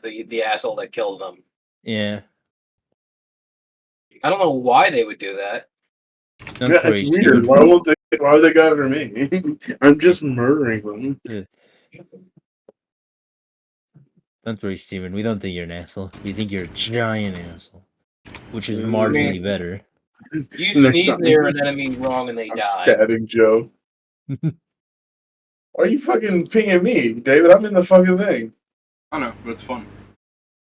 the asshole that killed them. Yeah. I don't know why they would do that. Yeah, it's weird. Why would they go after me? I'm just murdering them. Yeah. Don't worry, Steven. We don't think you're an asshole. We think you're a giant asshole, which is marginally better. You sneeze near an enemy wrong and they die. Stabbing Joe. Why are you fucking pinging me, David? I'm in the fucking thing. I know, but it's fun.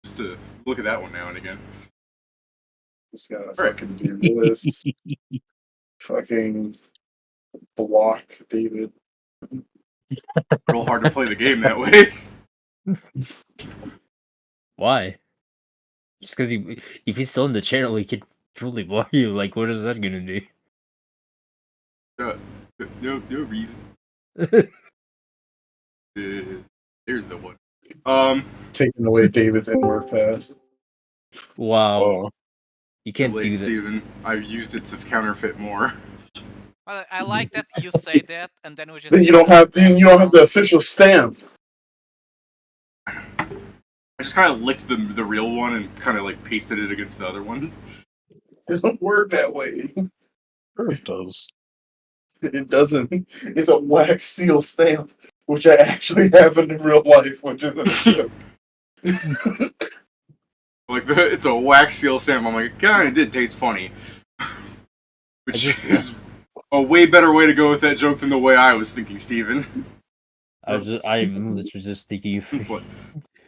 Just to look at that one now and again. Just gotta fucking do this. Fucking block David. Real hard to play the game that way. Why? Just because if he's still in the channel, he could truly block you. Like, what is that gonna do? No reason. There's the one. Taking away David's inward pass. Wow. Oh. You can't do that. Steven. I've used it to counterfeit more. Well, I like that you say that, and then we just. Then you don't have the official stamp. I just kind of licked the real one and kind of like pasted it against the other one. It doesn't work that way. Sure it does. It doesn't. It's a wax seal stamp, which I actually have in real life, which is a joke. Like it's a wax seal stamp. I'm like, God, it did taste funny. Which is a way better way to go with that joke than the way I was thinking, Steven. I'm just thinking. It's like,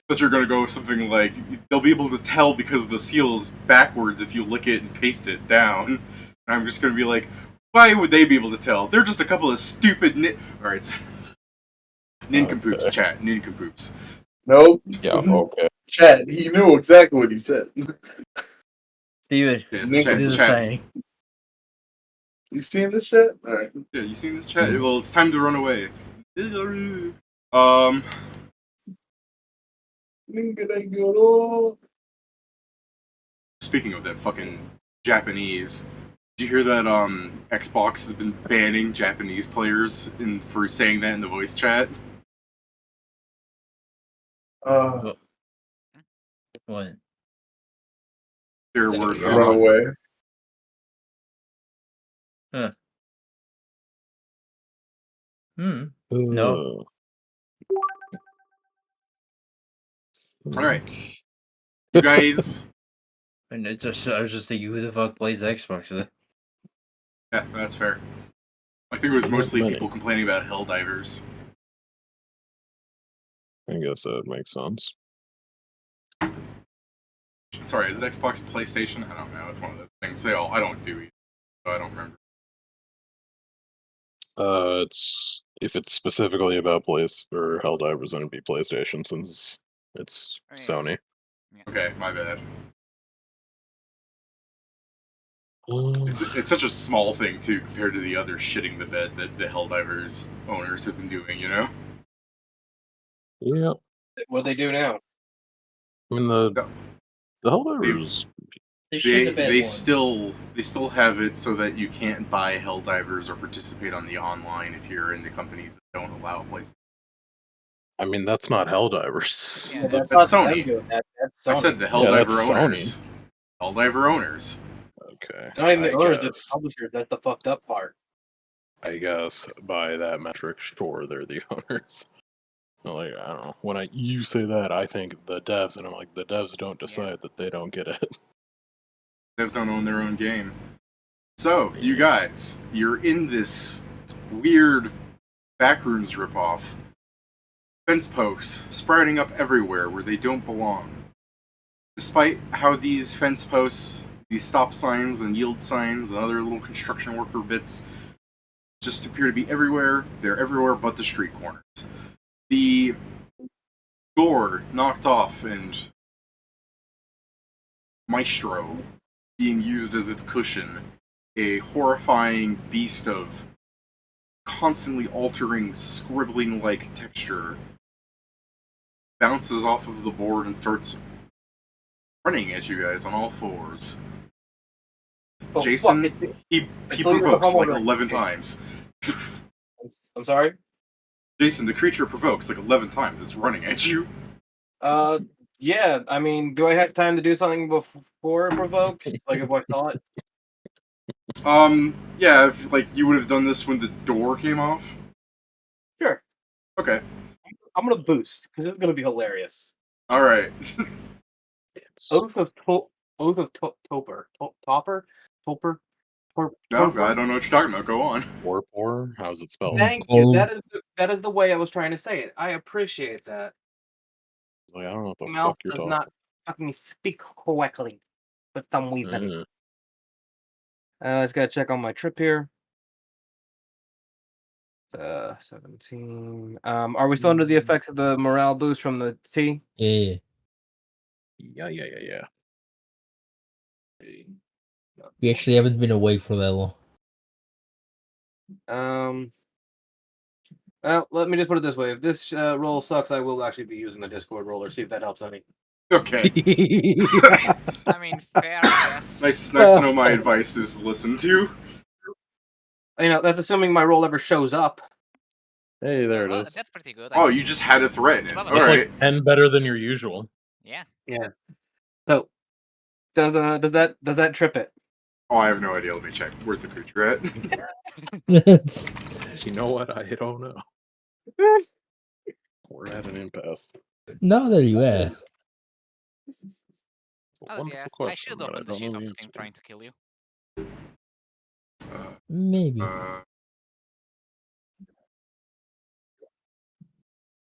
that you're gonna go with something like they'll be able to tell because the seal's backwards if you lick it and paste it down. And I'm just gonna be like, why would they be able to tell? They're just a couple of stupid Alright. Nincompoops, chat. Nincompoops. Nope. Yeah, okay. Chat, he knew exactly what he said. Steven, chat. You seen this shit? Alright. Yeah, you seen this chat? Well, it's time to run away. Speaking of that fucking Japanese, did you hear that Xbox has been banning Japanese players for saying that in the voice chat? What? Their word for run away. Huh. No. Alright. You guys... And I was just thinking, who the fuck plays Xbox then? Yeah, that's fair. I think it was mostly people complaining about Helldivers. I guess that makes sense. Sorry, is it Xbox, PlayStation? I don't know. It's one of those things. I don't do it, so I don't remember. If it's specifically about or Helldivers, then it'd be PlayStation since it's Sony. Yeah. Okay, my bad. It's such a small thing too compared to the other shitting the bed that the Helldivers owners have been doing, you know? Yeah. What do they do now? I mean the Helldivers they still have it so that you can't buy Helldivers or participate on the online if you're in the companies that don't allow PlayStation. I mean that's not Helldivers. Yeah, that's Sony. That's Sony. I said the Helldiver owners. Sony. Helldiver owners. Okay. Not even the owners, the publishers. That's the fucked up part. I guess by that metric, sure, they're the owners. Like, I don't know. When you say that, I think the devs, and I'm like, the devs don't decide that they don't get it. Devs don't own their own game. So, you guys, you're in this weird backrooms ripoff. Fence posts sprouting up everywhere where they don't belong. Despite how these fence posts, these stop signs and yield signs and other little construction worker bits just appear to be everywhere, they're everywhere but the street corners. The door knocked off and Maestro being used as its cushion, a horrifying beast of constantly altering, scribbling-like texture, bounces off of the board and starts running at you guys on all fours. Oh, Jason, he provokes like 11 times. I'm sorry? Jason, the creature provokes like 11 times. It's running at you. Yeah, I mean, do I have time to do something before it provokes? Like if I saw it? Yeah, if, like, you would have done this when the door came off? Sure. Okay. I'm gonna boost, because it's gonna be hilarious. Alright. Oath of Topper. Topper? Topper? No, I don't know what you're talking about. Go on. Or how's it spelled? Thank you. That is the way I was trying to say it. I appreciate that. Like, I don't know what the Mouth fuck you're does talking. not fucking speak correctly for some reason. I just gotta check on my trip here. 17. Are we still under the effects of the morale boost from the tea? Yeah. Yeah. We actually haven't been away for that long. Well, let me just put it this way: if this roll sucks, I will actually be using the Discord roller. See if that helps any. Okay. I mean, fair, I guess. Nice to know my advice is listened to. You know, that's assuming my roll ever shows up. Hey, there it Well, is. that's pretty good. Oh, you just had to threaten it. Well, That's Alright. like 10 better than your usual. Yeah. Yeah. So, does that trip it? Oh, I have no idea. Let me check. Where's the creature at? You know what? I don't know. We're at an impasse. No, there you are. It's a Oh, wonderful yes, question, I should but I open the don't sheet know of the the thing answer. trying to kill you. Maybe.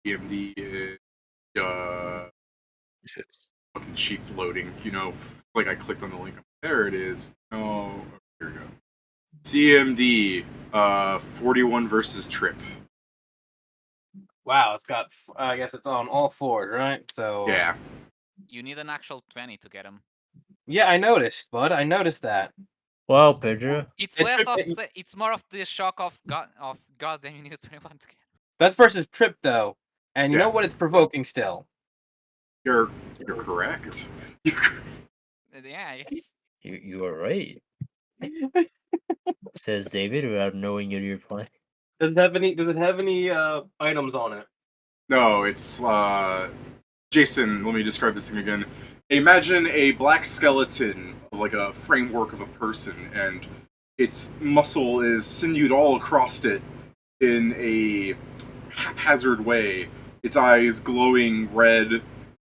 EMD It's fucking sheet's loading. You know, like I clicked on the link. There it is. Oh, here we go. CMD 41 versus Trip. Wow, it's got. I guess it's on all fours, right? So Yeah. You need an actual 20 to get him. yeah, I noticed, bud. I noticed that. Wow, Pedro. It's It less took of me- it's more of the shock of goddamn, you need a 21 to get. That's versus Trip though, and you Yeah. know what? It's provoking still. You're correct. Yeah, I guess. You are right. Says David without knowing your plan. Does it have any? Does it have any items on it? No, it's Jason, let me describe this thing again. Imagine a black skeleton of like a framework of a person, and its muscle is sinewed all across it in a haphazard way. Its eyes glowing red,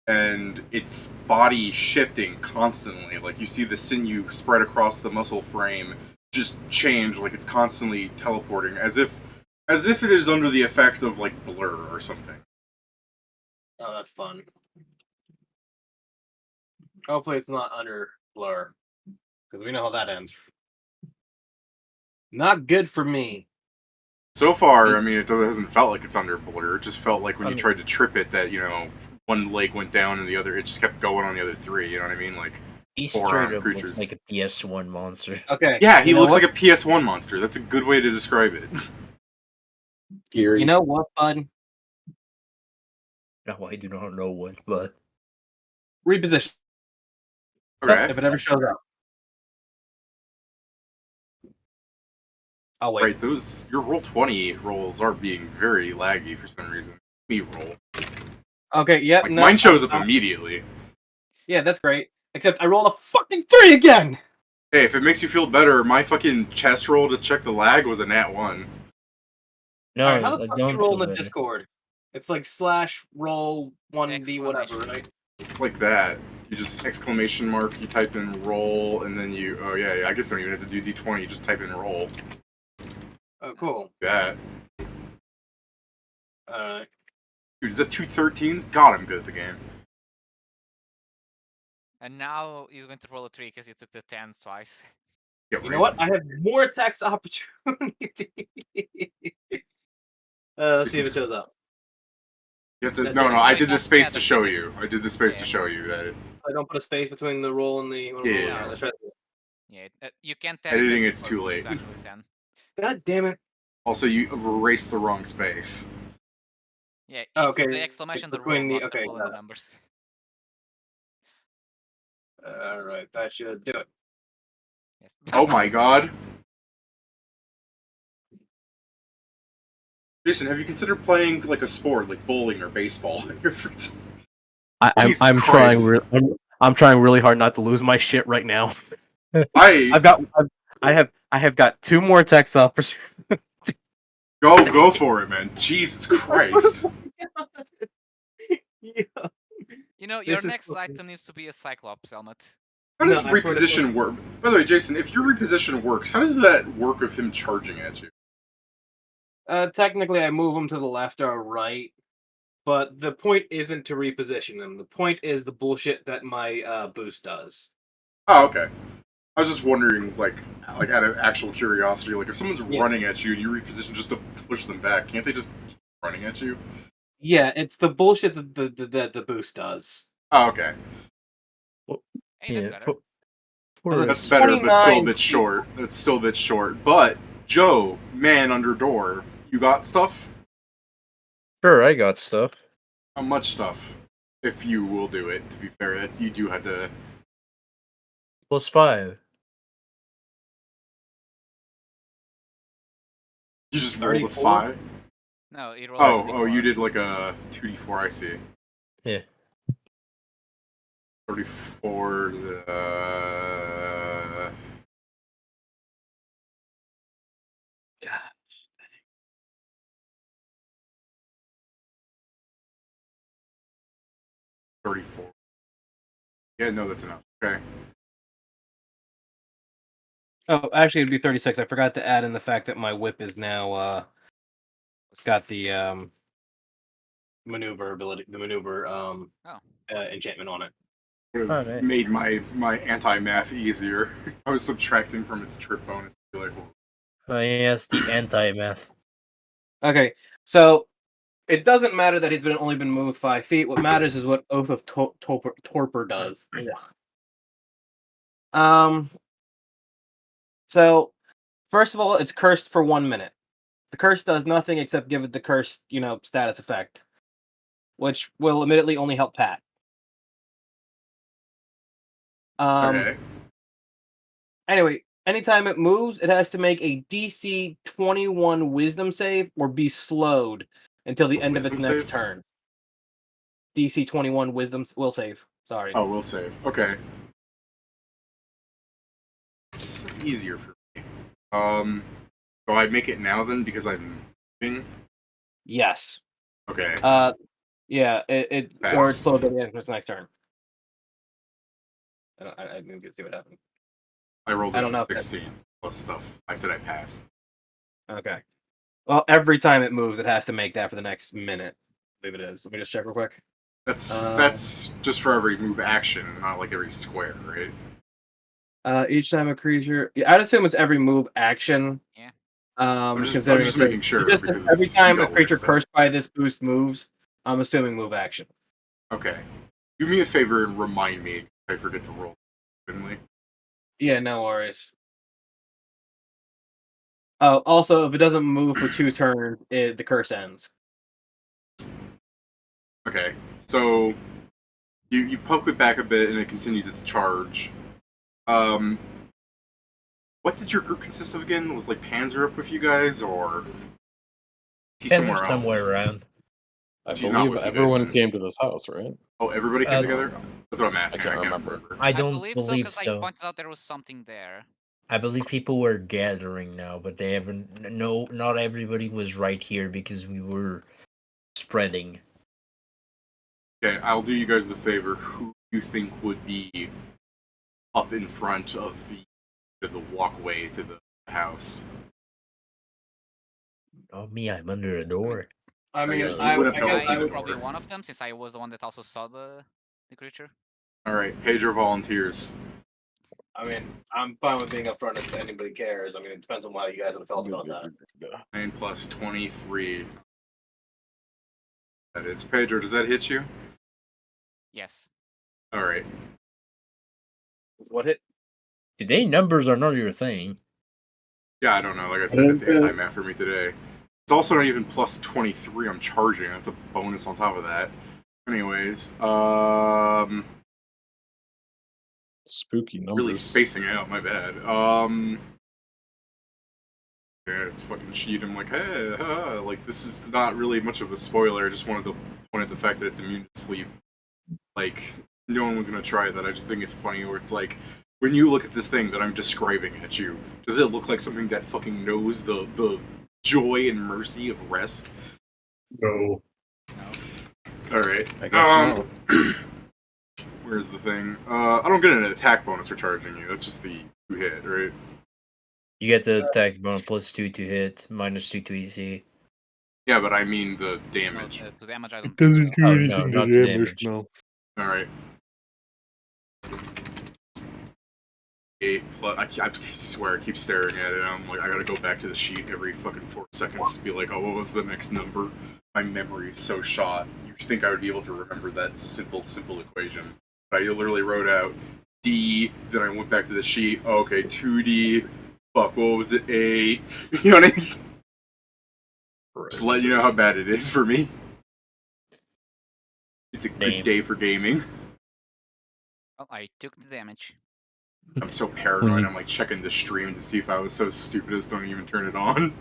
and its body shifting constantly. Like you see the sinew spread across the muscle frame just change, like it's constantly teleporting, as if it is under the effect of like blur or something. Oh, that's fun. Hopefully, it's not under blur, because we know how that ends. Not good for me. So far, I mean, it hasn't felt like it's under blur. It just felt like when you mean- tried to trip it that, you know, one leg went down and the other, it just kept going on the other three, you know what I mean? Like, He four straight armed up creatures. looks like a PS1 monster. Okay. yeah, he you know looks what? like a PS1 monster. That's a good way to describe it. Geary. You know what, bud? No, I do not know what, but Reposition Okay. if it ever shows up. I'll wait. Right, your roll 20 rolls are being very laggy for some reason. Me roll. Okay. Yep. Like, no, mine shows up I'm- immediately. Yeah, that's great. Except I rolled a fucking 3 again. Hey, if it makes you feel better, my fucking chest roll to check the lag was a nat 1. no, All right, how the I fuck do you don't roll feel in the better. Discord? It's like /roll 1d whatever, Exclamation. right? It's like that. You just exclamation mark, you type in roll, and then you. Oh, yeah, I guess you don't even have to do d20, you just type in roll. Oh, cool. That. Alright. Dude, is that 2 13s? God, I'm good at the game. And now he's going to roll a 3 because he took the 10 twice. Yeah, You know what? I have more attacks opportunity. Let's see if it shows up. You have to. That No, did no, it. I did the That- space yeah, to that show did it. you. I did the space to Yeah. show you that. I don't put a space between the roll and the. Yeah. Let's try it. Yeah, you can't tell Editing, that it's too late. to actually send. God damn it. Also, you erased the wrong space. Yeah, it's Okay, the exclamation, the between roll, the- not the okay, roll and got the it. numbers. Alright, that should do it. Yes. Oh my god. Jason, have you considered playing like a sport, like bowling or baseball? Jesus I'm trying. Christ. I'm trying really hard not to lose my shit right now. I I have got 2 more tech offers. go for it, man. Jesus Christ. Yeah. You know, your This is next fucking- item needs to be a Cyclops helmet. How does No, I swear to reposition God. work? By the way, Jason, if your reposition works, how does that work of him charging at you? Technically, I move him to the left or right, but the point isn't to reposition him. The point is the bullshit that my boost does. Oh, okay. I was just wondering, like out of actual curiosity, like if someone's Yeah. running at you and you reposition just to push them back, can't they just keep running at you? Yeah, it's the bullshit that the boost does. Oh, okay. Hey, Yeah, that's better. For That's better, but still a 29 bit short. That's still a bit short. But Joe, man under door, you got stuff? Sure, I got stuff. How much stuff? If you will do it, to be fair, that's you do have to. +5. You just rolled a 34? 5. No, it rolled Oh, you did like a 2d4. I see. Yeah. 34. $34. Yeah, no, that's enough. Okay. Oh, actually, it'd be 36. I forgot to add in the fact that my whip is now got the maneuver ability, the maneuver enchantment on it. Would have Alright. made my anti-math easier. I was subtracting from its trip bonus. Be like, well, Yes, the anti-math. Okay, so it doesn't matter that he's only been moved 5 feet. What matters is what Oath of Torpor does. So first of all, it's cursed for 1 minute. The curse does nothing except give it the cursed, status effect, which will admittedly only help Pat. okay. Anyway, anytime it moves, it has to make a DC 21 Wisdom save or be slowed until the end of its Wisdom next save? turn. DC 21 Wisdom will save. Sorry. Oh, we'll save. Okay. It's easier for me. Do I make it now then because I'm moving? Yes. Okay. Yeah. It or Pass. it's slowed at the end of its next turn. I didn't get to see what happened. I rolled I don't know a if that- 16 plus stuff. I said I passed. Okay. Well, every time it moves, it has to make that for the next minute. I believe it is. Let me just check real quick. That's just for every move action, not like every square, right? Each time a creature, I'd assume it's every move action. Yeah. I'm Considering just it's making sure just because every you time a got weird creature stuff. cursed by this boost moves, I'm assuming move action. Okay. Do me a favor and remind me if I forget to roll. Finley. Yeah, no worries. Oh, also, if it doesn't move for 2 turns, the curse ends. Okay. So you poke it back a bit and it continues its charge. What did your group consist of again? Was like Panzer up with you guys, or is he somewhere else? Somewhere around. I She's not believe with you guys everyone then. came to this house, right? Oh, everybody came Uh, together? That's what I'm asking. I can't I can't remember. remember. I don't believe so, believe because I so. pointed out there was something there. I believe people were gathering now, but they haven't. No, not everybody was right here because we were spreading. Okay, I'll do you guys the favor. Who you think would be up in front of the walkway to the house? Oh, me, I'm under a door. I mean, you I would have guess told I me would. the Probably door. one of them, since I was the one that also saw the creature. All right, Pedro volunteers. I mean, I'm fine with being up front if anybody cares. I mean, it depends on how you guys would have felt about that. 9 plus 23. That is Pedro. Does that hit you? Yes. All right. What hit? Today numbers are not your thing. Yeah, I don't know. Like I said, it's anti-math for me today. It's also not even plus 23 I'm charging. That's a bonus on top of that. Anyways, Spooky numbers. really spacing out, my bad. Yeah, it's fucking sheet. I'm like, hey, like this is not really much of a spoiler. I just wanted to point out the fact that it's immune to sleep. like no one was gonna try that. I just think it's funny where it's like when you look at this thing that I'm describing at you, does it look like something that fucking knows the joy and mercy of rest? No. All right. I guess not. Where's the thing? I don't get an attack bonus for charging you. That's just the 2 hit, right? You get the attack bonus +2 to hit, -2 to EC. Yeah, but I mean the damage. To damage, I don't It doesn't think so. do Oh, anything no, to not the damage, damage. no. All right. 8 plus. I swear, I keep staring at it. I'm like, I gotta go back to the sheet every fucking 4 seconds to be like, oh, what was the next number? My memory is so shot. You'd think I would be able to remember that simple equation. But I literally wrote out D, then I went back to the sheet. Oh, okay, 2D. Fuck, what was it? 8. You know what I mean? Just let you know how bad it is for me. It's a good day for gaming. Well, I took the damage. I'm so paranoid. I'm like checking the stream to see if I was so stupid as don't even turn it on.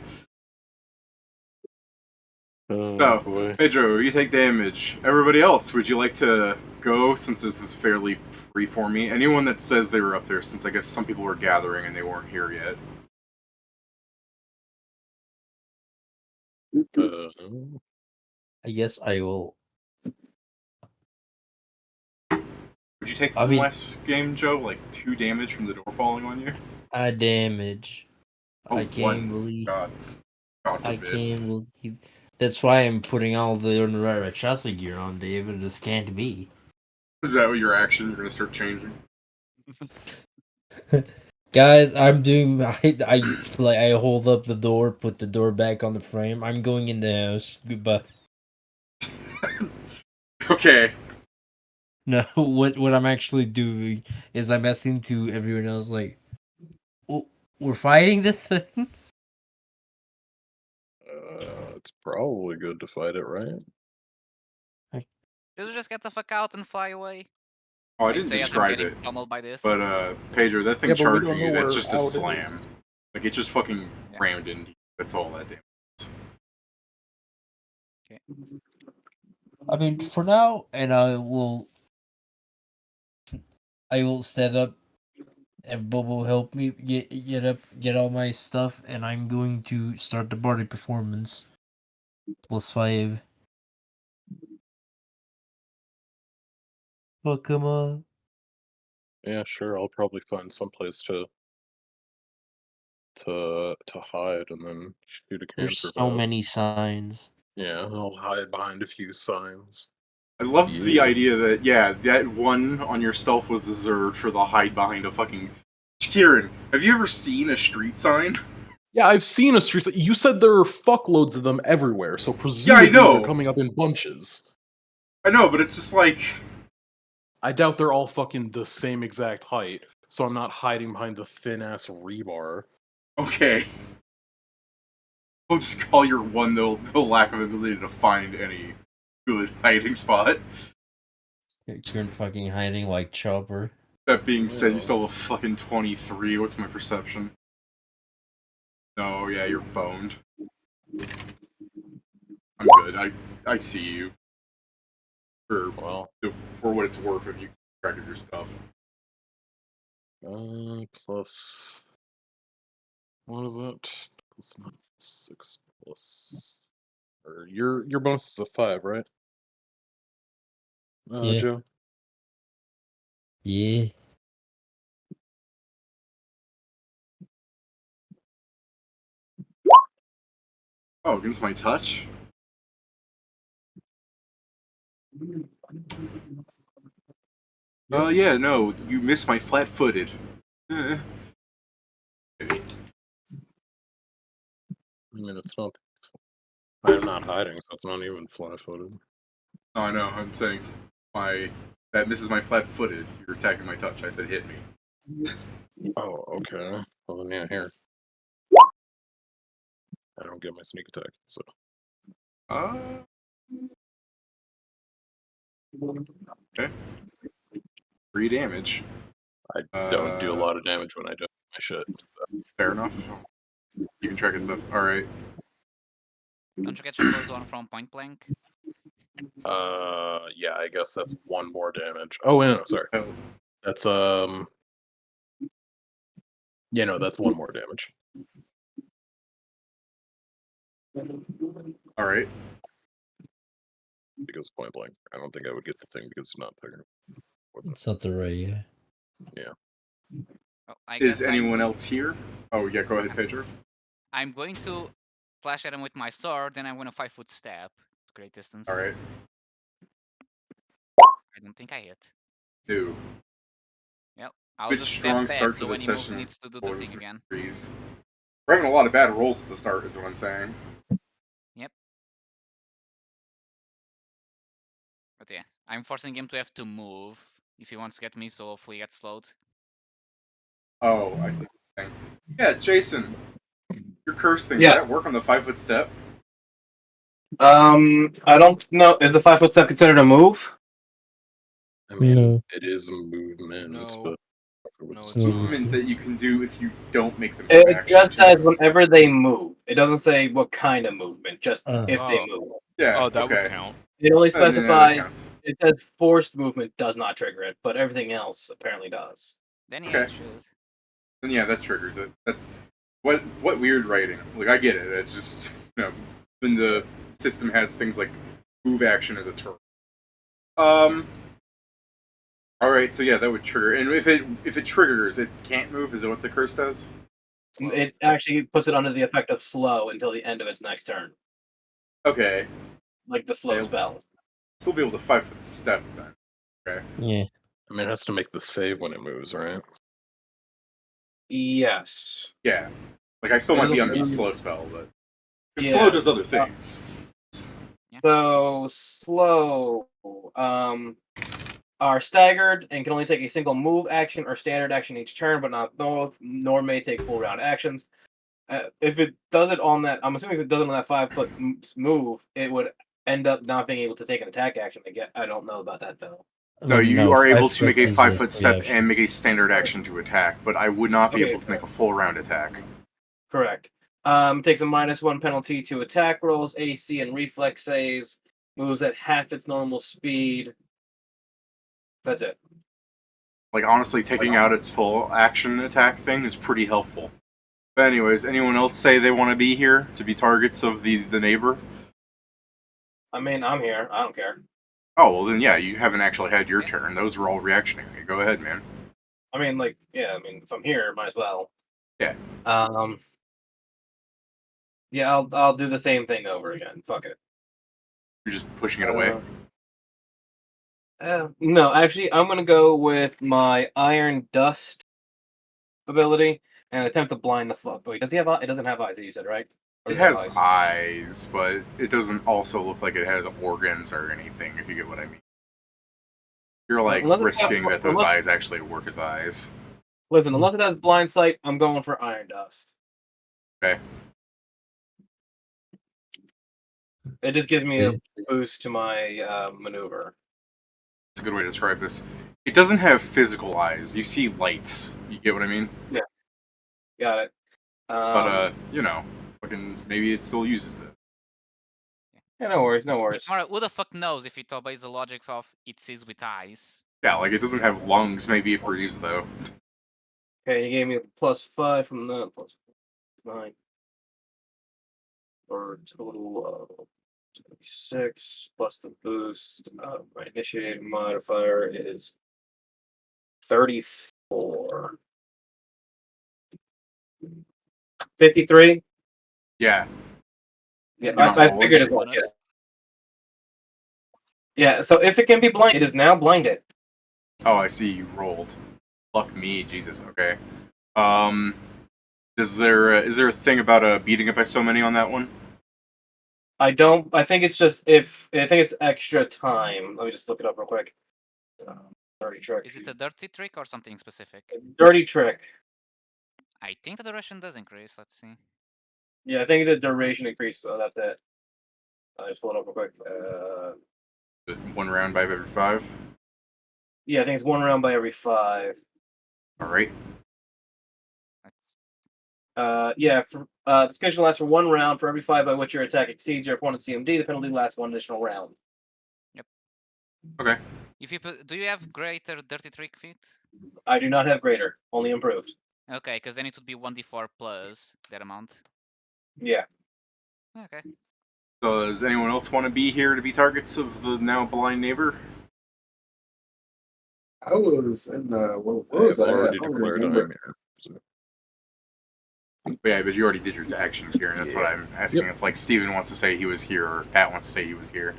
Oh, So, boy. Pedro, you take damage. Everybody else, would you like to go since this is fairly free for me? Anyone that says they were up there, since I guess some people were gathering and they weren't here yet. I guess I will. Would you take from last game, Joe? Like 2 damage from the door falling on you? Damage. Oh, I can't believe. God I forbid. can't believe. That's why I'm putting all the honorary chassis gear on, David. This can't be. Is that what your action? You're gonna start changing? Guys, I'm doing. I hold up the door, put the door back on the frame. I'm going in the house. Goodbye. Okay. No, what I'm actually doing is I'm asking to everyone else like, oh, we're fighting this thing. It's probably good to fight it, right? Just get the fuck out and fly away. Oh, I didn't describe it. Pummeled by this. But Pedro, that thing Yeah, but we charging don't know you, that's where just a out is. slam. Like it just fucking rammed into you. That's all that damage is. Okay. I mean, for now, and I will stand up. Have Bobo help me get all my stuff, and I'm going to start the party performance. +5. Oh, come on. Yeah, sure. I'll probably find someplace to hide and then shoot a There's cantrip so out. many signs. Yeah, I'll hide behind a few signs. I love the idea that, yeah, that one on your stealth was deserved for the hide behind a fucking... Kieran, have you ever seen a street sign? Yeah, I've seen a street sign. You said there are fuckloads of them everywhere, so presumably Yeah, I know. they're coming up in bunches. I know, but it's just like... I doubt they're all fucking the same exact height, so I'm not hiding behind the thin-ass rebar. Okay. We'll just call your one the lack of ability to find any good hiding spot. You're fucking hiding like Chopper. That being said, you still have a fucking 23. What's my perception? No, yeah, you're boned. I'm good. I see you. For what it's worth, if you keep track of your stuff. Plus... What is that? Plus 6 plus... Or your bonus is a 5, right? Yeah. Joe? Yeah. Oh, against my touch? Yeah, no, you missed my flat-footed. I mean, it's not... I am not hiding, so it's not even flat-footed. Oh, I know, I'm saying that misses my flat-footed. You're attacking my touch. I said hit me. Oh, okay. Well, then, yeah, here. I don't get my sneak attack, so... Okay. 3 damage. I don't do a lot of damage when I do my shit. So. Fair enough. Keeping track of stuff. Alright. Don't you get your clothes on from point blank? Yeah, I guess that's one more damage. Oh, no, sorry. Oh. That's yeah, no, that's one more damage. All right. Because point blank, I don't think I would get the thing because it's not bigger. It's not the right, yeah. Yeah. Well, I Is guess anyone else here? Oh yeah, go ahead, Pedro. I'm going to slash at him with my sword, then I'm going to 5-foot step. Great distance. All right. I don't think I hit. No. Yep. I'll Good just strong step back start so to the when he moves, he session. needs to do the thing again. Victories. We're having a lot of bad rolls at the start, is what I'm saying. Yep. But yeah, I'm forcing him to have to move if he wants to get me, so hopefully he gets slowed. Oh, I see. Yeah, Jason, your curse thing, Yeah. does that work on the 5-foot step? I don't know. Is the 5-foot step considered a move? I mean, No. it is a movement, No. but No, It's it's not. movement that you can do if you don't make the move It action. just says whenever they move. It doesn't say what kind of movement, just if they Oh. move. Yeah, Oh, that would okay. count. It only Then that specifies, counts. it says forced movement does not trigger it, but everything else apparently does. Then yeah, Okay. it should. Then yeah, that triggers it. That's what weird writing. Like I get it. It's just when the system has things like move action as a term. All right, so yeah, that would trigger. And if it triggers, it can't move. Is that what the curse does? Slow. It actually puts it under the effect of slow until the end of its next turn, Okay, like the slow Yeah. spell. still be able to 5-foot step then. Okay. Yeah. I mean, it has to make the save when it moves, right? Yes. Yeah, like I still might be under the slow spell, but Yeah. slow does other things. Yeah. So slow are staggered and can only take a single move action or standard action each turn, but not both, nor may take full round actions. If it does it on that, I'm assuming if it does it on that 5-foot move, it would end up not being able to take an attack action again. I don't know about that though. No, you are able to make a 5 5-foot step and make a standard action to attack, but I would not be Okay, able to make a full round attack. Correct. Takes a -1 penalty to attack rolls, AC, and reflex saves. Moves at half its normal speed. That's it. Like honestly, taking out its full action attack thing is pretty helpful. But anyways, anyone else say they want to be here to be targets of the neighbor? I mean, I'm here. I don't care. Oh well, then yeah, you haven't actually had your turn. Those were all reactionary. Go ahead, man. I mean, like, yeah. I mean, if I'm here, might as well. Yeah. Yeah, I'll do the same thing over again. Fuck it. You're just pushing it away. No, actually, I'm gonna go with my Iron Dust ability and attempt to blind the fuck. Wait, does he have? It doesn't have eyes. You said right? Or It does has eyes, but it doesn't also look like it has organs or anything. If you get what I mean. You're like Unless it's risking got- that those unless- eyes actually work as eyes. Listen, unless it has blind sight, I'm going for Iron Dust. Okay. It just gives me a boost to my maneuver. That's a good way to describe this. It doesn't have physical eyes. You see lights. You get what I mean? Yeah. Got it. But fucking maybe it still uses that. Yeah, no worries, no worries. Alright, who the fuck knows if it obeys the logics of it sees with eyes? Yeah, like it doesn't have lungs. Maybe it breathes though. Okay, you gave me a +5 from the +9. For a total of 26 plus the boost. My initiated modifier is 34. 53? Yeah. Yeah, You're not I rolling. figured as much. Yeah. Yeah, so if it can be blind, it is now blinded. Oh, I see. You rolled. Fuck me, Jesus. Okay. Is there a thing about beating it by so many on that one? I think it's just I think it's extra time. Let me just look it up real quick. Dirty trick. Is it a dirty trick or something specific? Dirty trick. I think the duration does increase. Let's see. Yeah, I think the duration increases. So that's it. I just pull it up real quick. 1 round by every 5. Yeah, I think it's 1 round by every 5. All right. Yeah, the schedule lasts for 1 round for every 5 by which your attack exceeds your opponent's CMD. The penalty lasts 1 additional round. Okay. If you put, do you have greater dirty trick feet? I do not have greater, only improved. Okay, because then it would be 1d4 plus that amount. Yeah. Okay. Does anyone else want to be here to be targets of the now blind neighbor? I was in where I was have I at? already I don't declared remember. I'm here. So. Yeah, but you already did your action, Kieran. That's what Yeah. I'm asking. If like Steven wants to say he was here, or if Pat wants to say he was here.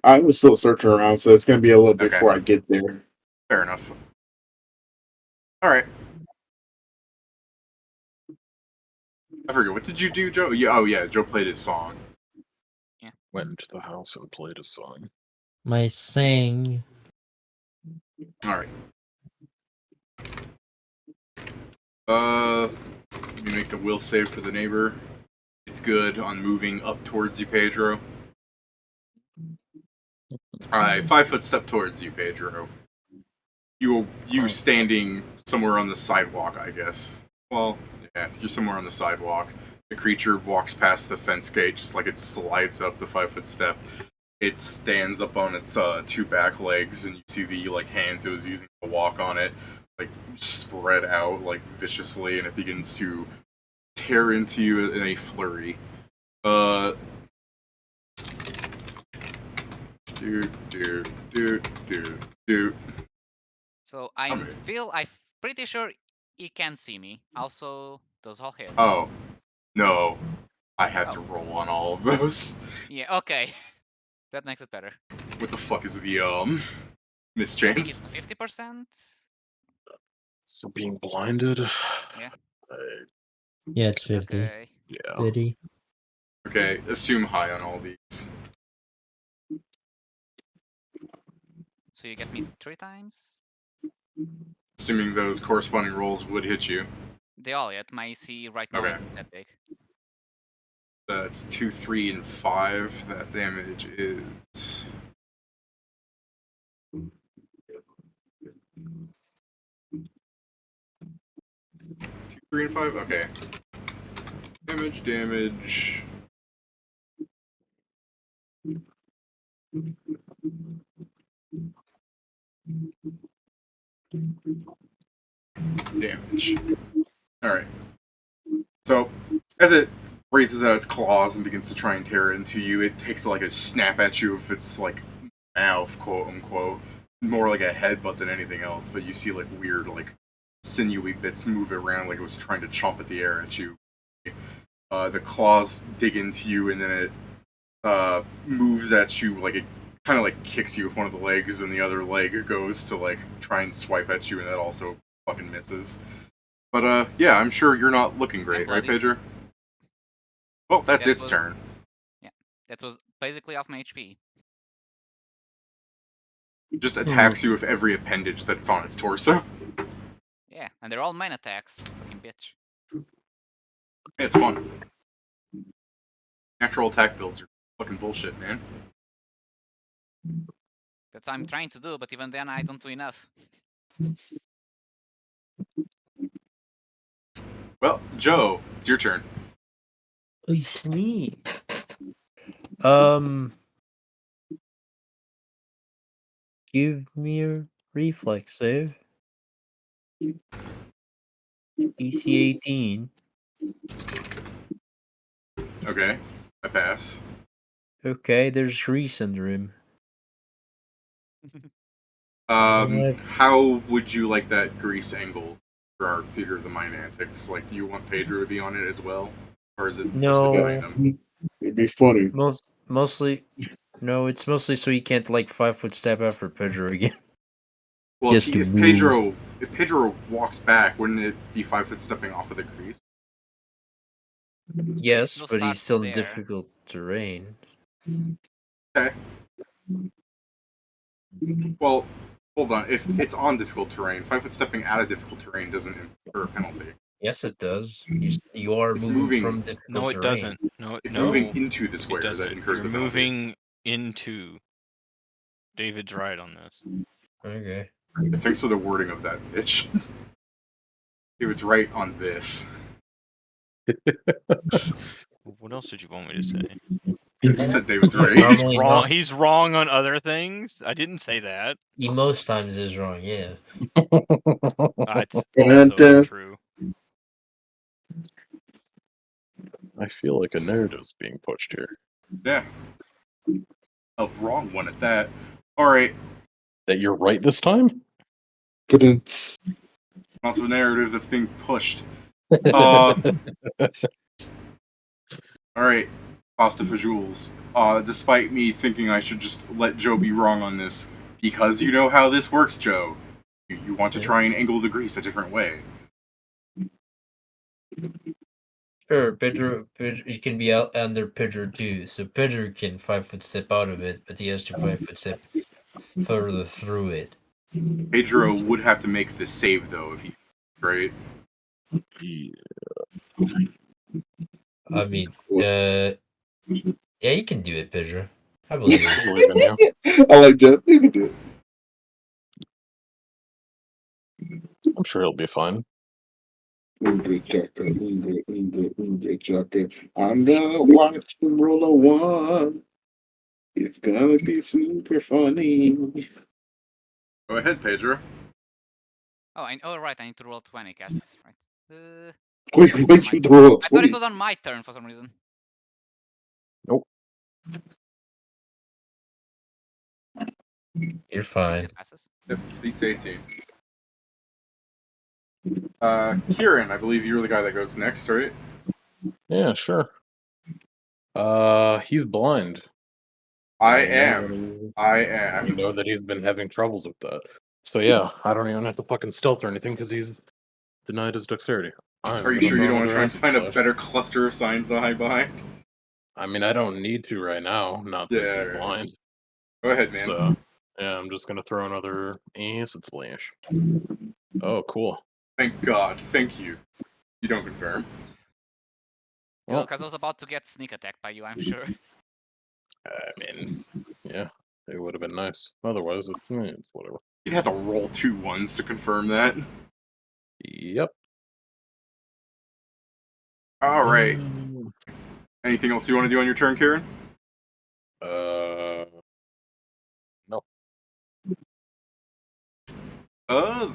I was still searching around, so it's gonna be a little bit Okay. before I get there. Fair enough. All right. I forget, what did you do, Joe? Yeah, oh yeah, Joe played his song. Went into the house and played a song. My sing. All right. Let me make the will save for the neighbor. It's good on moving up towards you, Pedro. Alright, 5 foot step towards you, Pedro. You standing somewhere on the sidewalk, I guess. Well, yeah, you're somewhere on the sidewalk. The creature walks past the fence gate just like it slides up the 5 foot step. It stands up on its 2 back legs, and you see the like hands it was using to walk on it, like spread out like viciously, and it begins to tear into you in a flurry. Do. So I'm pretty sure he can see me. Also, those all hit. Oh, no. I have to roll on all of those. Yeah, okay. That makes it better. What the fuck is the, miss I think it's chance? 50%? So being blinded. Yeah. Yeah, it's 50. Okay. Yeah. 50. Okay, assume high on all these. So you get me 3 times? Assuming those corresponding rolls would hit you. They all hit. My AC right now Okay. isn't that big. That's 2, 3, and 5. That damage is... 2, 3, and 5? Okay. Damage. Damage. Alright. So, as it raises out its claws and begins to try and tear into you, it takes like a snap at you of its like mouth, quote unquote. More like a headbutt than anything else, but you see like weird, like sinewy bits move around like it was trying to chomp at the air at you. The claws dig into you, and then it moves at you like it kind of like kicks you with one of the legs, and the other leg goes to like try and swipe at you, and that also fucking misses. But yeah, I'm sure you're not looking great, right, Pedro? Well, that's its turn. Yeah, that was basically off my HP. Just attacks you with every appendage that's on its torso. Yeah, and they're all main attacks. Fucking bitch. It's fun. Natural attack builds are fucking bullshit, man. That's what I'm trying to do, but even then I don't do enough. Well, Joe, it's your turn. It's me. Give me a reflex save. DC 18. Okay, I pass. Okay, there's grease in the room. have- How would you like that grease angle for our Theater of the Mind antics? Like, do you want Pedro to be on it as well? Or is it No. mostly random? It'd be funny. Mostly. No, it's mostly so he can't like 5 foot step after Pedro again. Well, Yes, if Pedro walks back, wouldn't it be 5 foot stepping off of the grease? Yes, still but he's starts still in there. difficult terrain. Okay. Well, hold on. If it's on difficult terrain, 5 foot stepping out of difficult terrain doesn't incur a penalty. Yes, it does. You are It's moving moving. from difficult No, it terrain. doesn't. It's No, moving into the it square that doesn't. incurs You're the penalty. moving into. David's right on this. Okay. Thanks for the wording of that, bitch. David's right on this. What else did you want me to say? You said David's right. Normally Wrong. not. He's wrong on other things. I didn't say that. He most times is wrong, yeah. It's And, also true. I feel like a narrative's being pushed here. Yeah. A wrong one at that. Alright. That you're right this time? but it's Not the narrative that's being pushed. Alright. Pasta Fajules. Despite me thinking I should just let Joe be wrong on this, because you know how this works, Joe. You want to try and angle the grease a different way. Sure, Pedro, it can be out under Pedro too. So Pedro can 5-foot step out of it, but he has to 5-foot step further through it. Pedro would have to make the save, though, if he... Right? Yeah. I mean, yeah, you can do it, Pedro. I believe it. I believe in you. I like that. You can do it. I'm sure he'll be fine. Ingrid Chaka. I'm gonna watch him roll a one. It's gonna be super funny. Go ahead, Pedro. Oh, right, I need to roll 20 casts, right. Wait, you have to roll a I thought 20. it was on my turn for some reason. Nope. You're fine. It passes. Yep, beats 18. Kieran, I believe you're the guy that goes next, right? Yeah, sure. He's blind. I You am. know that he's been having troubles with that. So yeah, I don't even have to fucking stealth or anything because he's denied his dexterity. Are you sure you don't want to try and find a better cluster of signs to hide behind? I mean, I don't need to right now, not since he's right. blind. Go ahead, man. So, yeah, I'm just gonna throw another acid splash. Oh, cool. Thank God. Thank you. You don't confirm. Well, Well, because I was about to get sneak attacked by you, I'm sure. I mean, yeah, it would have been nice. Otherwise, it's whatever. You'd have to roll 2 ones to confirm that. Yep. Alright. Anything else you want to do on your turn, Kieran? No.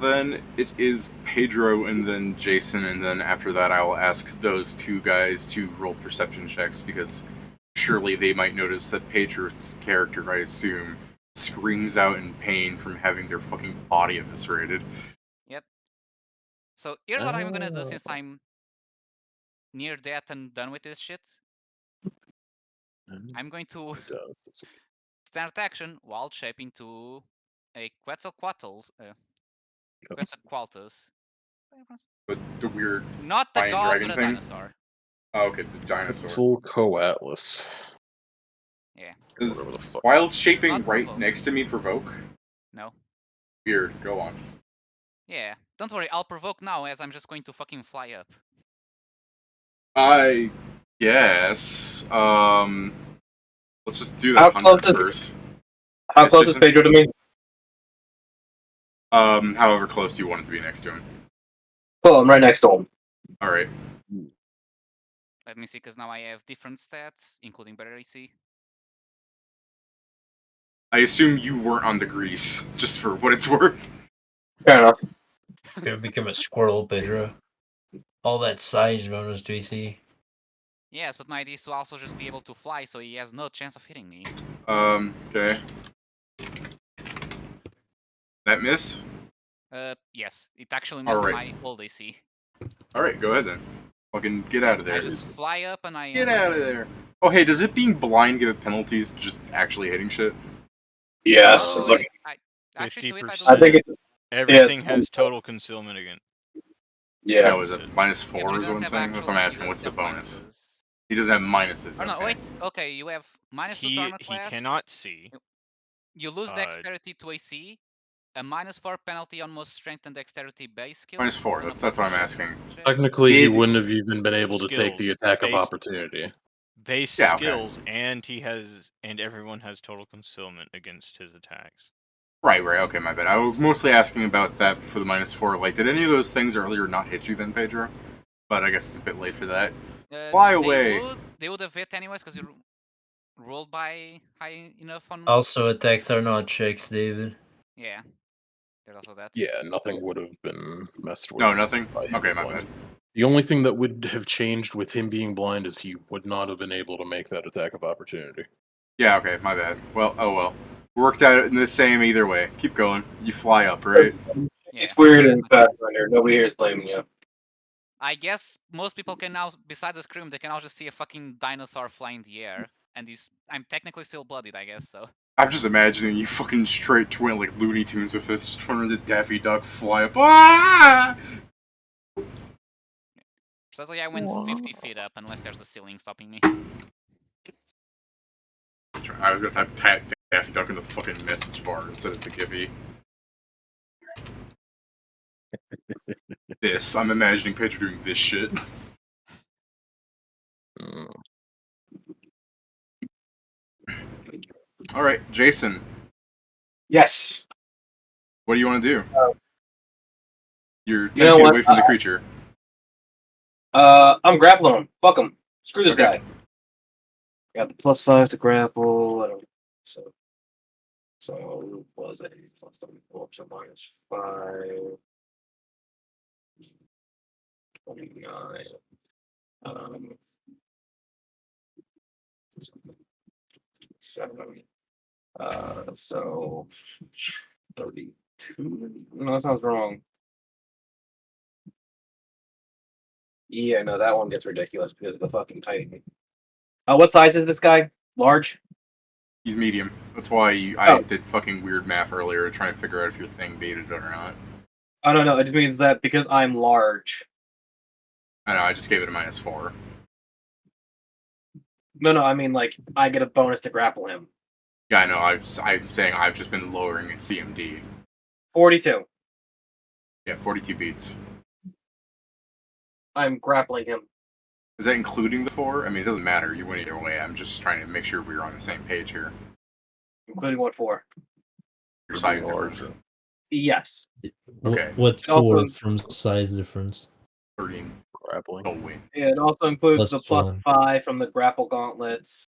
Then it is Pedro and then Jason, and then after that I will ask those 2 guys to roll perception checks, because surely they might notice that Pedro's character, I assume, screams out in pain from having their fucking body eviscerated. Yep. So here's what I'm gonna do since I'm near death and done with this shit. I'm going to start action wild shape into a Quetzalcoatlus. Quetzalcoatlus. The weird Not the giant god, dragon but a thing? dinosaur. Oh, okay, the dinosaur. Quetzalcoatlus. Yeah. Does Whatever the fuck. wild shaping not right provoke. next to me provoke? No. Weird, go on. Yeah. Don't worry, I'll provoke now as I'm just going to fucking fly up. I guess. Let's just do that 100 first. How close is Pedro to me? However close you want it to be next to him. Well, I'm right next to him. Alright. Let me see, because now I have different stats, including better AC. I assume you weren't on the grease, just for what it's worth. Fair enough. Gonna become a squirrel, Pedro. All that size bonus do you see? Yes, but my idea is to also just be able to fly, so he has no chance of hitting me. Okay. That miss? Yes. It actually missed Alright. my old AC. Alright, go ahead then. Fucking get out of there. I just fly up and I... Get out of there! Oh, hey, does it being blind give it penalties just actually hitting shit? Yes. Oh, It's like, actually, to it, I 50%. don't I think it's Everything has total concealment again. yeah. No, is it -4 Yeah, but it is what I'm doesn't have saying? That's what I'm actual- asking. it What's the doesn't have bonus? bonuses. He doesn't have minuses. Oh no, Okay. wait. Okay, you have -2 to armor class. He cannot see. You lose dexterity to AC, a -4 penalty on most strength and dexterity base skills. -4. That's what I'm asking. Technically, he Did- wouldn't have even been able to take the Skills. attack of Base- opportunity. Base Yeah, okay. skills, and everyone has total concealment against his attacks. Right, okay, my bad. I was mostly asking about that for the -4. Like, did any of those things earlier not hit you then, Pedro? But I guess it's a bit late for that. Fly away! They would have hit anyways, because you ruled by high enough on. Also, attacks are not checks, David. Yeah, there's also that. Yeah, nothing would have been messed with. No, nothing? by him Okay, being my blind. bad. The only thing that would have changed with him being blind is he would not have been able to make that attack of opportunity. Yeah, okay, my bad. Well, oh well. Worked out the same either way. Keep going. You fly up, right? Yeah, It's weird yeah, in Pathfinder. Nobody here is blaming you. I guess most people can now, besides the scream, they can all just see a fucking dinosaur fly in the air, and I'm technically still bloodied, I guess. So. I'm just imagining you fucking straight twin like Looney Tunes with this, just front of the Daffy Duck fly up. Ah! Precisely, I went 50 feet up, unless there's a ceiling stopping me. I was gonna type Daffy Duck in the fucking message bar instead of the Giphy. This, I'm imagining Pedro doing this shit. Alright, Jason. Yes. What do you want to do? You're 10 You know feet what? away from the creature. I'm grappling him. Fuck him. Screw this Okay. guy. Got the +5 to grapple. I don't. So was a +34, so -5. 29. 7. So 32. No, that sounds wrong. Yeah, no, that one gets ridiculous because of the fucking Titan. What size is this guy? Large? He's medium. That's why I did fucking weird math earlier to try and figure out if your thing baited it or not. I don't know. It just means that because I'm large. I know, I just gave it a -4. No, I mean, like, I get a bonus to grapple him. Yeah, I know, I'm saying I've just been lowering its CMD. 42. Yeah, 42 beats. I'm grappling him. Is that including the 4? I mean, it doesn't matter. You win either way. I'm just trying to make sure we're on the same page here. Including what 4? Your size difference. Yes. Okay. What It also- 4 from size difference? 13. Grappling. Oh, win. Yeah, it also includes Plus the one. +5 from the grapple gauntlets.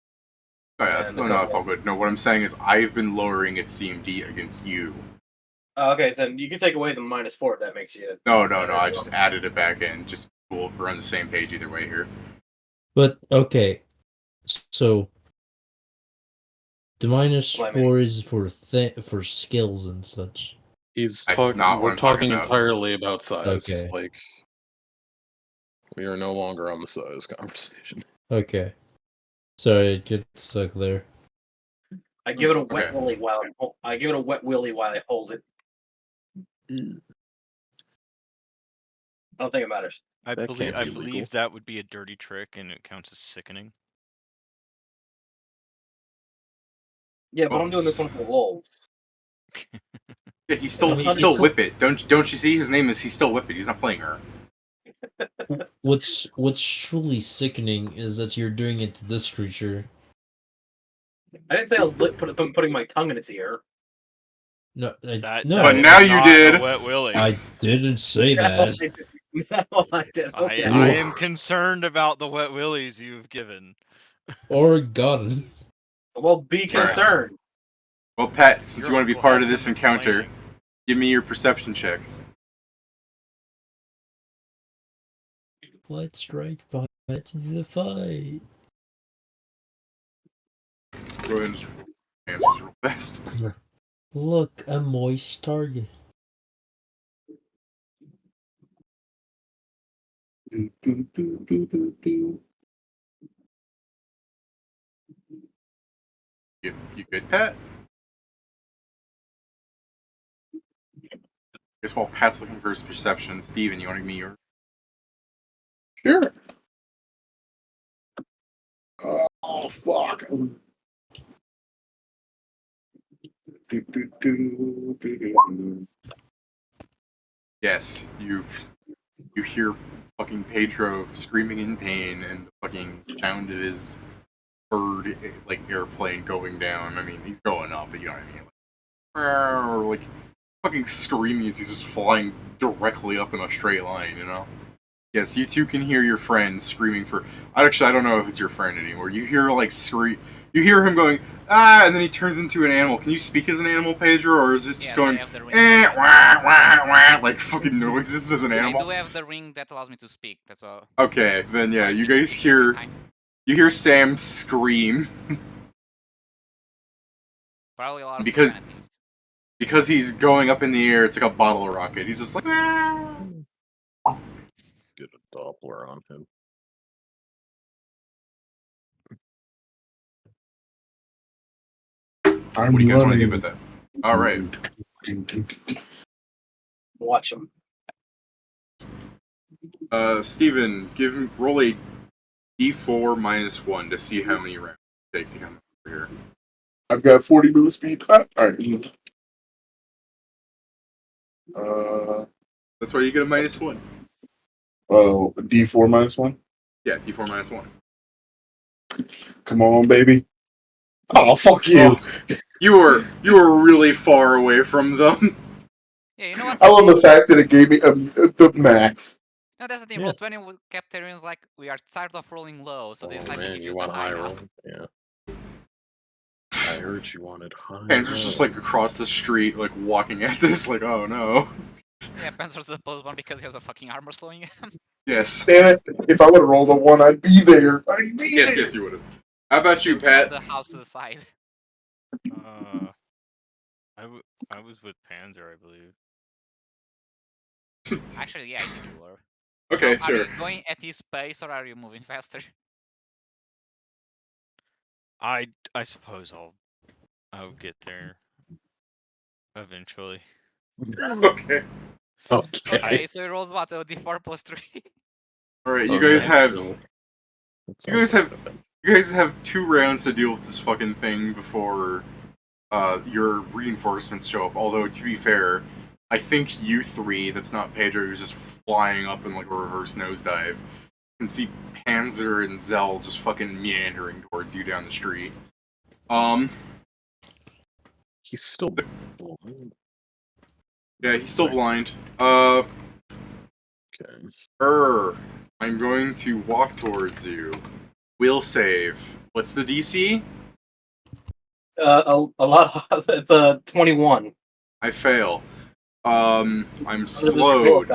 Oh, yeah, And no, it's all good. No, what I'm saying is I've been lowering its CMD against you. Okay, so you can take away the -4 if that makes you. No, I just added it back in. Just cool. We're on the same page either way here. But okay, so the -4 is for skills and such. He's That's talking. not what We're I'm talking talking about. entirely about size. Okay. Like, we are no longer on the size conversation. Okay, sorry, it gets stuck there. I give it a wet Okay. willy while I give it a wet willy while I hold it. I don't think it matters. I That believe can't be legal. that would be a dirty trick, and it counts as sickening. Yeah, but I'm doing this one for wolves. Yeah, he's still I mean, he's still it's- Whip It. Don't you see? His name is he's still Whip It. He's not playing her. What's truly sickening is that you're doing it to this creature. I didn't say I was putting my tongue in its ear. No, That no. But is now you not did. A wet willy. I didn't say that. I did. Okay. I am concerned about the wet willies you've given. Or gotten. Well, be concerned. Well, Pat, since Your you want to be uncle part has of this him encounter, explaining. give me your perception check. Let's strike back into the fight. Go ahead and just answers real fast. Look, a moist target. You good, Pat? Guess while Pat's looking for his perception, Steven, you want to give me your? Sure. Oh, fuck. Yes, you hear fucking Pedro screaming in pain and the fucking sound of his bird like airplane going down. I mean, he's going up, but you know what I mean. Like fucking screaming as he's just flying directly up in a straight line, you know? Yes, you too can hear your friend screaming for. I don't know if it's your friend anymore. You hear like You hear him going, ah, and then he turns into an animal. Can you speak as an animal, Pedro, or is this just going, wah, wah, wah, like fucking noises as an animal? I do have the ring that allows me to speak. That's all. Okay, then yeah, you guys hear, Sam scream. Probably a lot of profanities. Because he's going up in the air, it's like a bottle rocket. He's just like, ah. Get a Doppler on him. What do you guys want to do about that? All right. Watch him. Steven, roll a d4 minus 1 to see how many rounds it takes to come over here. I've got 40 movement speed. All right. That's why you get a minus 1. Oh, D4 minus 1? Yeah, d4 minus 1. Come on, baby. Oh, fuck you. Oh, you were really far away from them. Yeah, you know what? I love the fact that it gave me the max. No, that's the thing. Roll 20 kept Tyrians like, we are tired of rolling low, so they decided to give you the high roll. Yeah. I heard you wanted high. Panzer's just like across the street, like walking at this, like, oh no. Yeah, Panzer's the plus 1 because he has a fucking armor slowing him. Yes. Damn it. If I would have rolled a 1, I'd be there. Yes, you would have. How about you, Pat? The house to the side. I was with Panzer, I believe. Actually, yeah, I think you were. Okay, now, sure. Are you going at his pace or are you moving faster? I suppose I'll get there eventually. Okay. Okay, so he rolls what? A d4 plus 3. All right, you guys have 2 rounds to deal with this fucking thing before your reinforcements show up. Although to be fair, I think you 3, that's not Pedro, who's just flying up in like a reverse nosedive, can see Panzer and Zell just fucking meandering towards you down the street. He's still blind. Yeah, he's still blind. Okay. I'm going to walk towards you. Will save. What's the DC? A lot. It's 21. I fail. I'm slowed.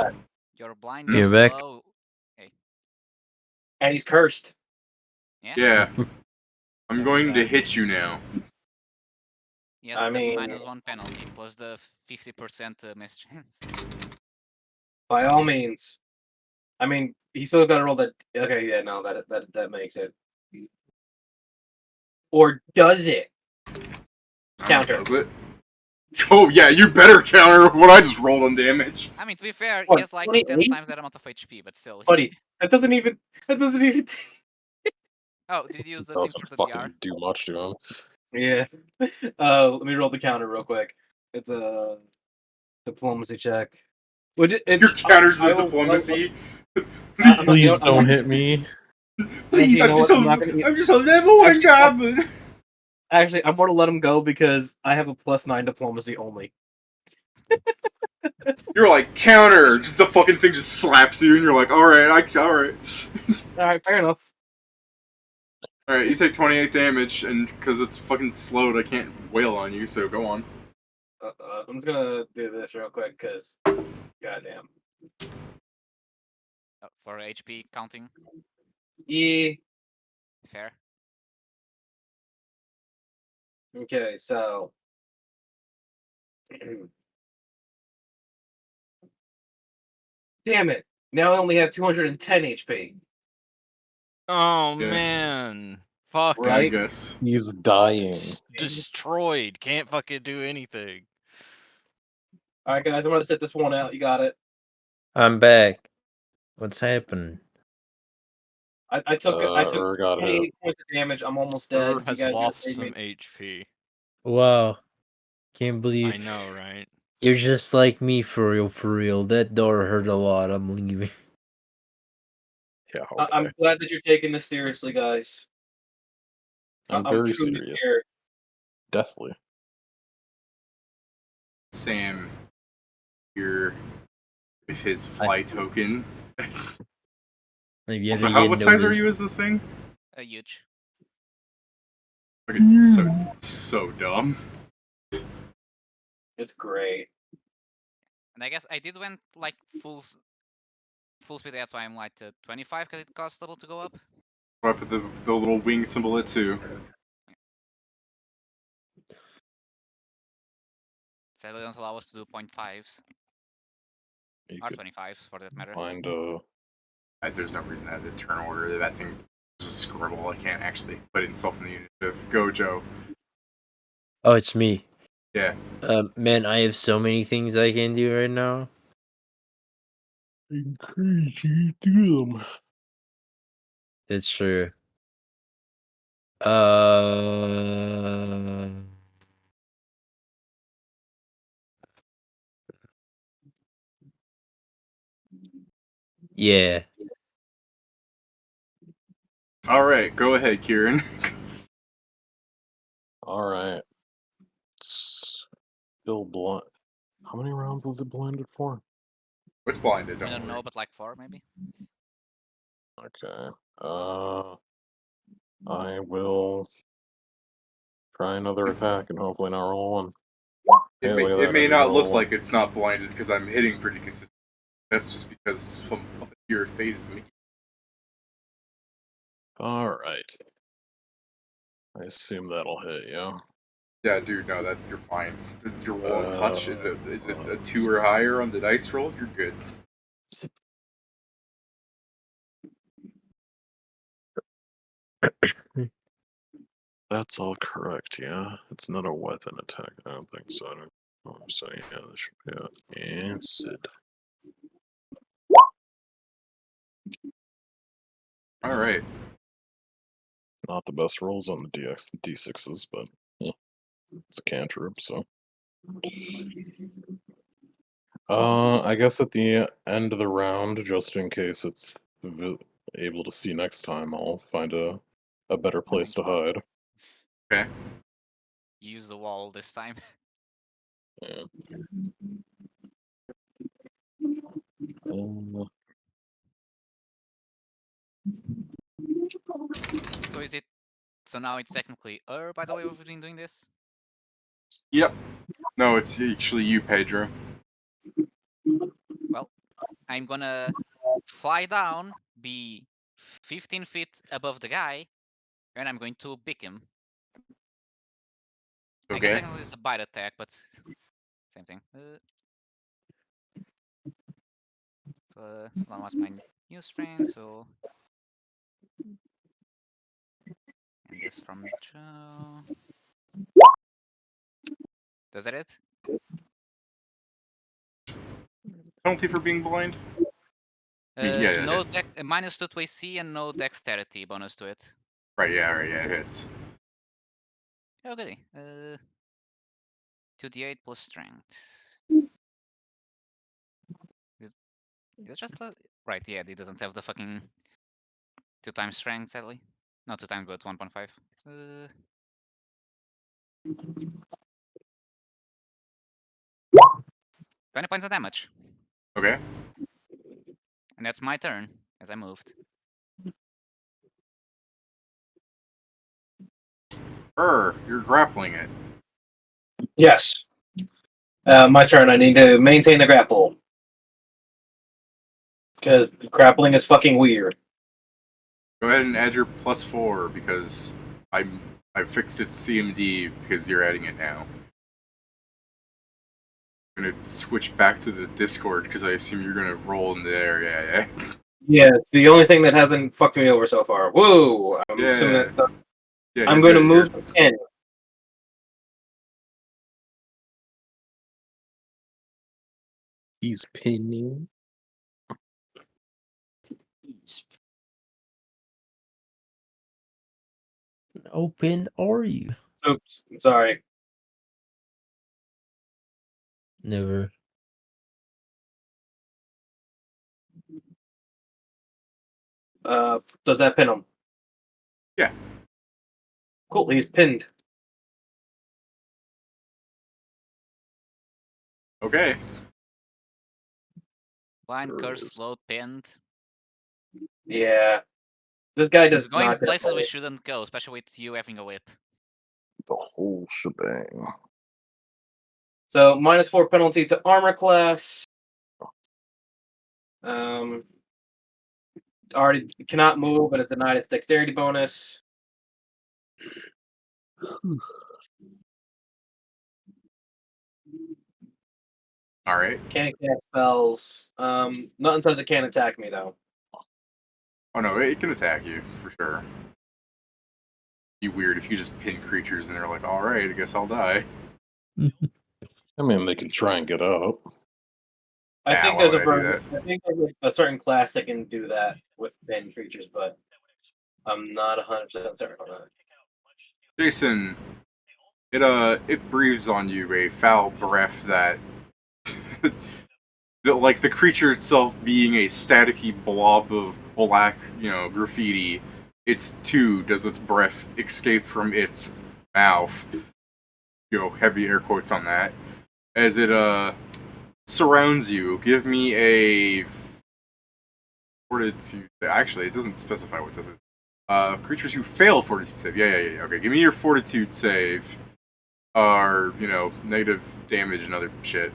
You're blind. You're You're back. slow. Okay. And he's cursed. Yeah. I'm going to hit you now. Yes, I mean, -1 penalty plus the 50% miss chance. By all means. I mean, he still got to roll that. Okay, yeah, no, that makes it. Or does it? Counter. Does it? Oh yeah, you better counter what I just rolled on damage. I mean, to be fair, What, he has like 28? 10 times that amount of HP, but still. Buddy, that doesn't even. Oh, did you use the thing Doesn't for the fucking DR? do much to him. Yeah. Let me roll the counter real quick. It's a diplomacy check. Your counter's a diplomacy. Please don't hit me. Please, I'm just a level 1 goblin. Actually, I'm going to let him go because I have a +9 diplomacy only. You're like, counter! Just the fucking thing just slaps you, and you're like, alright. Alright, fair enough. Alright, you take 28 damage, and because it's fucking slowed, I can't wail on you, so go on. I'm just gonna do this real quick, because... Goddamn. For HP counting? Yeah. Fair. Okay, so... Damn it! Now I only have 210 HP. Oh man. Fuck. Right? I guess. He's dying. Destroyed. Can't fucking do anything. Alright guys, I'm gonna sit this one out. You got it. I'm back. What's happening? I took 28 points of damage. I'm almost dead. Has lost some HP. Wow. Can't believe. I know, right? You're just like me, for real, for real. That door hurt a lot. I'm leaving. Yeah, okay. I'm glad that you're taking this seriously, guys. I'm very truly serious. scared. Deathly. Sam here with his fly token. Like, Also, what size are you as the thing? Huge. Fucking so dumb. It's great. And I guess I did went like full speed. That's why I'm like 25 because it costs double to go up. I put the little wing symbol at 2. Sadly, don't allow us to do 0.5s You or could 25s for that matter. find There's no reason to have the turn order. That thing's just a scribble. I can't actually put itself in the initiative. Go, Joe. Oh, it's me. Yeah. Man, I have so many things I can do right now. encourage you to do them. It's true. Yeah. All right, go ahead, Kieran. All right. Still blind. How many rounds was it blinded for? It's blinded. I don't Don't know, worry. but like 4 maybe. Okay. I will try another attack and hopefully not roll one. Hey, look at It that, I may didn't not roll look one. like it's not blinded because I'm hitting pretty consistently. That's just because your fate is making. All right. I assume that'll hit, yeah. Yeah, dude, no, that you're fine. Your won't touch is it a 2 or higher on the dice roll? You're good. That's all correct, yeah. It's not a weapon attack. I don't think so. So yeah, this should be it. Acid. All right. Not the best rolls on the D6s, but yeah, it's a cantrip, so. I guess at the end of the round, just in case it's able to see next time, I'll find a better place to hide. Okay. Use the wall this time. Yeah. So is it? So now it's technically by the way we've been doing this. Yep. No, it's actually you, Pedro. Well, I'm gonna fly down, be 15 feet above the guy, and I'm going to pick him. I guess Okay. technically it's a bite attack, but same thing. So what's my new strength? So and this from Joe. Does that it? Penalty for being blind? Yeah, it No hits. minus 2 to AC and no dexterity bonus to it. Right, yeah, it hits. Oh goody. 2d8 plus strength. It's just right, yeah, it doesn't have the fucking 2 times strength, sadly. Not 2 times, but 1.5. 20 points of damage. Okay. And that's my turn, as I moved. You're grappling it. Yes. My turn. I need to maintain the grapple. Because grappling is fucking weird. Go ahead and add your +4 because I fixed its CMD because you're adding it now. I'm gonna switch back to the Discord because I assume you're gonna roll in the area. Yeah, it's the only thing that hasn't fucked me over so far. Whoa! I'm assuming that Yeah, I'm you're going to good, move you're- to 10. He's pinning. Open are you? Oops, sorry. Never. Does that pin him? Yeah. Cool, he's pinned. Okay. Blind, curse, load, pinned. Yeah. This guy This is does going not get places we away. shouldn't go, especially with you having a whip. the whole shebang. So -4 penalty to armor class. Already cannot move, but is denied its dexterity bonus. All right. Can't cast spells. Nothing says it can't attack me though. Oh no, it can attack you for sure. Be weird if you just pin creatures and they're like, "All right, I guess I'll die." I mean, they can try and get up. I Nah, think why there's would I do that? I think there's a certain class that can do that with pinned creatures, but I'm not 100% certain on that. Jason, it breathes on you a foul breath that, like the creature itself being a staticky blob of black, graffiti. Does its breath escape from its mouth? Heavy air quotes on that. As it surrounds you, give me a fortitude. Actually, it doesn't specify what does it. Creatures who fail fortitude save. Yeah. Okay, give me your fortitude save. Are negative damage and other shit.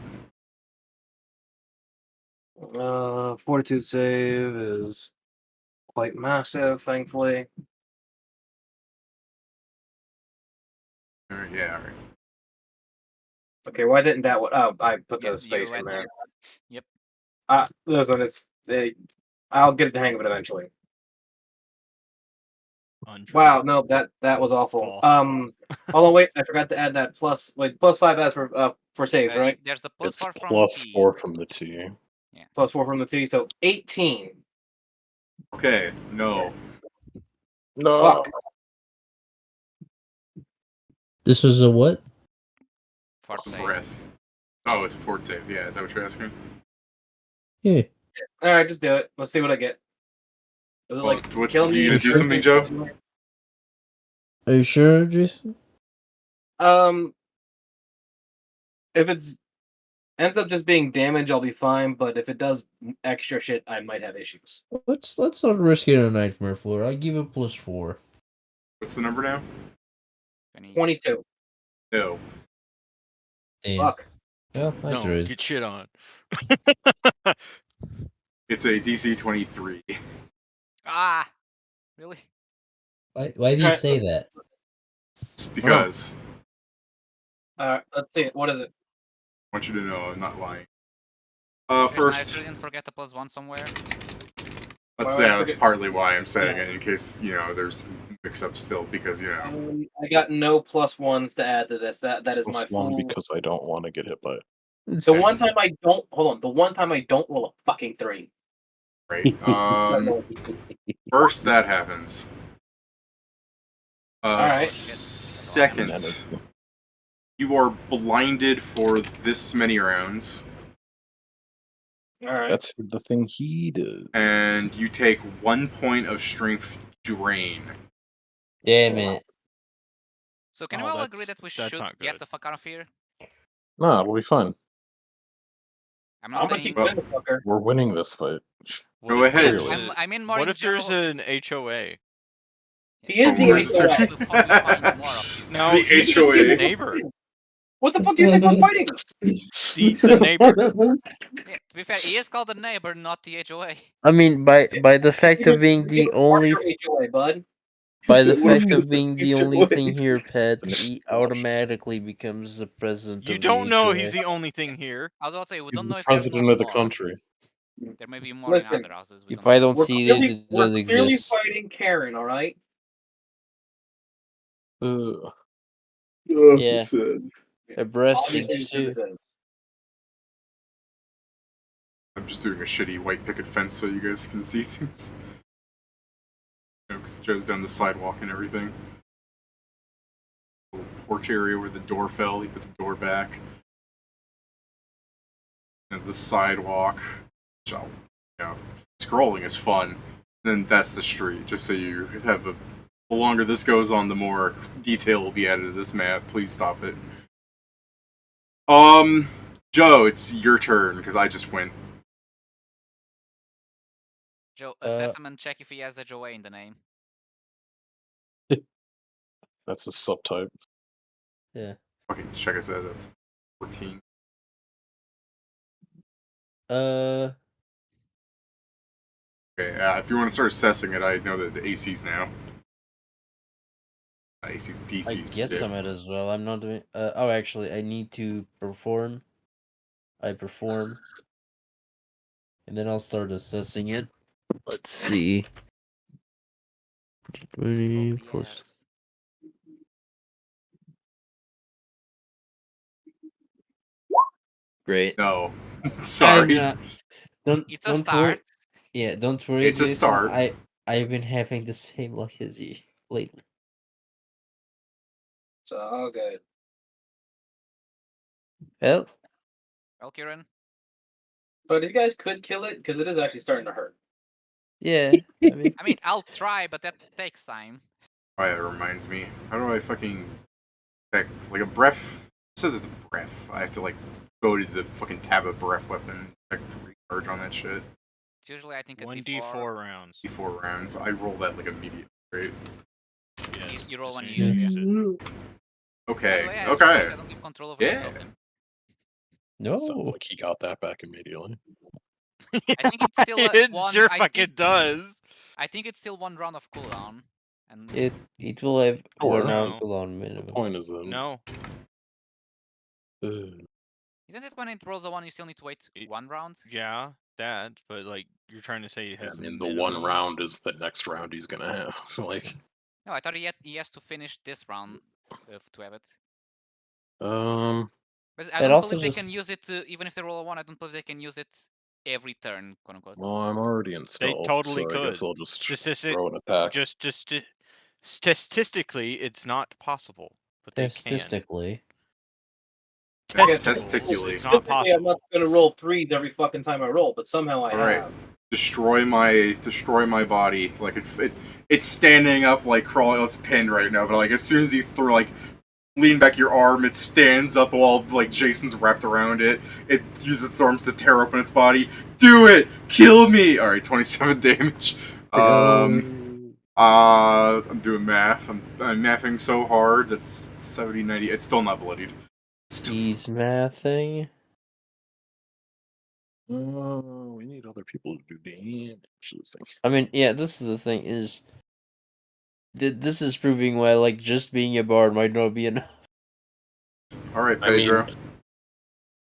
Fortitude save is quite massive, thankfully. All right, yeah, all right. Okay, why didn't that one? Oh, I put the You space in went there. here. Yep. Listen, I'll get the hang of it eventually. Untrue. Wow, no, that was awful. False. Hold on, wait, I forgot to add that +5 as for saves, right? There's the It's +4 from T. +4 from the T. Yeah. +4 from the T, so 18. Okay, no. No. Fuck. This is a what? Fort save. Breath. Oh, it's a fort save. Yeah, is that what you're asking? Yeah. All right, just do it. Let's see what I get. Does it kill me? You gonna do something, Joe? Are you sure, Jason? If it's ends up just being damage, I'll be fine. But if it does extra shit, I might have issues. Let's not risk it on a nightmare floor. I give it +4. What's the number now? 22. No. Damn. Fuck. Well, I No, tried. get shit on. It's a DC 23. Ah, really? Why do you say that? Just because. Let's see. What is it? I want you to know I'm not lying. Jason, First. I didn't forget the +1 somewhere. That's partly why I'm saying it, in case, there's mix-up still, because, I got no +1s to add to this. That is my full. Because I don't want to get hit by it. The one time I don't The one time I don't roll a fucking 3. Right. First, that happens. Alright. Second, you are blinded for this many rounds. Alright. That's the thing he did. And you take 1 point of strength drain. Damn it. So can we all agree that we should get the fuck out of here? Nah, we'll be fine. I'm not saying. keep winning, fucker. We're winning this fight. Go ahead. I mean more what in if there's general. an HOA? He is the How the fuck we find more of these No, The he's HOA. just a neighbor. What the fuck do you think we're fighting? The neighbor. Yeah, to be fair, he is called the neighbor, not the HOA. I mean, by the fact of being the only HOA, bud. by the What if fact it's of being the HOA? only thing here, pet, he automatically becomes the president You of don't the know HOA. he's the only thing here. I was about to say, we He's don't the know if there's president more of the more. country. There may be more in Listen, other houses. If I don't see it, it we're doesn't clearly exist. fighting Karen, alright? Yeah. Sad. A breast Obviously, stinks too. I'm just doing a shitty white picket fence so you guys can see things. Because Joe's done the sidewalk and everything. Little porch area where the door fell, he put the door back. And the sidewalk. Which scrolling is fun. Then that's the street, just so you have the longer this goes on, the more detail will be added to this map. Please stop it. Joe, it's your turn, because I just went. Joe, assess him and check if he has HOA in the name. That's a subtype. Yeah. Okay, check us out. That's 14. Okay, if you want to start assessing it, I know that the AC's now. AC's I DC's guess too. I might as well. I'm not doing. Oh, actually, I need to perform. I perform, and then I'll start assessing it. Let's see. 20 plus. yes. Great. No, I'm sorry. not. Don't It's a don't start. worry. Yeah, don't worry, It's a Jason. start. I've been having the same luck as you lately. It's all good. Well, Well, Kieran. But if you guys could kill it, because it is actually starting to hurt. yeah. I mean, I'll try, but that takes time. Oh, yeah, it reminds me. How do I fucking like a breath? It says it's a breath. I have to like go to the fucking tab of breath weapon, check recharge on that shit. It's usually, I think, a 1d4 rounds. D4 rounds. I roll that like immediately, right? Yes. You roll as when soon you as use it. By Okay. the way, I Okay. realized I don't have control over my Yeah. token. No. Sounds like he got that back immediately. I think it's still it one. sure I fucking think, does. I think it's still 1 round of cooldown. And It will have Sure. one round No. cooldown The minimum. point is that No. isn't it when it rolls the one you still need to wait 1 round? Yeah, that. But like, you're trying to say it has I mean, a the minimum? one round is the next round he's gonna have. Like, No, I thought he has to finish this round to have it. But I It don't also believe they can just- use it even if they roll a 1. I don't believe they can use it every turn, quote unquote. well, I'm already They installed, totally so I could. guess I'll just Statistic- throw an attack. Just statistically, it's not possible, but they can. Statistically. Testicles, it's not Typically, I'm not possible. going to roll 3s every fucking time I roll, but somehow I All right. have. Destroy my body. Like it's standing up, like crawling. It's pinned right now, but like as soon as you throw, like lean back your arm, it stands up while like Jason's wrapped around it. It uses its arms to tear open its body. Do it! Kill me! All right, 27 damage. I'm doing math. I'm mathing so hard. That's 70, 90. It's still not bloodied. He's mathing. We need other people to do damage. This thing. I mean, yeah, this is the thing is this is proving why like just being a bard might not be enough. All right, I mean, Pedro.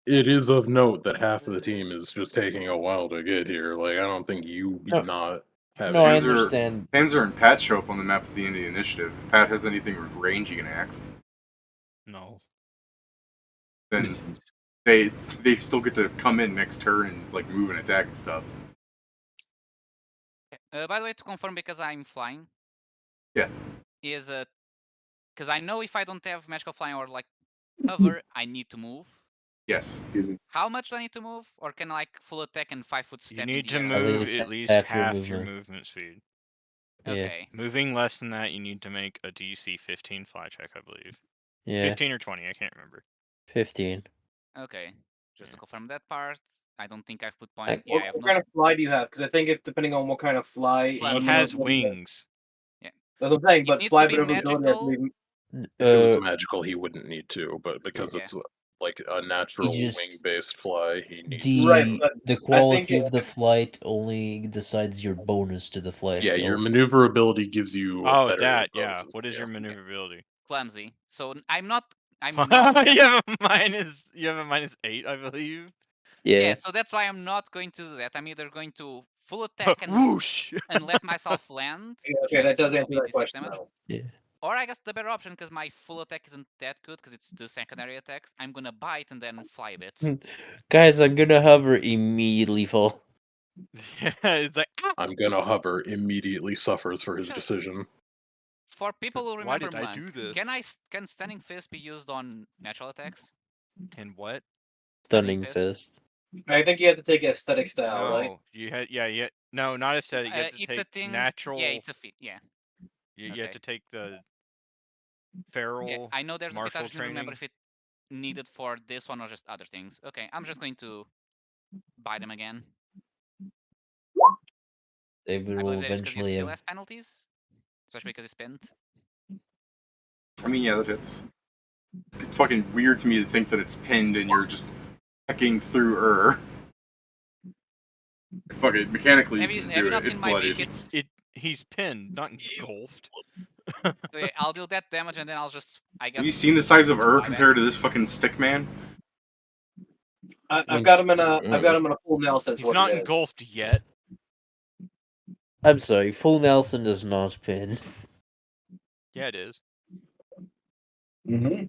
it is of note that half of the team is just taking a while to get here. Like, I don't think you No. not have No, I any- understand. Panzer and Pat show up on the map at the end of the initiative. If Pat has anything with range, he can act. No. Then they still get to come in next turn and like move and attack and stuff. By the way, to confirm, because I'm flying. Yeah. Is because I know if I don't have magical flying or like hover, I need to move. Yes. How much do I need to move, or can I like full attack and 5-foot step? You need in the to air? move least at least half half your your movement. movement speed. Yeah. Okay. Moving less than that, you need to make a DC 15 fly check, I believe. Yeah. 15 or 20, I can't remember. 15. Okay. Just to confirm that part, I don't think I've put I- point. Yeah, I have What no. kind of fly do you have? Because I think if depending on what kind of fly, Fly. He has wings. Yeah. That's what I'm saying. It But needs fly to be maneuverability, I magical. believe, If it was Uh, magical, he wouldn't need to, but because Yeah. it's like a natural just- wing-based fly, he needs the Right, to. but the I quality think of the flight only decides your bonus to the fly Yeah, skill. your maneuverability gives you a Oh, better that, yeah. bonuses, What is yeah. your maneuverability? Clumsy. So I'm not. I'm not. you have a -8, I believe. Yeah. So that's why I'm not going to do that. I'm either going to full attack and Whoosh! and let myself land. Yeah, which okay, I that guess does will answer be that 86 question. damage. Though. Yeah. Or I guess the better option, because my full attack isn't that good, because it's 2 secondary attacks. I'm gonna bite and then fly a bit. Guys, I'm gonna hover, immediately fall. Yeah, it's like, ah! I'm gonna hover, immediately suffers for his decision. For people who Why remember did I Monk, do this? can Stunning Fist be used on natural attacks? Can what? Stunning fist. I think you have to take aesthetic style, No, right? you had no, not aesthetic. You have to It's a take thing. natural. Yeah, it's a feat. Yeah. You Okay. have to take the feral Yeah, I know there's a feat. I martial just didn't remember training. if it needed for this one or just other things. Okay, I'm just going to bite him again. They I will believe that is because he eventually still have. has penalties, especially because he's pinned. I mean, yeah, that hits. It's fucking weird to me to think that it's pinned and you're just hacking through Fuck it, mechanically Have you you, can have do you it. not It's seen my bloodied. beak? It's He's pinned, not engulfed. so yeah, I'll deal that damage and then I'll just, I guess. Have you seen the size of buyback. compared to this fucking stick man? I've got him in a full Nelson. He's not engulfed yet. I'm sorry, full Nelson does not pin. Yeah, it is. Mm-hmm.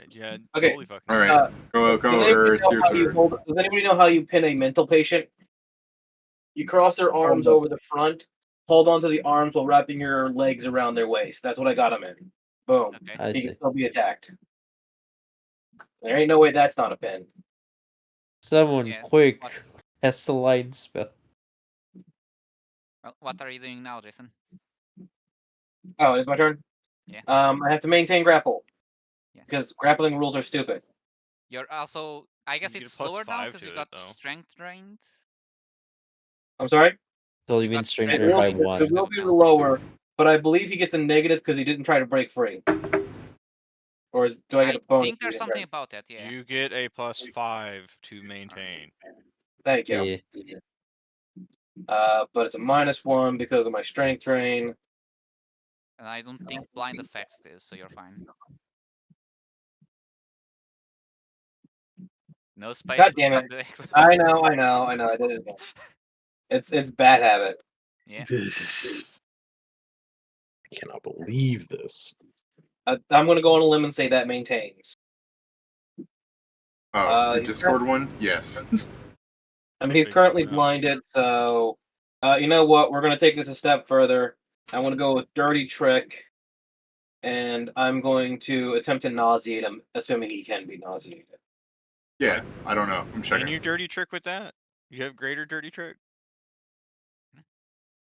Yeah, Okay. totally fucking. All right, go. Does anybody know how you pin a mental patient? You cross their arms over the front, hold onto the arms while wrapping your legs around their waist. That's what I got him in. Boom. Okay. He can still be attacked. There ain't no way that's not a pin. Someone quick, test the line spell. Well, what are you doing now, Jason? Oh, it's my turn? Yeah. I have to maintain grapple. Yeah. Because grappling rules are stupid. You're also, I guess You it's get a slower now +5 because to you it, got though. strength drained. I'm sorry? So you mean Got strength strength by drained. one. It will be lower, but I believe he gets a negative because he didn't try to break free. Or do I get a bonus? I think there's something about that, yeah. You get a +5 to maintain. Thank you. Yeah. But it's a -1 because of my strength drain. And I don't think blind affects this, so you're fine. No space God damn between it. the X. I know. I did it again. It's bad habit. Yeah. I cannot believe this. I'm going to go on a limb and say that maintains. Oh, the he's Discord one? Yes. I mean, he's currently blinded, so you know what? We're going to take this a step further. I'm going to go with Dirty Trick, and I'm going to attempt to nauseate him, assuming he can be nauseated. Yeah, I don't know. I'm checking. Can you dirty trick with that? You have greater dirty trick?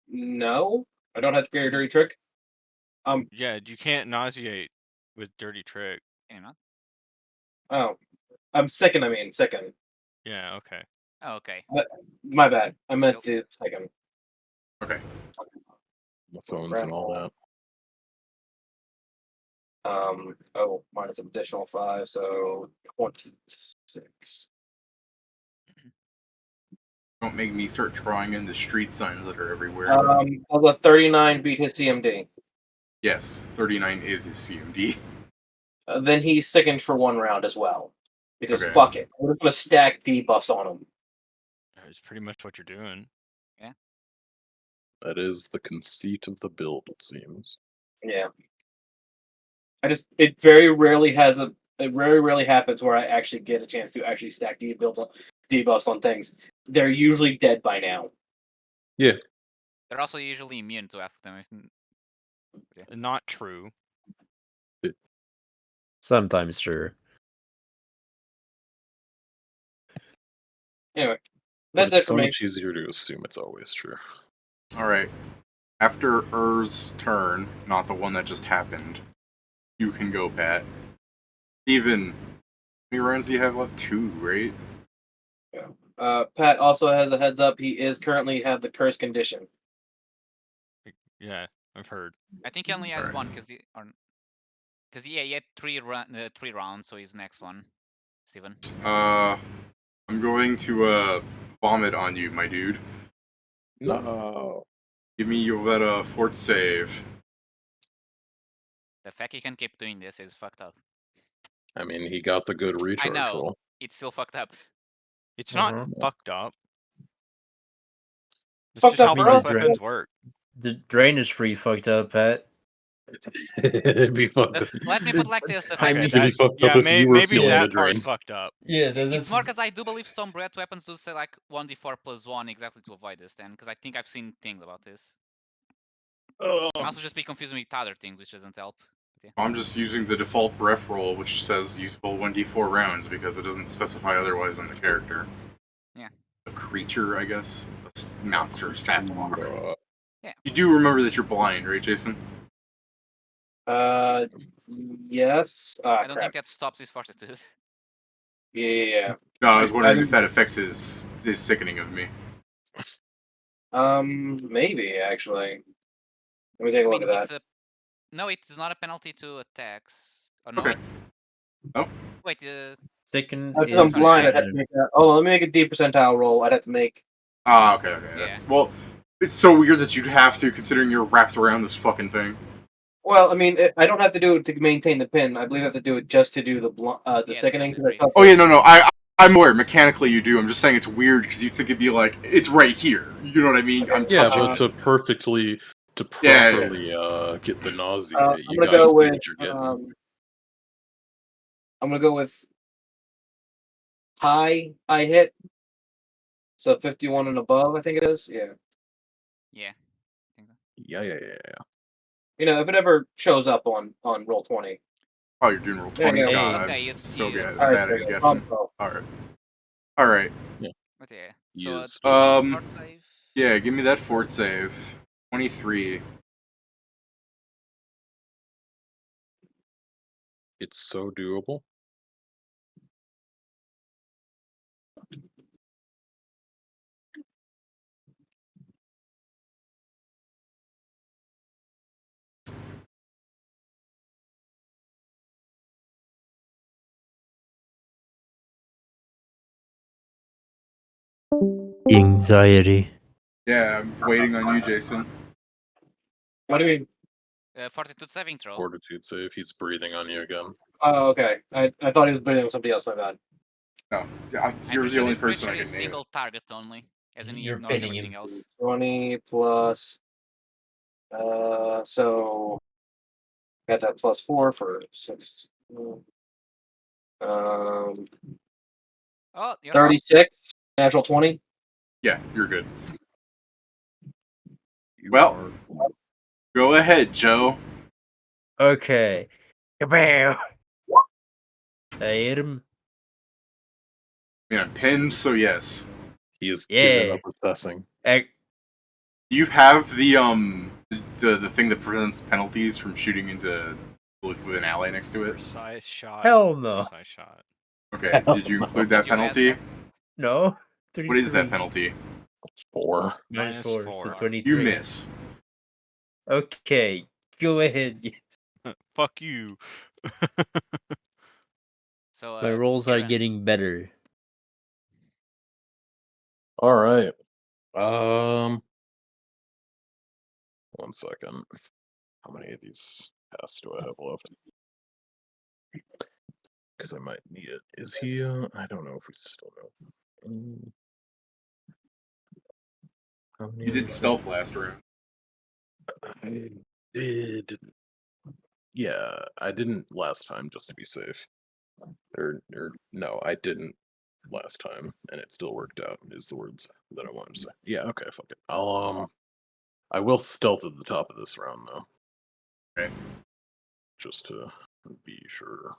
No, I don't have Greater Dirty Trick. Yeah, you can't nauseate with dirty trick. Can you not? Oh, I'm second. I mean, second. Yeah, okay. Oh, okay. My bad. I meant the second. Okay. My phones and all that. Minus an additional 5, so 26. Don't make me start drawing in the street signs that are everywhere. Although 39 beat his CMD. Yes, 39 is his CMD. Then he's sickened for 1 round as well. Because Okay. fuck it. We're just going to stack debuffs on him. That's pretty much what you're doing. Yeah. That is the conceit of the build, it seems. Yeah. It very rarely happens where I actually get a chance to actually stack debuffs on things. They're usually dead by now. Yeah. They're also usually immune to Aftergame. Yeah. Not true. Sometimes true. Anyway, But that's it it's for so me. much easier to assume it's always true. Alright. After Ur's turn, not the one that just happened, you can go, Pat. Steven, how many rounds do you have left? 2, right? Yeah. Pat also has a heads up. He is currently have the curse condition. Yeah, I've heard. I think he only has Alright. one because he had 3 rounds, so he's next one. Steven. I'm going to vomit on you, my dude. No. Give me your fort save. The fact he can keep doing this is fucked up. I mean, he got the good recharge I know. roll. It's still fucked up. It's not Mhm. fucked up. It's Fucked just up how for most us. weapons work. The drain is pretty fucked up, Pat. It'd be fucked up. Let me put like this: the I fact mean, that It'd be fucked up Yeah, if you were maybe feeling the that part's drain. fucked up. yeah, it's more because I do believe some breath weapons do say like 1d4 + 1 exactly to avoid this. Then, because I think I've seen things about this. Oh. Also, just be confusing with other things, which doesn't help. Yeah. I'm just using the default breath roll, which says usable 1d4 rounds because it doesn't specify otherwise on the character. Yeah. The creature, I guess. The monster stat block. Yeah. You do remember that you're blind, right, Jason? Yes. I don't Crap. think that stops his fortitude. Yeah. No, I was wondering if that affects his sickening of me. Maybe actually. Let me take a look at that. No, it's not a penalty to attacks. Oh no. Okay. Oh. Wait. Second If I'm is blind, I'd have to make that. Oh, let me make a D percentile roll. I'd have to make. Ah, okay. Yeah. That's, well, it's so weird that you'd have to, considering you're wrapped around this fucking thing. Well, I mean, I don't have to do it to maintain the pin. I believe I have to do it just to do the Yeah, sickening. the Oh yeah, no. I'm aware. Mechanically, you do. I'm just saying it's weird because you think it'd be like it's right here. You know what I mean? I'm Yeah, touching. but to properly get the nausea, I'm you gonna guys go do with. what you're getting. I'm gonna go with high hit. So 51 and above, I think it is. Yeah. Yeah. Yeah. You know, if it ever shows up on roll 20. Oh, you're doing roll There 20. you go. God, Okay, I'm so bad All right, at there you go. guessing. Problem All right. But yeah. You So still fort save. Yeah, give me that fort save. 23. It's so doable. Anxiety. Yeah, I'm waiting on you, Jason. What do you mean? Fortitude saving throw. Fortitude save. He's breathing on you again. Oh, okay. I thought he was breathing on somebody else. My bad. No, I'm you're pretty the sure only this person I creature can is name. single target only, as in he You're ignores pinning everything him. else. 20 plus. So got that plus 4 for 6. Oh, you're 36. Natural 20. Yeah, you're good. You Well, go ahead, Joe. Okay. Kabow! I hit him. I mean, I'm pinned, so yes. He is Yeah. giving up assessing. You have the thing that prevents penalties from shooting into with an ally next to it. Precise shot. Hell no. Precise shot. Okay, did you include that Did you add penalty? that? No. What is that 23. penalty? 4. Minus 4, so -4. 23. You miss. Okay. Go ahead. Fuck you. So My rolls are Kieran. getting better. All right. 1 second. How many of these pass do I have left? Because I might need it. Is he? I don't know if we still know. How many You did is stealth last round. I did. Yeah, I didn't last time, just to be safe. Or no, I didn't last time, and it still worked out. Is the words that I wanted to say. Yeah, okay, fuck it. I will stealth at the top of this round though. Okay. Just to be sure.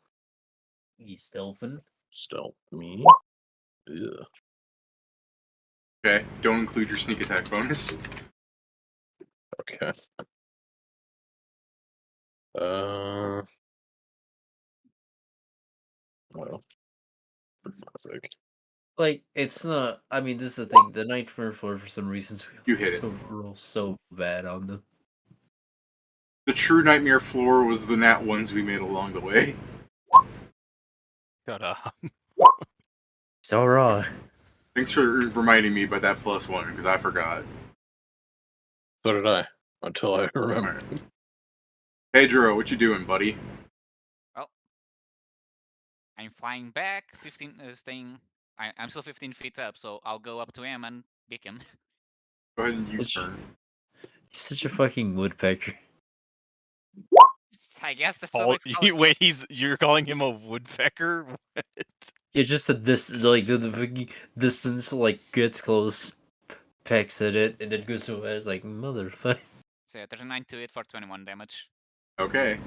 He's stealthing. Stealth me. Yeah. Okay, don't include your sneak attack bonus. Okay. Well, for fuck's sake. Like, it's not. I mean, this is the thing. The Nightmare Floor, for some reasons, we You hit it. to roll so bad on them. The true nightmare floor was the nat ones we made along the way. Shut up. So wrong. Thanks for reminding me about that +1 because I forgot. So did I. Until I remember. Right. Pedro, what you doing, buddy? Well, I'm flying back. 15 staying. I'm still 15 feet up, so I'll go up to him and pick him. Go ahead and U-turn. He's such a fucking woodpecker. I guess that's what it's called. Wait, you're calling him a woodpecker? What? It's just that this, like, the fucking distance, like, gets close, pecks at it, and then goes away. It's like, motherfucker. So 39 to it for 21 damage. Okay.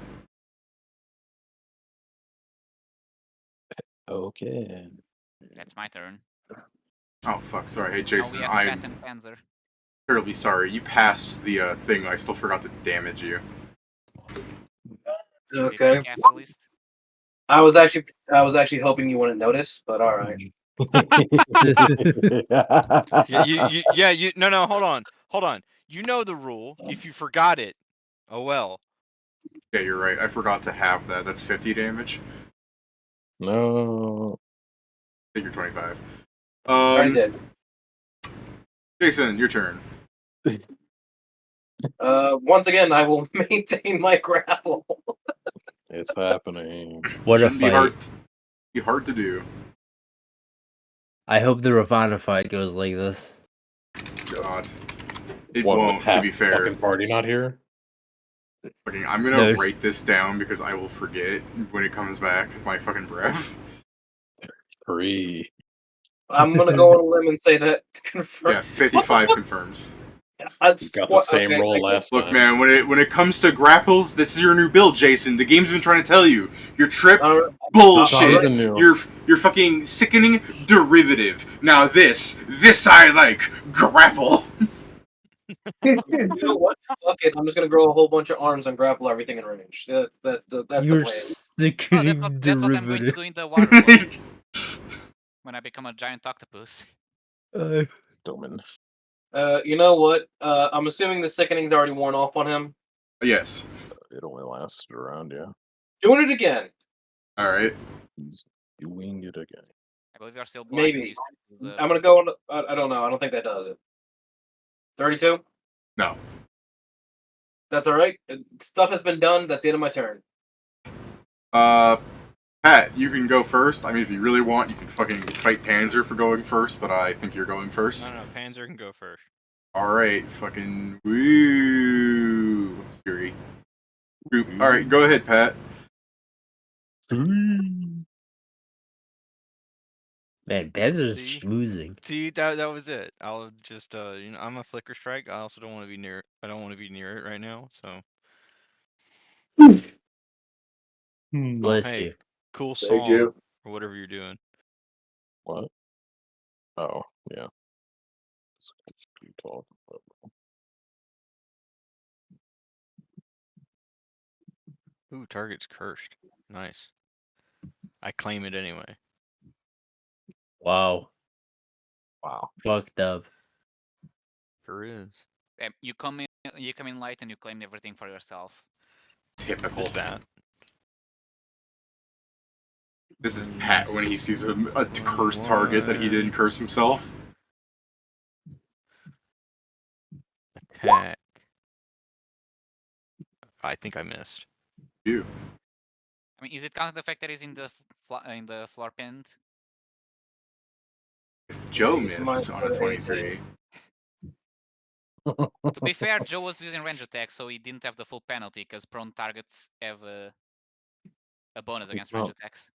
Okay. That's my turn. Oh fuck, sorry. Hey Now Jason, we have I'm Pat and Panzer. terribly sorry. You passed the thing. I still forgot to damage you. Okay. At least. I was actually hoping you wouldn't notice, but all right. No, hold on. You know the rule. If you forgot it, oh well. Yeah, you're right. I forgot to have that. That's 50 damage. No. I think you're 25. Already did. Jason, your turn. Once again, I will maintain my grapple. It's happening. What a Shouldn't be hard. fight! Be hard to do. I hope the Ravana fight goes like this. God, it What, with won't. To half be the fair, fucking party not here? fucking, I'm gonna No, it's- write this down because I will forget when it comes back. My fucking breath. 3. I'm gonna go on a limb and say that confirm. Yeah, 55 confirms. You got the same roll last Look, time. man, when it comes to grapples, this is your new build, Jason. The game's been trying to tell you. Your trip, bullshit. Not even new. You're fucking sickening derivative. Now this I like. Grapple. You know what? Fuck it. I'm just gonna grow a whole bunch of arms and grapple everything in range. That's You're the plan. Oh, sickening that's what I'm going to derivative. do in the water place. When I become a giant octopus. Domin. You know what? I'm assuming the sickening's already worn off on him. Yes. It only lasted around, yeah. Doing it again. Alright. He's doing it again. I believe you're still blind. Maybe. I'm gonna go on. I don't know. I don't think that does it. 32. No. That's all right. Stuff has been done. That's the end of my turn. Pat, you can go first. I mean, if you really want, you can fucking fight Panzer for going first, but I think you're going first. No, Panzer can go first. Alright, fucking woo. Siri. Alright, go ahead, Pat. Man, Panzer's See? schmoozing. See, that was it. I'll just I'm a flicker strike. I also don't want to be near. I don't want to be near it right now. So. Bless Hey, you. cool Thank song you. or whatever you're doing. What? Oh, yeah. What the fuck are you talking about? Ooh, target's cursed. Nice. I claim it anyway. Wow. Wow. Fucked up. Sure is. You come in light and you claim everything for yourself. Typical. Just that. This is Pat when he sees a cursed target that he didn't curse himself. Attack. I think I missed. You. I mean, is it counting the fact that he's in the floor pinned? Joe missed on a 23. To be fair, Joe was using range attack, so he didn't have the full penalty because prone targets have a bonus against range attacks.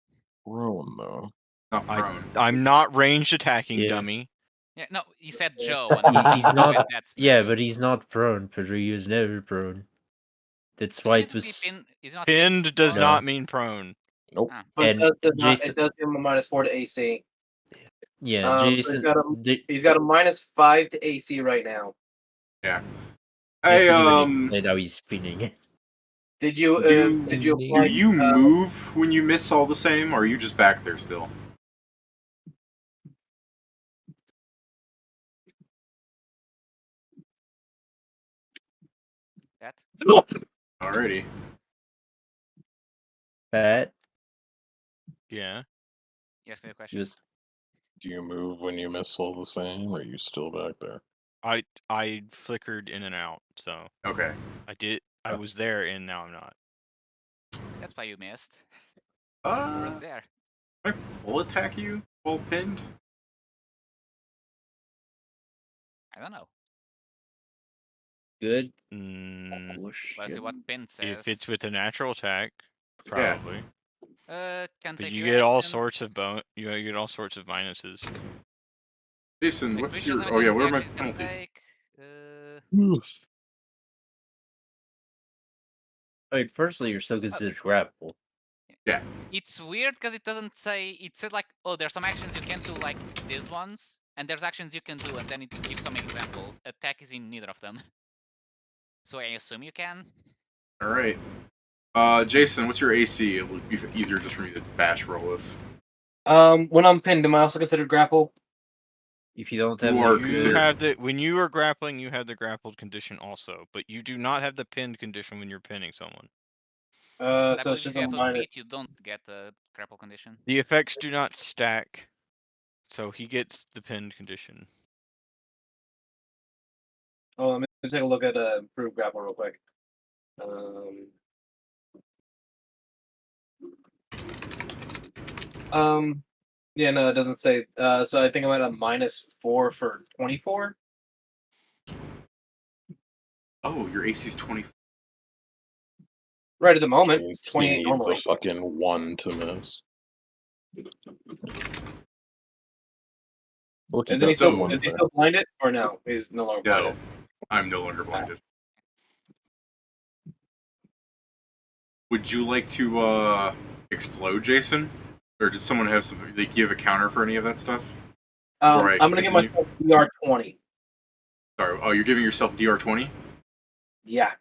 Prone, though. Not prone. I'm not ranged attacking, Yeah. dummy. Yeah, no, he said Joe. And He's not. and that's Yeah, Joe. but he's not prone. Pedro is never prone. That's why it was. Is he not Pinned does No. not mean prone. Nope. Ah. But And it Jason. does give him a -4 to AC. Yeah, So Jason. he's got a -5 to AC right now. Yeah. Hey, Hey, now he's spinning. Did you do apply, you move when you miss all the same, or are you just back there still? That? Alrighty. Pat? Yeah. Yes, the question. Yes. Do you move when you miss all the same, or are you still back there? I flickered in and out, so Okay. I was there and now I'm not. That's why you missed. You weren't there. Can I full attack you while pinned? I don't know. Good. Let's see what pin says. If it's with a natural attack, probably. Can But take you your get all actions. sorts of you get all sorts of minuses. Jason, Like, what's creatures your? limited Oh yeah, to what are my actions can penalties? take, Wait, firstly, you're still considered grapple. Yeah. It's weird because it doesn't say. It said like, oh, there's some actions you can't do like these ones, and there's actions you can do, and then it gives some examples. Attack is in neither of them. So I assume you can. All right. Jason, what's your AC? It would be easier just for me to bash roll this. When I'm pinned, am I also considered grapple? If you don't You have are the considered- when you are grappling, you have the grappled condition also, but you do not have the pinned condition when you're pinning someone. I So believe it's just if you a have a minor. feat, you don't get a grapple condition. The effects do not stack, so he gets the pinned condition. Oh, let me take a look at improved grapple real quick. Yeah, no, it doesn't say. So I think I'm at a -4 for 24. Oh, your AC's 20. Right at the moment, Means he 28 needs normally. a fucking 1 to miss. Look, And then got is he there. still blinded or no? He's no longer No, blinded. I'm no longer blinded. Would you like to explode, Jason? Or does someone have some? They give a counter for any of that stuff? Right, I'm gonna give continue. myself DR 20. Sorry. Oh, you're giving yourself DR 20? Yeah.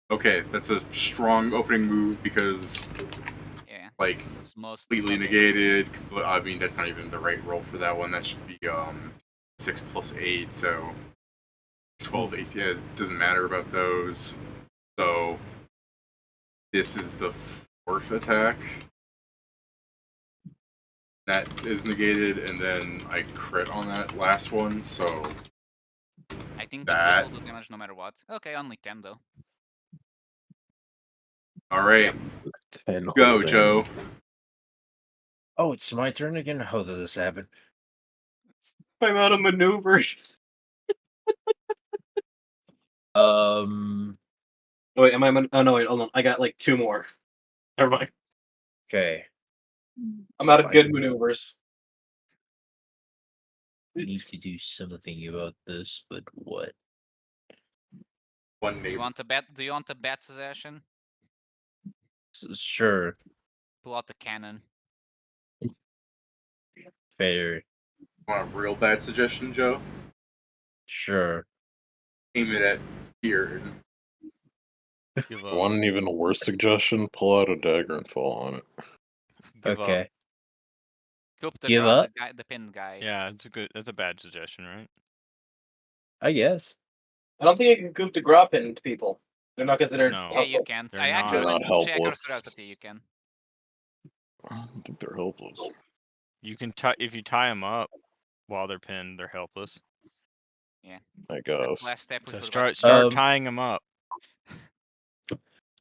Okay, that's a strong opening move because, Yeah. like, It's most completely okay. negated. I mean, that's not even the right roll for that one. That should be 6 plus 8, so 12 AC. Yeah, it doesn't matter about those. So this is the 4th attack. That is negated, and then I crit on that last one, so I think that. the crit will do damage no matter what. Okay, only 10 though. Alright, 10 go, holding. Joe. Oh, it's my turn again? How did this happen? I'm out of maneuvers. Oh, wait, am I? Oh no, wait, hold on. I got like 2 more. Never mind. Okay. I'm out of good maneuvers. Need to do something about this, but what? One Do you neighbor. want a bat? Do you want a bat suggestion? Sure. Pull out the cannon. Fair. Want a real bad suggestion, Joe? Sure. Aim it at here. Give up. One even worse suggestion: pull out a dagger and fall on it. Give up. Okay. Coop the Give up? guy, the pinned guy. Yeah, that's a bad suggestion, right? I guess. I don't think you can coop the grub into people. They're not considered. No. Yeah, you helpful. can. They're I actually not. They're went not to check our helpless. curiosity. You can. I don't think they're helpless. You can tie if you tie them up while they're pinned, they're helpless. Yeah. I That's guess. the last step we So forgot. start tying them up.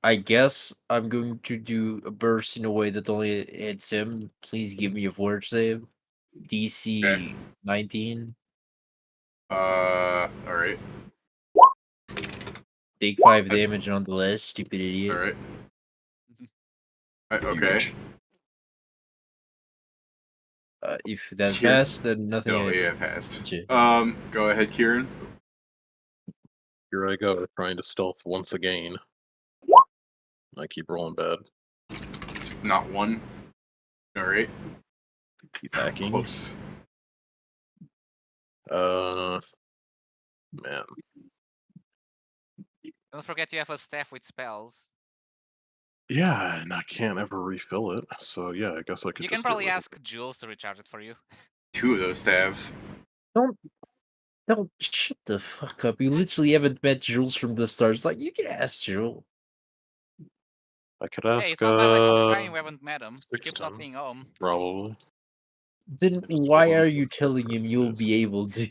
I guess I'm going to do a burst in a way that only hits him. Please give me a forge save. DC Okay. 19. Alright. Take 5 damage nonetheless, stupid idiot. Alright. Okay. If that Kieran. passed, then nothing. No, yeah, it passed. Shit. Go ahead, Kieran. Here I go, trying to stealth once again. I keep rolling bad. Not one. Alright. He's hacking. Close. Man. Don't forget you have a staff with spells. Yeah, and I can't ever refill it. So yeah, I guess I could You just can get probably rid of ask Jules to recharge it for you. 2 of those staves. Don't shut the fuck up. You literally haven't met Jules from the start. It's like you can ask Jules. I could Hey, ask it's not by lack of trying. We haven't met him. He keeps not Sixton, being home. probably. Then why are you telling him you'll be able to?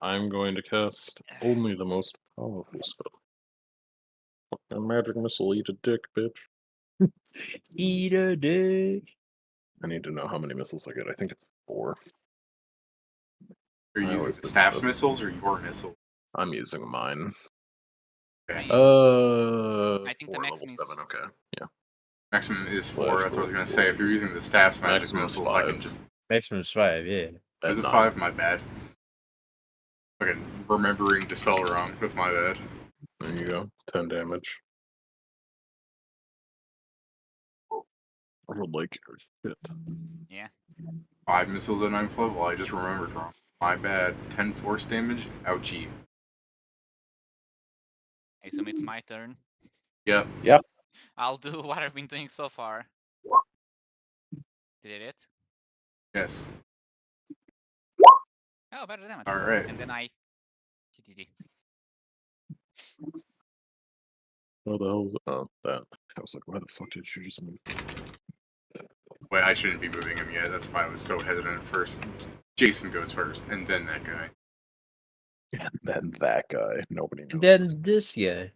I'm going to cast only the most powerful spell. Fucking magic missile, eat a dick, bitch. Eat a dick. I need to know how many missiles I get. I think it's 4. Are you I using always the forget staff's this. missiles or your missile? I'm using mine. Okay. I think the 4 level maximum is 7. Okay, yeah. Maximum is 4. Flash That's what I was roll. gonna say. If you're using the staff's magic Maximum's missiles, I 5. can just. Maximum's 5, yeah. Is it At 5? My bad. Fucking remembering to spell wrong. That's my bad. There you go. 10 damage. I rolled like shit. Yeah. 5 missiles at 9th level. I just remembered wrong. My bad. 10 force damage. Ouchie. Hey, so it's my turn. Yep. I'll do what I've been doing so far. Did it? Yes. Oh, better damage. All right. And then I. TTT. What the hell was that? I was like, why the fuck did you just move? Wait, I shouldn't be moving him yet. That's why I was so hesitant at first. Jason goes first, and then that guy. And then that guy. Nobody knows. And then this guy.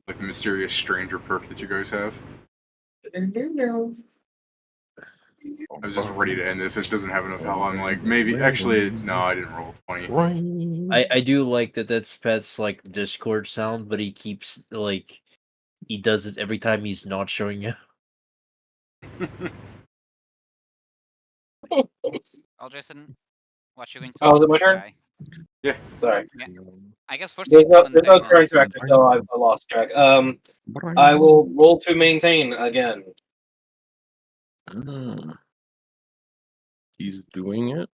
Like the mysterious stranger perk that you guys have. I was just ready to end this. It doesn't have enough health. I'm like, maybe. Actually, no, I didn't roll 20. I do like that's Pet's like Discord sound, but he keeps like he does it every time he's not showing up. Oh, Jason, what you going to Oh, do is it my with this turn? guy? Yeah. Sorry. Yeah. I guess first There's you no maintain and current track, summon so I lost track. I will roll to maintain again. He's doing it.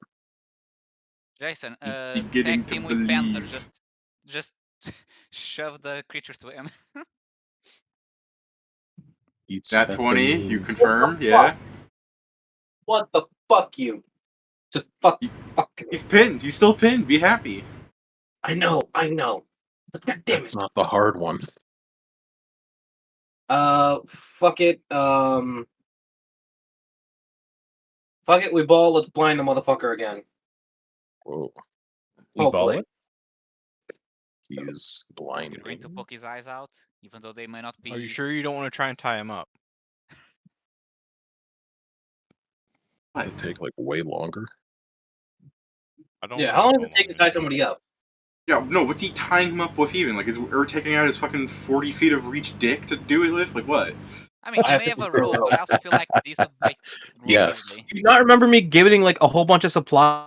Jason, Beginning tag to team with Panzer. believe. Just shove the creatures to him. Eats That 20, pepperoni. you confirm? Yeah. What the fuck, you? Just fuck. He's pinned. He's still pinned. Be happy. I know. But God damn That's it. not the hard one. Fuck it. Fuck it. We ball. Let's blind the motherfucker again. Whoa. Hopefully. He's blind. You're going to poke his eyes out, even though they may not be. Are you sure you don't want to try and tie him up? It'll take like way longer. I don't. Yeah. know How long does how it take to long tie it somebody up? Yeah, no, what's he tying him up with even? Like, is we're taking out his fucking 40 feet of reach dick to do it with? Like, what? I mean, I he have may to have a confirm rope, but I also feel like these would break really Yes. easily. Do you not remember me giving like a whole bunch of supply?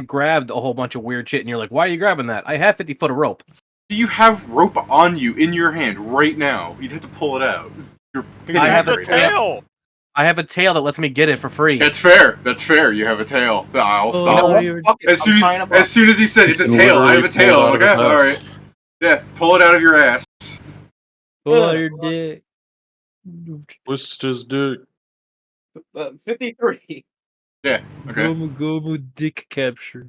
Grabbed a whole bunch of weird shit, and you're like, "Why are you grabbing that? I have 50 foot of rope." Do you have rope on you in your hand right now? You'd have to pull it out. You're pinning I it have a right now. tail. I have a tail that lets me get it for free. That's fair. That's fair. You have a tail. I'll Oh, stop. You know what? you're- Fuck it. As I'm soon tying him as up. soon as he said it's a He can tail, I have a literally pull it tail. I'm out like, of his all ass. right. Yeah, pull it out of your ass. Oh, your dick. Twist his dick. 53. Yeah. Okay. Gomu dick capture.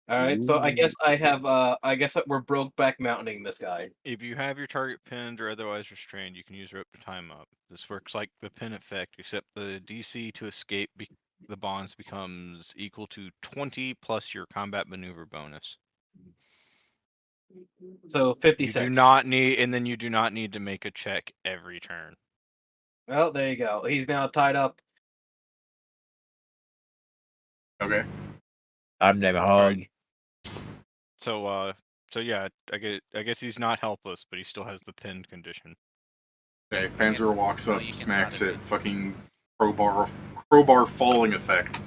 All right. So I guess I have. I guess that we're broke back mounting this guy. If you have your target pinned or otherwise restrained, you can use rope to tie him up. This works like the pin effect, except the DC to escape the bonds becomes equal to 20 plus your combat maneuver bonus. So You 56. do not need, and then you do not need to make a check every turn. Well, there you go. He's now tied up. Okay. I'm never hog. So yeah, I guess he's not helpless, but he still has the pinned condition. Okay. Panzer Yes. walks No, up, you can smacks cut it. it. Fucking crowbar falling effect.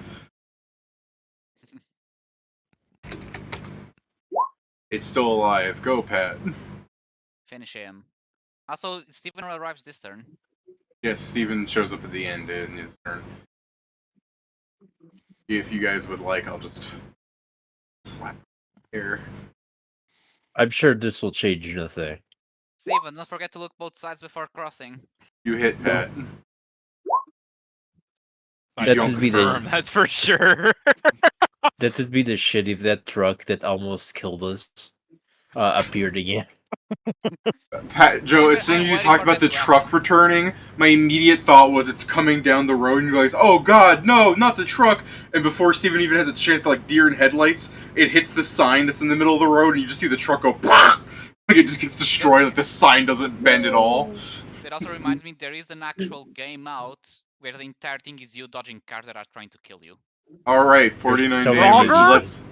It's still alive. Go, Pat. Finish him. Also, Steven arrives this turn. Yes, Steven shows up at the end in his turn. If you guys would like, I'll just slap here. I'm sure this will change nothing. Steven, don't forget to look both sides before crossing. You hit Pat. I That don't would be confirm, the that's for sure. that would be the shit if that truck that almost killed us appeared again. Pat, Joe, as soon I'm as you waiting talked for about the that to truck happen. returning, my immediate thought was it's coming down the road, and you guys, oh god, no, not the truck! And before Steven even has a chance to, like, deer in headlights, it hits the sign that's in the middle of the road, and you just see the truck go, like it just gets destroyed, like the sign doesn't bend at all. That also reminds me, there is an actual game out where the entire thing is you dodging cars that are trying to kill you. Alright, 49 so damage. Roger!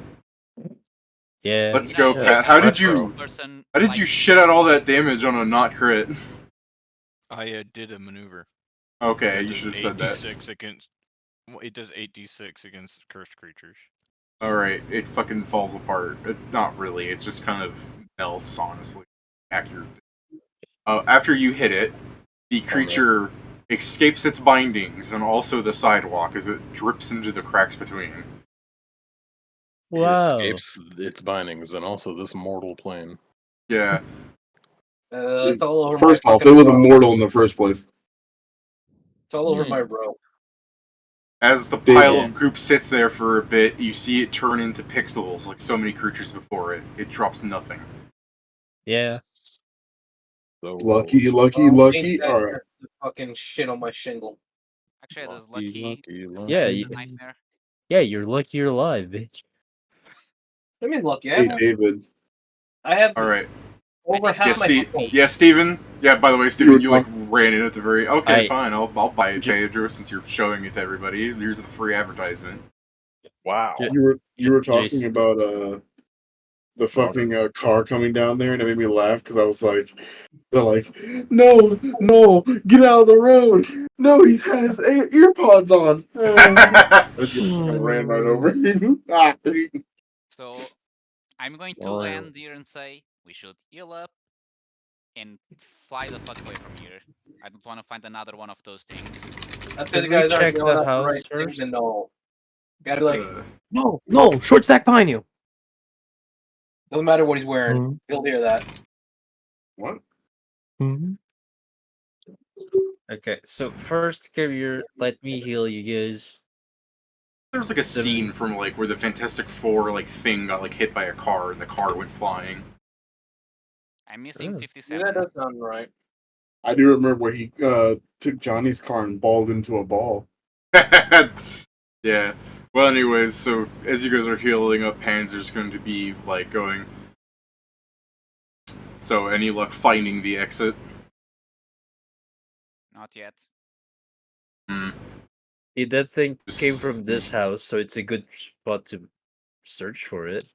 Yeah. Let's go, No, Pat. it's How a did you person, how did like, you shit out all that damage on a not crit? I did a maneuver. Okay, It you does should have said that. 8d6 against. It does 8d6 against cursed creatures. Alright, it fucking falls apart. Not really, it just kind of melts, honestly. Accurate. After you hit it, the creature escapes its bindings and also the sidewalk as it drips into the cracks between. It Wow. escapes its bindings and also this mortal plane. Yeah. It's all over. First my off, it fucking was rope. immortal in the first place. It's all over my rope. As the pile of goop sits there for a bit, you see it turn into pixels like so many creatures before it. It drops nothing. Yeah. So Lucky. Oh, ain't that All right. just the fucking shit on my shingle. Actually, there's lucky. Yeah, Nightmare. yeah, you're lucky you're alive, bitch. I mean, lucky. Hey, David. I have All right. over did half not my know. phone. Yeah, Steven. Yeah, by the way, You Steven, were you like ran in at the very. Okay, I- fine. I'll buy it, Ju- Pedro, since you're showing it to everybody. Here's the free advertisement. wow. You were talking Jason. about the fucking car coming down there, and it made me laugh because I was like, they're like, no, get out of the road. No, he has earpods on. I just ran right over him. Ah. So I'm going to Alright. land here and say we should heal up and fly the fuck away from here. I don't want to find another one of those things. That's Should because you we guys aren't check doing the that house right thing first? to know. You gotta be like, Uh, no, short stack behind you. Doesn't matter what he's wearing. Mhm. He'll hear that. What? Okay, so first, let me heal you guys. there was like a scene from like where the Fantastic Four like thing got like hit by a car and the car went flying. I'm missing Oh. 57. Yeah, that does sound right. I do remember where he took Johnny's car and balled into a ball. Yeah. Well, anyways, so as you guys are healing up, Panzer's going to be like going. So, any luck finding the exit? Not yet. Hmm. Yeah, that thing came Just- from this house, so it's a good spot to search for it.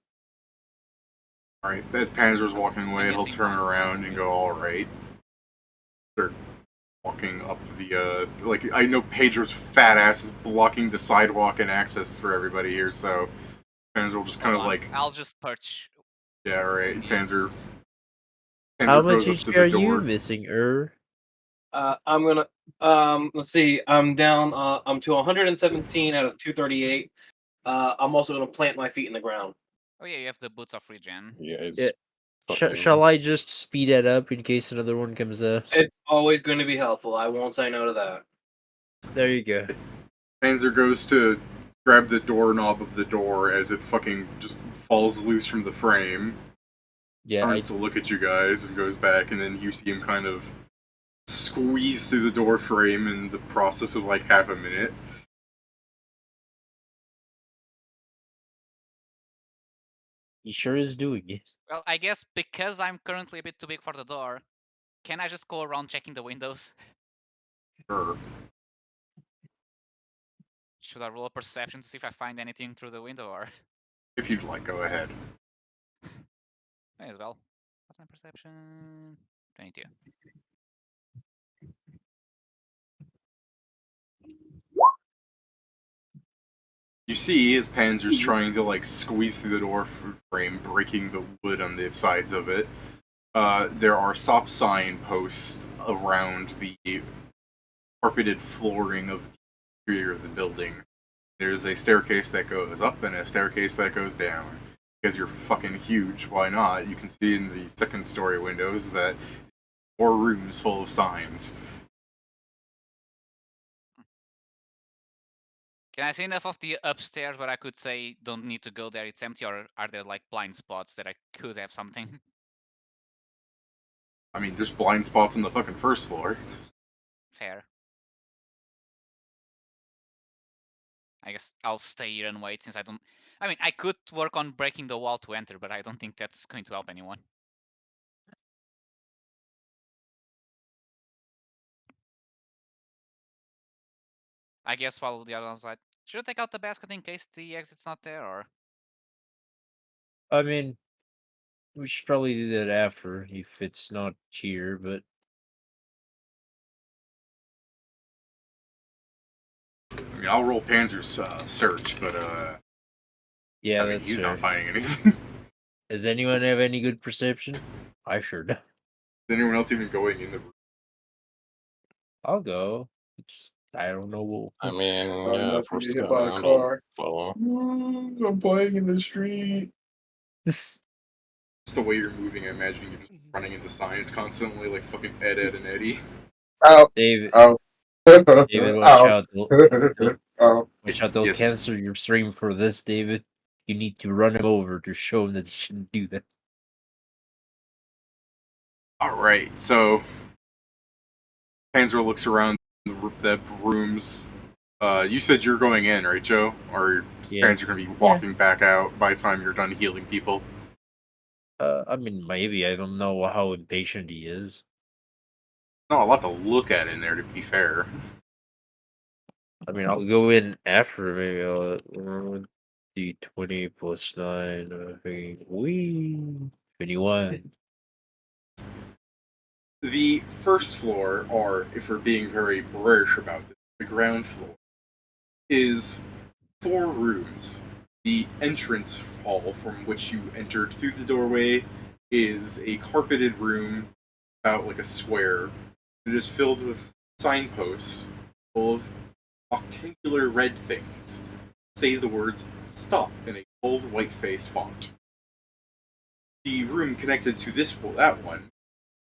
Alright, as Panzer's walking away, I'm he'll missing turn one. around and go, alright. They're walking up the, like, I know Pedro's fat ass is blocking the sidewalk and access for everybody here, so Panzer will just kind Hold of on. like, I'll just perch. yeah, alright, Panzer How much goes up to HP the are you door. missing, I'm gonna let's see. I'm down I'm to 117 out of 238. I'm also gonna plant my feet in the ground. Oh yeah, you have the boots of regen. Yeah, it's Yeah. fucking- Shall I just speed it up in case another one comes out? It's always going to be helpful. I won't say no to that. There you go. Panzer goes to grab the doorknob of the door as it fucking just falls loose from the frame. Yeah, Turns to look at you guys and goes back, and then you see him kind of squeeze through the door frame in the process of like half a minute. he sure is doing it. Well, I guess because I'm currently a bit too big for the door, can I just go around checking the windows? Sure. Should I roll a perception to see if I find anything through the window, or If you'd like, go ahead. may as well? What's my perception? 22. You see, as Panzer's trying to like squeeze through the door frame, breaking the wood on the sides of it. There are stop sign posts around the carpeted flooring of the interior of the building. There's a staircase that goes up and a staircase that goes down. Because you're fucking huge, why not? You can see in the second story windows that 4 rooms full of signs. Can I see enough of the upstairs where I could say don't need to go there, it's empty, or are there like blind spots that I could have something? I mean, there's blind spots on the fucking first floor. Fair. I guess I'll stay here and wait since I don't. I mean, I could work on breaking the wall to enter, but I don't think that's going to help anyone. I guess while the other one's like, should I take out the basket in case the exit's not there, or? I mean, we should probably do that after if it's not here, but I mean, I'll roll Panzer's search, but yeah, I mean, that's he's fair. not finding anything. Does anyone have any good perception? I sure do. Is anyone else even going in the room? I'll go. I don't know. I mean, I'm yeah, not if we're gonna get still hit by a around, I'll car. follow. I'm playing in the street. This Just the way you're moving, I imagine you're just running into signs constantly, like fucking Ed, and Eddie. Ow. David, Ow. David, watch Ow. out! Ow. Watch out! They'll Yes. cancel your stream for this, David. You need to run him over to show him that you shouldn't do that. Alright, so Panzer looks around the rooms. You said you're going in, right, Joe? Or Yeah. Panzer going to be walking back out by the time you're done healing people? I mean, maybe. I don't know how impatient he is. Not a lot to look at in there, to be fair. I mean, I'll go in after maybe D20 plus 9. I think 21. The first floor, or if we're being very boorish about it, the ground floor, is 4 rooms. The entrance hall from which you entered through the doorway is a carpeted room, about like a square. It is filled with signposts full of octangular red things. Say the words "stop" in a bold white-faced font. The room connected to that one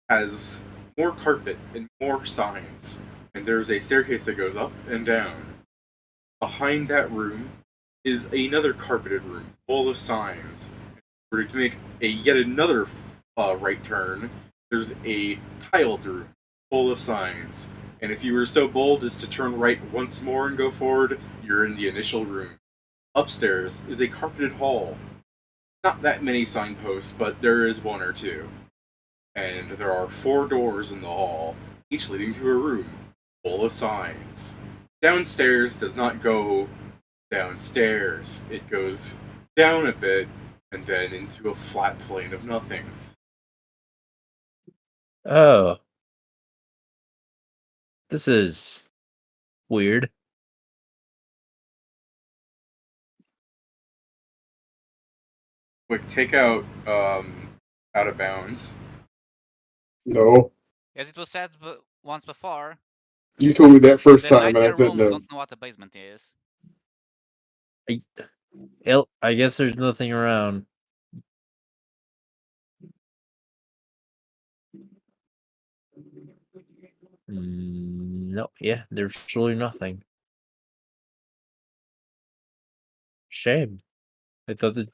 has more carpet and more signs, and there's a staircase that goes up and down. Behind that room is another carpeted room full of signs. Were to make yet another right turn, there's a tiled room full of signs. And if you were so bold as to turn right once more and go forward, you're in the initial room. Upstairs is a carpeted hall. Not that many signposts, but there is 1 or 2. And there are 4 doors in the hall, each leading to a room full of signs. Downstairs does not go downstairs. It goes down a bit and then into a flat plane of nothing. Oh. This is weird. Quick, take out out of bounds. No. As it was said once before, You told me that first the time, and I nightmare said rooms no. don't know what the basement is. I guess there's nothing around. No, yeah, there's really nothing. Shame. I thought that.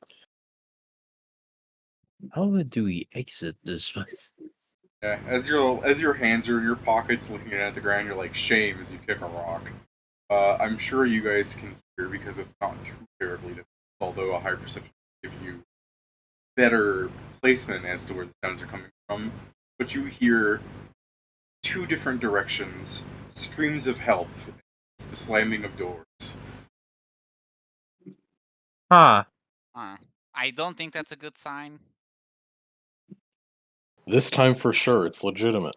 How do we exit this place? Yeah, as your hands are in your pockets looking at the ground, you're like, shame as you kick a rock. I'm sure you guys can hear because it's not too terribly difficult, although a higher perception will give you better placement as to where the sounds are coming from. But you hear 2 different directions, screams of help. It's the slamming of doors. Huh. I don't think that's a good sign. This time for sure, it's legitimate.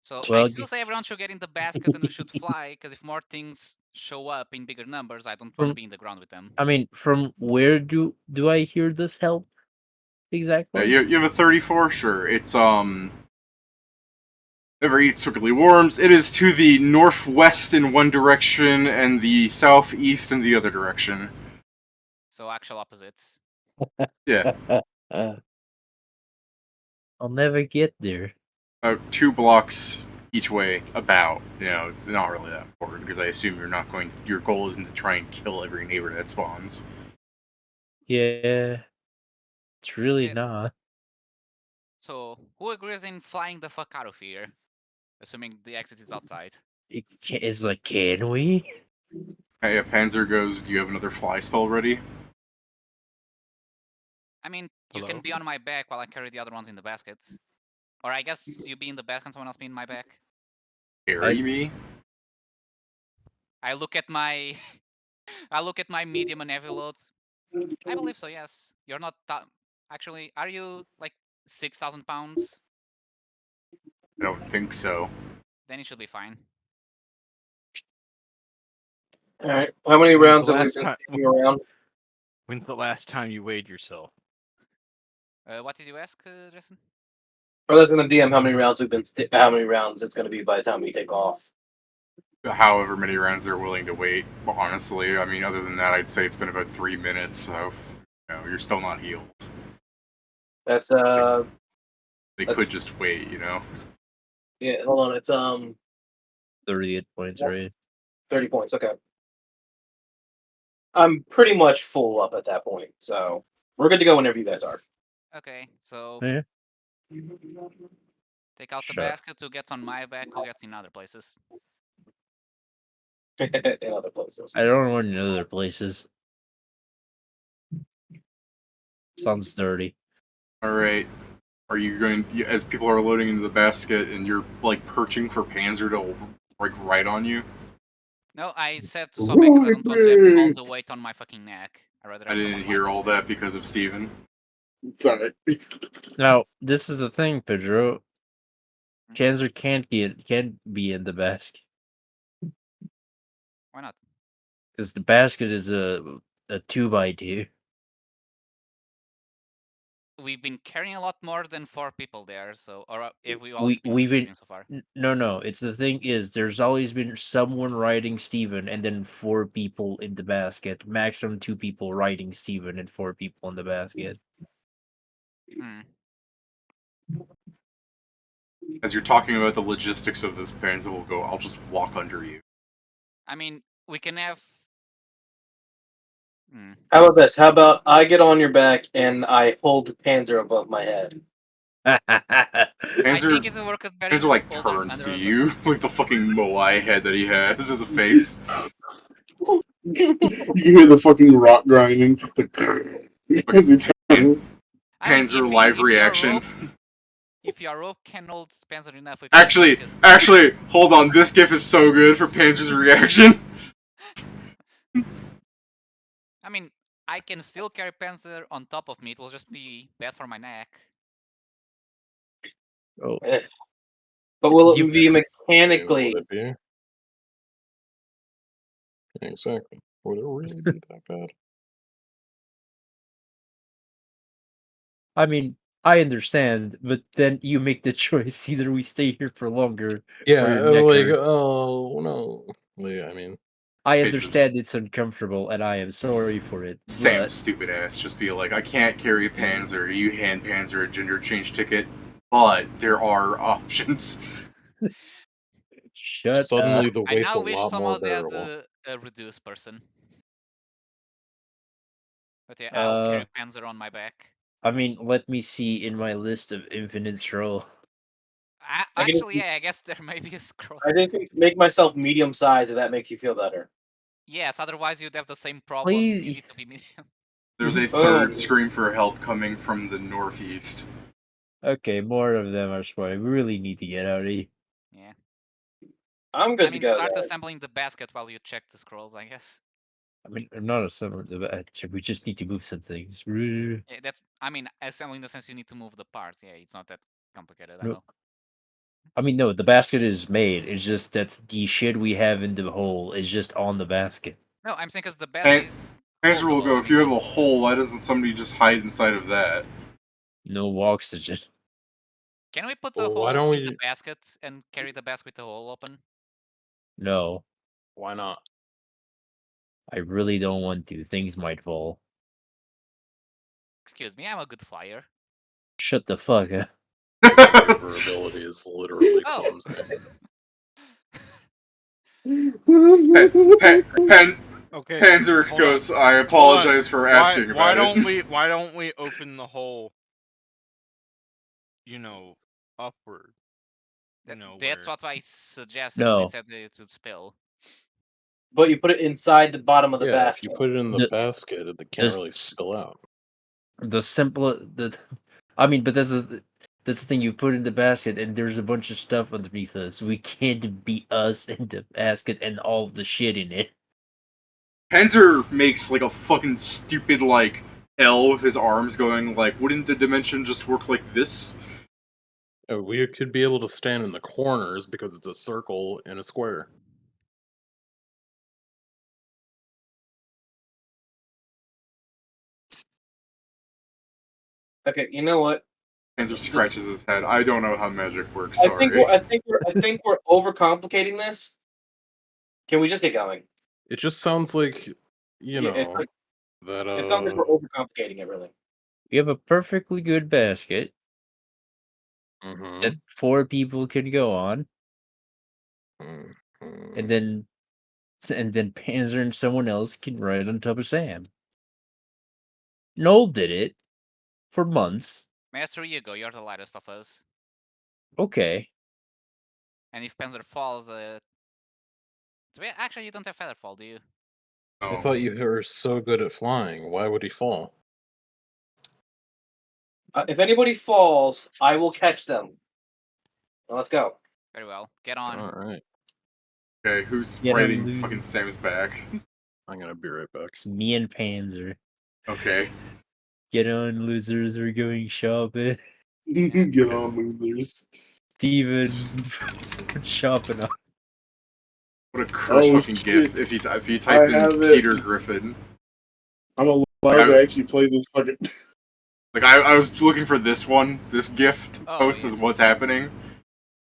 So I Well, still say everyone should get in the basket and we should fly, because if more things show up in bigger numbers, I don't want to be in the ground with them. I mean, from where do I hear this help exactly? Yeah, you have a 34? Sure. It's never eat squiggly worms. It is to the northwest in one direction and the southeast in the other direction. So actual opposites. Yeah. I'll never get there. 2 blocks each way, about. You know, it's not really that important because I assume you're not going to, your goal isn't to try and kill every neighbor that spawns. Yeah. It's really Yeah. not. So who agrees in flying the fuck out of here? Assuming the exit is outside. It's like, can we? Hey, Panzer goes, do you have another fly spell ready? I mean, you Hello? can be on my back while I carry the other ones in the baskets. Or I guess you be in the back and someone else be in my back. Carry me? I look at my I look at my medium and heavy loads. I believe so, yes. You're not actually, are you like 6,000 pounds? I don't think so. Then it should be fine. All right. How many When's rounds the have we last been time- sticking around? When's the last time you weighed yourself? What did you ask, Jason? Or that's in the DM. How many rounds we've been? How many rounds it's going to be by the time we take off? However many rounds they're willing to wait, honestly. I mean, other than that, I'd say it's been about 3 minutes, so you know, you're still not healed. That's They could just wait, you know? yeah. Hold on. It's 38 points, right? 30 points. Okay. I'm pretty much full up at that point, so we're good to go whenever you guys are. Okay, so Yeah. Take out the Shut. basket, who gets on my back, who gets in other places. In other places. I don't want in other places. Sounds dirty. All right. Are you going as people are loading into the basket and you're like perching for Panzer to like right on you? No, I said to swap back because I don't want to have all the weight on my fucking neck. I'd rather I have didn't someone hear light all on me. that because of Steven. Sorry. Now, this is the thing, Pedro. Hmm? Panzer can't be in the basket Why not? because the basket is a 2x2. We've been carrying a lot more than 4 people there, so or if we all We've been been squeezing so far. no. It's the thing is there's always been someone riding Steven and then 4 people in the basket. Maximum 2 people riding Steven and 4 people in the basket. Hmm. As you're talking about the logistics of this, Panzer will go, I'll just walk under you. I mean, we can have. Hmm. How about this? How about I get on your back and I hold Panzer above my head? I Panzer, think it's work better if Panzer like you hold them turns under to a you with the fucking Moai head that he has as a face. You hear the fucking rock grinding. As he turns. I mean, Panzer live reaction. If your rope can hold Panzer enough, we can Actually, hold on. This gif is so good for Panzer's reaction. I mean, I can still carry Panzer on top of me. It will just be bad for my neck. Oh. But will it You- be Would mechanically? it be? Exactly. Would it really be that bad? I mean, I understand, but then you make the choice. Either we stay here for longer, Yeah, or your neck like, hurts. oh no. Yeah, I mean, I understand it's uncomfortable, and I am sorry for it. Sam's But stupid ass just be like, I can't carry Panzer. You hand Panzer a gender change ticket, but there are options. shut up. suddenly the I weight's a now wish lot more somehow they had bearable. a reduced person. But yeah, I'll carry Panzer on my back. I mean, let me see in my list of infinite scroll. Actually, yeah, I guess there may be a scroll. I think make myself medium size if that makes you feel better. Yes, otherwise you'd have the same problem. Please. You need to be medium. There's a third scream for help coming from the northeast. Okay, more of them are spawning. We really need to get out of here. Yeah. I'm good I mean, to go. start Guys. assembling the basket while you check the scrolls, I guess. I mean, I'm not a summer. We just need to move some things. Yeah, that's. I mean, assembling in the sense you need to move the parts. Yeah, it's not that complicated. I No. know. I mean, no, the basket is made. It's just that the shit we have in the hole is just on the basket. No, I'm saying because the basket is. Panzer will go, if you have a hole, why doesn't somebody just hide inside of that? No oxygen. Can we put the Well, why hole don't in the we? basket and carry the basket with the hole open? No, Why not? I really don't want to. Things might fall. Excuse me, I'm a good flyer. Shut the fuck up. Maneuverability is literally Oh. clumsy. Okay. Panzer hold goes, on. I apologize for asking why about don't it. why don't we open the hole? You know, upward. That's what I suggested when I No. said that it would spill. But you put it inside the bottom of the Yeah, basket. if you put it in the The- basket, it can't really this- spill out. The simpler I mean, but that's the thing. You put in the basket, and there's a bunch of stuff underneath us. We can't be us in the basket and all of the shit in it. Panzer makes like a fucking stupid like L with his arms going like, wouldn't the dimension just work like this? We could be able to stand in the corners because it's a circle and a square. Okay, you know what? Panzer scratches his head. I don't know how magic works. I Sorry. think we're overcomplicating this. Can we just get going? It just sounds like, you know, that It sounds like we're overcomplicating it, really. We have a perfectly good basket that 4 people can go on, and then Panzer and someone else can ride on top of Sam. Noel did it for months. Master, you go. You're the lightest of us. Okay. And if Panzer falls, actually, you don't have feather fall, do you? No. I thought you were so good at flying. Why would he fall? If anybody falls, I will catch them. Now let's go. Very well. Get on. All right, Okay, who's Get on, riding loser. fucking Sam's back? I'm gonna be right back. It's me and Panzer. Okay. Get on, losers. We're going shopping. Get on, losers. Steven, shopping on. What a cursed Oh, fucking shit. gif if you type have in it. Peter Griffin. I'm allowed to actually play this fucking. Like I was looking for this one, this gift Oh, post yeah. is what's happening.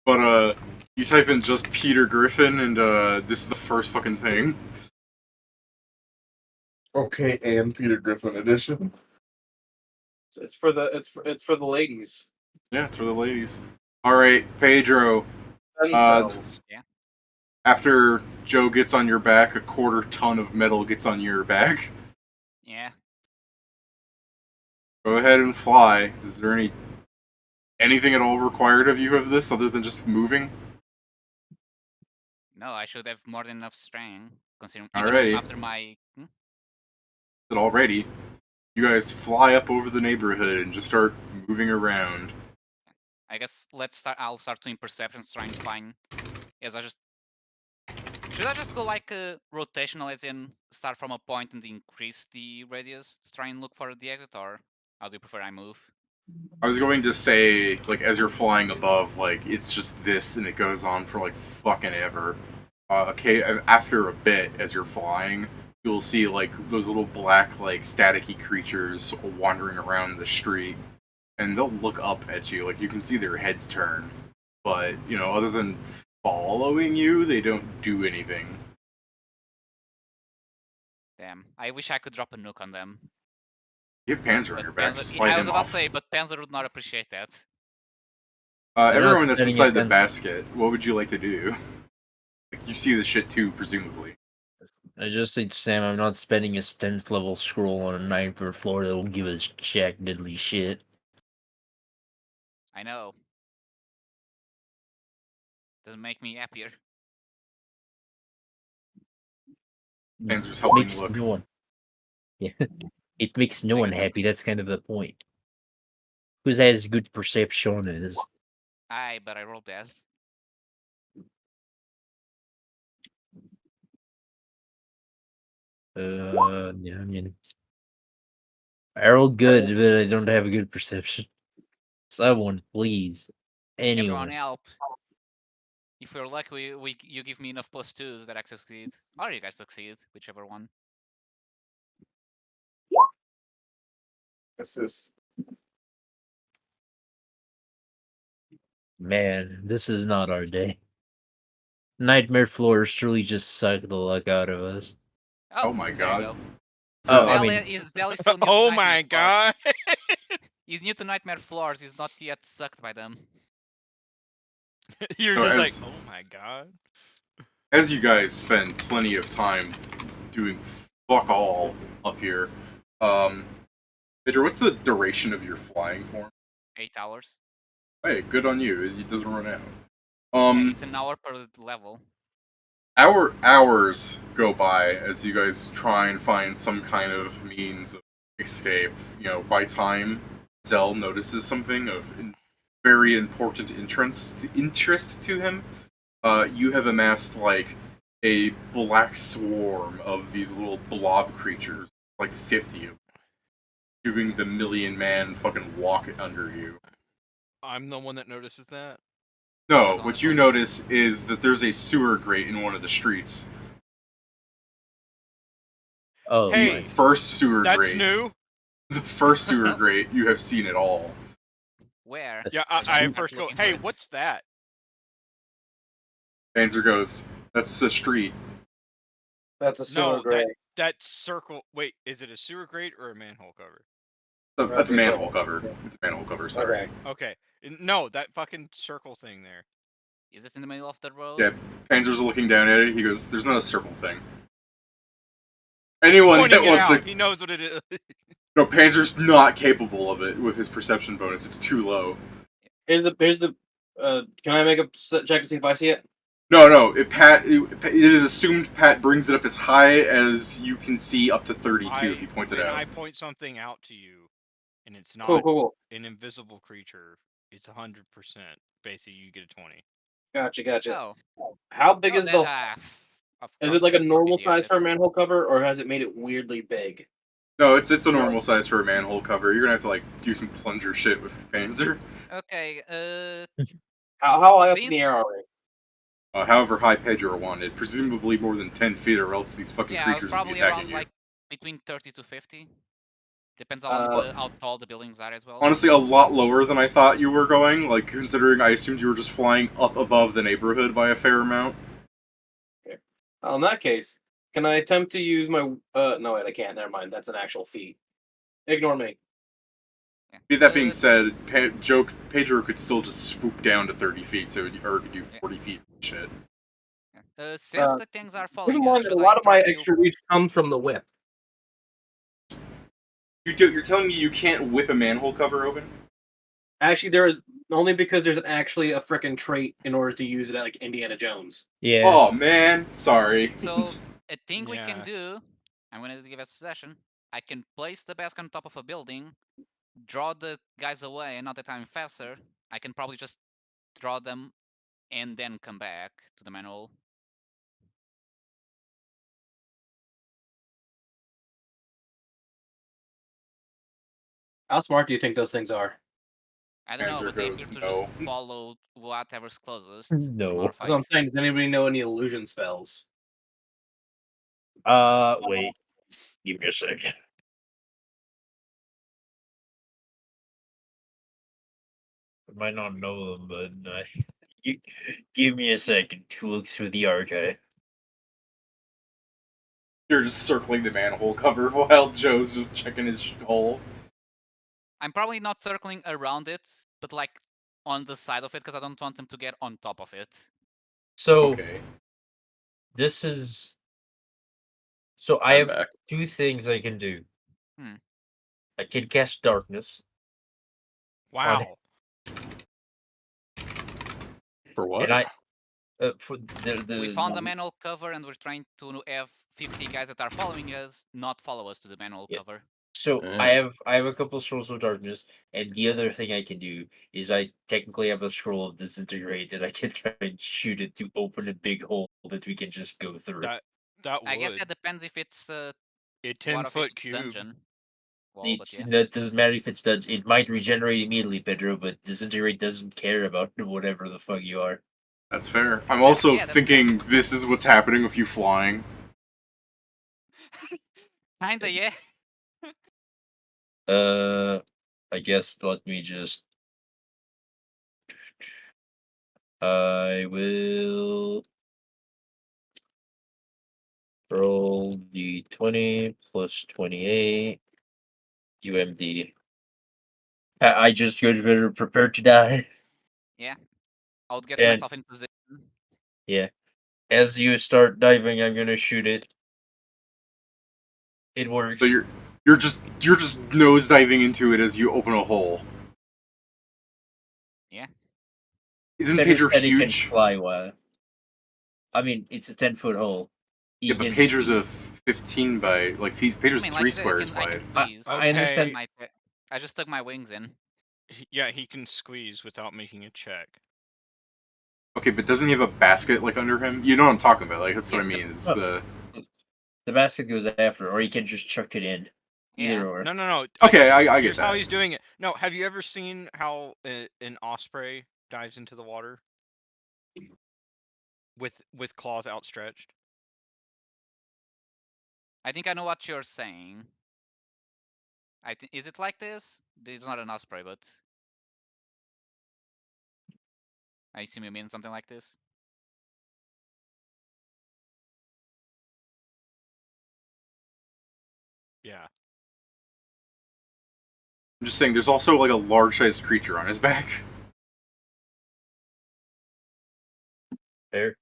But you type in just Peter Griffin and this is the first fucking thing. Okay, and Peter Griffin edition. It's for the ladies. Yeah, it's for the ladies. Alright, Pedro. Themselves. After Joe gets on your back, a 1/4 ton of metal gets on your back. Yeah. Go ahead and fly. Is there anything at all required of you of this other than just moving? No, I should have more than enough strength, considering Alrighty. even after my. Already, you guys fly up over the neighborhood and just start moving around. I guess let's start. I'll start doing perceptions, trying to find. Should I just go like rotational, as in start from a point and increase the radius to try and look for the exit, or how do you prefer I move? I was going to say, like, as you're flying above, like, it's just this and it goes on for, like, fucking ever. Okay, after a bit, as you're flying, you'll see, like, those little black, like, staticky creatures wandering around the street, and they'll look up at you, like, you can see their heads turn. But, you know, other than following you, they don't do anything. Damn, I wish I could drop a nuke on them. You have Panzer on But your back, Panzer, just slide I was him about off. to say, but Panzer would not appreciate that. Everyone that's spending inside it the then. basket, what would you like to do? Like, you see this shit too, presumably. I just say to Sam, I'm not spending a 10th level scroll on a 9th floor that will give us jack diddly shit. I know. Doesn't make me happier. Panzer's helping Makes look. no one. Yeah, it makes no I one guess- happy. That's kind of the point. Who has good perception is. Aye, but I rolled bad. Yeah, I mean, I rolled good, but I don't have a good perception. Someone, please, Everyone anyone. help. If we're lucky, you give me enough +2s that I succeed. Or you guys succeed, whichever one. Assist. Man, this is not our day. Nightmare floors truly just suck the luck out of us. Oh my there god. You go. Oh, Zelly, I mean, is Zelly still new to Oh Nightmare my Floors. god! He's new to Nightmare Floors. He's not yet sucked by them. You're So just like, as- oh my god. As you guys spend plenty of time doing fuck all up here, Pedro, what's the duration of your flying form? 8 hours. Hey, good on you. It doesn't run out. And it's an hour per level. Hours go by as you guys try and find some kind of means of escape. You know, by time Zell notices something of very important interest to him. You have amassed like a black swarm of these little blob creatures, like 50 of them, doing the million man fucking walk under you. I'm the one that notices that. No, what you notice is that there's a sewer grate in one of the streets. oh, Hey, The first sewer That's grate. new. The first sewer grate you have seen at all. Where? That's- Yeah, that's I new. first go, Looking for hey, it. what's that? Panzer goes, that's the street. That's a sewer No, grate. that circle. Wait, is it a sewer grate or a manhole cover? That's a manhole cover. It's a manhole cover, sorry. Okay. Okay, no, that fucking circle thing there. Is it in the middle of the road? Yeah, Panzer's looking down at it. He goes, there's not a circle thing. Anyone Pointing that it wants out. to He knows what it is. No, Panzer's not capable of it with his perception bonus. It's too low. Here's the. Can I make a check to see if I see it? No. It is assumed Pat brings it up as high as you can see, up to 32 if he points it out. I point something out to you, and it's not Cool. an invisible creature. It's 100%. Basically, you get a 20. Gotcha. Oh. How big is the? Of Is course it like a that's normal pretty size for a obvious. manhole cover, or has it made it weirdly big? No, it's a normal size for a manhole cover. You're gonna have to like do some plunger shit with Panzer. Okay. How high up in the air are we? However high Pedro wanted, presumably more than 10 feet, or else these fucking Yeah, I was creatures would be probably attacking around you. like between 30 to 50. Depends on how tall the buildings are as well. Honestly, a lot lower than I thought you were going. Like considering I assumed you were just flying up above the neighborhood by a fair amount. Okay. Well, in that case, can I attempt to use my? No, wait, I can't. Never mind. That's an actual feat. Ignore me. Yeah. That being said, Pedro could still just swoop down to 30 feet, so or could do 40 feet. Shit. Yeah. Since the things are Keep in following mind us, that should a lot I of my drop you? extra reach comes from the whip. You're telling me you can't whip a manhole cover open? Actually, there is only because there's actually a frickin' trait in order to use it at like Indiana Jones. Yeah. Oh man, sorry. So a thing we can Yeah. do, I'm gonna give a suggestion. I can place the basket on top of a building, draw the guys away, and now that I'm faster, I can probably just draw them and then come back to the manhole. How smart do you think those things are? I don't know, Answer but they appear goes to no. just follow whatever's closest from No. our That's what I'm fight. saying. Does anybody know any illusion spells? Wait. Give me a second. I might not know them, but give me a second to look through the archive. You're just circling the manhole cover while Joe's just checking his hole. I'm probably not circling around it, but like on the side of it because I don't want them to get on top of it. So Okay. this is. So I I'm have back. 2 things I can do. Hmm. I can cast darkness. Wow. For what? And I for the We found the manhole cover and we're trying to have 50 guys that are following us not follow us to the manhole Yeah. cover. So Eh. I have a couple scrolls of darkness, and the other thing I can do is I technically have a scroll of disintegrate that I can try and shoot it to open a big hole that we can just go through. That I guess would. it depends if it's A what 10 if foot it's cube. dungeon. Well, but yeah. That doesn't matter if it's done. It might regenerate immediately, Pedro, but disintegrate doesn't care about whatever the fuck you are. That's fair. I'm also Yeah, that's thinking this is what's happening with you flying. Kinda, yeah. I guess let me just. I will roll the 20 plus 28. UMD. I just got better prepared to die. Yeah. I'll get And myself in position. yeah, as you start diving, I'm gonna shoot it. It works. So you're just nose diving into it as you open a hole. Yeah. Isn't Pedro Pedro said he can huge? fly well. I mean, it's a 10-foot hole. He Yeah, but can Pedro's speed. a 15 by like Pedro's I mean, 3 like I said, squares I by. can squeeze. I understand. Okay. I just stuck my wings in. Yeah, he can squeeze without making a check. Okay, but doesn't he have a basket like under him? You know what I'm talking about? Like that's what I Yeah, mean. Is the basket goes after, or he can just chuck it in. Either Yeah. or. No. Okay, I get Here's how that. he's doing it. No, have you ever seen how an osprey dives into the water with claws outstretched? I think I know what you're saying. Is it like this? It's not an osprey, but I assume you mean something like this. Yeah. I'm just saying, there's also like a large-sized creature on his back. Fair.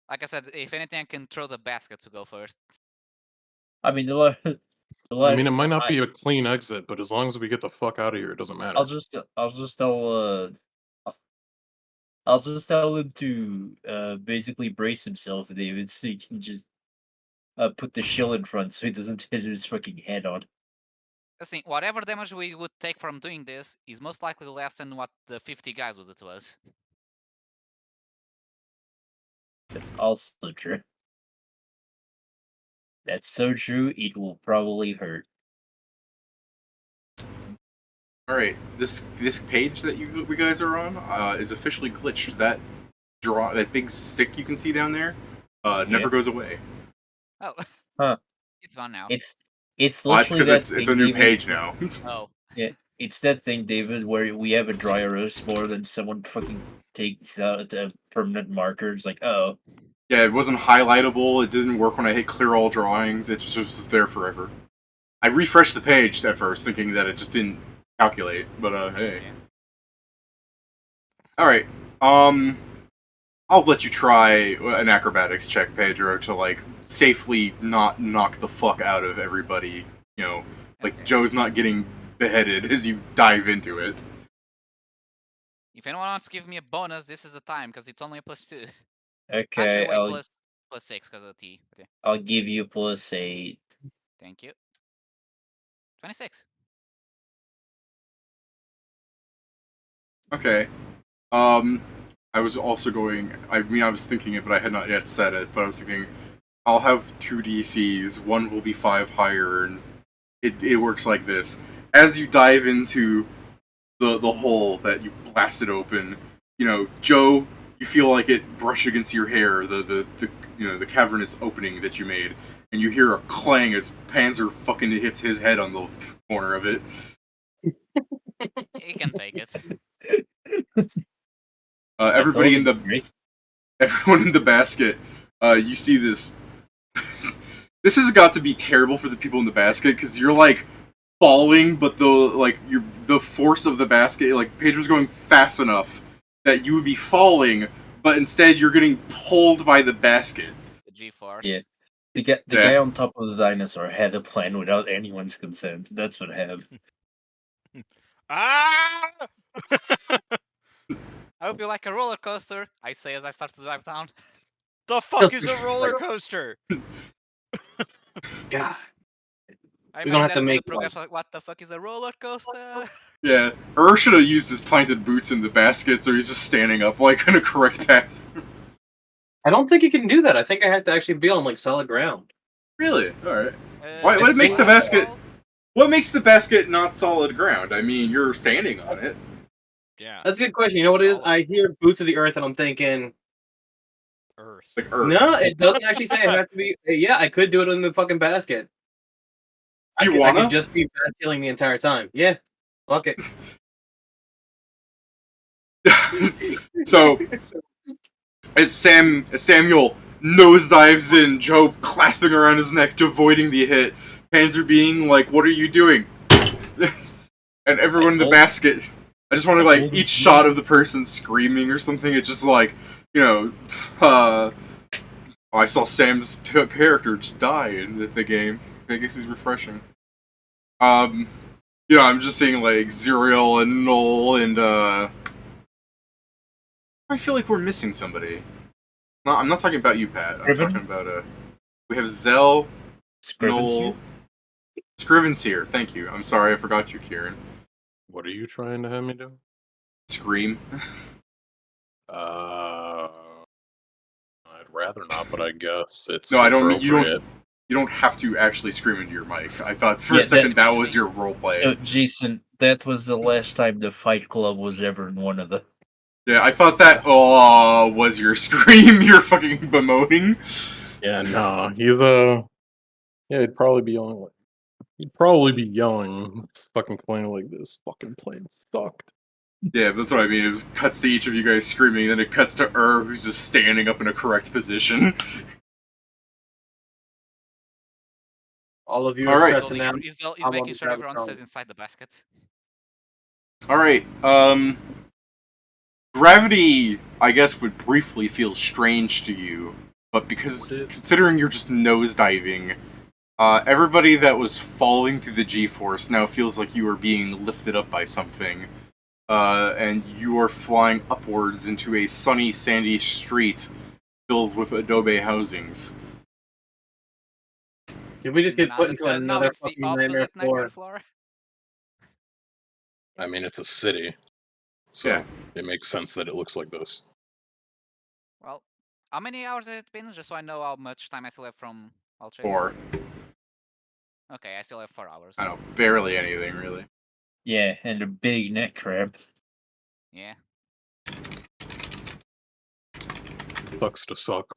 Like I said, if anything, I can throw the basket to go first. I mean, I mean, it might not be a clean exit, but as long as we get the fuck out of here, it doesn't matter. I'll just tell him to basically brace himself, David, so he can just put the shield in front so he doesn't hit his fucking head on. Listen, whatever damage we would take from doing this is most likely less than what the 50 guys would do to us. That's also true. That's so true, it will probably hurt. Alright, this page that we guys are on is officially glitched. That big stick you can see down there never goes away. Oh. Huh. It's gone now. It's Well, literally that's that because it's thing, a new David. page now. Oh. Yeah, it's that thing, David, where we have a dry erase board and someone fucking takes out the permanent markers. Like, oh, Yeah, it wasn't highlightable. It didn't work when I hit clear all drawings. It just was there forever. I refreshed the page at first, thinking that it just didn't calculate. But hey. Yeah. All right. I'll let you try an acrobatics check, Pedro, to like safely not knock the fuck out of everybody. You know, like Okay. Joe's not getting beheaded as you dive into it. If anyone wants to give me a bonus, this is the time, because it's only a +2. okay, Actually, wait, I'll +6 because of the T. But yeah, I'll give you +8. thank you. 26. Okay. I was also going. I mean, I was thinking it, but I had not yet said it. But I was thinking, I'll have 2 DCs. One will be 5 higher, and it works like this. As you dive into the hole that you blasted open, you know, Joe, you feel like it brush against your hair, the cavernous opening that you made, and you hear a clang as Panzer fucking hits his head on the corner of it. He can take it. Everybody in everyone in the basket, you see this. This has got to be terrible for the people in the basket because you're like falling, but the force of the basket, like Pedro's going fast enough that you would be falling, but instead you're getting pulled by the basket. The G-force. Yeah. The guy on top of the dinosaur had a plan without anyone's consent. That's what happened. Ah! I hope you like a roller coaster, I say as I start to dive down. The fuck is a roller coaster? God. I We're gonna have to that's make the progress. Like, what the fuck is a roller coaster? Yeah, should have used his planted boots in the basket, so he's just standing up like in a correct path. I don't think you can do that. I think I have to actually be on like solid ground. Really? All right. What What makes the basket? What makes the basket not solid ground? I mean, you're standing on it. Yeah. That's a good question. You know what it is? I hear boots of the earth, and I'm thinking Earth. Like Earth. no, it doesn't actually say it has to be. Yeah, I could do it in the fucking basket. I could just be healing the entire time. Yeah, fuck it. So, as Samuel nosedives in, Joe clasping around his neck, avoiding the hit, Panzer being like, "What are you doing?" And everyone in the basket. I just want to like each shot of the person screaming or something. It's just like, you know, I saw Sam's character just die in the game. I guess he's refreshing. You know, I'm just seeing like Zuriel and Noel and I feel like we're missing somebody. No, I'm not talking about you, Pat. I'm talking about we have Zell, Noel, Scriven's here. Thank you. I'm sorry, I forgot you, Kieran. What are you trying to have me do? Scream. I'd rather not, but I guess it's No, I don't. appropriate. You don't have to actually scream into your mic. I thought for a second that was your roleplay. Jason, that was the last time the Fight Club was ever in one of the. Yeah, I thought that was your scream. You're fucking bemoaning. Yeah, no, he'd probably be yelling like. He'd probably be yelling. It's fucking playing like this. Fucking plane sucked. Yeah, that's what I mean. It cuts to each of you guys screaming, then it cuts to who's just standing up in a correct position. All of you All are right. stressing out. He's making sure everyone stays inside the basket. Alright, gravity, I guess, would briefly feel strange to you, but because, considering you're just nosediving, Everybody that was falling through the G-force now feels like you are being lifted up by something. And you are flying upwards into a sunny, sandy street filled with adobe housings. Did we just get put into And now another it's the fucking nightmare opposite nightmare floor? floor. I mean, it's a city, so Yeah. it makes sense that it looks like this. Well, how many hours has it been? Just so I know how much time I still have from Ultra. 4. Okay, I still have 4 hours. I don't know, barely anything, really. Yeah, and a big neck cramp. Yeah. Sucks to suck.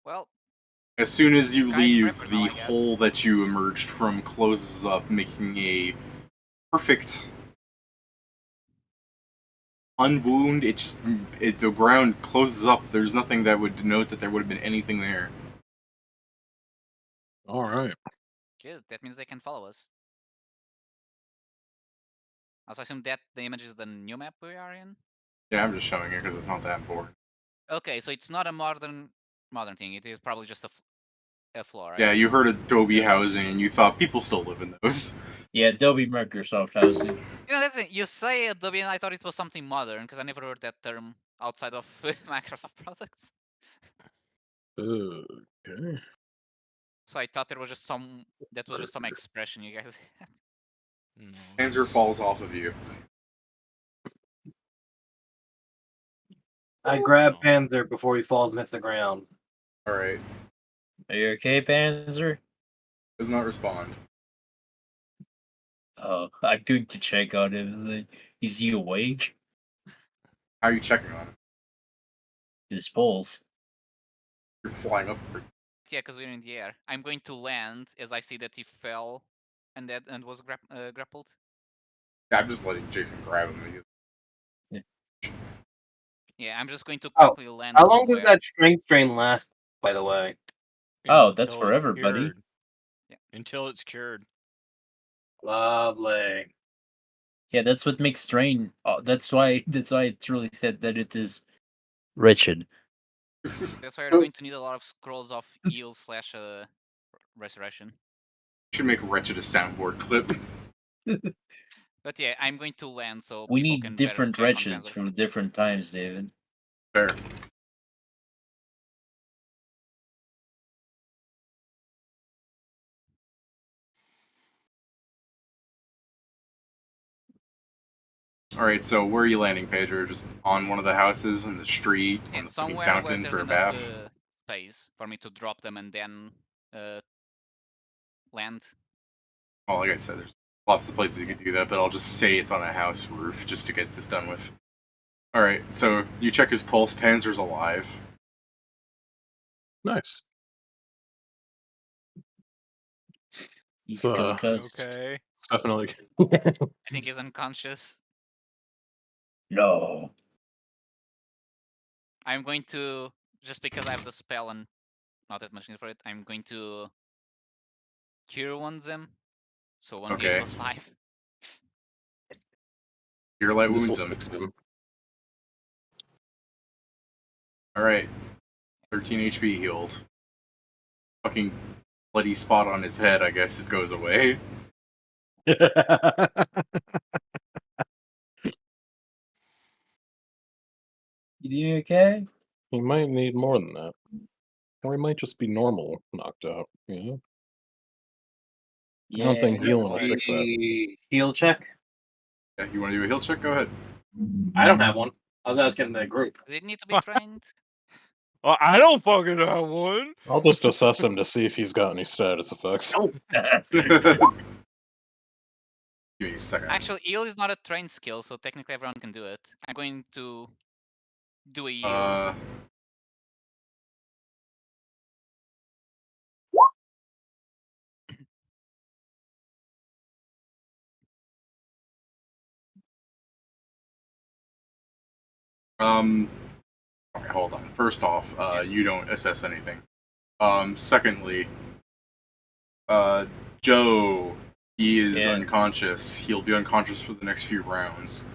Well, As soon as you leave, skyscraper the now, I guess. hole that you emerged from closes up, making a perfect unwound. The ground closes up. There's nothing that would denote that there would have been anything there. All right. Good. That means they can follow us. Also, I assume that the image is the new map we are in. Yeah, I'm just showing it because it's not that important. Okay, so it's not a modern thing. It is probably just a floor. I Yeah, you assume. heard Adobe housing and you thought people still live in those. Yeah, Adobe Microsoft housing. You know, listen. You say Adobe, and I thought it was something modern because I never heard that term outside of Microsoft products. Okay. So I thought there was just some expression you guys had. No. Panzer falls off of you. I grab No. Panzer before he falls and hits the ground. Alright. Are you okay, Panzer? Does not respond. Oh, I'm going to check on him. Is he awake? How are you checking on it? His pulse. You're flying upwards. Yeah, because we're in the air. I'm going to land as I see that he fell and was grappled. Yeah, I'm just letting Jason grab him. Yeah, I'm just going to Oh, quickly land How long does somewhere. that strength drain last, by the way? Oh, that's Until it's forever, buddy. cured. Yeah. Until it's cured. Lovely. Yeah, that's what makes strain. That's why I truly said that it is wretched. That's why you're going to need a lot of scrolls of heal / restoration. Should make Wretched a soundboard clip. But yeah, I'm going to land so We people need can different better check on wretches Panzer. for different times, David. Fair. Alright, so where are you landing, Pedro? Just on one of the houses in the street, on And the fucking somewhere where fountain there's for a enough bath? space for me to drop them and then land. Well, like I said, there's lots of places you could do that, but I'll just say it's on a house roof just to get this done with. Alright, so you check his pulse. Panzer's alive. Nice. He's So, concussed. Okay. it's definitely. I think he's unconscious. No. I'm going to, just because I have the spell and not that much need for it, I'm going to cure wounds him. So 1d8 Okay. plus 5. Your light This wounds will him. fix him. Alright. 13 HP healed. Fucking bloody spot on his head, I guess, it goes away. You doing okay? He might need more than that. Or he might just be normal knocked out, you know? I don't think healing will fix that. Heal check? Yeah, you want to do a heal check? Go ahead. I don't have one. I was asking the group. Does it need to be trained? Well, I don't fucking have one. I'll just assess him to see if he's got any status effects. Oh. Give me a second. Actually, heal is not a trained skill, so technically everyone can do it. I'm going to do a heal. Okay, hold on. First off, you don't assess anything. Secondly, Joe, he is unconscious. He'll be unconscious for the next few rounds.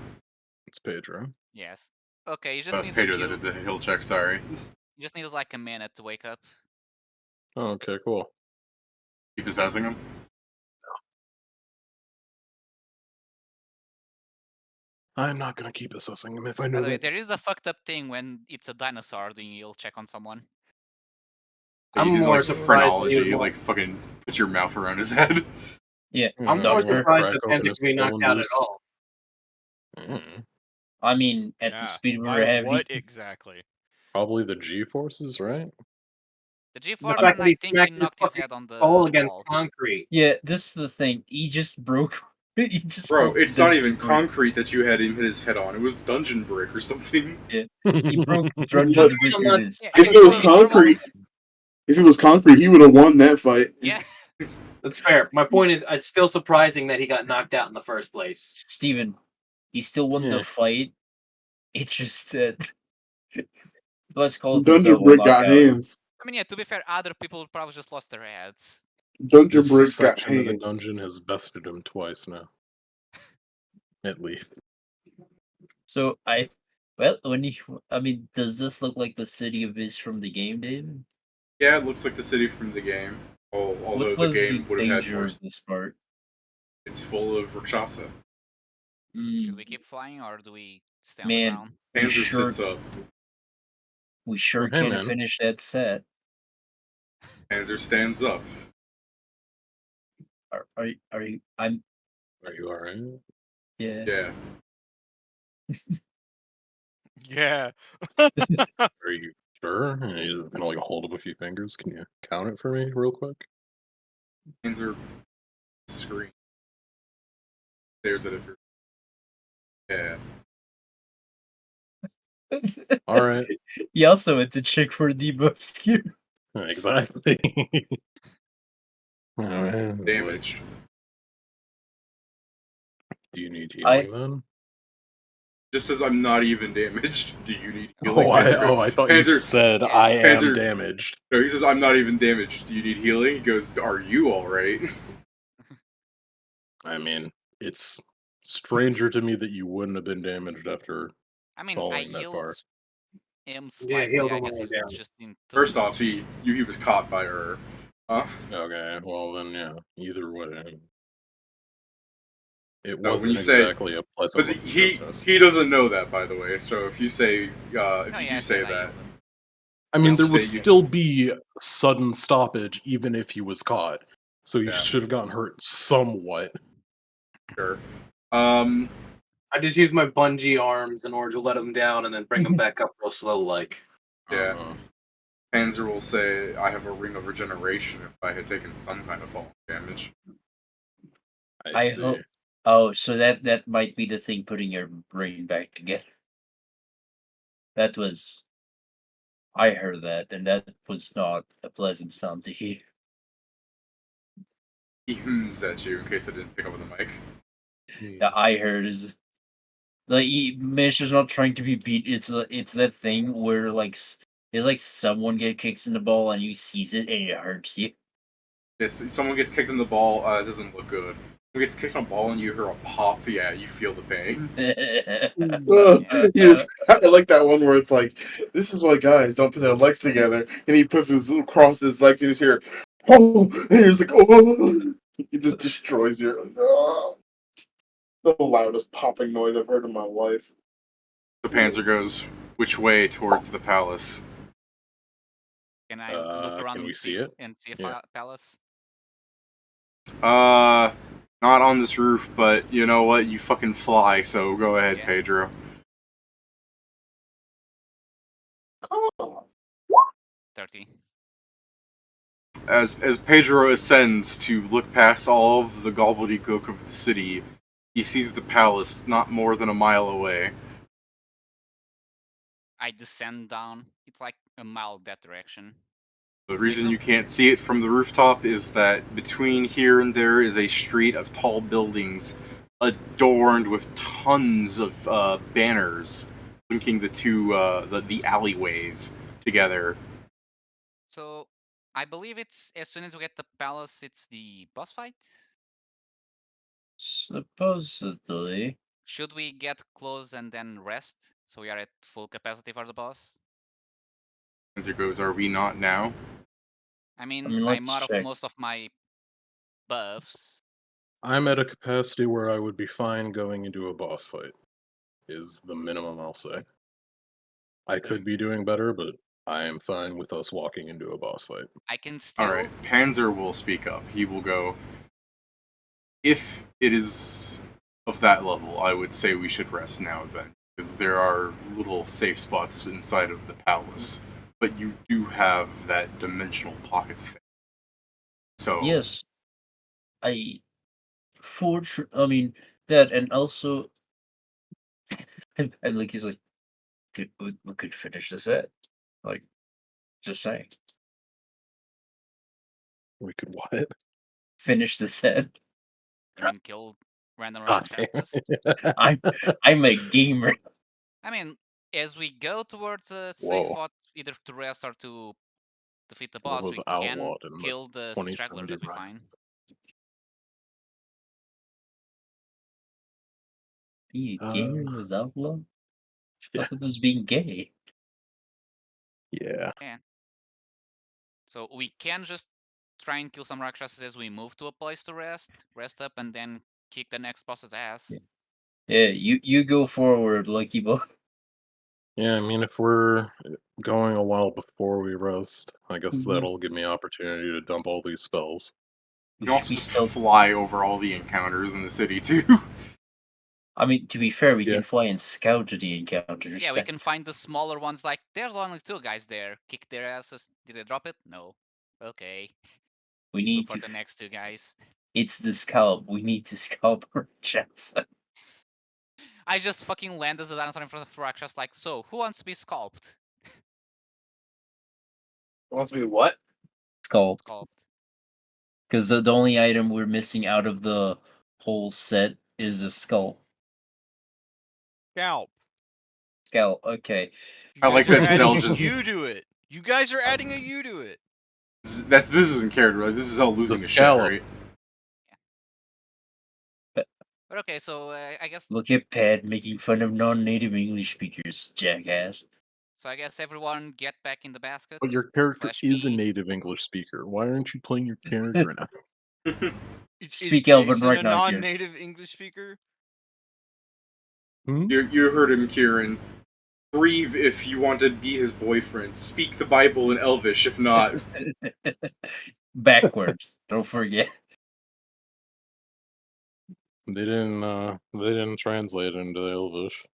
It's Pedro. Yes. Okay, you just That's need a Pedro that few. did the hill check. Sorry. You just need like a minute to wake up. Oh, okay, cool. Keep assessing him. I'm not gonna keep assessing him if I By know the way, that. there is a fucked up thing when it's a dinosaur doing you'll check on someone. Yeah, you I'm did more like surprised that he would phrenology, want- like fucking put your mouth around his head. Yeah, I'm more doctor. surprised Crack that open Panther his could be knocked out at cylinders. all. Mm, I mean, at the Yeah. speed By we're having, what exactly? probably the G forces, right? The The G-force, fact and that I he think we smacked his knocked his fucking head on skull the against wall. concrete. yeah, this is the thing. He just broke. He just Bro, broke it's the not even brick. concrete that you had him hit his head on. It was dungeon brick or something. He broke But Dungeon Brick with his. Yeah, if if it it was was normal, concrete, if it was concrete, he would have won that fight. yeah. That's fair. My point is, it's still surprising that he got knocked out in the first place. Steven, he still won Yeah. the fight. It's just that. Let's call it the Dungeon double Brick got knockout. hands. I mean, yeah. To be fair, other people probably just lost their heads. Dungeon This Brick got section of the hands. dungeon has bested him twice now. At least. So I mean, does this look like the city of Is from the game, David? Yeah, it looks like the city from the game. Although What the was the game would have had danger more. of this part? It's full of Rakshasa. Should Mm, we keep flying or do we stay on the man, ground? we Panzer sure sits up. Hey, can't man. finish that set. Panzer stands up. Are you? I'm Are you alright? yeah. Yeah. Yeah. Are you sure? You can only hold up a few fingers. Can you count it for me real quick? Panzer screams. Stares at it. Yeah. Alright. He also went to check for debuffs here. Exactly. Alright. Damaged. Do you need I- healing then? Just says I'm not even damaged. Do you need healing? I thought you Panzer- said Yeah. I am Panzer- damaged. No, he says I'm not even damaged. Do you need healing? He goes, "Are you all right?" I mean, it's stranger to me that you wouldn't have been damaged after. I mean, I Falling that healed far. him Yeah, slightly. healed I him guess all he's down. just in. First off, he was caught by her. Okay, well then, yeah. Either way, it No, when wasn't you say- exactly a pleasant But looking he business. doesn't know that, by the way. So if you say No, if you yeah, I do said say I that, healed him. I mean, there Don't would say you- still be sudden stoppage even if he was caught. So he Yeah. should have gotten hurt somewhat. sure. I just use my bungee arms in order to let him down and then bring him back up real slow, like. Yeah. Uh, Panzer will say, "I have a ring of regeneration if I had taken some kind of fall damage." I see. hope. Oh, so that might be the thing putting your brain back together. That was. I heard that, and that was not a pleasant sound to hear. He hums at you in case I didn't pick up on the mic. That I heard is like Mish is not trying to be beat. It's that thing where it's like someone gets in the ball and you sees it and it hurts you. Yes, someone gets kicked in the ball. It doesn't look good. Someone gets kicked in the ball and you hear a pop. Yeah, you feel the pain. Yes, I like that one where it's like, this is why guys don't put their legs together, and he puts his cross his legs and you just hear, oh, and you're just like, oh, he just destroys your. Oh. The loudest popping noise I've heard in my life. The Panzer goes, "Which way towards the palace?" Can I look around can we and see it? and see a Yeah. palace? Not on this roof, but you know what? You fucking fly, so go ahead, Yeah. Pedro. 30. As Pedro ascends to look past all of the gobbledygook of the city, he sees the palace not more than a mile away. I descend down. It's like a mile that direction. The reason you can't see it from the rooftop is that between here and there is a street of tall buildings adorned with tons of banners linking the two the alleyways together. So I believe it's as soon as we get the palace, it's the boss fight. Supposedly. Should we get close and then rest So we are at full capacity for the boss. Answer goes, are we not now? I mean I mean, I'm let's out of check. most of my buffs. I'm at a capacity where I would be fine going into a boss fight, is the minimum I'll say. I could be doing better, but I am fine with us walking into a boss fight. I can still. Alright, Panzer will speak up. He will go, if it is of that level, I would say we should rest now then. Because there are little safe spots inside of the palace. But you do have that dimensional pocket thing. So Yes, I that, and also, and like he's like, we could finish this set. Like, just saying, We could what? finish the set. I mean, kill random God Rakshasas. I'm a gamer. I mean, as we go towards a safe Whoa. spot, either to rest or to defeat the It boss, was we can outlawed in the kill the 2070 stragglers that we riots. find. Gaming was outlawed. Yeah. I thought it was being gay. Yeah. Yeah. So we can just try and kill some Rakshasas as we move to a place to rest up, and then kick the next boss's ass. Yeah, you go forward, Lucky Boy. Yeah, I mean, if we're going a while before we rest, I guess Mhm. that'll give me opportunity to dump all these spells. you can also just fly over all the encounters in the city too. I mean, to be fair, we Yeah. can fly and scout the encounters. Yeah, we can find the smaller ones. Like, there's only 2 guys there. Kick their asses. Did they drop it? No. Okay. We Look need for to. the next 2 guys. It's the scalp. We need to scalp our Jackson. I just fucking land as a dinosaur in front of Rakshas. Like, so who wants to be sculpted? Wants to be what? Sculpt. Sculpt. Because the only item we're missing out of the whole set is a skull. Scalp. Scalp. Okay. You I like guys are that Zell adding a just- U to it. You guys are adding a U to it. This isn't character, right? This is Zell losing The his shit, scallop. right? But okay, so I guess. Look at Pat making fun of non-native English speakers, jackass. So I guess everyone get back in the basket. But your character Slash is a me. native English speaker. Why aren't you playing your character now? Is Speak Elven Jason right a now, Kieran. non-native English speaker? You heard him, Kieran. Grieve if you want to be his boyfriend. Speak the Bible in Elvish if not. Backwards. Don't forget. They didn't translate it into Elvish.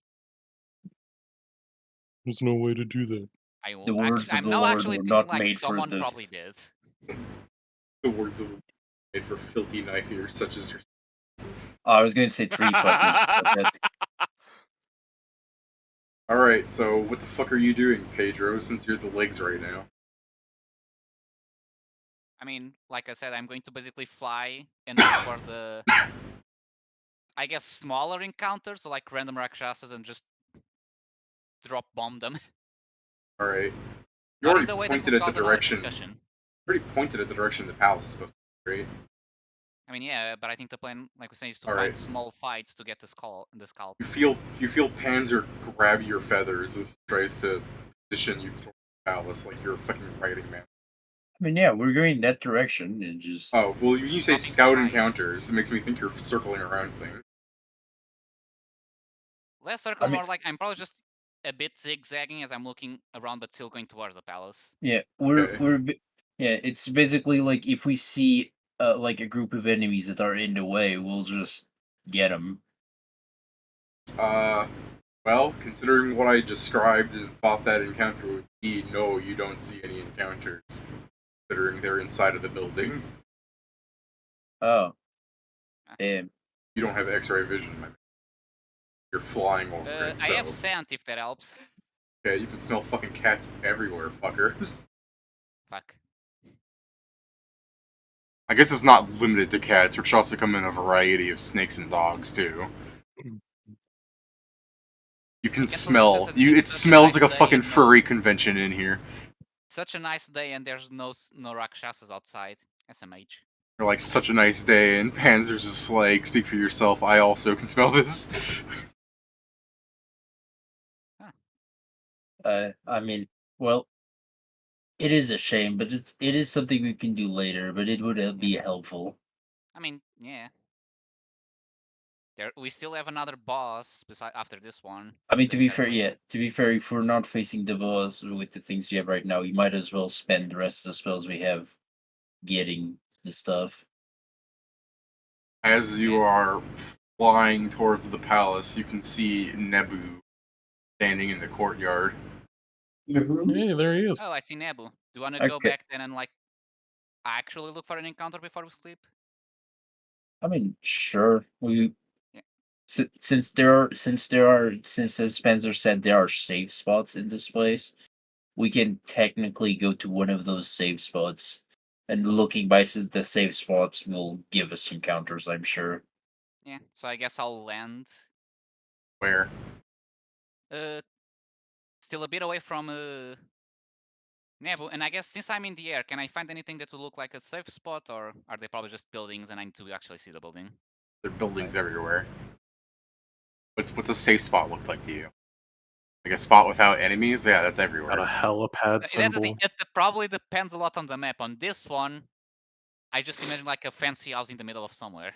There's no way to do that. The words of I'm the now Lord actually were thinking not like made for someone the. probably did. The words of the made for filthy knife ears such as your. Oh, I was going to say tree fuckers. But Alright, so what the fuck are you doing, Pedro, since you're the legs right now? I mean, like I said, I'm going to basically fly and look for the, I guess, smaller encounters, so like random Rakshasas, and just drop bomb them. Alright. You Not in already the way that pointed will at the cause another direction. concussion. You already pointed at the direction the palace is supposed to be, right? I mean, yeah, but I think the plan, like we say, is to All find right. small fights to get the scalp. You feel Panzer grab your feathers as he tries to position you towards the palace like you're a fucking writing man. I mean, yeah, we're going that direction and just. Oh, well, you say Nothing scout hides. encounters. It makes me think you're circling around things. Less circle, I mean- more like I'm probably just a bit zigzagging as I'm looking around, but still going towards the palace. Yeah, Okay. yeah. It's basically like if we see like a group of enemies that are in the way, we'll just get them. Well, considering what I described and thought that encounter would be, no, you don't see any encounters. Considering they're inside of the building. Oh, damn. You don't have X-ray vision, my man. You're flying over it, I so... have scent if that helps. Okay, you can smell fucking cats everywhere, fucker. Fuck. I guess it's not limited to cats, which also come in a variety of snakes and dogs, too. You can guess smell... it's It such a smells nice like a day fucking and no- furry convention in here. Such a nice day, and there's no Rakshasas outside. SMH. You're like, such a nice day, and Panzer's just like, speak for yourself, I also can smell this. Huh. I mean, well, it is a shame, but it is something we can do later. But it would be helpful. I mean, yeah. We still have another boss after this one. I mean, to be fair, if we're not facing the boss with the things we have right now, we might as well spend the rest of the spells we have getting the stuff. As you are flying towards the palace, you can see Nebu standing in the courtyard. Hey, there he is. Oh, I see Nebu. Do you want to go back then and like actually look for an encounter before we sleep? I mean, sure. We Yeah. since as Spencer said, there are safe spots in this place. We can technically go to one of those safe spots, and looking by the safe spots will give us encounters, I'm sure. Yeah. So I guess I'll land. Where? Still a bit away from Nebu, and I guess since I'm in the air, can I find anything that will look like a safe spot, or are they probably just buildings and I need to actually see the building? There are buildings everywhere. What's a safe spot look like to you? Like a spot without enemies? Yeah, that's everywhere. Got a helipad That's the thing. symbol. It probably depends a lot on the map. On this one, I just imagine like a fancy house in the middle of somewhere.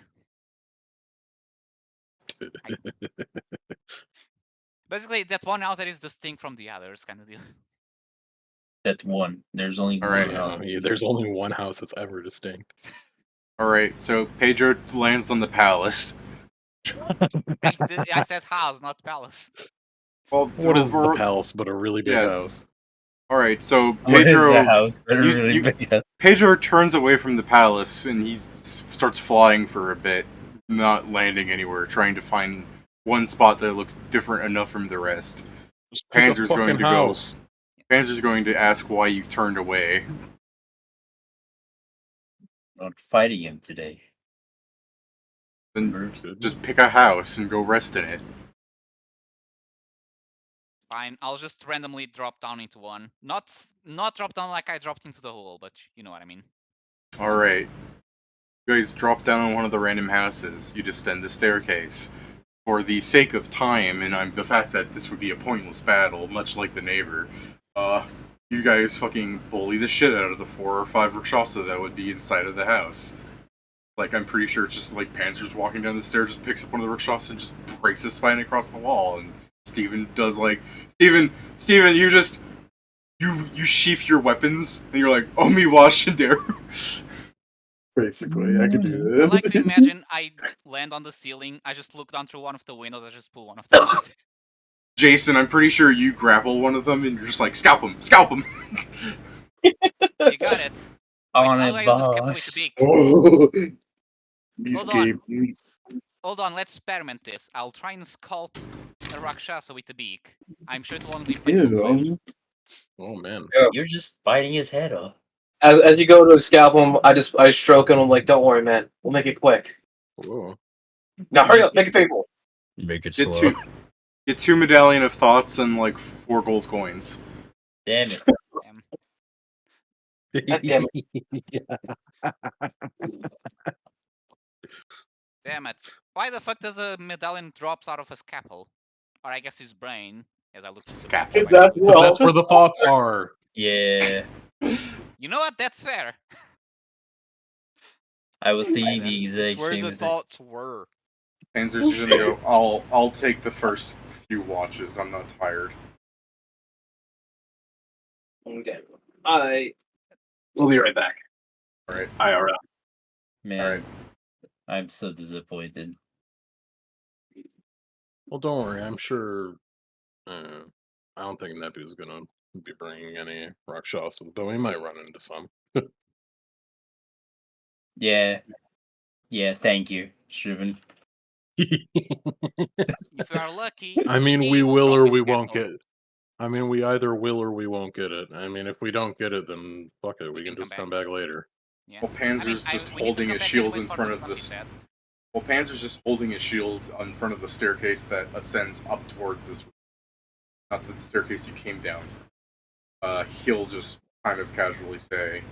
Basically, that one house that is distinct from the others, kind of deal. That one. There's only All one right. house. There's only one house that's ever distinct. Alright, so Pedro lands on the palace. I said house, not palace. Well, What is the palace but a really big house? Alright, so What is Pedro the house? Really big house. Pedro turns away from the palace and he starts flying for a bit, not landing anywhere, trying to find one spot that looks different enough from the rest. Just pick Panzer's a fucking going to house. Panzer's going to ask why you've turned away. Not fighting him today. Then just pick a house and go rest in it. Fine, I'll just randomly drop down into one. Not drop down like I dropped into the hole, but you know what I mean. Alright. You guys drop down on one of the random houses. You descend the staircase. For the sake of time, and the fact that this would be a pointless battle, much like the neighbor, you guys fucking bully the shit out of the 4 or 5 Rakshasa that would be inside of the house. Like, I'm pretty sure it's just like Panzer's walking down the stairs, just picks up one of the Rakshasa and just breaks his spine across the wall, and Steven does like, Steven, you just, you sheath your weapons, and you're like, Omi wa Shinderu. Basically, I could do I that. like to imagine I land on the ceiling, I just look down through one of the windows, I just pull one of them out. Jason, I'm pretty sure you grapple one of them, and you're just like, scalp him! Scalp him! You got it. On Wait, it, I'll just keep it with boss. the beak. Oh, these Hold on. games. Hold on, let's experiment this. I'll try and sculpt a Rakshasa with the beak. I'm sure it won't be painful. Ew. Oh man. You're just biting his head off. As you go to scalp him, I stroke him. I'm like, "Don't worry, man. We'll make it quick. Whoa. Now hurry up, make it painful." Make it Get slow. Get 2 medallion of thoughts and like 4 gold coins. Damn it. God damn Damn it. Why the fuck does a medallion drops out of a scalpel? Or I guess his brain, as I look at Scalpel. That's where the thoughts are. Yeah. You know what? That's fair. I was thinking the It's exact where same the thing. thoughts were. Panzer's gonna go, I'll take the first few watches, I'm not tired. Okay. We'll be right back. Alright. IRL. Man, Alright. I'm so disappointed. Well, don't worry. I'm sure. I don't think Nebu's gonna be bringing any Rakshasa, though he might run into some. Yeah. Yeah, thank you, Shriven. If we are lucky, I mean, he we will drop or his we won't scalpel. get. I mean, we either will or we won't get it. I mean, if we don't get it, then fuck it. We can just come back later. Yeah. Well, Panzer's just we need to holding come a back shield anyways in for front the of stuff he this. said. Well, Panzer's just holding a shield in front of the staircase that ascends up towards this. Not the staircase you came down from. He'll just kind of casually say,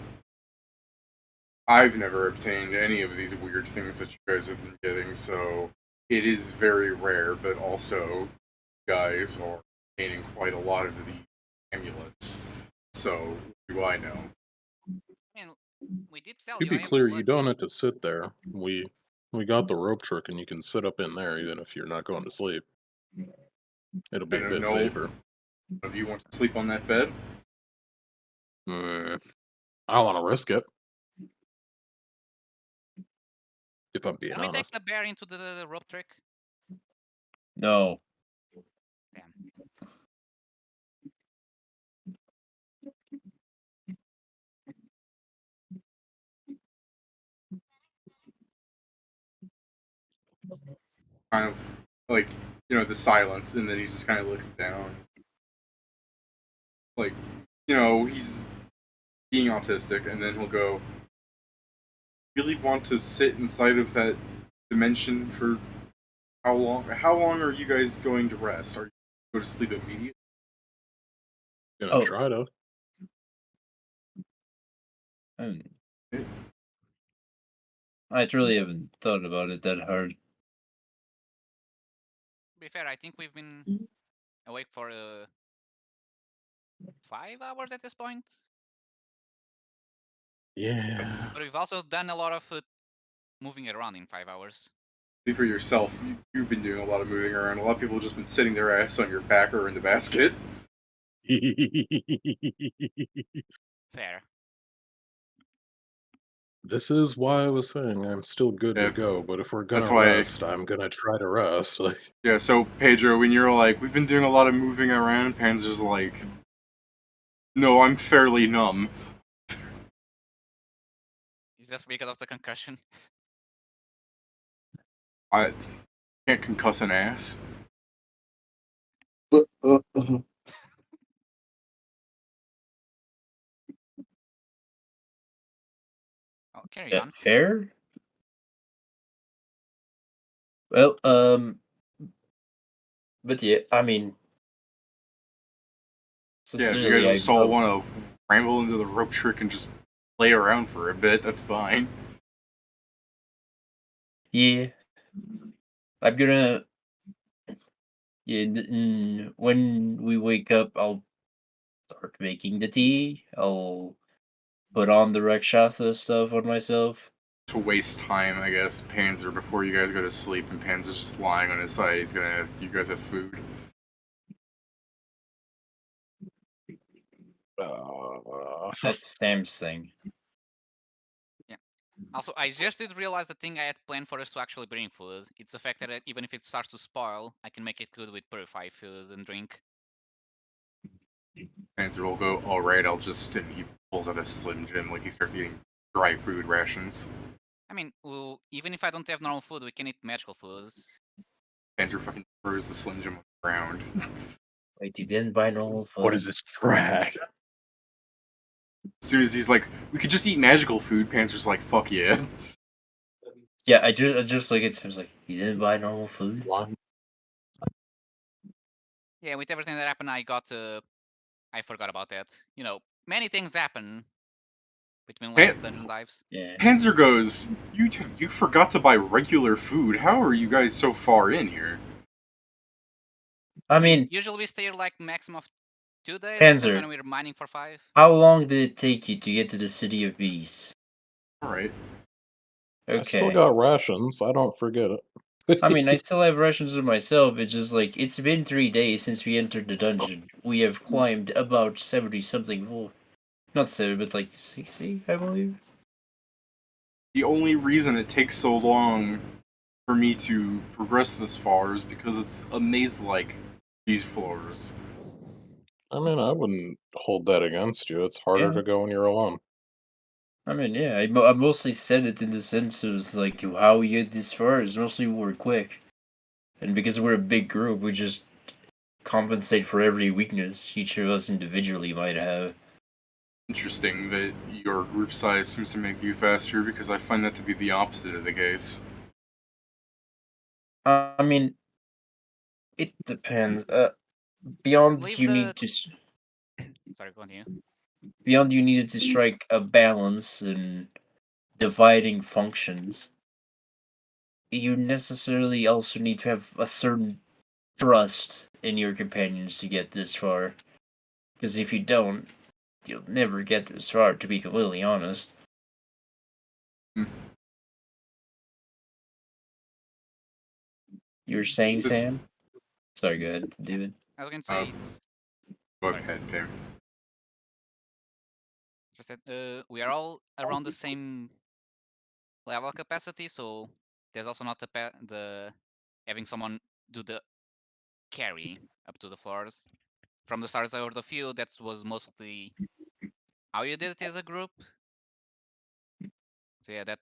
I've never obtained any of these weird things that you guys have been getting, so it is very rare, but also you guys are obtaining quite a lot of these amulets. So, what do I know? And we did tell To you. be clear, you don't have to sit there. We got the rope trick, and you can sit up in there even if you're not going to sleep. It'll be I a don't bit know. safer. If you want to sleep on that bed, I don't want to risk it. If I'm being Can we take honest. the bear into the rope trick? No. Damn. kind of like the silence, and then he just kind of looks down, like he's being autistic, and then he'll go, "Really want to sit inside of that dimension for how long? How long are you guys going to rest? Are you going to go to sleep immediately?" Gonna try to. I truly haven't thought about it that hard. To be fair, I think we've been awake for 5 hours at this point. Yeah. But we've also done a lot of moving around in 5 hours. Speak for yourself. You've been doing a lot of moving around. A lot of people have just been sitting their ass on your back or in the basket. Fair. This is why I was saying I'm still good Yeah, to go, but if we're that's gonna why- rest, I'm gonna try to rest. Like, Yeah, so Pedro, when you're like, we've been doing a lot of moving around, Panzer's like, no, I'm fairly numb. Is that because of the concussion? I can't concuss an ass. But, Oh, carry on. Fair? Well, but yeah, I mean, Yeah, if you guys just all want to ramble into the rope trick and just play around for a bit, that's fine. Yeah. I'm gonna. Yeah, when we wake up, I'll start making the tea. I'll put on the Rakshasa stuff on myself. To waste time, I guess, Panzer, before you guys go to sleep, and Panzer's just lying on his side, he's gonna ask, "You guys have food?" That's Sam's thing. Yeah. Also, I just did realize the thing I had planned for us to actually bring food. It's the fact that even if it starts to spoil, I can make it good with purified food and drink. Panzer will go, "Alright, I'll just," and he pulls out a Slim Jim, like he starts eating dry food rations. I mean, well, even if I don't have normal food, we can eat magical foods. Panzer fucking throws the Slim Jim on the ground. Wait, you didn't buy normal food? what is this trash? As soon as he's like, "We could just eat magical food," Panzer's like, "Fuck yeah." Yeah, I just look at Sam's like, you didn't buy normal food? Yeah, with everything that happened, I forgot about that. Many things happen between last dungeon dives. Yeah. Panzer goes, you forgot to buy regular food. How are you guys so far in here?" I mean, usually we stay here like maximum of 2 days, Panzer. except when we're mining for 5. How long did it take you to get to the City of Beasts? Alright. Okay. I still got rations. I don't forget it. I mean, I still have rations of myself. It's just like, it's been 3 days since we entered the dungeon. We have climbed about 70 something. Not 70, but like 60, I believe. The only reason it takes so long for me to progress this far is because it's a maze like these floors. I mean, I wouldn't hold that against you. It's harder Yeah. to go when you're alone. I mean, yeah, I mostly said it in the sense of like how we get this far is mostly we're quick, and because we're a big group, we just compensate for every weakness each of us individually might have. Interesting that your group size seems to make you faster, because I find that to be the opposite of the case. I mean, it depends. Beyond Leave you the- need to. Sorry, continue. Beyond you needed to strike a balance in dividing functions. You necessarily also need to have a certain trust in your companions to get this far. Because if you don't, you'll never get this far, to be completely honest. You were saying, Sam? Sorry, go ahead, David. I was going to say it's Go ahead, Pim. just that we are all around the same level capacity, so there's also not the having someone do the carry up to the floors. From the stars I heard of you, that was mostly how you did it as a group. So yeah, that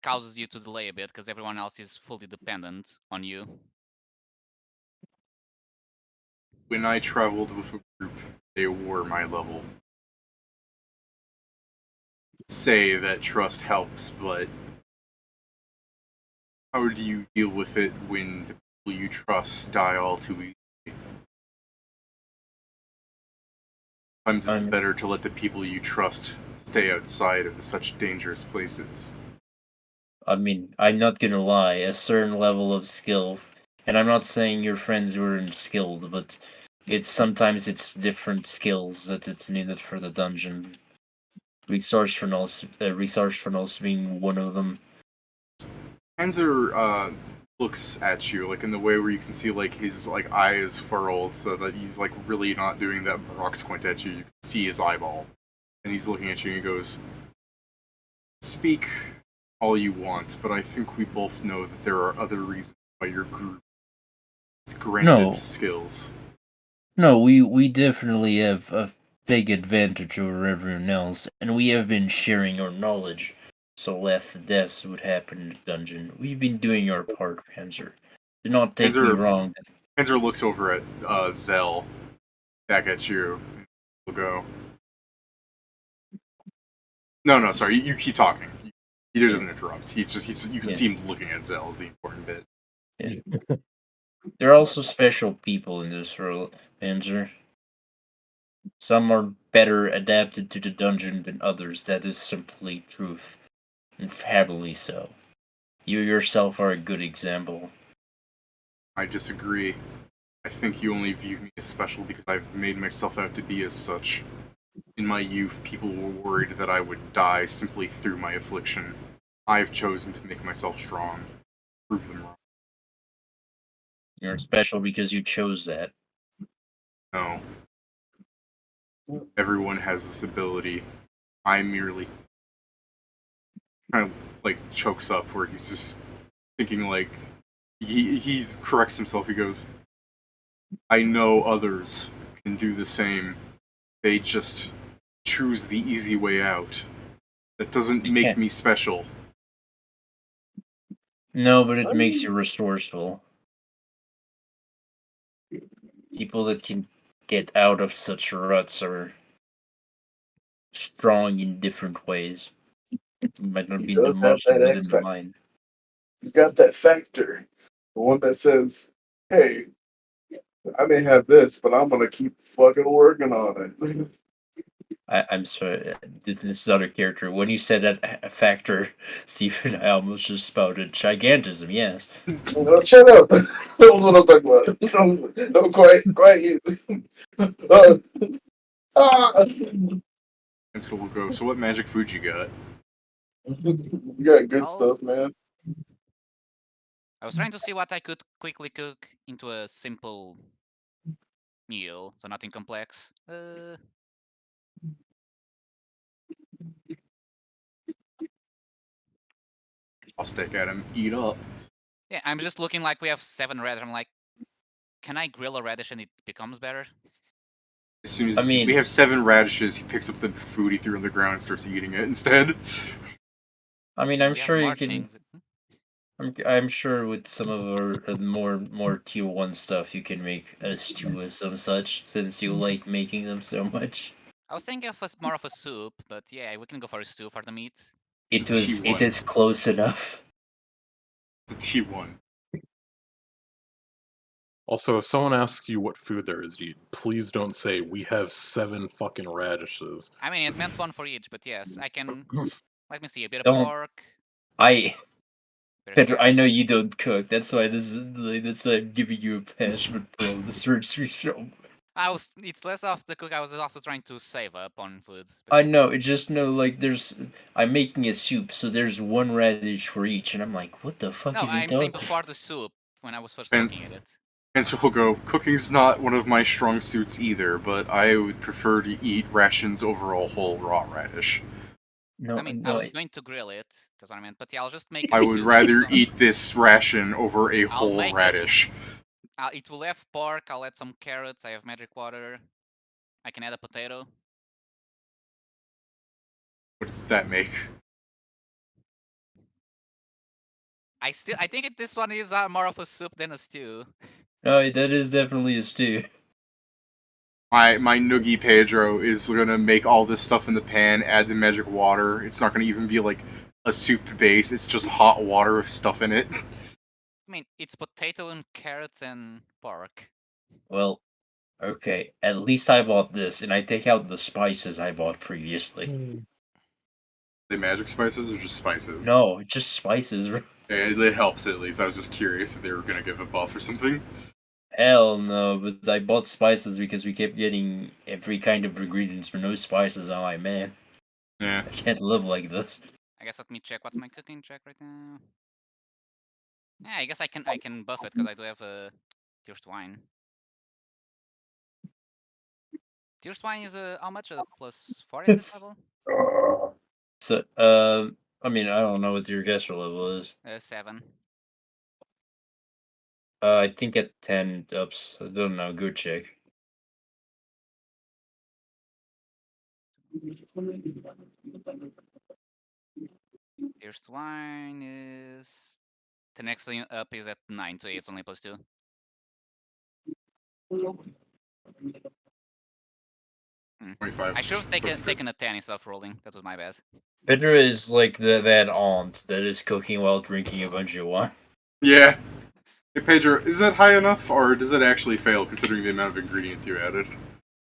causes you to delay a bit because everyone else is fully dependent on you. When I traveled with a group, they were my level. Say that trust helps, but how do you deal with it when the people you trust die all too easily? Sometimes it's better to let the people you trust stay outside of such dangerous places. I mean, I'm not gonna lie, a certain level of skill, and I'm not saying your friends weren't skilled, but sometimes it's different skills that it's needed for the dungeon. Resourcefulness being one of them. Panzer looks at you like in the way where you can see like his like eye is furrowed so that he's like really not doing that rock squint at you. You can see his eyeball, and he's looking at you and he goes, "Speak all you want, but I think we both know that there are other reasons why your group is granted skills." No, we definitely have a big advantage over everyone else, and we have been sharing our knowledge, so less deaths would happen in the dungeon. We've been doing our part, Panzer. Do not take me wrong. Panzer looks over at Zell, back at you, and will go, No, sorry, you keep talking. He doesn't interrupt. You can see him looking at Zell is the important bit. Yeah. There are also special people in this world, Panzer. Some are better adapted to the dungeon than others. That is simply truth. And fably so. You yourself are a good example. I disagree. I think you only view me as special because I've made myself out to be as such. In my youth, people were worried that I would die simply through my affliction. I've chosen to make myself strong. Prove them wrong. You're special because you chose that. No. Everyone has this ability. I merely kind of like chokes up where he's just thinking like he corrects himself. He goes, I know others can do the same. They just choose the easy way out. That doesn't make me special. No, but it makes you resourceful. People that can get out of such ruts are strong in different ways. Might not be the most within the mind. He's got that factor. The one that says, hey, I may have this, but I'm gonna keep fucking working on it. I'm sorry, this is other character. When you said that factor, Stephen, I almost just spouted gigantism, yes. Shut up! That's what I'm talking about. No, quiet you. That's cool. We'll go. So, what magic food you got? You got good stuff, man. I was trying to see what I could quickly cook into a simple meal, so nothing complex. I'll stick at him. Eat up. Yeah, I'm just looking like we have 7 radish. I'm like, can I grill a radish and it becomes better? As soon as we have 7 radishes, he picks up the food he threw on the ground and starts eating it instead. I mean, I'm sure you can. I'm sure with some of our more tier 1 stuff, you can make a stew or some such, since you like making them so much. I was thinking of more of a soup, but yeah, we can go for a stew for the meat. It is close enough. It's a T1. Also, if someone asks you what food there is to eat, please don't say we have 7 fucking radishes. I mean, it meant 1 for each, but yes, I can. Let me see, a bit of Don't- pork. Pedro, I know you don't cook. That's why I'm giving you a pass, but bro, this hurts me so. It's less off the cook. I was also trying to save up on food. I know. It's just no like there's. I'm making a soup, so there's one radish for each, and I'm like, what the fuck No, is he I'm saying doing? before the soup when I was first And- looking at it. And so we'll go, cooking's not one of my strong suits either, but I would prefer to eat rations over a whole raw radish. No, I mean, I no. was going to grill it. That's what I meant. But yeah, I'll just make a I stew would with rather some. eat this ration over a I'll whole make it. radish. It will have pork. I'll add some carrots. I have magic water. I can add a potato. What does that make? I think this one is more of a soup than a stew. No, that is definitely a stew. My noogie Pedro is gonna make all this stuff in the pan, add the magic water. It's not gonna even be like a soup base. It's just hot water with stuff in it. I mean, it's potato and carrots and pork. Well, okay. At least I bought this, and I take out the spices I bought previously. The magic spices or just spices? No, just spices. Yeah, it helps at least. I was just curious if they were gonna give a buff or something. Hell no, but I bought spices because we kept getting every kind of ingredients for no spices. I'm like, man, Yeah. I can't live like this. I guess let me check what's my cooking check right now. Yeah, I guess I can buff it because I do have a Tierst wine. Tierst wine is how much? A +4 at this level? So, I mean, I don't know what your caster level is. 7. I think at 10 ups. I don't know. Go check. Tierst wine is the next thing up is at 9, so it's only +2. Hmm. 25. I should have taken a 10 instead of rolling. That was my bad. Pedro is like that aunt that is cooking while drinking a bunch of wine. Yeah. Hey Pedro, is that high enough, or does it actually fail considering the amount of ingredients you added?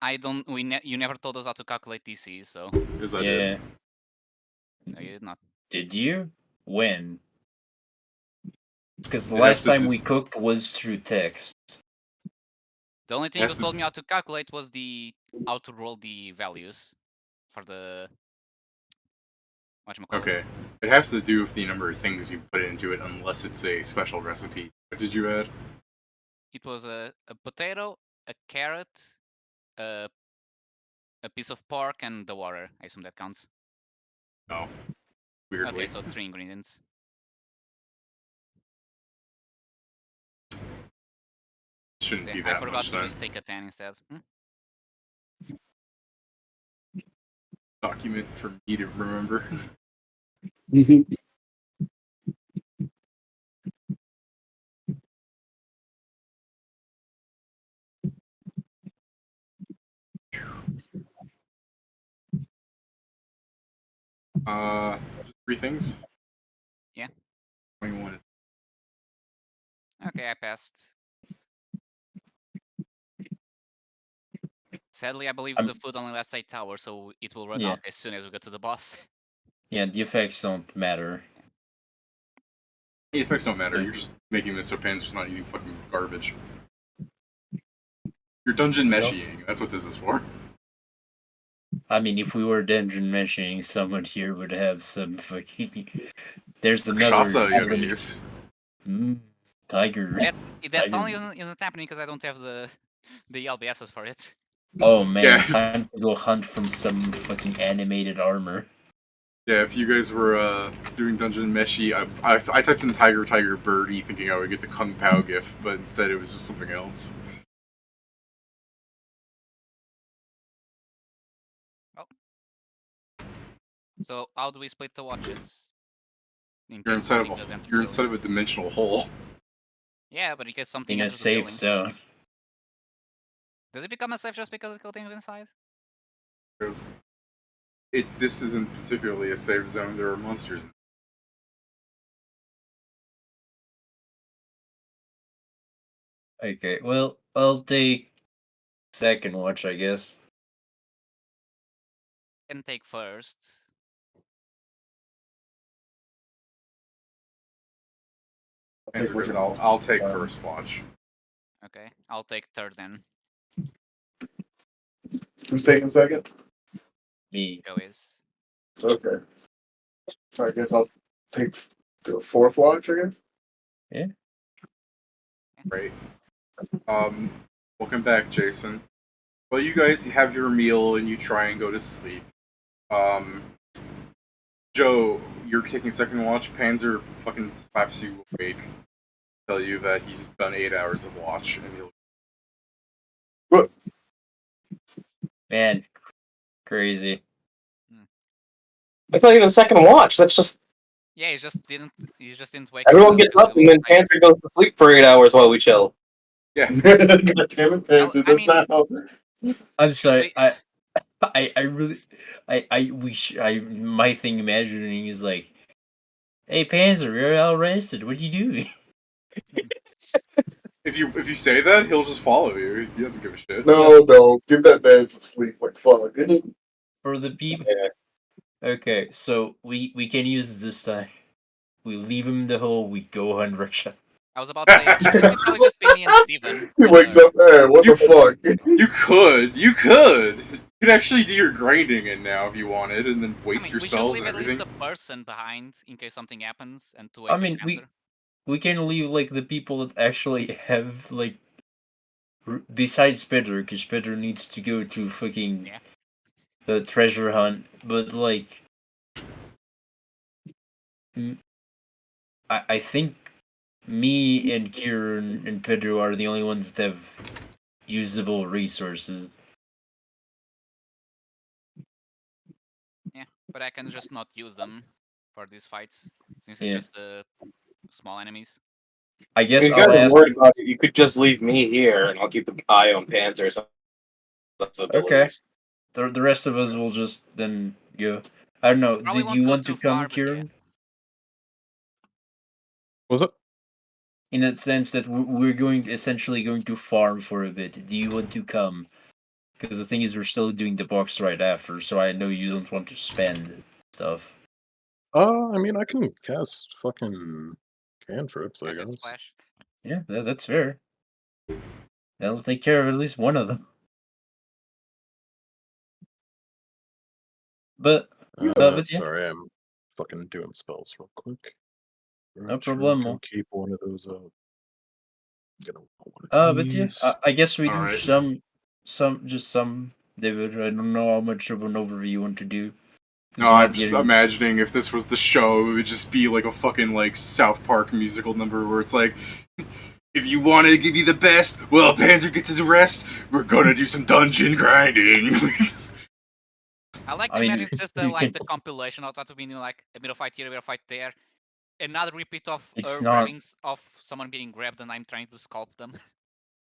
I don't. You never told us how to calculate DC, so. Because I Yeah. did. No, you did not. Did you? When? Because the It has last to time do- we cooked was through text. The only thing you Has to- told me how to calculate was how to roll the values for the whatchamacallit. Okay. It has to do with the number of things you put into it, unless it's a special recipe. What did you add? It was a potato, a carrot, a piece of pork, and the water. I assume that counts. No. Weirdly. Okay, so 3 ingredients. Shouldn't be I that forgot much to then. just take a 10 instead. Document for me to remember. Just 3 things? Yeah. 21. Okay, I passed. Sadly, I believe the food only lasts 8 hours, so it will run out as soon as we get to the boss. Yeah, the effects don't matter. The effects don't matter. You're just making this so Panzer's not eating fucking garbage. You're dungeon meshing. That's what this is for. I mean, if we were dungeon meshing, someone here would have some fucking. There's another. Shasa you're gonna use. Tiger. That only isn't happening because I don't have the LBSs for it. Oh man, Yeah. time to go hunt from some fucking animated armor. Yeah, if you guys were doing Dungeon Meshi, I typed in Tiger Birdie thinking I would get the Kung Pao gift, but instead it was just something else. Oh. So how do we split the watches? You're inside of a dimensional hole. Yeah, but in case something In a enters the safe building. zone. Does it become a safe just because it killed things inside? This isn't particularly a safe zone. There are monsters. Okay, well, I'll take second watch, I guess. Can take first. I'll take first watch. Okay, I'll take third then. Who's taking second? Me. Go is. Okay. So I guess I'll take the fourth watch, I guess. Right. Welcome back, Jason. Well, you guys have your meal and you try and go to sleep. Joe, you're taking second watch. Panzer fucking slaps you awake. Tell you that he's done 8 hours of watch and he'll. What? Man, crazy. That's not even a second watch. That's just Yeah, he just didn't wake everyone up. gets up and then Panther goes to sleep for 8 hours while we chill. Yeah. God damn it, Panzer I does mean- now. I'm sorry. we- I really, my thing imagining is like, hey Panzer, you're all rested. What you doing? If you say that, he'll just follow you. He doesn't give a shit. No, give that man some sleep. Like fuck. For the people. Yeah. Okay, so we can use it this time. We leave him in the hole. We go on Russia. I was about to say it's probably just be me and Steven. He wakes up there. What the fuck? You could actually do your grinding in now if you wanted, and then I waste mean, your we should spells leave and at least everything. the person behind in case something happens and to I wake mean, up Panzer. we can leave like the people that actually have like besides Spitter, because Spitter needs to go to fucking the treasure hunt. But like, I think me and Kieran and Pedro are the only ones that have usable resources. Yeah, but I can just not use them for these fights since Yeah. it's just the small enemies. I If guess you guys I'll are ask. worried about it, you could just leave me here and I'll keep an eye on Panther. Okay. The rest of us will just then go. I don't know. Probably Did won't you go want to too far, come, but yeah. Kieran? Was it? In that sense that we're essentially going to farm for a bit. Do you want to come? Because the thing is, we're still doing the box right after, so I know you don't want to spend stuff. I mean, I can cast fucking cantrips, I Acid guess. splash. Yeah, that's fair. That'll take care of at least one of them. But yeah. Sorry, I'm fucking doing spells real quick. No Sure, problemo. can keep one of those up. But yeah, these. I guess we do Alright. some, David. I don't know how much of an overview you want to do. 'Cause No, you're I'm not just getting- imagining if this was the show, it would just be like a fucking like South Park musical number where it's like, if you want to give me the best, well, Panzer gets his rest. We're gonna do some dungeon grinding. I like to I mean, imagine just you like can- the compilation of that being like a bit of fight here, a bit of fight there. Another repeat of It's her not- grabbing of someone being grabbed and I'm trying to sculpt them.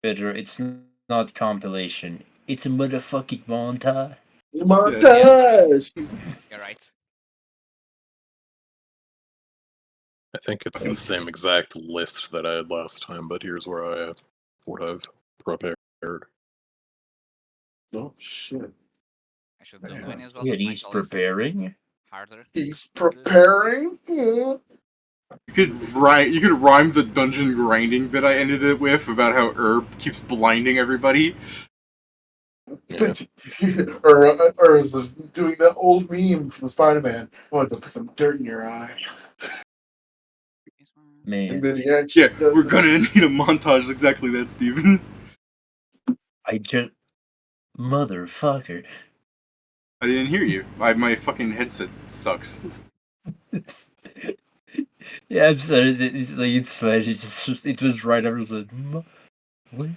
Pedro, it's not compilation. It's a motherfucking montage. Montage. You're right. I think it's the same exact list that I had last time, but here's where I would have prepared. Oh shit. I should do Yeah. mine as well. Yeah, but mine he's is always preparing. harder. He's preparing. Yeah. You could rhyme the dungeon grinding bit I ended it with about how Herb keeps blinding everybody. Yeah. or is doing that old meme from Spider-Man. Want to put some dirt in your eye, Man, and then he actually Yeah, does we're it. gonna need a montage exactly that, Steven. I just motherfucker. I didn't hear you. My fucking headset sucks. Yeah, I'm sorry. It's fine. It's just it was right after the wait.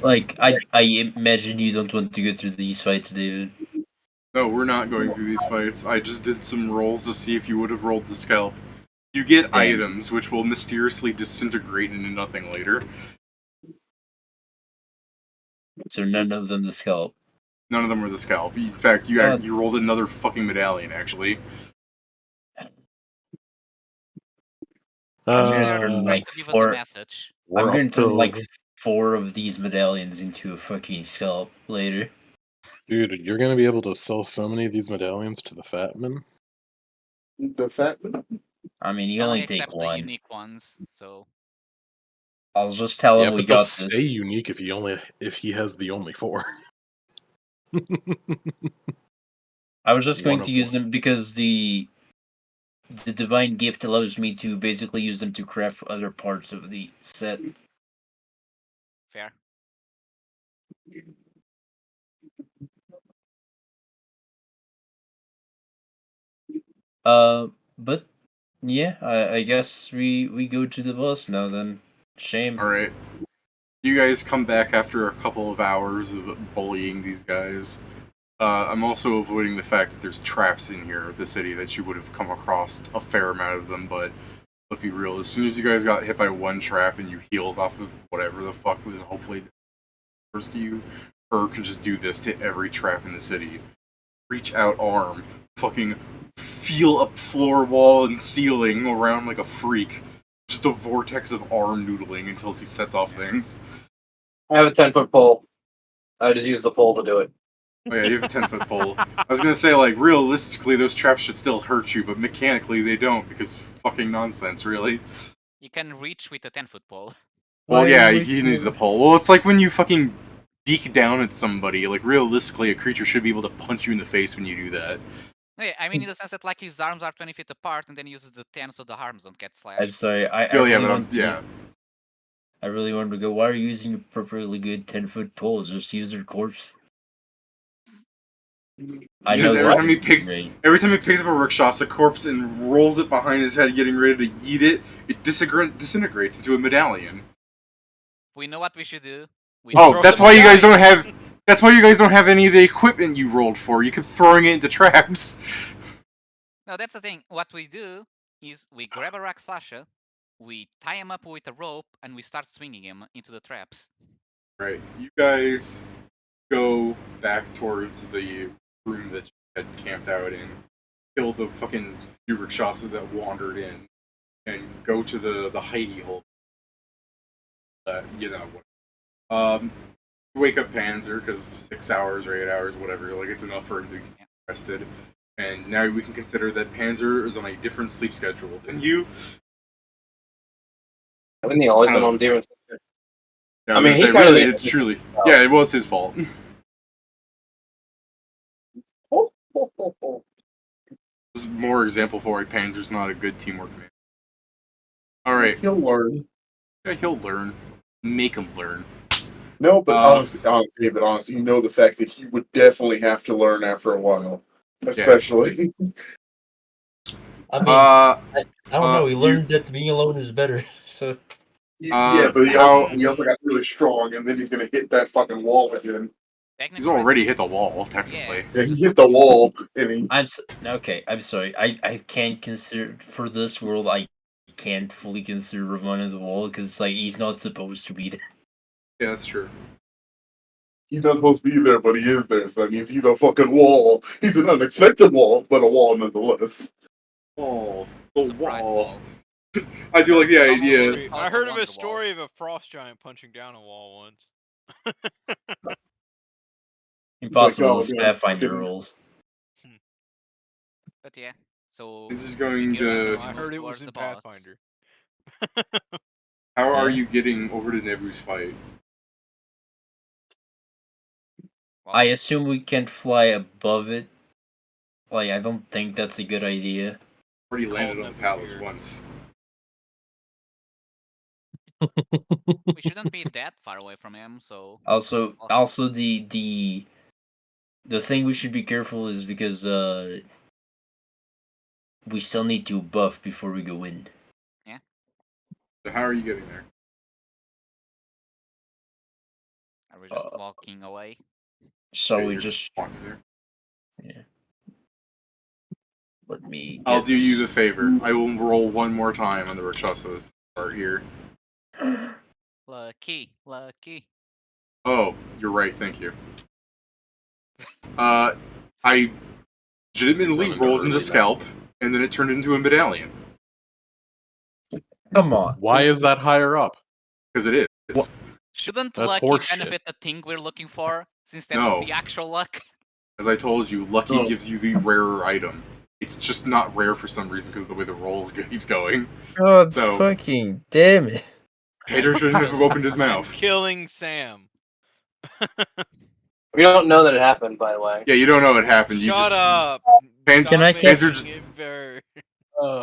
Like I imagine you don't want to go through these fights, David. No, we're not going through these fights. I just did some rolls to see if you would have rolled the scalp. You get Dang. items, which will mysteriously disintegrate into nothing later. So none of them the scalp. None of them were the scalp. In fact, you rolled another fucking medallion, actually. I'm They're gonna turn trying like to give us a four. message. I'm We're gonna up turn like to- 4 of these medallions into a fucking scalp later. Dude, you're gonna be able to sell so many of these medallions to the Fatman. The fat man. I mean, you Can only accept take the one. unique ones, so I'll just tell him Yeah, we but they'll got stay this. unique if he has the only 4. I was just One going of to use one. them because the divine gift allows me to basically use them to craft other parts of the set. fair. But yeah, I guess we go to the boss now then. Shame. Alright. You guys come back after a couple of hours of bullying these guys. I'm also avoiding the fact that there's traps in here at the city that you would have come across a fair amount of them, but let's be real, as soon as you guys got hit by one trap and you healed off of whatever the fuck was hopefully first to you, or can just do this to every trap in the city. Reach out arm, fucking feel up floor, wall, and ceiling around like a freak. Just a vortex of arm noodling until he sets off things. I have a 10-foot pole. I just use the pole to do it. Oh yeah, you have a 10-foot pole. I was gonna say, like, realistically, those traps should still hurt you, but mechanically they don't, because fucking nonsense, really. You can reach with a 10-foot pole. Well, Why yeah, are you we can use the so- pole. Well, it's like when you fucking beak down at somebody. Like, realistically, a creature should be able to punch you in the face when you do that. Yeah, I mean in the sense that like his arms are 20 feet apart and then he uses the 10 so the arms don't get I'm slashed. sorry. I Oh, yeah, really but want to. yeah. I really want to go. Why are you using a perfectly good 10-foot pole? Just use your corpse. I Because know every that time is he picks great. every time he picks up a Rakshasa corpse and rolls it behind his head, getting ready to eat it, it disintegrates into a medallion. We know what we should do. We Oh, throw that's the why you guys don't medallion. have. That's why you guys don't have any of the equipment you rolled for. You kept throwing it into traps. No, that's the thing. What we do is we grab a Rakshasa, we tie him up with a rope, and we start swinging him into the traps. Right, you guys go back towards the room that you had camped out in, kill the fucking few Rakshasa that wandered in, and go to the hidey hole. You know what? Wake up Panzer because 6 hours or 8 hours, whatever. Like it's enough for him to get rested. And now we can consider that Panzer is on a different sleep schedule than you. Haven't he always I been don't on Demon? Yeah, I I was mean, gonna he say, kinda really, made it truly, yeah, it was his fault. This is more example for why Panzer's not a good teamwork man. All right, He'll learn. yeah, he'll learn. Make him learn. No, but honestly, you know the fact that he would definitely have to learn after a while, especially. I mean, Uh, I don't know. He learned that being alone is better. So Yeah, but how he also got really strong, and then he's gonna hit that fucking wall again. he's already hit the wall, technically. Yeah, he hit the wall, and he. okay. I'm sorry. I can't consider for this world. I can't fully consider Ravana the wall because it's like he's not supposed to be there. Yeah, that's true. He's not supposed to be there, but he is there, so that means he's a fucking wall. He's an unexpected wall, but a wall nonetheless. Oh, the Surprise wall. I do like the idea. I heard of a story of a frost giant punching down a wall once. Impossible oh, to yeah, Pathfinder fucking- rules. But yeah, so This is we going gear up and to. we I move heard it towards was in the boss. Pathfinder. How are Yeah. you getting over to Nebu's fight? Well, I assume we can't fly above it. Like I don't think that's a good idea. Already Call landed on the Nebu palace here. once. we shouldn't be that far away from him, so Also, Awesome. also the thing we should be careful is because we still need to buff before we go in. So how are you getting there? are we just walking away? So Yeah, we you're just walking there. let me. Get I'll do you the favor. I will roll one more time on the Rakshasas part here. Lucky. Oh, you're right. Thank you. I legitimately Running rolled into early, scalp, and then it turned into a medallion Come on. Why is that higher up? because it is. What? Shouldn't That's lucky horseshit. benefit the thing we're looking for instead No. of the actual luck? As I told you, lucky Oh. gives you the rarer item. It's just not rare for some reason because of the way the rolls keeps going. God So- fucking damn it. Pedro shouldn't have opened his I'm mouth. killing Sam. We don't know that it happened, by the way. Yeah, you don't know what happened. You Shut just up. Pan- Stop Can I making guess- it very-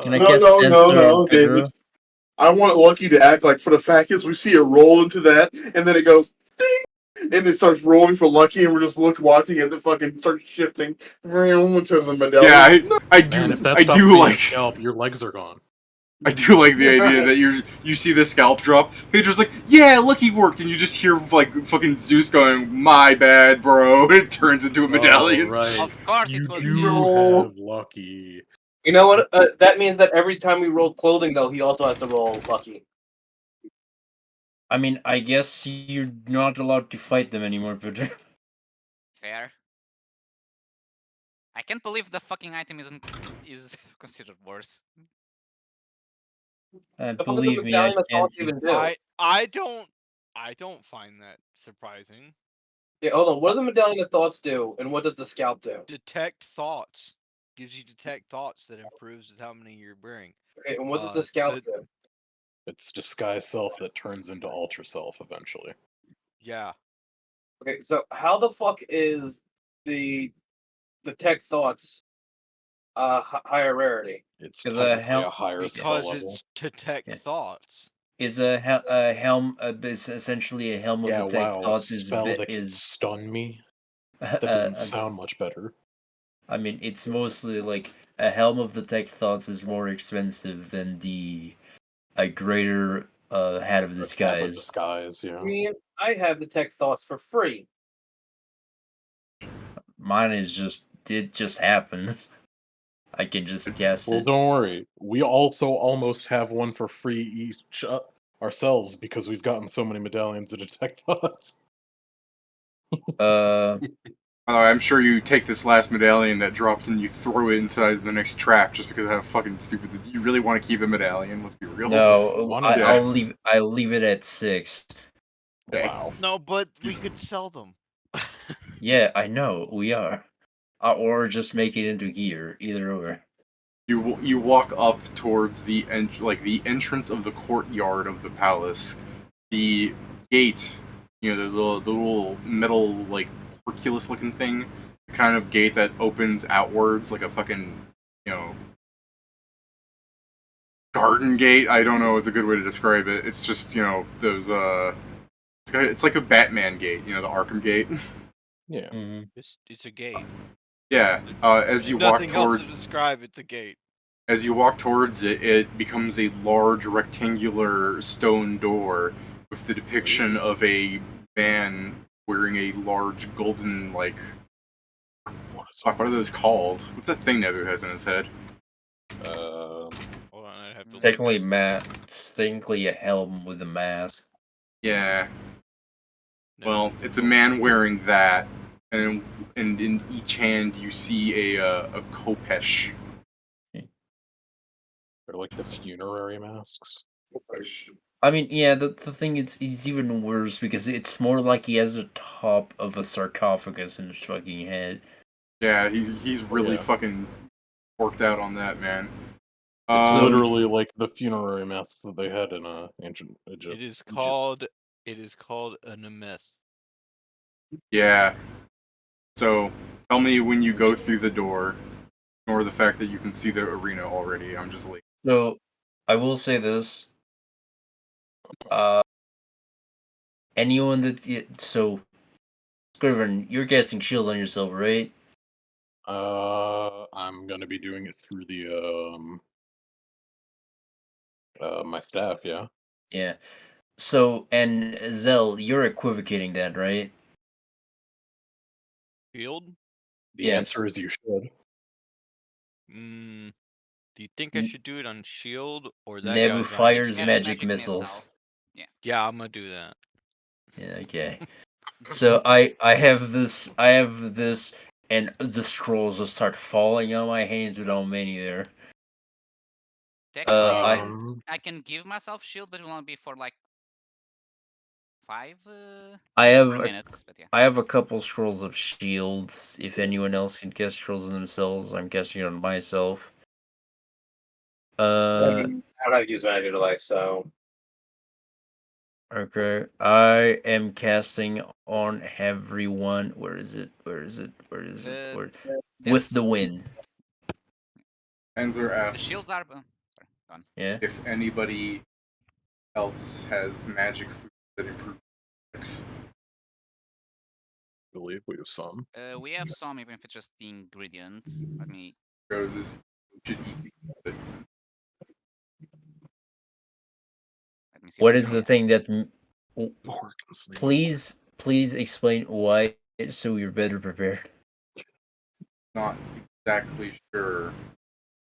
Can I No, guess no, censor no, Pedro? David. I want Lucky to act like, for the fact is, we see it roll into that, and then it goes ding, and it starts rolling for Lucky, and we're just watching it. The fucking starts shifting. Vroom, to the medallion. Yeah, I do. Man, if that I stops do being a like. scalp, your legs are gone. I do like the idea that you see the scalp drop. Pedro's like, yeah, Lucky worked, and you just hear like fucking Zeus going, "My bad, bro." And it turns into a medallion. Oh, right. Of course You it was do Zeus. have Lucky. You know what? That means that every time we roll clothing, though, he also has to roll lucky. I mean, I guess you're not allowed to fight them anymore, Pedro. Fair. I can't believe the fucking item is considered worse. The fuck does the Believe me, I medallion of can't. thoughts even do? I don't find that surprising. Yeah, hold on. What does the medallion of thoughts do, and what does the scalp do? Detect thoughts. Gives you detect thoughts that improves with how many you're wearing. Okay, and what does the scalp the- do? It's disguise self that turns into ultra self eventually. Yeah. Okay, so how the fuck is the tech thoughts higher rarity? It's 'Cause, technically hell- a higher spell Because level. it's detect Yeah. thoughts. Is a helm is essentially a helm of Yeah, the tech wow, a thoughts is spell that can is stun me. That doesn't sound much better. I mean, it's mostly like a helm of the tech thoughts is more expensive than a greater hat of Hat of disguise. disguise, I yeah. mean, I have the tech thoughts for free. Mine is just it just happens. I can just guess Well, it. don't worry. We also almost have one for free each ourselves because we've gotten so many medallions to detect thoughts. Uh, I'm sure you take this last medallion that dropped and you throw it inside the next trap just because of how fucking stupid. You really want to keep the medallion? Let's be real. no, Yeah. I'll leave it at 6. Okay. Wow. No, but we could sell them. Yeah, I know we are, or just make it into gear. Either or. You walk up towards the the entrance of the courtyard of the palace. The gate, you know, the little metal like Hercules looking thing, the kind of gate that opens outwards like a fucking, you know, garden gate. I don't know what's a good way to describe it. It's just, you know, those it's like a Batman gate, you know, the Arkham gate. Yeah. Mhm. It's a gate. Yeah. As you walk Nothing else to towards describe. It's a gate. As you walk towards it, it becomes a large rectangular stone door with the depiction of a man wearing a large golden, like, fuck, what are those called? What's that thing Nebu has in his head? Hold on, I'd have to look Technically, at- it's technically a helm with a mask. Yeah. No. Well, it's a man wearing that, and in each hand you see a khopesh. They're like the funerary masks. I mean, yeah, the thing is, it's even worse because it's more like he has the top of a sarcophagus in his fucking head. Yeah, he's really Yeah. fucking worked out on that, man. It's So- literally like the funerary masks that they had in ancient Egypt. It is called a nemeth. Yeah. So, tell me when you go through the door, or the fact that you can see the arena already. I'm just like, So, I will say this. Anyone so, Scriven, you're casting shield on yourself, right? I'm gonna be doing it through the my staff, yeah. Yeah. So, and Zell, you're equivocating that, right? Shield? The Yes. answer is you should. Do you think I should do it on shield or that Nebu guy's on fires HP? magic missiles. Yeah, I'm gonna do that. Yeah, okay. So I have this, and the scrolls just start falling on my hands without many there. Technically, I I can give myself shield, but it will only be for like 5 I have 3 a, minutes, but yeah. I have a couple scrolls of shields. If anyone else can cast scrolls on themselves, I'm casting it on myself. I don't have to use magic device, so Okay. I am casting on everyone. Where is it? Where is it? Where is it? Where? With the wind. Enzer The asks shields are. Sorry, go on. Yeah. if anybody else has magic food that improves attacks. I believe we have some. We have some, even if it's just the ingredients. Let me. Goes, should eat it. Let me see What what is they the have. thing that? Organs. Please explain why, so we're better prepared. Not exactly sure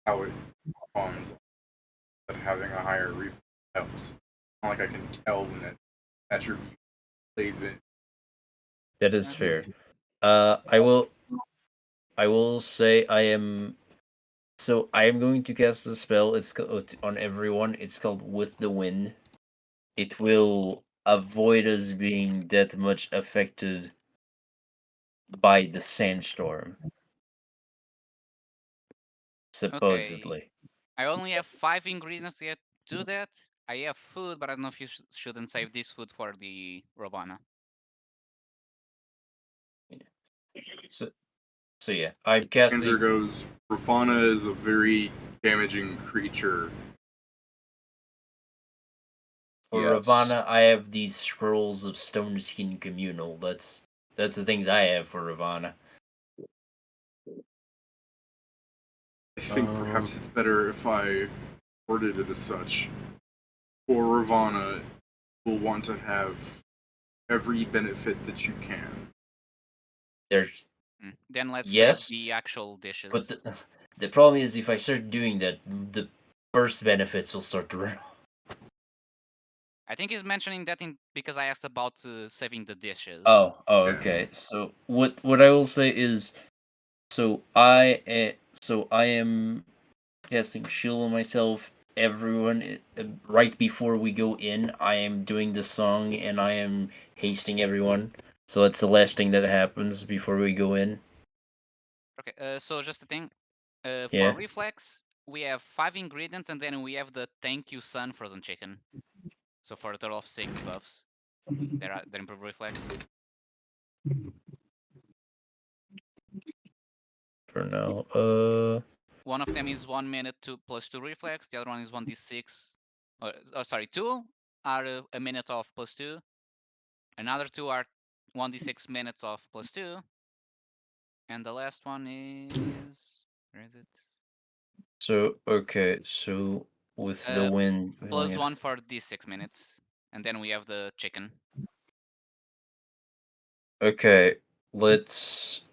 how it responds, but having a higher reflex helps. Not like I can tell when that attribute plays in. That is Okay. fair. I will say I am. So I am going to cast a spell. It's on everyone. It's called With the Wind. It will avoid us being that much affected by the sandstorm. Supposedly. Okay. I only have 5 ingredients yet to do that. I have food, but I don't know if you shouldn't save this food for the Ravana. So yeah, I'm casting. Panzer goes, Rafana is a very damaging creature. For Yes. Ravana, I have these scrolls of Stone Skin Communal. That's the things I have for Ravana. I think perhaps it's better if I worded it as such. For Ravana, you'll want to have every benefit that you can. There's Then let's Yes, save the actual dishes. but the problem is if I start doing that, the first benefits will start to run. I think he's mentioning that because I asked about saving the dishes. Oh, Yeah. okay. So what I will say is, so I am casting shield on myself. Everyone, right before we go in, I am doing the song and I am hasting everyone. So that's the last thing that happens before we go in. Okay, so just a thing. Yeah. For reflex, we have 5 ingredients, and then we have the thank you sun frozen chicken. So for a total of 6 buffs. That improve reflex. For now, One of them is 1 minute to +2 reflex. The other one is 1d6. Sorry, 2 are a minute of +2. Another 2 are 1d6 minutes of +2. And the last one is, where is it? So okay, so with the wind, we only +1 have for d6 minutes, and then we have the chicken. okay, let's.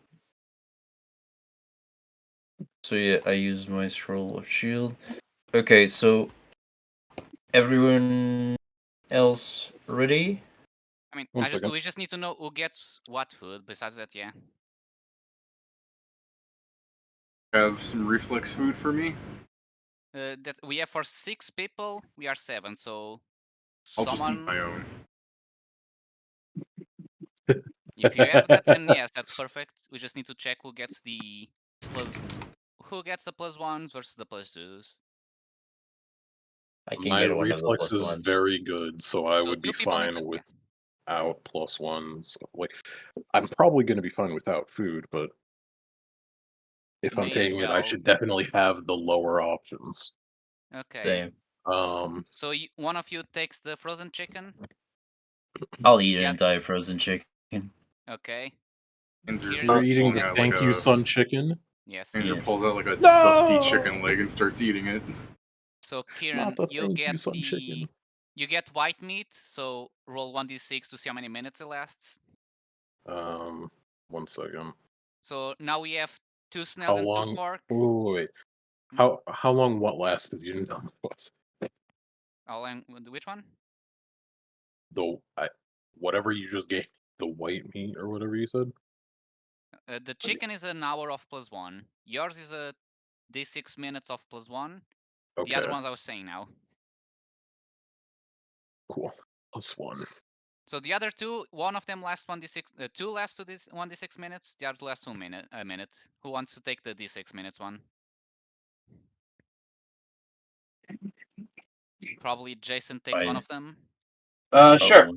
So yeah, I use my scroll of shield. Okay, so everyone else ready? I mean, One second. we just need to know who gets what food. Besides that, yeah. Have some reflex food for me? That we have for 6 people. We are 7, so I'll just eat someone. my own. If you have that, then yes, that's perfect. We just need to check who gets the +1s versus the +2s. I can My get one of the reflex plus is ones. very good, so I So would be 2 people need fine to. Yeah. without +1s. Like, I'm probably going to be fine without food, but if I'm May as taking it, I well. should definitely have the lower options. Okay. Same. So one of you takes the frozen chicken. I'll eat an Yeah. entire frozen chicken. Okay. Panzer's Kieran, You're you eating get. the thank you, son chicken? Yes. Panzer Yes. pulls out like a No! dusty chicken leg and starts eating it. So Kieran, Not the you thank get you, son chicken. you get white meat. So roll 1d6 to see how many minutes it lasts. 1 second. So now we have 2 How snails and 2 long? pork. Wait. How long what lasts? Because you didn't know what. Which one? Whatever you just gave, the white meat or whatever you said. The chicken is an hour of +1. Yours is a d6 minutes of +1. The other Okay, ones I was saying now. cool. +1. So the other two, one of them lasts 1d6, two last to this 1d6 minutes. The other lasts a minute. Who wants to take the d6 minutes one? Probably Jason takes one of them. Sure.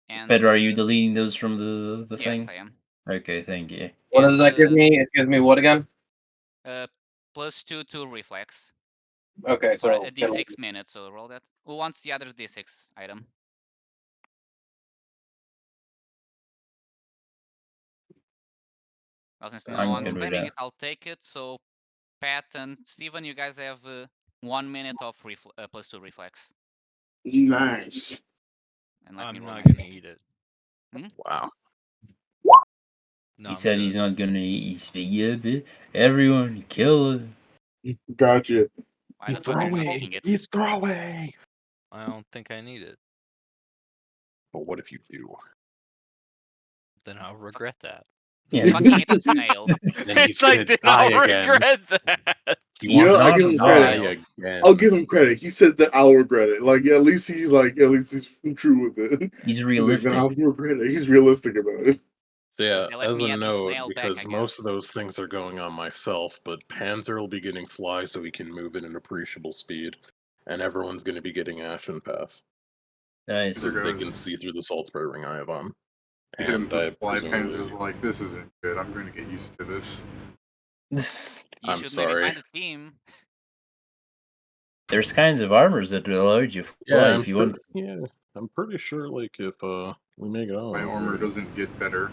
And Pedro, are you deleting those from the yes, thing? I am. Okay, thank you. What does that give me? It gives me what again? +2 to reflex. Okay, For so a d6 minute, so roll that. Who wants the other d6 item? Well, since no I'm one's good with claiming that. it, I'll take it. So Pat and Steven, you guys have 1 minute of +2 reflex. Nice. And let me I'm roll not my gonna eat it. Wow. No, He I'm said good. he's not gonna eat spaghetti. Everyone kill it. Gotcha. Why the fuck are you not Throwaway. eating it? He's throwaway. I don't think I need it. But what if you do? Then I'll regret that. Yeah. Fucking eat a snail. Then he's It's like, gonna then die I'll again. regret that. He He's wants I not give him to credit. die snail. again. I'll give him credit. He says that I'll regret it. Like at least he's true with it. He's He's like, realistic. no, I'll regret it. He's realistic about it. So yeah, They let as me a add the note, snail back, because I most guess. of those things are going on myself, but Panzer will be getting fly so he can move at an appreciable speed, and everyone's going to be getting Ashen Path. Nice. There So they goes. can see through the salt spray ring I have on. Hit him And with I fly presumably... Panzer's like, this isn't good. I'm going to get used to this. You I'm should sorry. maybe find a team. There's kinds of armors that allow you to fly Yeah, if you want. I'm pretty sure, like, if we make it on... My armor doesn't get better.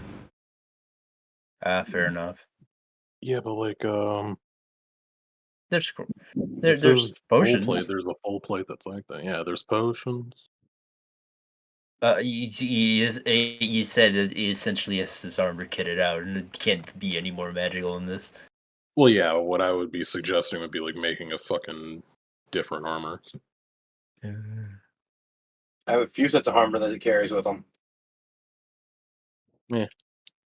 Fair enough. Yeah, but like, There's there's there's full potions. plate. There's a full plate that's like that. Yeah, there's potions. You said that he essentially has his armor kitted out, and it can't be any more magical than this. Well, yeah, what I would be suggesting would be like making a fucking different armor. I have a few sets of armor that he carries with him. Yeah.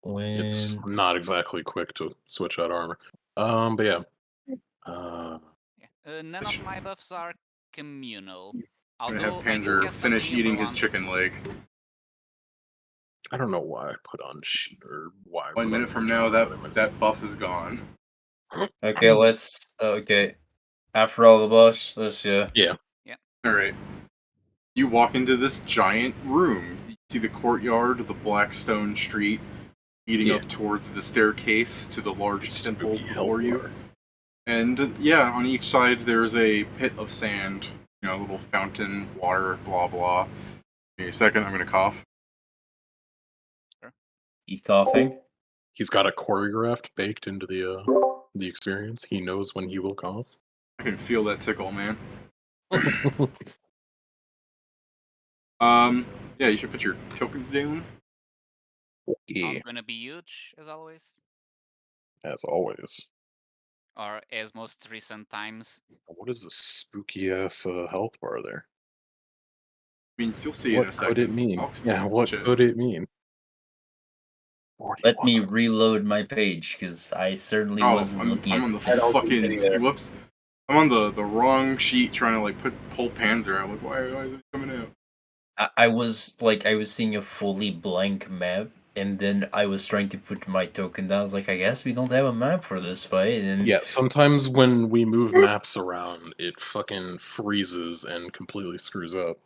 It's When not exactly quick to switch out armor. But yeah. None of my buffs are communal. I'm going to Although have I do Panzer cast finish continue eating for his one. chicken leg. I don't know why I put on or why. I 1 put minute on from John, now, but I meant to. that buff is gone. okay, let's after all the boss, let's Yeah. Alright. You walk into this giant room. You see the courtyard, the black stone street, leading up towards the staircase to the large temple Spooky before you. Hellfire. And yeah, on each side there's a pit of sand, a little fountain, water, blah blah. Give me a second, I'm gonna cough. he's coughing. He's got a choreographed baked into the experience. He knows when he will cough. I can feel that tickle, man. Yeah, you should put your tokens down. Yeah, Not gonna be huge, as always. as always. Or as most recent times. What is this spooky ass health bar there? I mean, you'll see in a What second. could it mean? I'll Yeah, what explain could it mean? Let me reload my page because I certainly wasn't looking I'm at on the I don't see fucking any there. whoops. I'm on the wrong sheet trying to like pull Panzer out. Like, why is it coming out? I was seeing a fully blank map, and then I was trying to put my token down. I was like, I guess we don't have a map for this fight. And Yeah, sometimes when we move maps around, it fucking freezes and completely screws up.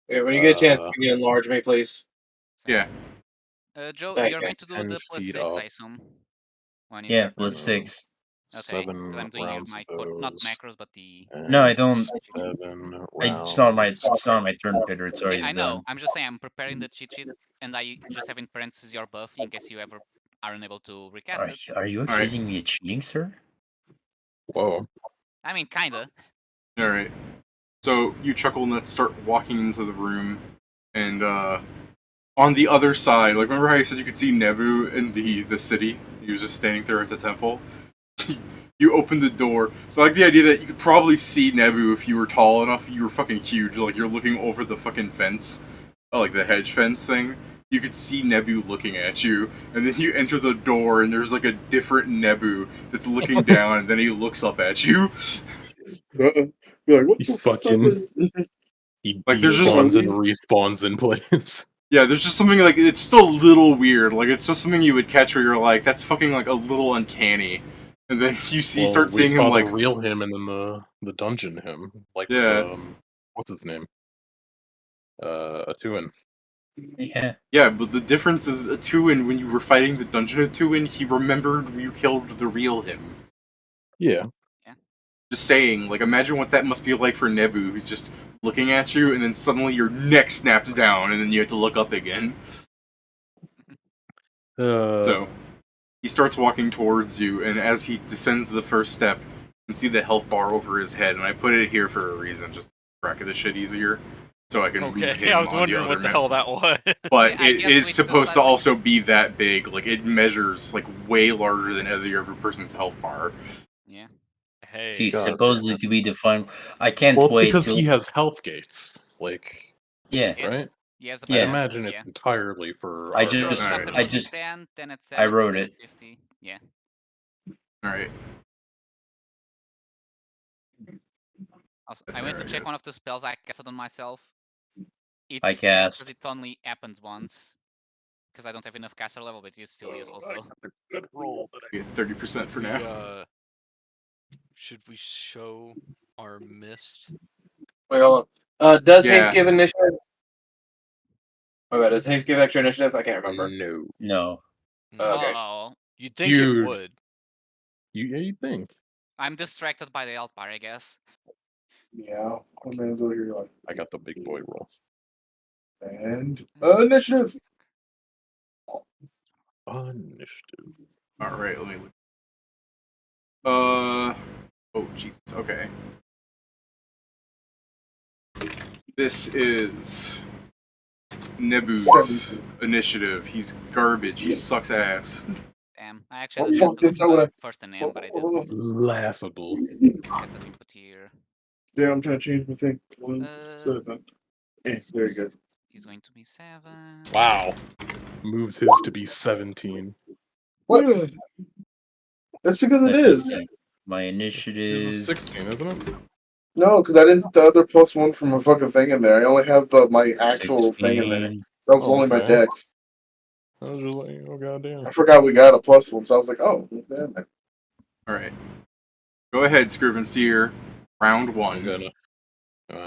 Yeah, when you get a chance, can you enlarge me, please? Yeah. Joe, Thank you're you. going to do 10 the feet +6, I up. assume. When you yeah, check them. +6. Okay, because 7 I'm doing rounds my of not those. macros, but the. No, I and don't. 7 rounds. It's not my turn, Peter. It's already Yeah, I know. done. I'm just saying I'm preparing the cheat sheet, and I just have in parentheses your buff in case you ever are unable to recast it. Are you accusing me of cheating, sir? Whoa. I mean, kinda. All right. So you chuckle and start walking into the room, and on the other side, like remember how you said you could see Nebu in the city? He was just standing there at the temple. You open the door. So I like the idea that you could probably see Nebu if you were tall enough. You were fucking huge. Like you're looking over the fucking fence, like the hedge fence thing. You could see Nebu looking at you, and then you enter the door, and there's like a different Nebu that's looking down, and then he looks up at you. Be like, what He the fucking- fuck is He Like, there's just spawns and respawns in place. Yeah, there's just something like it's still a little weird. Like it's just something you would catch where you're like, that's fucking like a little uncanny. And then you start we seeing saw him like the real him and then the dungeon him. Like Yeah. what's his name? Atuin. Yeah, but the difference is Atuin, when you were fighting the dungeon Atuin, he remembered you killed the real him. Yeah. Just saying, like imagine what that must be like for Nebu, who's just looking at you and then suddenly your neck snaps down and then you have to look up again. So he starts walking towards you, and as he descends the first step, you can see the health bar over his head, and I put it here for a reason, just to track of this shit easier, so I can move him I was on wondering the what other the map. hell that was. But I it guess is we supposed to decided- also be that big. Like it measures like way larger than every other person's health bar. Yeah. Hey. See, God supposedly damn it. to be defined. I can't Well, it's wait because till. he has health gates. Like, Yeah. right? Yes, I Yeah. imagine yeah. it's entirely for I our So just- after Alright. losing 10, then it's I wrote 70, it. 50. Yeah. Alright. Also, I went to check one of the spells I casted on myself. It's I sad cast. because it only happens once. Because I don't have enough caster level, but it's still useful. So Good roll. You get 30% for now. Should we show our mist? Wait, hold on. Does Yeah. Haste give initiative? Oh, God, does Haste give extra initiative? I can't remember. No. No. Okay. Oh, You'd think it Dude. would. You think? I'm distracted by the alt bar, I guess. Yeah, one man's over here like. I got the big boy roll. And initiative. Initiative. Alright, let me look. Oh Jesus, okay. This is Nebu's initiative. He's garbage. He sucks ass. Damn, I Oh, actually fuck this, I would've- first a name, but I Hold on. didn't. Laughable. Guess I didn't put here. Yeah, I'm trying to change my thing. Uh, Yeah, there you go. He's going to be 7. Wow. Moves his to be 17. What? That's because it Let me is. see. My It was a initiative. 16, isn't it? No, because I didn't put the other +1 from a fucking thing in there. I only have my actual thing in there. 16. That was Oh, only my okay. dex. I was just like, oh goddamn. I forgot we got a +1, so I was like, oh, damn it. Alright. Go ahead, Scrivenseer. Round I'm 1. gonna.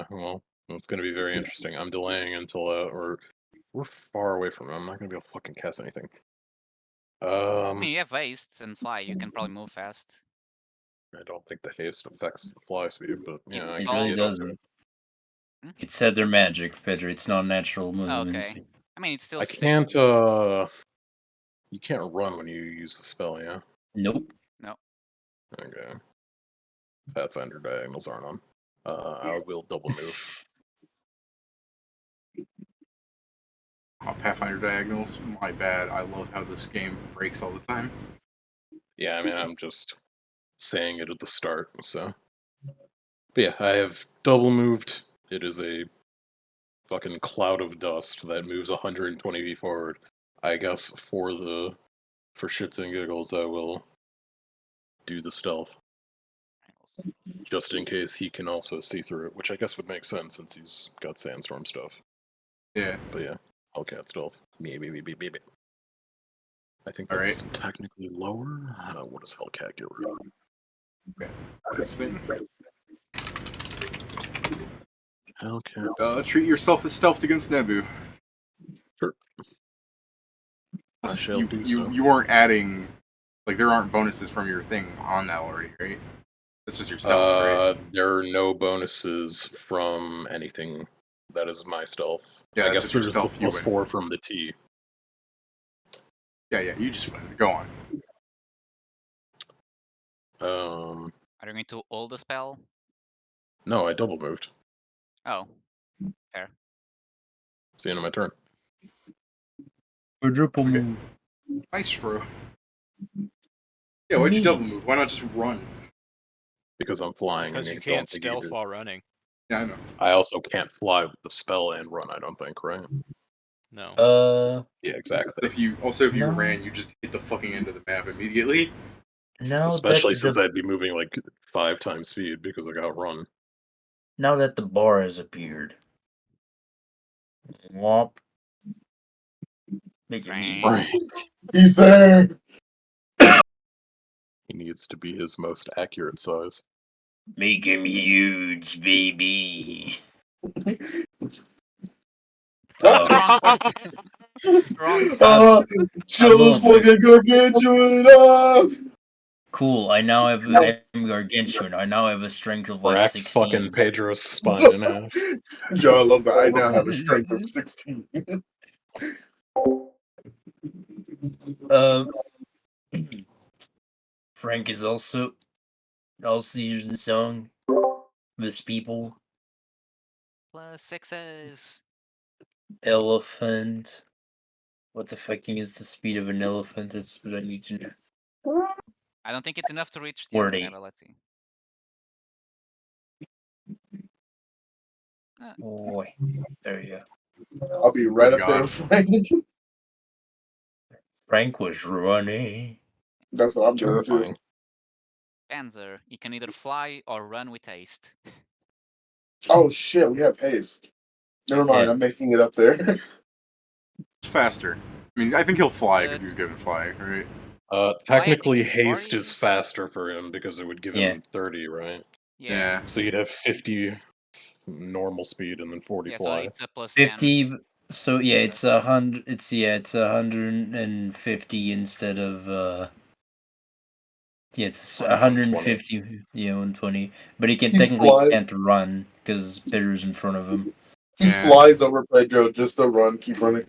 Well, it's gonna be very interesting. I'm delaying until we're far away from him. I'm not gonna be able to fucking cast anything. I mean, you have haste and fly. You can probably move fast. I don't think the haste affects the fly speed, but yeah, It's It I really all- get it. doesn't. Hmm? It said they're magic, Pedro. It's not natural Oh, movement. okay. I mean, it's still I 6. can't. You can't run when you use the spell, yeah. Nope. Okay. Pathfinder diagonals aren't on. I will double move. Oh, Pathfinder diagonals. My bad. I love how this game breaks all the time. Yeah, I mean, I'm just saying it at the start, so. But yeah, I have double moved. It is a fucking cloud of dust that moves 120 feet forward. I guess for shits and giggles, I will do the stealth, just in case he can also see through it, which I guess would make sense since he's got sandstorm stuff. Yeah. But yeah, Hellcat stealth. Maybe. I think All that's technically lower. What does Hellcat get rid of? Okay. This thing. Hellcat. Treat yourself as stealthed against Nebu. Sure. I shall You, do you, so. you weren't adding, like, there aren't bonuses from your thing on that already, right? That's just your stealth, right? There are no bonuses from anything. That is my stealth. Yeah, I that's guess just your there's the stealth, you +4 win. from the T. Yeah, you just win. Go on. Are you going to hold the spell? No, I double moved. Oh, fair. It's the end of my turn. Quadruple Okay. move. Maestro. Yeah, why'd you double move? Why not just run? Because I'm flying. Because and you I don't can't think stealth while running. Yeah, I know. I also can't fly with the spell and run, I don't think, right? No. Yeah, exactly. If you No. ran, you just hit the fucking end of the map immediately. No, Especially that's since the, I'd be moving like 5 times speed because I got run. now that the bar has appeared. Womp. Make it Frank. Frank. He's there. He needs to be his most accurate size. Make him huge, baby. Wrong button. Wrong tab. Show those love fucking gargantuan. Cool. I now have. I'm gargantuan. I now have a strength of like Brax 16. fucking Pedro's spine in half. Joe, I love that. I now have a strength of 16. Frank is also using song. This people. Plus 6s. Elephant. What the fucking is the speed of an elephant? That's what I need to know. I don't think it's enough to reach the 40. other, but let's see. Oh, there you go. I'll be right up God. there with Frank. Frank was running. That's what I'm It's doing. terrifying. Panzer. You can either fly or run with haste. Oh shit, we have haste. Never mind, Yeah. I'm making it up there. It's faster. I mean, I think he'll fly because he was given fly, right? Technically, it's haste 40. is faster for him because it would give him 30, right? Yeah. So you'd have 50 normal speed and then 40 Yeah, so fly. it's a plus 10. 50. So yeah, it's 100. It's 150 instead of. Yeah, it's 150. Yeah, 120. But he can He technically flies. can't run because Pedro's in front of him. He flies over Pedro just to run, keep running.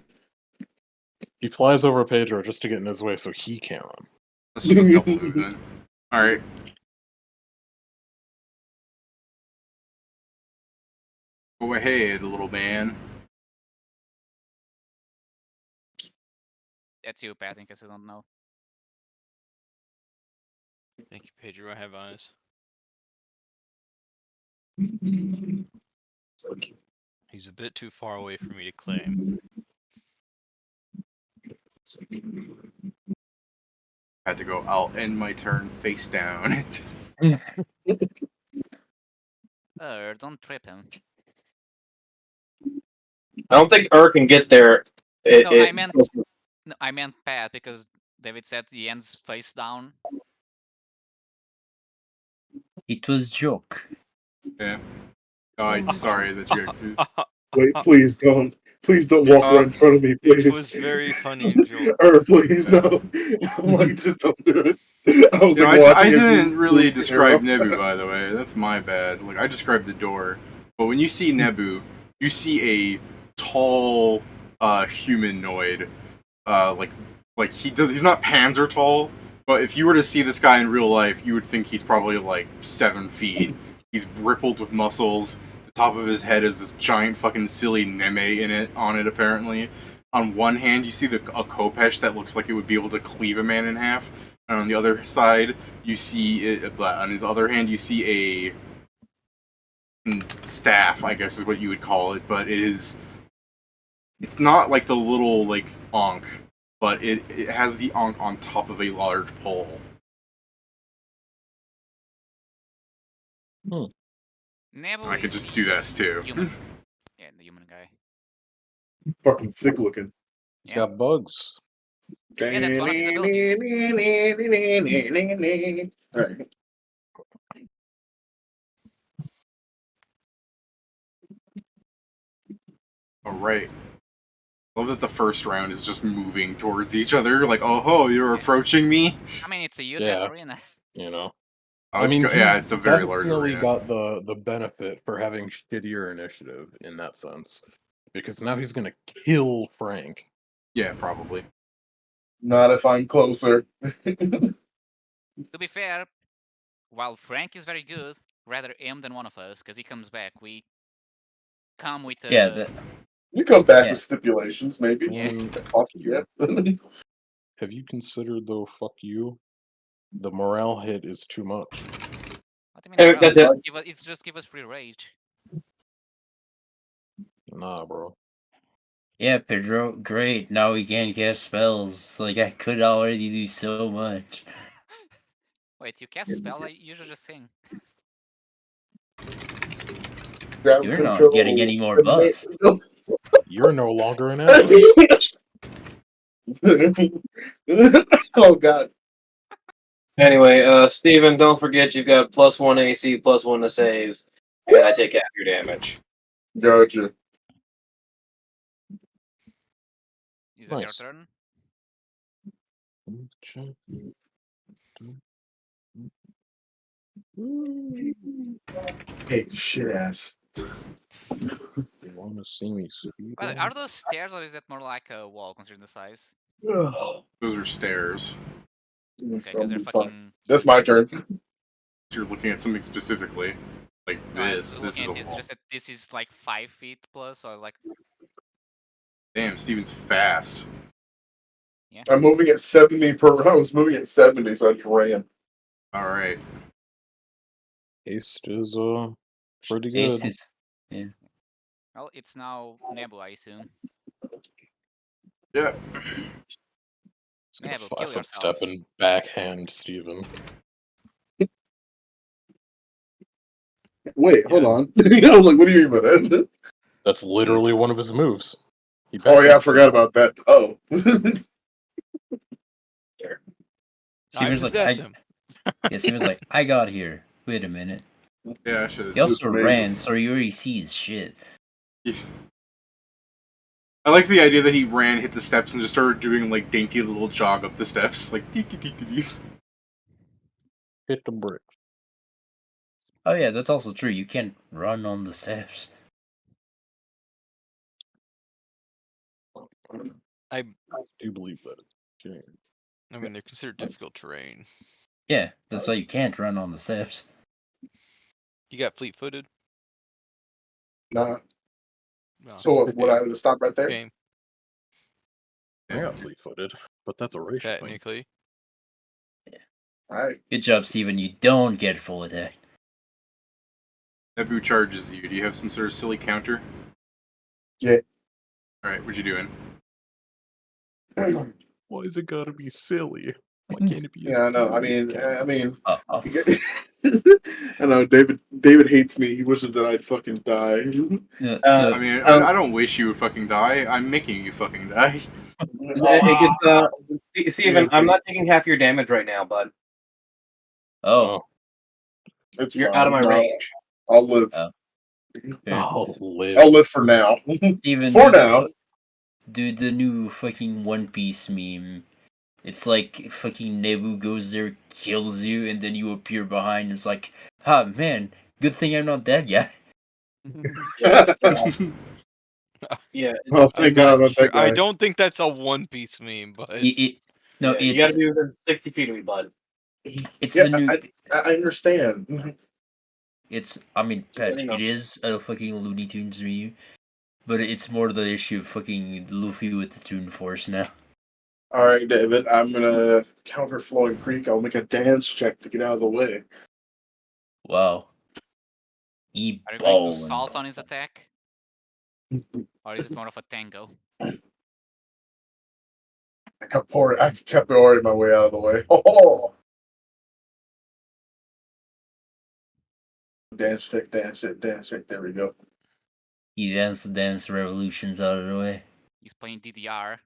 He flies over Pedro just to get in his way so he can't run. Let's do a couple of then. Alright. Go ahead, little man. That's you, Pat, in case you don't know. Thank you, Pedro. I have eyes. He's a bit too far away for me to claim. Had to go, I'll end my turn face down. Don't trip him. I don't think can get there. I meant Pat because David said he ends face down. It was joke. Yeah. Oh, I'm sorry that you got confused. Wait, please don't walk right in front of me, please. It was very funny, Joel. Please, no. I'm like, just don't do it. I was I didn't really describe Nebu, by the way. That's my bad. Like, I described the door. But when you see Nebu, you see a tall humanoid. He's not Panzer tall, but if you were to see this guy in real life, you would think he's probably like 7 feet. He's rippled with muscles. The top of his head is this giant fucking silly Neme on it apparently. On one hand, you see a Kopesh that looks like it would be able to cleave a man in half. And on the other side, you see on his other hand, you see a staff, I guess is what you would call it, but it's not like the little like Ankh, but it has the Ankh on top of a large pole. Nebu I could just do this too. Human. Yeah, the human guy. Fucking sick looking. He's got bugs. Yeah, that's one of his abilities. Right. Alright. Love that the first round is just moving towards each other, like, oh ho, you're approaching me? I mean, it's a huge arena. You know? Oh, it's a very large definitely arena. got the benefit for having shittier initiative in that sense. Because now he's gonna kill Frank. Yeah, probably. Not if I'm closer. To be fair, while Frank is very good, rather him than one of us, because he comes back. We come with a... You come back with stipulations, maybe. Yeah. Fuck yeah. Have you considered though, fuck you? The morale hit is too much. What do you mean? It's just give us free rage. Nah, bro. Yeah, Pedro, great. Now we can't cast spells. It's like I could already do so much. Wait, you cast spell? I usually just sing. Ground You're control. not getting any more buffs. You're no longer an ally. Oh god. Anyway, Steven, don't forget you've got +1 AC, +1 to saves, and I take half your damage. Gotcha. Is it your Nice. turn? Hey, shit ass. You want to see me speed? Well, run? are those stairs or is that more like a wall considering the size? Those are stairs. Okay, because they're Fuck. fucking. That's my turn. So you're looking at something specifically. Like No, I this. was This is looking a at this. wall. Just that this is like 5 feet plus. So I was like, Damn, Steven's fast. I'm moving at 70 per. I was moving at 70, so I just ran. Alright. Haste is pretty Taste good. is well, it's now Nebu, I assume. Yeah. It's gonna Nebu, kill 5-foot yourself. step and backhand Steven. Wait, hold Yeah. on. I was like, what do you mean by that? That's literally one of his moves. He Oh yeah, I backhands forgot people. about that. Oh. I Steven's like, possess him. yeah, Steven's like, I got here. Wait a minute. Yeah, I should He also Just ran, so you already see his shit. I like the idea that he ran, hit the steps, and just started doing like dainty little jog up the steps, like dee, dee, dee, dee, dee. Hit the brick. Oh yeah, that's also true. You can't run on the steps. I do believe that. Okay. I mean, they're considered difficult terrain. Yeah, that's why you can't run on the steps. You got fleet-footed. Nah. No. So what, would I stop right there? Game I got fleet-footed, but that's a racial thing. technically. Alright. Good job, Steven. You don't get full attack. Nebu charges you. Do you have some sort of silly counter? Yeah. Alright, what you doing? Why is it gotta be silly? Why can't it be? Yeah, I know. I mean, I know David hates me. He wishes that I'd fucking die. Yeah, so, I mean, I don't wish you would fucking die. I'm making you fucking die. Steven, I'm not taking half your damage right now, bud. oh, It's You're fine. out of my range. I'll live. Oh. here. I'll live. I'll live for now. Steven, For now. do the new fucking One Piece meme. It's like fucking Nebu goes there, kills you, and then you appear behind. It's like, ah, man, good thing I'm not that guy. Yeah. Oh, thank God I'm not that guy. I don't think that's a One Piece meme, but No, You gotta it's be within 60 feet of me, bud. it's Yeah, the new. I understand. It's, I mean, Pat, You know. it is a fucking Looney Tunes meme, but it's more the issue of fucking Luffy with the Toon Force now. Alright, David, I'm gonna counter Flowing Creek. I'll make a dance check to get out of the way. Wow. Are you going to E-bone. salsa on his attack? Or is it more of a tango? I kept pouring my way out of the way. Oh! Dance check, dance check, dance check. There we go. He dance revolutions out of the way. He's playing DDR.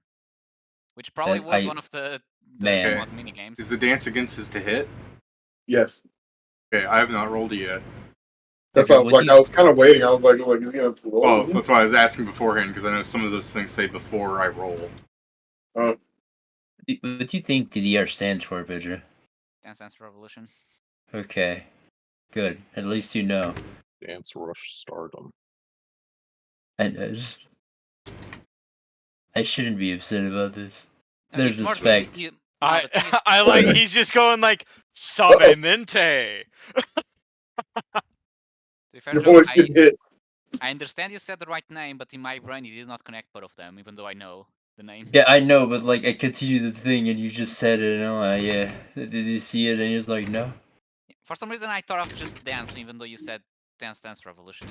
Which probably That was one of the Man. mod minigames. Is the dance against his to hit? Yes. Okay, I have not rolled it yet. That's Okay, why I was what like, do I was kind of waiting. I was like, he's gonna roll. Well, that's why I was asking beforehand, because I know some of those things say before I roll. What do you think DDR stands for, Pedro? Dance Dance Revolution. Okay. Good. At least you know. Dance Rush Stardom. And I shouldn't be upset about this. And There's it's more this the- fact. no, the thing is- I like he's just going like suavemente. to be fair, Your Joe, boy's getting hit. I understand you said the right name, but in my brain you did not connect both of them, even though I know the name. Yeah, I know, but like I continue the thing and you just said it, and I'm like, yeah. Did you see it? And you're just like, no. For some reason I thought of just dance, even though you said Dance Dance Revolution.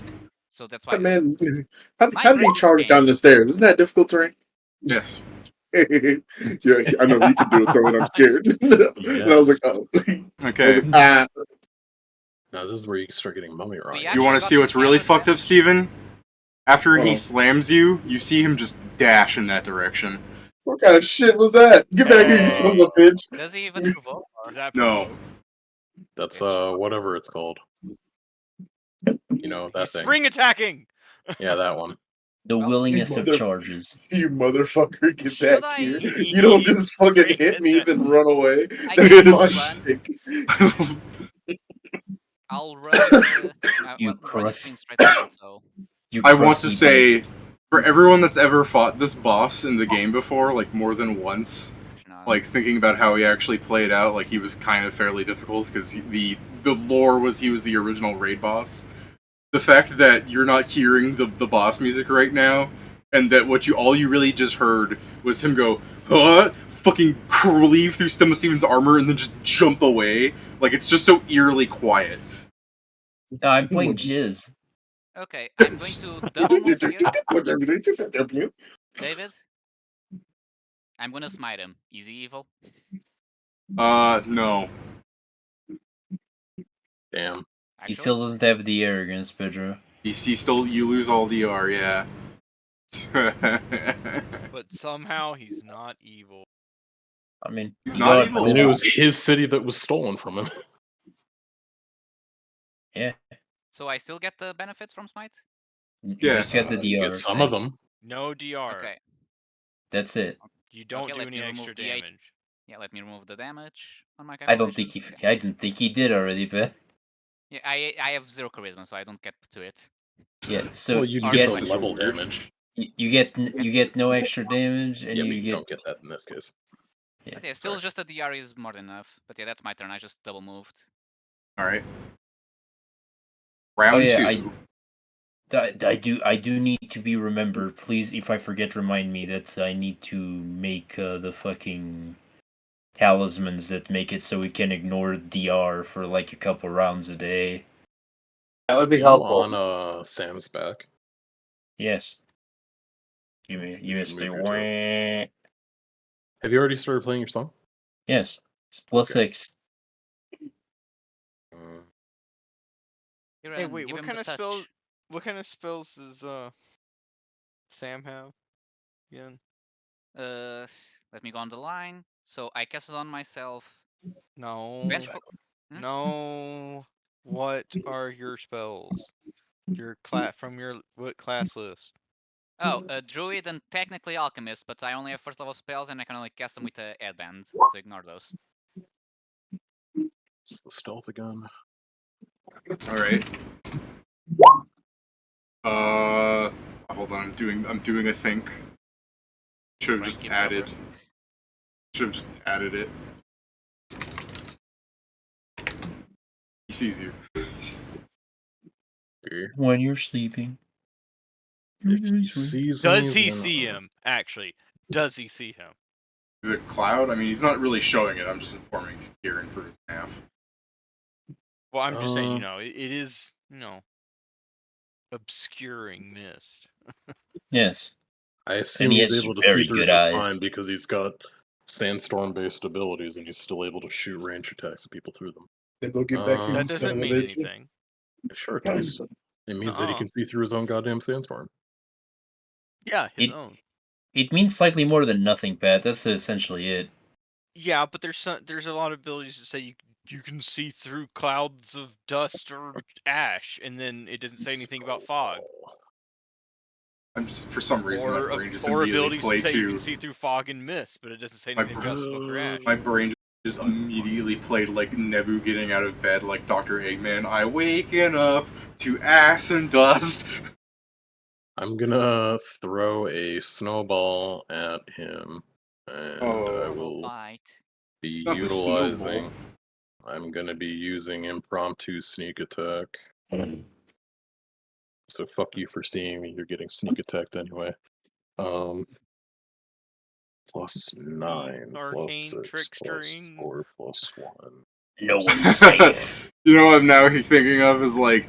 So that's Hey, why. man, how My do you brain charge down the changed. stairs? Isn't that difficult terrain? Yes. Yeah, I know you can do it though, and I'm scared. And I was like, oh. I was Okay. like, ah. Now this is where you start getting mummy We right. actually You want to got see what's really damage fucked up, damage. Steven? After he Oh. slams you, you see him just dash in that direction. What kind of shit was that? Get back here, you son of a bitch! Does he even provoke? Is that No. provoke? That's Bitch. whatever it's called. You know that He's thing. spring attacking. Yeah, that one. The Well, willingness of mother- charges. You motherfucker, get Should back I- here. You don't just fucking Bring hit it me down. and run away. I That's guess my I'll run. shit. I'll run. You Run the crust. screen straight down. So You I want to crusty say, bastard. for everyone that's ever fought this boss in the game before, like more than once, like thinking about how he actually played out, like he was kind of fairly difficult because the lore was he was the original raid boss. The fact that you're not hearing the boss music right now, and that all you really just heard was him go, huh? Fucking cleave through Stemma Stevens' armor and then just jump away. Like it's just so eerily quiet. No, I'm playing Jizz. okay, I'm going to double move here, David. I'm gonna smite him. Easy evil. No. Damn. He Actually, still doesn't have the arrogance, Pedro. He still, you lose all DR, yeah. But somehow he's not evil. I mean, He's you not got evil. I mean, it was his city that was stolen from him. Yeah. so I still get the benefits from smite. You Yeah. just get the You DR. get some thing. of them. No DR. Okay. That's it. You don't Okay, do let any me remove extra the eight. damage. Yeah, let me remove the damage on my I don't think calculations. he. I didn't think he did already, but Yeah, I have 0 charisma, so I don't get to it. yeah. So Well, you you get get the level damage. you get no extra damage, and Yeah, but you you get don't get that in this case. yeah. But yeah, still sorry. just a DR is more than enough. But yeah, that's my turn. I just double moved. Alright. Round Oh, yeah, two. I do need to be remembered. Please, if I forget, remind me that I need to make the fucking talismans that make it so we can ignore DR for like a couple rounds a day. That would be You helpful. on Sam's back. Yes. You should missed move it. your toe. Have you already started playing your song? Yes. It's plus Okay. 6. Here, Hey, wait, give what him kind the of touch. spells? What kind of spells does Sam have? Again? Let me go on the line. So I cast it on myself. No. Vengeful. Hmm? No. What are your spells? Your from your what class list? Oh, a druid and technically alchemist, but I only have first level spells and I can only cast them with a headband, so ignore those. It's the stealth again. Alright. Hold on, I'm doing a think. Should have Frank, just keep added. cover. Should have just added it. He sees you. When you're sleeping. If he sees Does me, he then, see him? Actually, does he see him? The cloud? I mean, he's not really showing it. I'm just informing Kieran for his math. Well, I'm just saying, it is, obscuring mist. Yes. I assume he he's has able to very see through good just eyes. fine because he's got sandstorm-based abilities and he's still able to shoot range attacks at people through them. Nebu, get back here, That you son doesn't of a mean bitch. anything. Sure it does. It means that he can see through his own goddamn sandstorm. Yeah, his It- own. It means slightly more than nothing, Pat. That's essentially it. Yeah, but there's a lot of abilities that say you can see through clouds of dust or ash, and then it doesn't say anything about fog. I'm just, for some reason, my brain just Or immediately abilities played to say you to. can see through fog and mist, but it doesn't say anything about smoke or ash. My brain just immediately played like Nebu getting out of bed like Dr. Eggman. I waken up to ass and dust. I'm gonna throw a snowball at him, and I will Fight. be Not the utilizing. snowball. I'm gonna be using impromptu sneak attack. So fuck you for seeing me. You're getting sneak attacked anyway. Plus 9, Arcane plus 6, trickstering. plus 4, plus 1. No one's safe. You know what I'm now thinking of is like,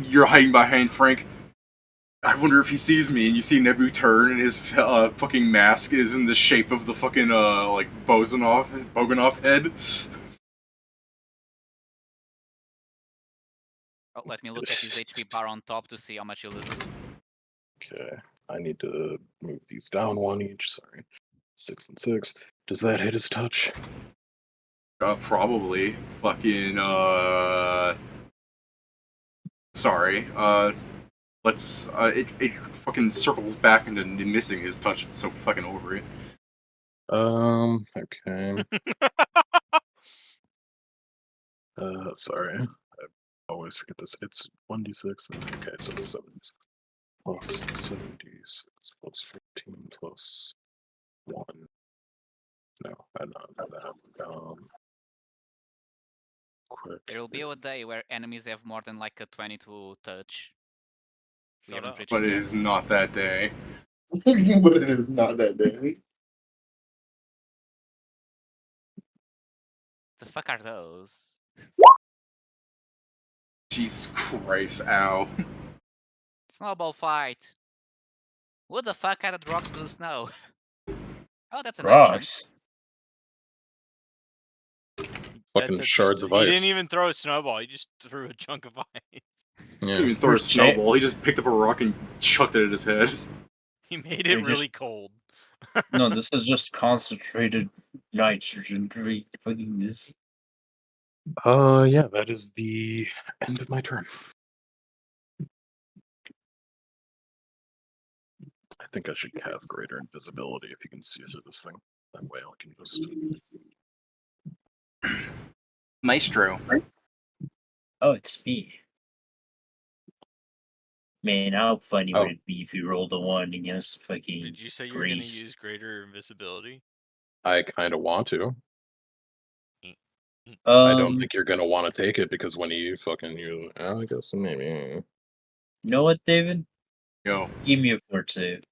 you're hiding behind Frank. I wonder if he sees me, and you see Nebu turn, and his fucking mask is in the shape of the fucking like Boganoff head. Oh, let me look at his HP bar on top to see how much he loses. Okay, I need to move these down one each. Sorry, 6 and 6. Does that hit his touch? Probably. Fucking, sorry. Let's, it fucking circles back into missing his touch. It's so fucking over it. Okay. Sorry. I always forget this. It's 1d6. Okay, so it's 7 plus 76 plus 14 plus 1. No, I'm not that. Quick. There will be a day where enemies have more than like a 22 touch. We Shut haven't up. reached But it it yet. is not that day. But it is not that day. The fuck are those? Jesus Christ, ow. Snowball fight. Who the fuck added rocks to the snow? Oh, that's a nice chunk. Rocks. Fucking That's shards of he ice. didn't even throw a snowball. He just threw a chunk of ice. He Yeah. didn't even throw a Where's Jay? snowball. He just picked up a rock and chucked it at his head. He made They it just- really cold. No, this is just concentrated nitrogen. Fucking this. Yeah, that is the end of my turn. I think I should have greater invisibility if you can see through this thing. That way I can just. Maestro. Oh, it's me. Man, how funny Oh. would it be if you rolled a 1 against fucking Did you say you were gonna Greece? use greater invisibility? I kind of want to. I don't Um, think you're gonna want to take it because when you fucking you, I guess maybe. you know what, David? Yo. Give me a fort save.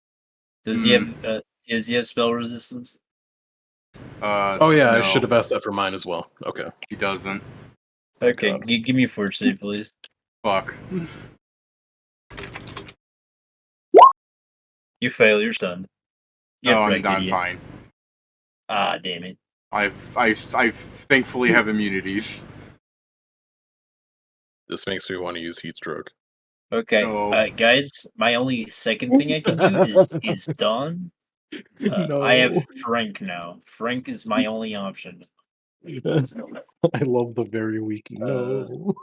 Does he have spell resistance? Oh yeah, I no, should have asked that for mine as well. Okay. He doesn't. Thank Okay, God. give me a fort save, please. Fuck. You fail, you're stunned. Get No, wrecked, I'm idiot. fine. Ah, damn it. I thankfully have immunities. This makes me want to use heat stroke. Okay, No. guys, my only second thing I can do is Dawn. I have No. Frank now. Frank is my only option. I love the very weak no.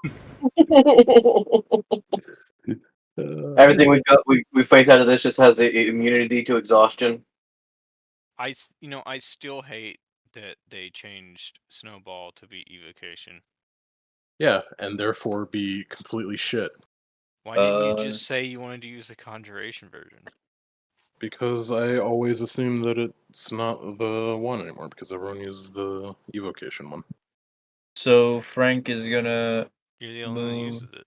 Everything we got, we face out of this just has immunity to exhaustion. I still hate that they changed Snowball to be evocation. Yeah, and therefore be completely shit. Why didn't you just say you wanted to use the conjuration version? Because I always assume that it's not the one anymore because everyone uses the evocation one. So Frank is gonna You're the only one that uses it.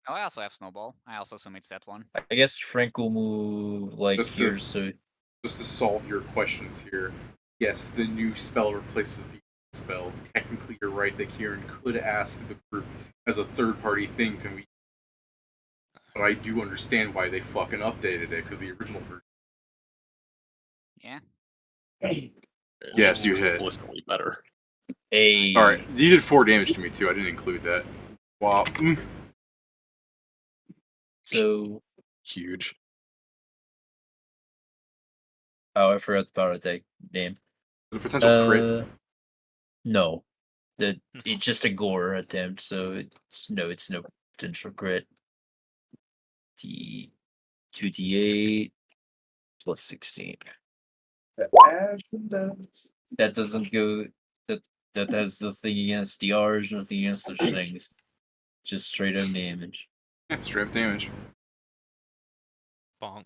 Oh, I also have Snowball. I also assume it's that one. I guess Frank will move like Just here, to- so Just to solve your questions here, yes, the new spell replaces the spell. Technically, you're right that Kieran could ask the group as a third-party thing, can we? But I do understand why they fucking updated it because the original version. Yeah. Yes, you hit. Explicitly better. a All right, you did 4 damage to me too. I didn't include that. Wow. so Huge. oh, I forgot the power attack name. The potential crit. No. It's just a gore attempt, so it's no potential crit. D2d8 plus 16. That doesn't go that has nothing against DRs, nothing against those things. Just straight up damage. Yeah, straight up damage. Bonk.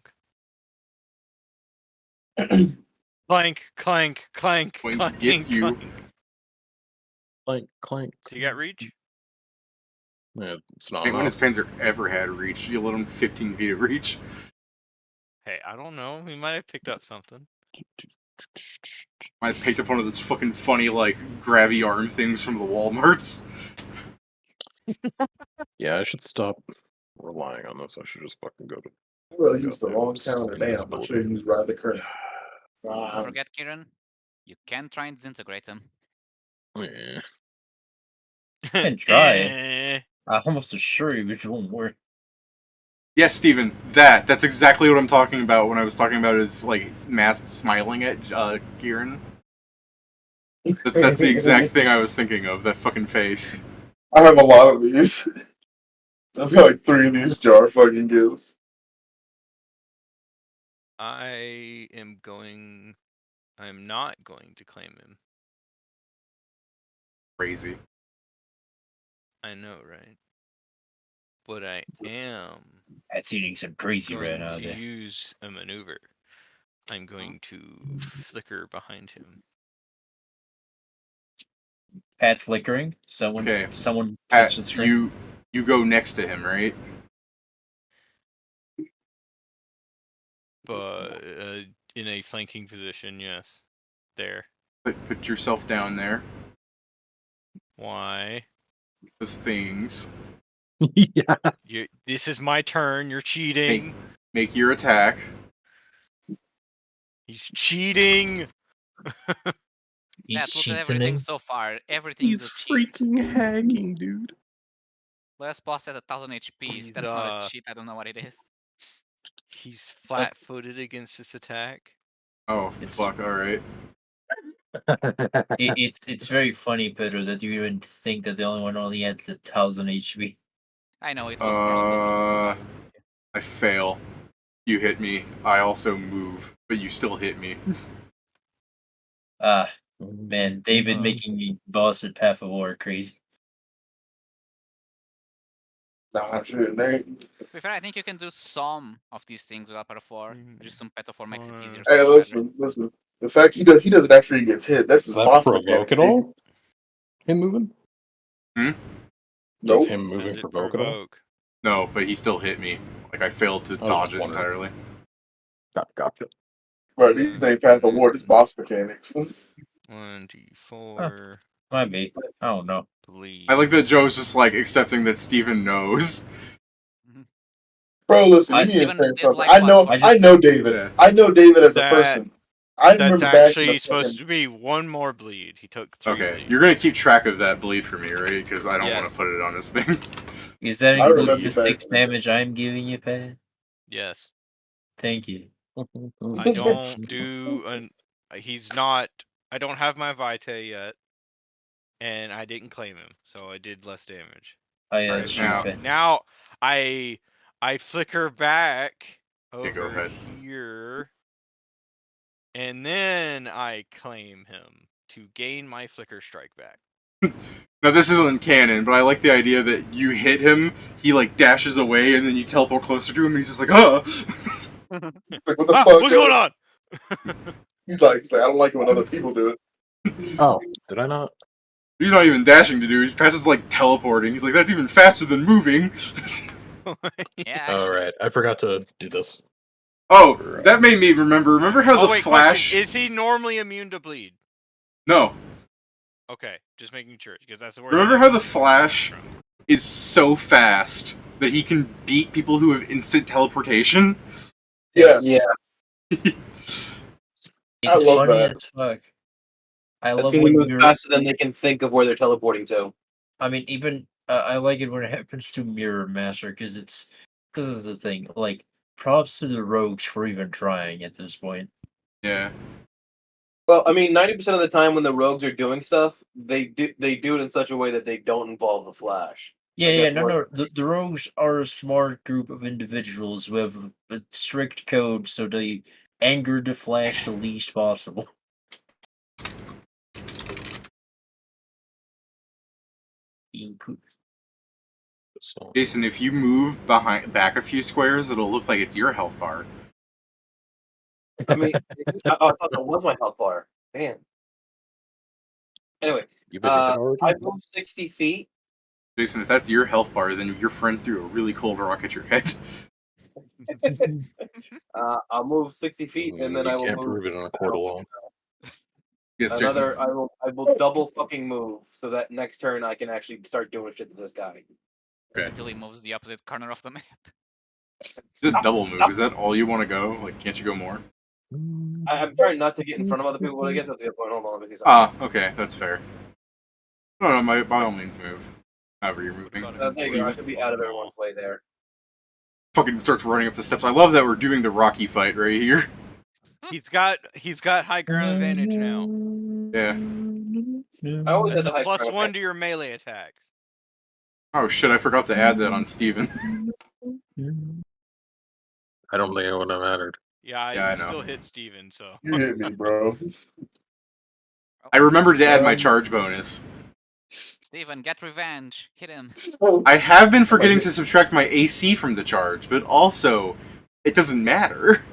Clank, clank, clank, Going to clank, get you. clank. Clank, clank. Do you got reach? Yeah, it's not Ain't when his enough. Panzer ever had reach. You let him 15 feet of reach. Hey, I don't know. He might have picked up something. I picked up one of those fucking funny, like, grabby arm things from the Walmarts. Yeah, I should stop relying on this. I should just fucking go to. I really used the wrong calendar. Damn, I should Invisibility. have used rather current. Don't forget, Kieran. You can try and disintegrate him. Yeah. can try. Eh. I almost assure you it won't work. Yes, Steven, that's exactly what I'm talking about when I was talking about his like mask smiling at Kieran. That's the exact thing I was thinking of. That fucking face. I have a lot of these. I've got like 3 of these jar fucking gifts. I am not going to claim him. Crazy. I know, right? But I am That's eating some crazy right going now to there. use a maneuver. I'm going to flicker behind him. Pat's flickering. Someone touch the screen. You go next to him, right? But in a flanking position, yes. There. Put yourself down there. Why? Those things. Yeah. This is my turn. You're cheating. Make your attack. He's cheating. He's Let's look at cheating. everything so far. Everything is He's a cheat. freaking hacking, dude. Last boss at 1000 HP. He's, That's not a cheat. I don't know what it is. He's flat-footed against this attack. Oh, fuck, alright. It's very funny, Pedro, that you even think that the only one only had 1000 HP. I know, it was probably I fail. You hit me. I also move, but you still hit me. Man, David making me boss at Path of War crazy. Nah, shit, Nate. To be fair, I think you can do some of these things without Path of War. Just some Path of War makes it easier. Hey, listen. The fact he doesn't actually get hit. That's his Does that boss provoke mechanics, at all? Him moving? Hmm? Does Nope. him moving Does it provoke at all? No, but he still hit me. Like, I failed to I was dodge just it wondering. entirely. Gotcha. Bro, these ain't Path of War. This boss mechanics. 1d4. Might be. I don't know. Bleed. I like that Joe's just, like, accepting that Steven knows. Bro, listen, you I need to Steven say did something. like I know David. Yeah. I know David as a That- person. I That's remember back in actually the supposed fucking... to be one more bleed. He took 3 Okay, bleed. you're gonna keep track of that bleed for me, right? Because I don't want Yes. to put it on his thing. Is that I include remember the back 6 in the day. damage I'm giving you, Pat? Yes. Thank you. I don't do he's not. I don't have my Vitae yet, and I didn't claim him, so I did less damage. Oh yeah, Right, that's true, now- Pat. Now I flicker back Okay, go over ahead. here, and then I claim him to gain my flicker strike back. Now, this isn't canon, but I like the idea that you hit him, he, like, dashes away, and then you teleport closer to him, and he's just like, ah! Like, what the fuck? What's going on? He's like, I don't like it when other people do it. Oh, did I not? He's not even dashing to do, he passes, like, teleporting. He's like, that's even faster than moving! Yeah, All actually. right, I forgot to do this. Oh, that made me remember how the wait, Flash... question. Is he normally immune to bleed? No. Okay, just making sure, because that's the word. Remember how the Flash is so fast that he can beat people who have instant teleportation? Yeah. It's love funny that. as fuck. I That's love because he when moves you're. faster than they can think of where they're teleporting to. I mean, even I like it when it happens to Mirror Master because it's. This is the thing. Like, props to the rogues for even trying at this point. Yeah. Well, I mean, 90% of the time when the rogues are doing stuff, they do it in such a way that they don't involve the Flash. Yeah, Like, yeah, that's no, more- no. The rogues are a smart group of individuals who have a strict code, so they anger the Flash the least possible. Jason, if you move back a few squares, it'll look like it's your health bar. I mean, I thought that was my health bar. Man. Anyway, You been hit already? I moved 60 feet. Jason, if that's your health bar, then your friend threw a really cold rock at your head. I'll move 60 feet, and then you I will can't move prove it on a court alone. I Yes, Jason. will double fucking move so that next turn I can actually start doing shit to this guy. Okay. Until he moves the opposite corner of the map. It's a double move. Is that all you want to go? Like, can't you go more? I'm trying not to get in front of other people, but I guess that's the point. Hold on, let me see something. Okay, that's fair. No, by all means move. However you're moving. There you go. I should be out of everyone's way there. Fucking starts running up the steps. I love that we're doing the Rocky fight right here. He's got high ground advantage now. Yeah. I always That's had a the high plus ground. 1 to your melee attacks. Oh shit! I forgot to add that on Steven. I don't think it would have mattered. Yeah, Yeah, I you know. still hit Steven, so. You hit me, bro. I remembered to add my charge bonus. Steven, get revenge. Hit him. I have been forgetting to subtract my AC from the charge, but also, it doesn't matter.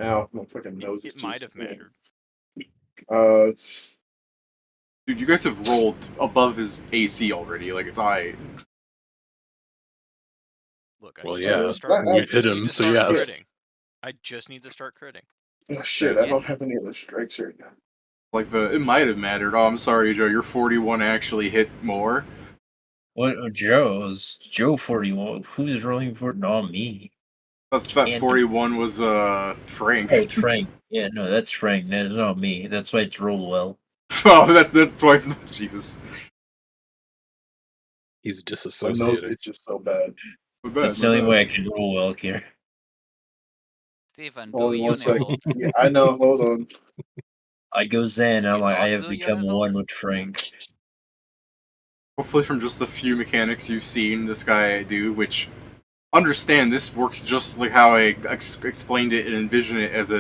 Ow, my fucking nose is It might just have mattered. Dude, you guys have rolled above his AC already. Like, it's alright. Look, I Well, just yeah, need to start, you I just hit need him, to so start yes. critting. I just need to start critting. Oh shit, I don't have any other strikes right now. Like, it might have mattered. Oh, I'm sorry, Joe. Your 41 actually hit more. What? Joe's Joe 41. Who's rolling for? Not me. That Can't be. 41 was, Frank. Oh, it's Frank. Yeah, no, that's Frank. That's not me. That's why it's rolled well. Oh, that's twice. Jesus. He's My nose disassociating. itches so bad. My bad, That's my the only bad. way I can roll well here. Steven, do Hold on one second. Univolt. Yeah, I know. Hold on. I go Zen. I'm You like, I not have do become Univolt? one with Frank. Hopefully from just the few mechanics you've seen this guy do, which, understand, this works just like how I explained it and envisioned it as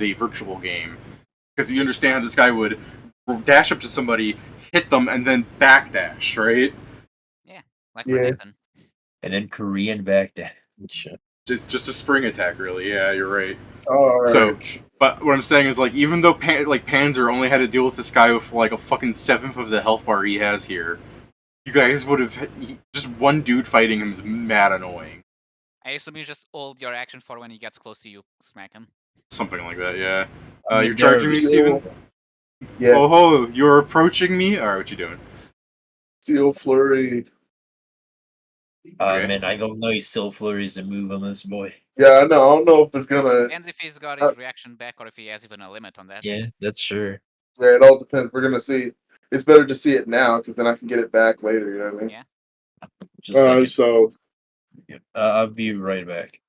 a virtual game. Because you understand how this guy would dash up to somebody, hit them, and then backdash, right? Like Yeah. Renekton. And then Korean back down. It's just a spring attack, really. Yeah, you're right. All right. So, but what I'm saying is, like, even though Panzer only had to deal with this guy with like a fucking 1/7 of the health bar he has here, you guys would have just one dude fighting him is mad annoying. I assume you just hold your action for when he gets close to you, smack him. Something like that, yeah. I mean, You're charging me, Steven? Yeah. Oh ho, you're approaching me? Alright, what you doing? Steel flurry. Okay. Man, I don't know. He still flurries a move on this boy. Yeah, I know. I don't know if it's gonna. Depends if he's got his reaction back or if he has even a limit on that. Yeah, that's sure. Yeah, it all depends. We're gonna see. It's better to see it now because then I can get it back later. You know what I mean? Yeah. Just a second. So. I'll be right back.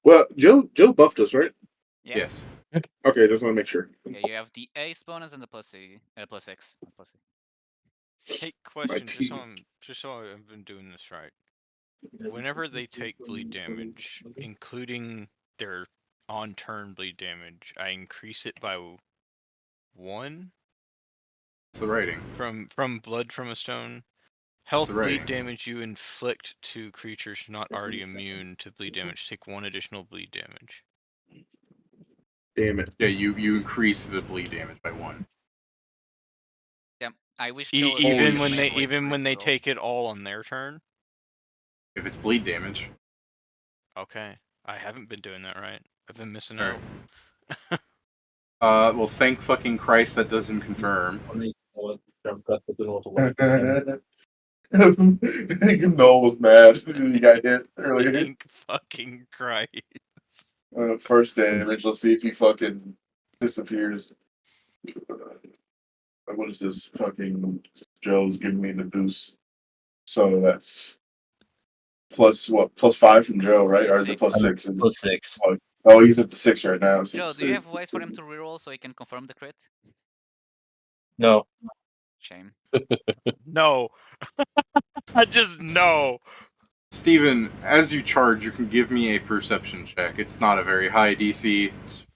Well, Joe buffed us, right? Yeah. Yes. Okay, just want to make sure. Yeah, you have the ace bonus and the plus 6. Plus Hey, question, teeth. just so I've been doing this right. Whenever they take bleed damage, including their on-turn bleed damage, I increase it by 1 It's the writing. from blood from a stone. Health the bleed writing. damage you inflict to creatures not already immune to bleed damage. Take 1 additional bleed damage. Damn it. Yeah, you increase the bleed damage by 1. Yeah, I wish Joe was Even able when to they make weight even when they roll. take it all on their turn. If it's bleed damage. Okay, I haven't been doing that right. I've been missing Alright. out. Well, thank fucking Christ that doesn't confirm. Noel was mad. He got hit earlier. Thank fucking Christ. First damage. Let's see if he fucking disappears. What is this? Fucking Joe's giving me the boost. So that's plus what? Plus 5 from Joe, right? Or is it plus 6? Is it- Plus 6. Oh, he's at the 6 right now. So Joe, do you have ways for him to reroll so he can confirm the crit? No. Shame. No. I just no. Steven, as you charge, you can give me a perception check. It's not a very high DC.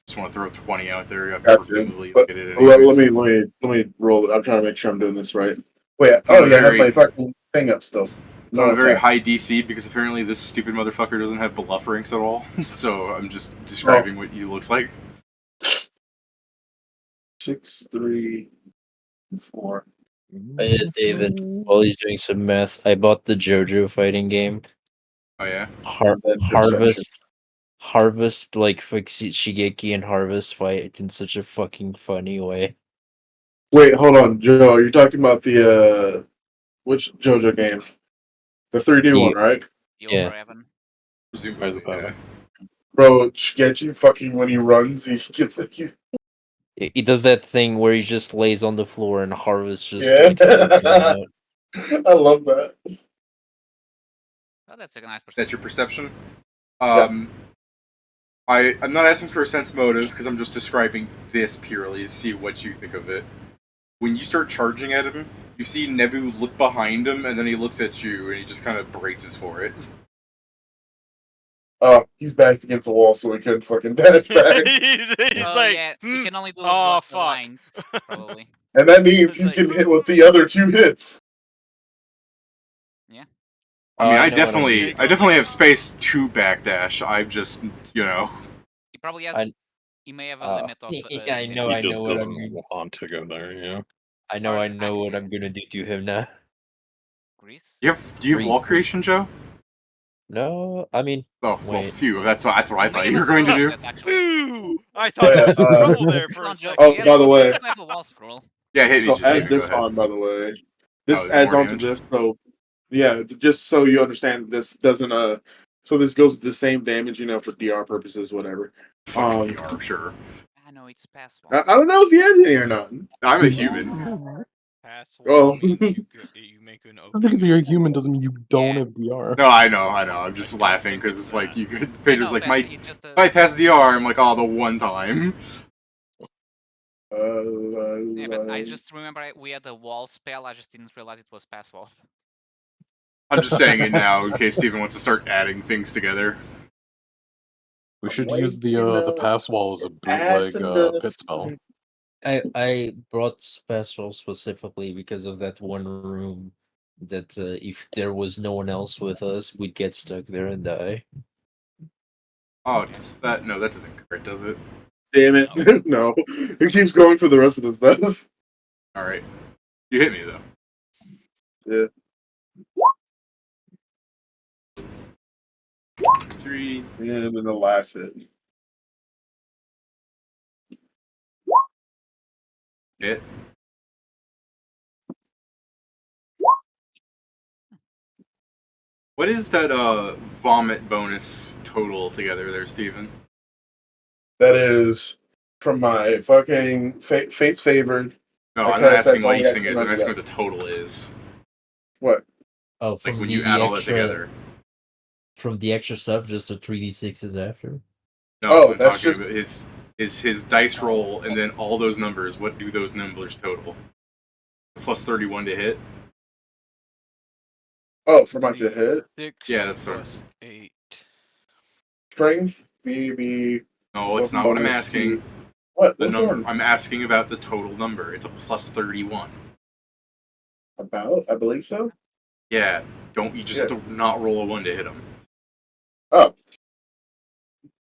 Just want to throw 20 out there. I presumably But, get it well, anyways. let me roll it. I'm trying to make sure I'm doing this right. Wait, It's oh not yeah, I have very- my fucking thing up still. It's not a very attacks. high DC because apparently this stupid motherfucker doesn't have bluff ranks at all. So I'm just describing what he looks like. 6, 3, 4. Hey, David, while he's doing some math, I bought the JoJo fighting game. Oh yeah. Harvest like Shigeki and Harvest fight in such a fucking funny way. Wait, hold on, Joe. You're talking about the which JoJo game? The 3D one, right? The Yeah. over Evan. Presumably, yeah. Bro, Shigechi fucking when he runs, he gets He does that thing where he just lays on the floor and harvests just Yeah. like circling out. I love that. Oh, that's a nice perception. That's your perception. Yeah. I'm not asking for a sense motive because I'm just describing this purely to see what you think of it. When you start charging at him, you see Nebu look behind him, and then he looks at you, and he just kind of braces for it. He's backed against the wall, so he couldn't fucking dash back. he's Oh like, yeah, you can only do oh, the fuck. lines, probably. And that means he's Like, getting hit with the other 2 hits. Yeah. I mean, I know what I'm Yeah, definitely have space to backdash. I'm just, He probably has. I- He may have a limit of. yeah, I know. He I just know what I'm. doesn't want to go there. Yeah. I know. Or I know what actually- I'm gonna do to him now. Grease. do you have wall creation, Joe? No, I mean, Oh well, Wait. phew. That's what I He thought may you were have going to scrolled do. that, actually. Ooh, I Yeah, thought there was some trouble there It's for a not second. joking. Oh, by the way. I have a wall scroll. Yeah, hit me, So just hit add me. Go this ahead. on, by the way. Oh, This there's adds more on to damage? this, so yeah, just so you understand, this doesn't so this goes with the same damage, for DR purposes, whatever. Fucking DR, sure. I know it's passable. I don't know if you have any or not. I'm a human. Pass Oh. means you make an open. Because you're a human doesn't mean you don't Yeah. have DR. No, I know. I'm just laughing because it's like you could. Pedro's like, Pat, might it's just pass DR. I'm like, oh, the one time. Yeah, but I just remember we had a wall spell. I just didn't realize it was pass wall. I'm just saying it now in case Steven wants to start adding things together. We should Like, use the pass wall as a bootleg pit spell. I brought special specifically because of that one room. That if there was no one else with us, we'd get stuck there and die. Oh, does that? No, that doesn't crit, does it? Damn it. No. He keeps going for the rest of the stuff. All right. You hit me though. Yeah. 3. And then the last hit. Hit. What is that vomit bonus total together there, Steven? That is from my fucking Fate's Favored. No, Okay, I'm not that's asking what all each we thing have is. to I'm asking what remember the total is. What? Oh, Like from when the you add all that extra, together. from the extra stuff, just the 3d6s after. No, Oh, I'm that's talking just- about his dice roll and then all those numbers. What do those numbers total? Plus 31 to hit. Oh, for my to hit? 6 Yeah, that's plus 8. Strength? Maybe. No, it's not what I'm bonus asking. to- What? The Which number. one? I'm asking about the total number. It's a plus 31. About? I believe so. Yeah. Don't you just have to not roll a 1 to hit him? Oh.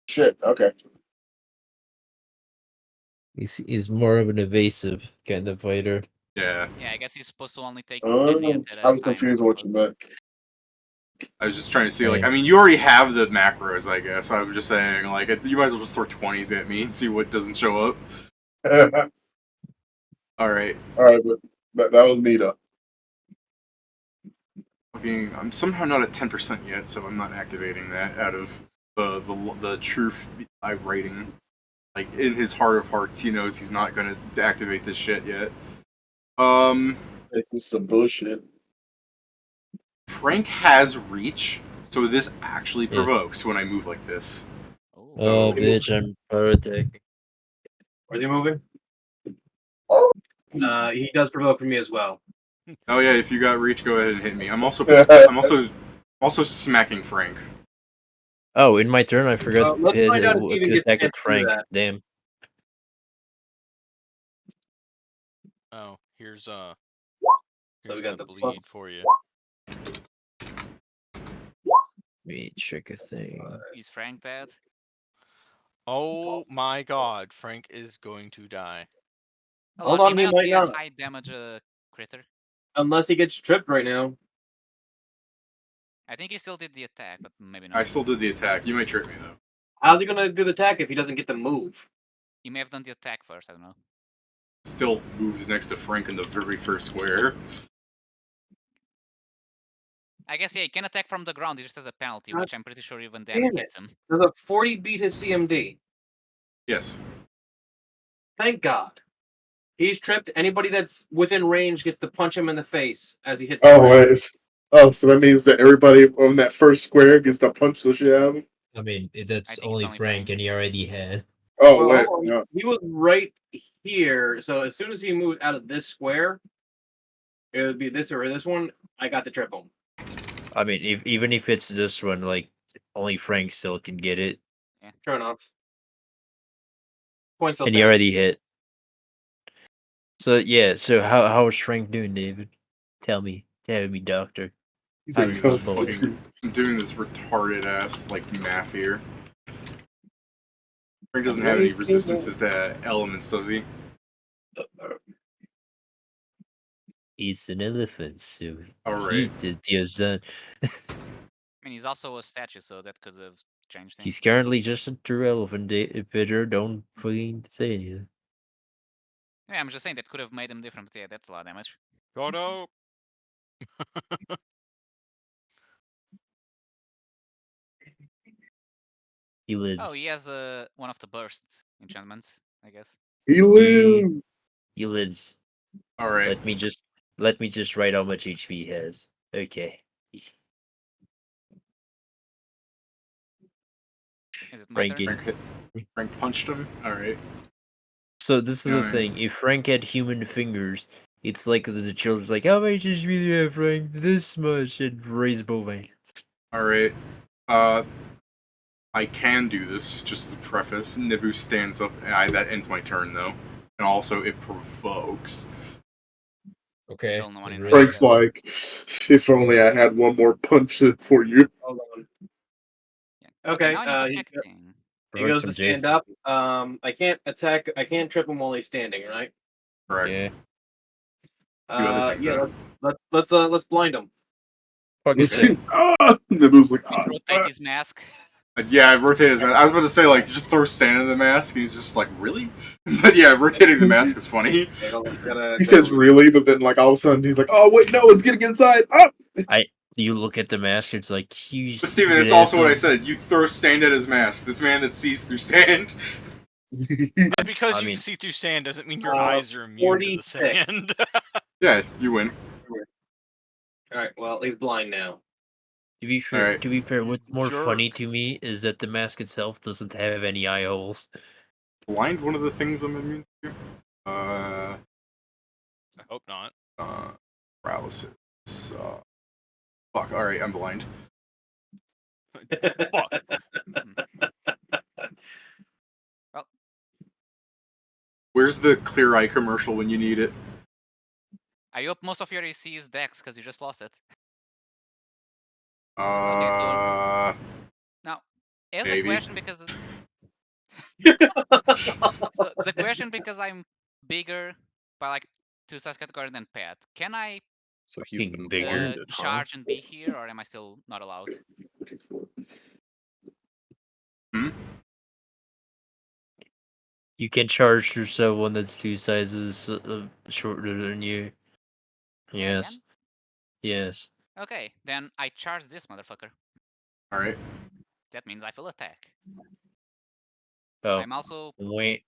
Shit. Okay. He's more of an evasive kind of fighter. Yeah. Yeah, I guess he's supposed to only take any at a I was time. confused what you meant. I was just trying to see, like, Same. I mean, you already have the macros, I guess. I'm just saying, like, you might as well just throw 20s at me and see what doesn't show up. Alright. Alright, but that was me though. Fucking, I'm somehow not at 10% yet, so I'm not activating that out of the truth I writing. Like, in his heart of hearts, he knows he's not gonna activate this shit yet. This is some bullshit. Frank has reach, so this actually Yeah. provokes when I move like this. Oh, bitch, I'm pathetic. Are they moving? Oh. He does provoke for me as well. Oh yeah, if you got reach, go ahead and hit me. I'm also smacking Frank. Oh, in my turn, I forgot to, let's find out if to Steven gets a attack chance at to do Frank. that. Damn. Oh, here's So we here's got a the bleed plus- for you. Let me check a thing. Is Frank dead? Oh my god, Frank is going to die. Hold on, he he might might be not. a high damage critter. Unless he gets tripped right now. I think he still did the attack, but maybe not. I still did the attack. You might trip me though. How's he gonna do the attack if he doesn't get to move? He may have done the attack first. I don't know. Still moves next to Frank in the very first square. I guess yeah, he can attack from the ground. He just has a penalty, God which I'm pretty sure even damn then it. hits him. Does a 40 beat his CMD? Yes. Thank God. He's tripped. Anybody that's within range gets to punch him in the face as he hits. Oh wait. So that means that everybody on that first square gets to punch the shit out of him. I mean, that's think it's only only Frank, Frank. and he already had. Oh Well, wait. hold on. No. He was right here. So as soon as he moved out of this square, it would be this or this one. I got to trip him. I mean, even if it's this one, like only Frank still can get it, Sure enough. Point still and he stands. already hit. So yeah, so how is Frank doing, David? Tell me, doctor. He's How like, does Doing this this vote? fucking doing this retarded ass like math here. Frank doesn't have any resistances to elements, does he? It's an elephant, so All he right. did the son. I mean, he's also a statue, so that could have changed things. He's currently just a true elephant, Peter. Don't fucking say anything. Yeah, I'm just saying that could have made him different. Yeah, that's a lot of damage. Got out. He lives. Oh, he has one of the burst enchantments, I guess. he lives. He lives. All right. Let me just write how much HP he has. Okay. Is it my Frankie. turn? Frank punched him. All right. So this is the Alright. thing. If Frank had human fingers, it's like the children's like, how much HP do you have, Frank? This much, and raise both hands. All right. I can do this just as a preface. Nebu stands up, and that ends my turn though, and also it provokes. Okay. Still no one in Frank's like, if only I had one more punch for you. Hold on. Yeah. Okay. Now I need to check thing. He goes to stand up. I can't attack. I can't trip him while he's standing, right? Correct. Yeah. Yeah. Let's blind him. Nebu's like, Rotate his mask. Yeah, I rotated his mask. I was about to say, like, just throw Stan in the mask, and he's just like, really? But yeah, rotating the mask is funny. He says really, but then like all of a sudden he's like, oh wait, no, it's getting inside. Ah! You look at the mask, it's like huge. But Steven, it's also what I said. You throw sand at his mask. This man that sees through sand. Because I you mean- can see through sand doesn't mean your eyes are immune to the 46. sand. Yeah, you win. All right. Well, he's blind now. To be fair, Alright. what's more Jerk. funny to me is that the mask itself doesn't have any eye holes. Blind one of the things I'm immune to? I hope not. Paralysis. Fuck, alright, I'm blind. Well, Where's the Clear Eye commercial when you need it? I hope most of your AC is Dex because you just lost it. Uh, Now, as a maybe. question because so the question because I'm bigger by like 2 size category than Pat. Can I So he's Being been bigger. blinded, huh? charge and be here, or am I still not allowed? You can charge through someone that's 2 sizes shorter than you. Yes. Again? Yes. Okay, then I charge this motherfucker. Alright. That means I full attack. Oh. I'm also. Wait.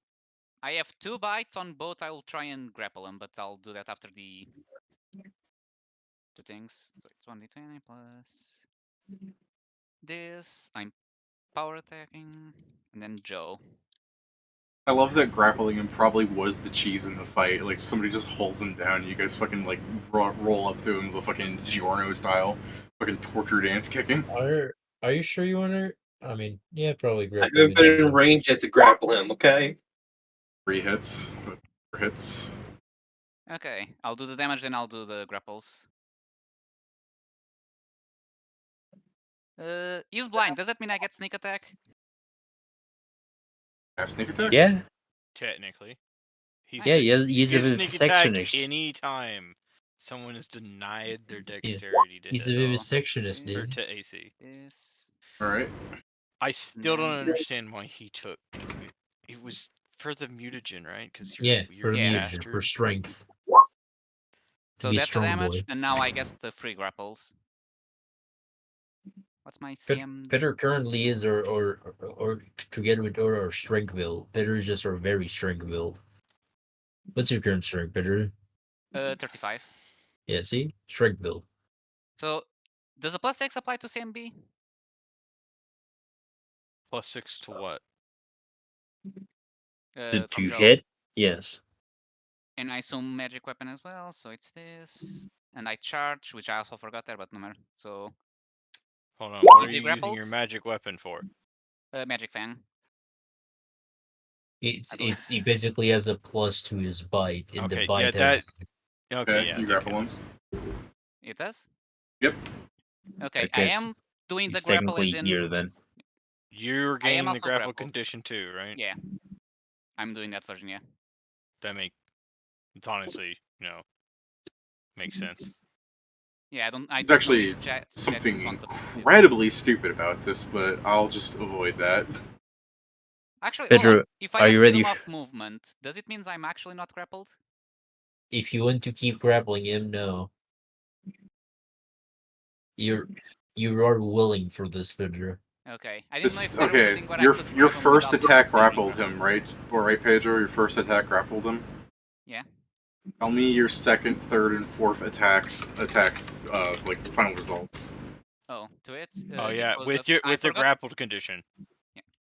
I have 2 bites on both. I will try and grapple him, but I'll do that after the things. So it's 1d20 plus this. I'm power attacking, and then Joe. I love that grappling him probably was the cheese in the fight. Like, somebody just holds him down and you guys fucking, like, roll up to him the fucking Giorno style. Fucking torture dance kicking. Are you sure you want to? I mean, yeah, probably I grab haven't been in range yet to grapple him. Okay. 3 hits. 4 hits. Okay, I'll do the damage, then I'll do the grapples. He's blind. Does that mean I get sneak attack? Have sneak attack? Yeah. Technically. He's Yeah, Nice. he's get a sneak attack vivisectionist. any time someone is denied their dexterity to He's hit. a vivisectionist, Or dude. to AC. This. Alright. I still don't Then- understand why he took. It was for the mutagen, right? Because Yeah, for a Yeah. mutagen, for bastard. strength. To So be that's the strong damage, boy. and now I guess the free grapples. What's my CM? Peter currently is or together with our strength build. Peter is just our very strength build. What's your current strike, Pedro? 35. Yeah, see? Strike build. So, does the +6 apply to CMB? +6 to what? To From Joe. hit? Yes. And I assume magic weapon as well, so it's this. And I charge, which I also forgot there, but no matter. So, Hold on, what Is are he you using grappled? your magic weapon for? Magic Fang. It's I believe- he basically has a plus to his bite, and the Okay, bite yeah, has Okay, yeah, you I think grapple it him. is. It does? Yep. Okay, I guess am doing the he's grapple technically as in. here then. You're I am gaining the also grapple grappled. condition too, right? Yeah. I'm doing that version, yeah. That it's honestly, makes sense. Yeah, I don't. I There's don't actually use chats in something front of it. incredibly stupid about this, but I'll just avoid that. Actually, hold on. Pedro, If I are have you freedom ready? of movement, does it mean I'm actually not grappled? If you want to keep grappling him, no. You are willing for this, Pedro. Okay, I didn't know if there was a Okay, thing where your I could your grab him first without attack receiving grappled grapple. him, right? Or right, Pedro? Your first attack grappled him. Yeah. Tell me your second, third, and fourth attacks, like final results. Oh, to it. Oh It yeah, goes with up. your I with the forgot grappled condition.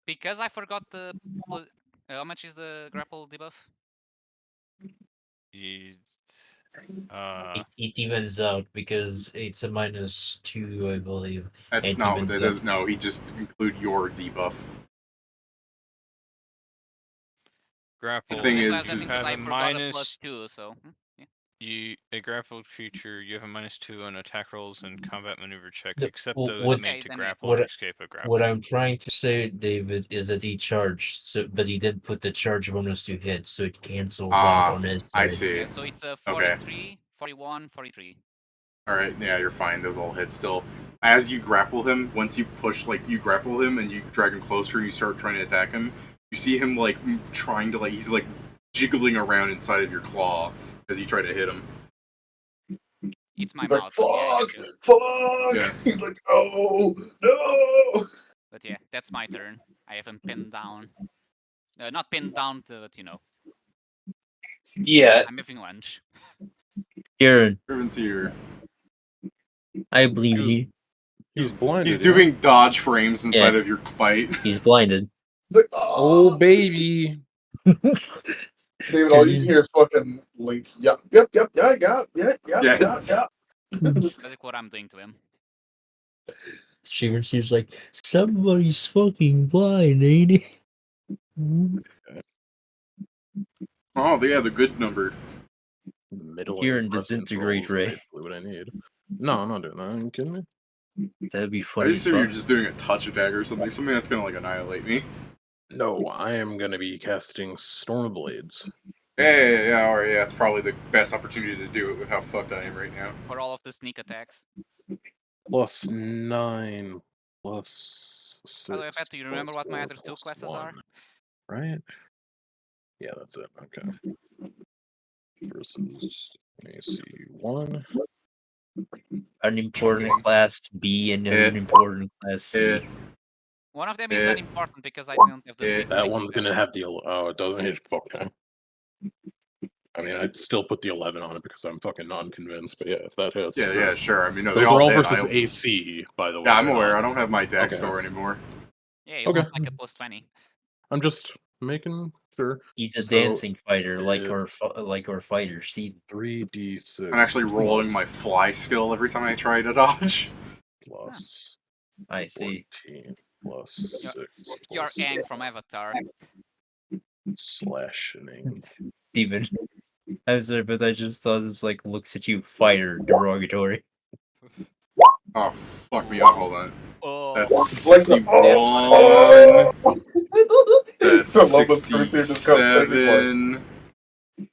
because I forgot the. How much is the grapple debuff? You, It evens out because it's a -2, I believe. That's It not what evens that out. is. No, he just include your debuff. grapple. The thing That's is, why I was asking you because have I a forgot a minus. +2. So yeah. A grappled creature, you have a -2 on attack rolls and combat maneuver checks, No, except well, those what made to then yeah. grapple or what escape a what grapple. I'm trying to say, David, is that he charged, but he didn't put the charge bonus to hit, so it cancels out on his I side. see. Yeah, so it's a Okay. 43, 41, 43. All right, yeah, you're fine. Those all hit still. As you grapple him, once you push, like you grapple him and you drag him closer and you start trying to attack him, you see him like trying to he's like jiggling around inside of your claw as you try to hit him. It's my He's mouth. like, But yeah, I fuck, get you. fuck. Yeah. He's like, oh, no. But yeah, that's my turn. I have him pinned down. Not pinned down, but Yeah. I'm having lunch. Kieran, Riven's here. I believe He was- you. He's blinded. He's doing dodge frames inside Yeah. of your bite. He's blinded. He's like, Oh baby. David, all you can hear is fucking Link. Yep, yeah, yeah. That's what I'm doing to him. Seems like somebody's fucking blind, ain't it? Oh, yeah, the good number. Middle Kieran and present disintegrate rolls are ray. basically what I need. No, I'm not doing that. Are you kidding me? That'd be I funny as assume you're fuck. just doing a touch attack or something that's gonna annihilate me. No, I am gonna be casting Storm Blades. Yeah, alright, yeah, it's probably the best opportunity to do it with how fucked I am right now. For all of the sneak attacks. +9, +6. By the way, Pat, do you remember what my +4, other two classes are? +1. Right? Yeah, that's it. Okay. Versus, let me see, 1. An important Okay. class B and an Yeah. unimportant class C. Yeah. One of them is unimportant because I don't have the speed to That make one's it gonna better. have the oh, it doesn't hit. Okay. I mean, I'd still put the 11 on it because I'm fucking non-convinced. But yeah, if that hits, Yeah, sure. I mean, no, those they are all hit. versus AC, by the way. Yeah, I'm they're aware. not- I don't have my deck Okay. store anymore. Yeah, it Okay. was like a +20. I'm just making sure. He's a So, dancing fighter, like it's our fighter, Steve. 3d6. I'm actually rolling my fly skill every time I try to dodge. plus I see. 14 plus Yeah. 6 You're plus Aang from Avatar. slashing. Steven. I'm sorry, but I just thought this looks at you fighter derogatory. Oh, fuck me up. Hold on. Oh, That's Like the 61. That's I love when Truth Here just comes technically. 67.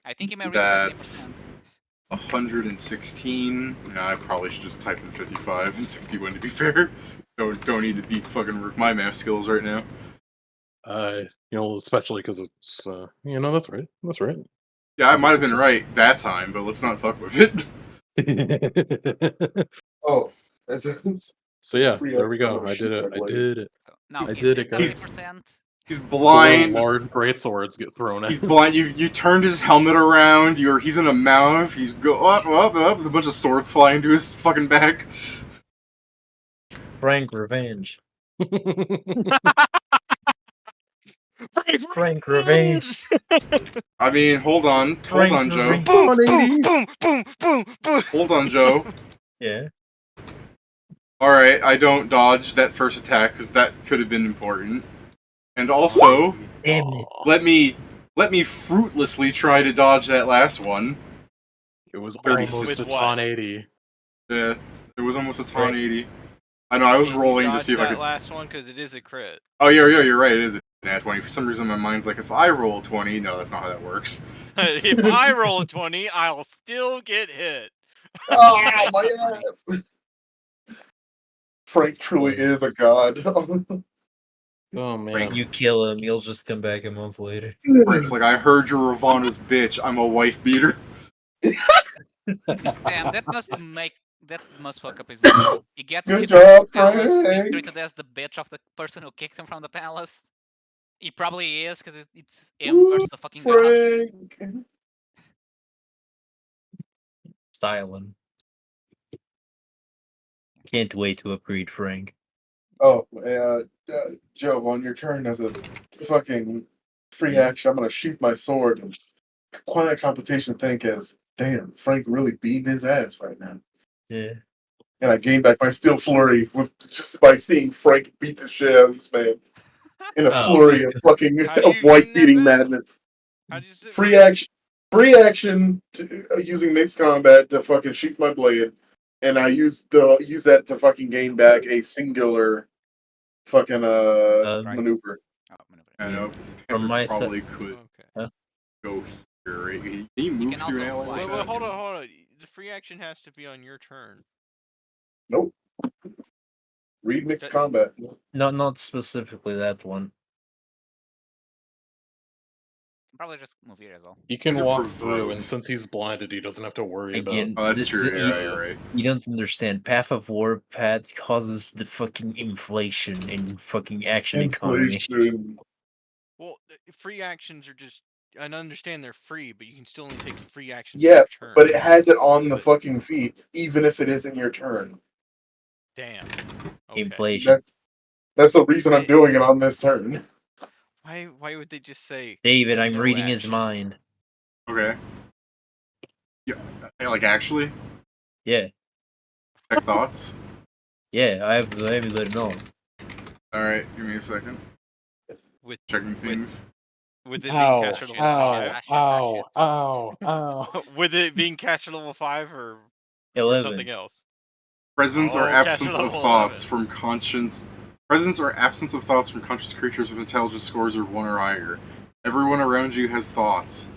I think he may reach That's 70%. 116. No, I probably should just type in 55 and 61 to be fair. Don't need to beat fucking my math skills right now. Especially because it's that's right. That's right. Yeah, I might have been right that time, but let's not fuck with it. Oh, that's So yeah, Free there we extra go. little I did shit it. red I light. did it. So now I is did this it, guys. 30%? He's Four blind. large great swords get thrown at He's him. blind. You turned his helmet around. He's in a mouth. He's go up, up, up. With a bunch of swords flying to his fucking back. Frank revenge. Frank revenge. I mean, hold on, Frank Joe. revenge. Boom, boom, boom, boom, boom. Hold on, Joe. Yeah. All right, I don't dodge that first attack because that could have been important. And also, Damn it. let me fruitlessly try to dodge that last one. It was 36. almost a With what? ton 80. Yeah, it was almost a ton Right. 80. I know, I was Can you rolling to dodge see if I that could. last one because it is a crit. Oh, yeah, you're right. It is a nat 20. For some reason, my mind's like, if I roll 20, no, that's not how that works. If I roll a 20, I'll still get hit. Oh, That's my not funny. ass! Frank truly is a god. Oh man. You kill him, he'll just come back a month later. Frank's like, I heard you're Ravana's bitch. I'm a wife beater. Damn, that must fuck up his mind. He gets Good kicked from job, the palace. He's Frank. treated as the bitch of the person who kicked him from the palace. He probably is because it's him Woo, versus the fucking god. Frank. Styling. Can't wait to upgrade Frank. Oh, Joe, on your turn as a fucking free action, I'm gonna sheath my sword and quiet competition think as, damn, Frank really beating his ass right now. Yeah. And I gain back my steel flurry with just by seeing Frank beat the shit out of this man in a Oh, flurry of fucking How do you of wife gain that beating back? madness. How do you say Free action to, using mixed combat to fucking sheath my blade, and I use that to fucking gain back a singular fucking maneuver. Oh, maneuver. I know. From Panther my probably could Okay. go here. Right? Can he move can through an also ally fly. like Wait, that? hold on. The free action has to be on your turn. Nope. Read mixed That- combat. not specifically that one. Probably just move here as well. He can These are walk through, and provoked. since he's blinded, he doesn't have to worry Again, Oh, that's true. Yeah, you- you're right. you don't understand. Path of Warpath causes the fucking inflation in fucking action economy. Inflation. Well, free actions are just. I understand they're free, but you can still only take free actions Yeah, on your turn. but it has it on the But- fucking feet, even if it isn't your turn. Damn. Okay. Inflation. That's the reason I'm doing it on this turn. Why would they just say? David, take I'm no reading his action? mind. Okay. Yeah, like actually, Yeah. check thoughts. Yeah, I have the let know. All right, give me a second. With Checking things. with it being Ow, cast at level ow, 5? ow, ow, ow. With it being cast at level 5 or 11. something else? Presence or Oh, cast absence it of level thoughts 11. from conscience. Presence or absence of thoughts from conscious creatures with intelligence scores of 1 or higher. Everyone around you has thoughts.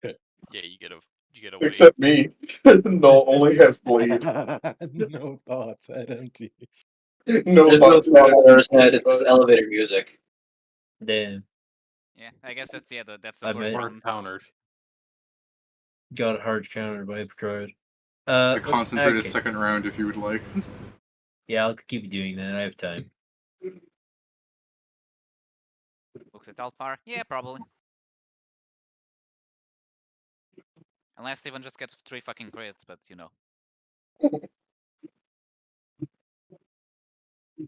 Yeah, you get a wait. Except me. No, only has blade. No thoughts at empty. No There's no thoughts. thought in his head. It's just elevator music. Damn. Yeah, I guess that's that's I the first bet. round. Countered. Got hard countered by Picard. I concentrate a okay. second round if you would like. Yeah, I'll keep doing that. I have time. Looks at Alpar. Yeah, probably. Unless Steven just gets 3 fucking crits, but you know.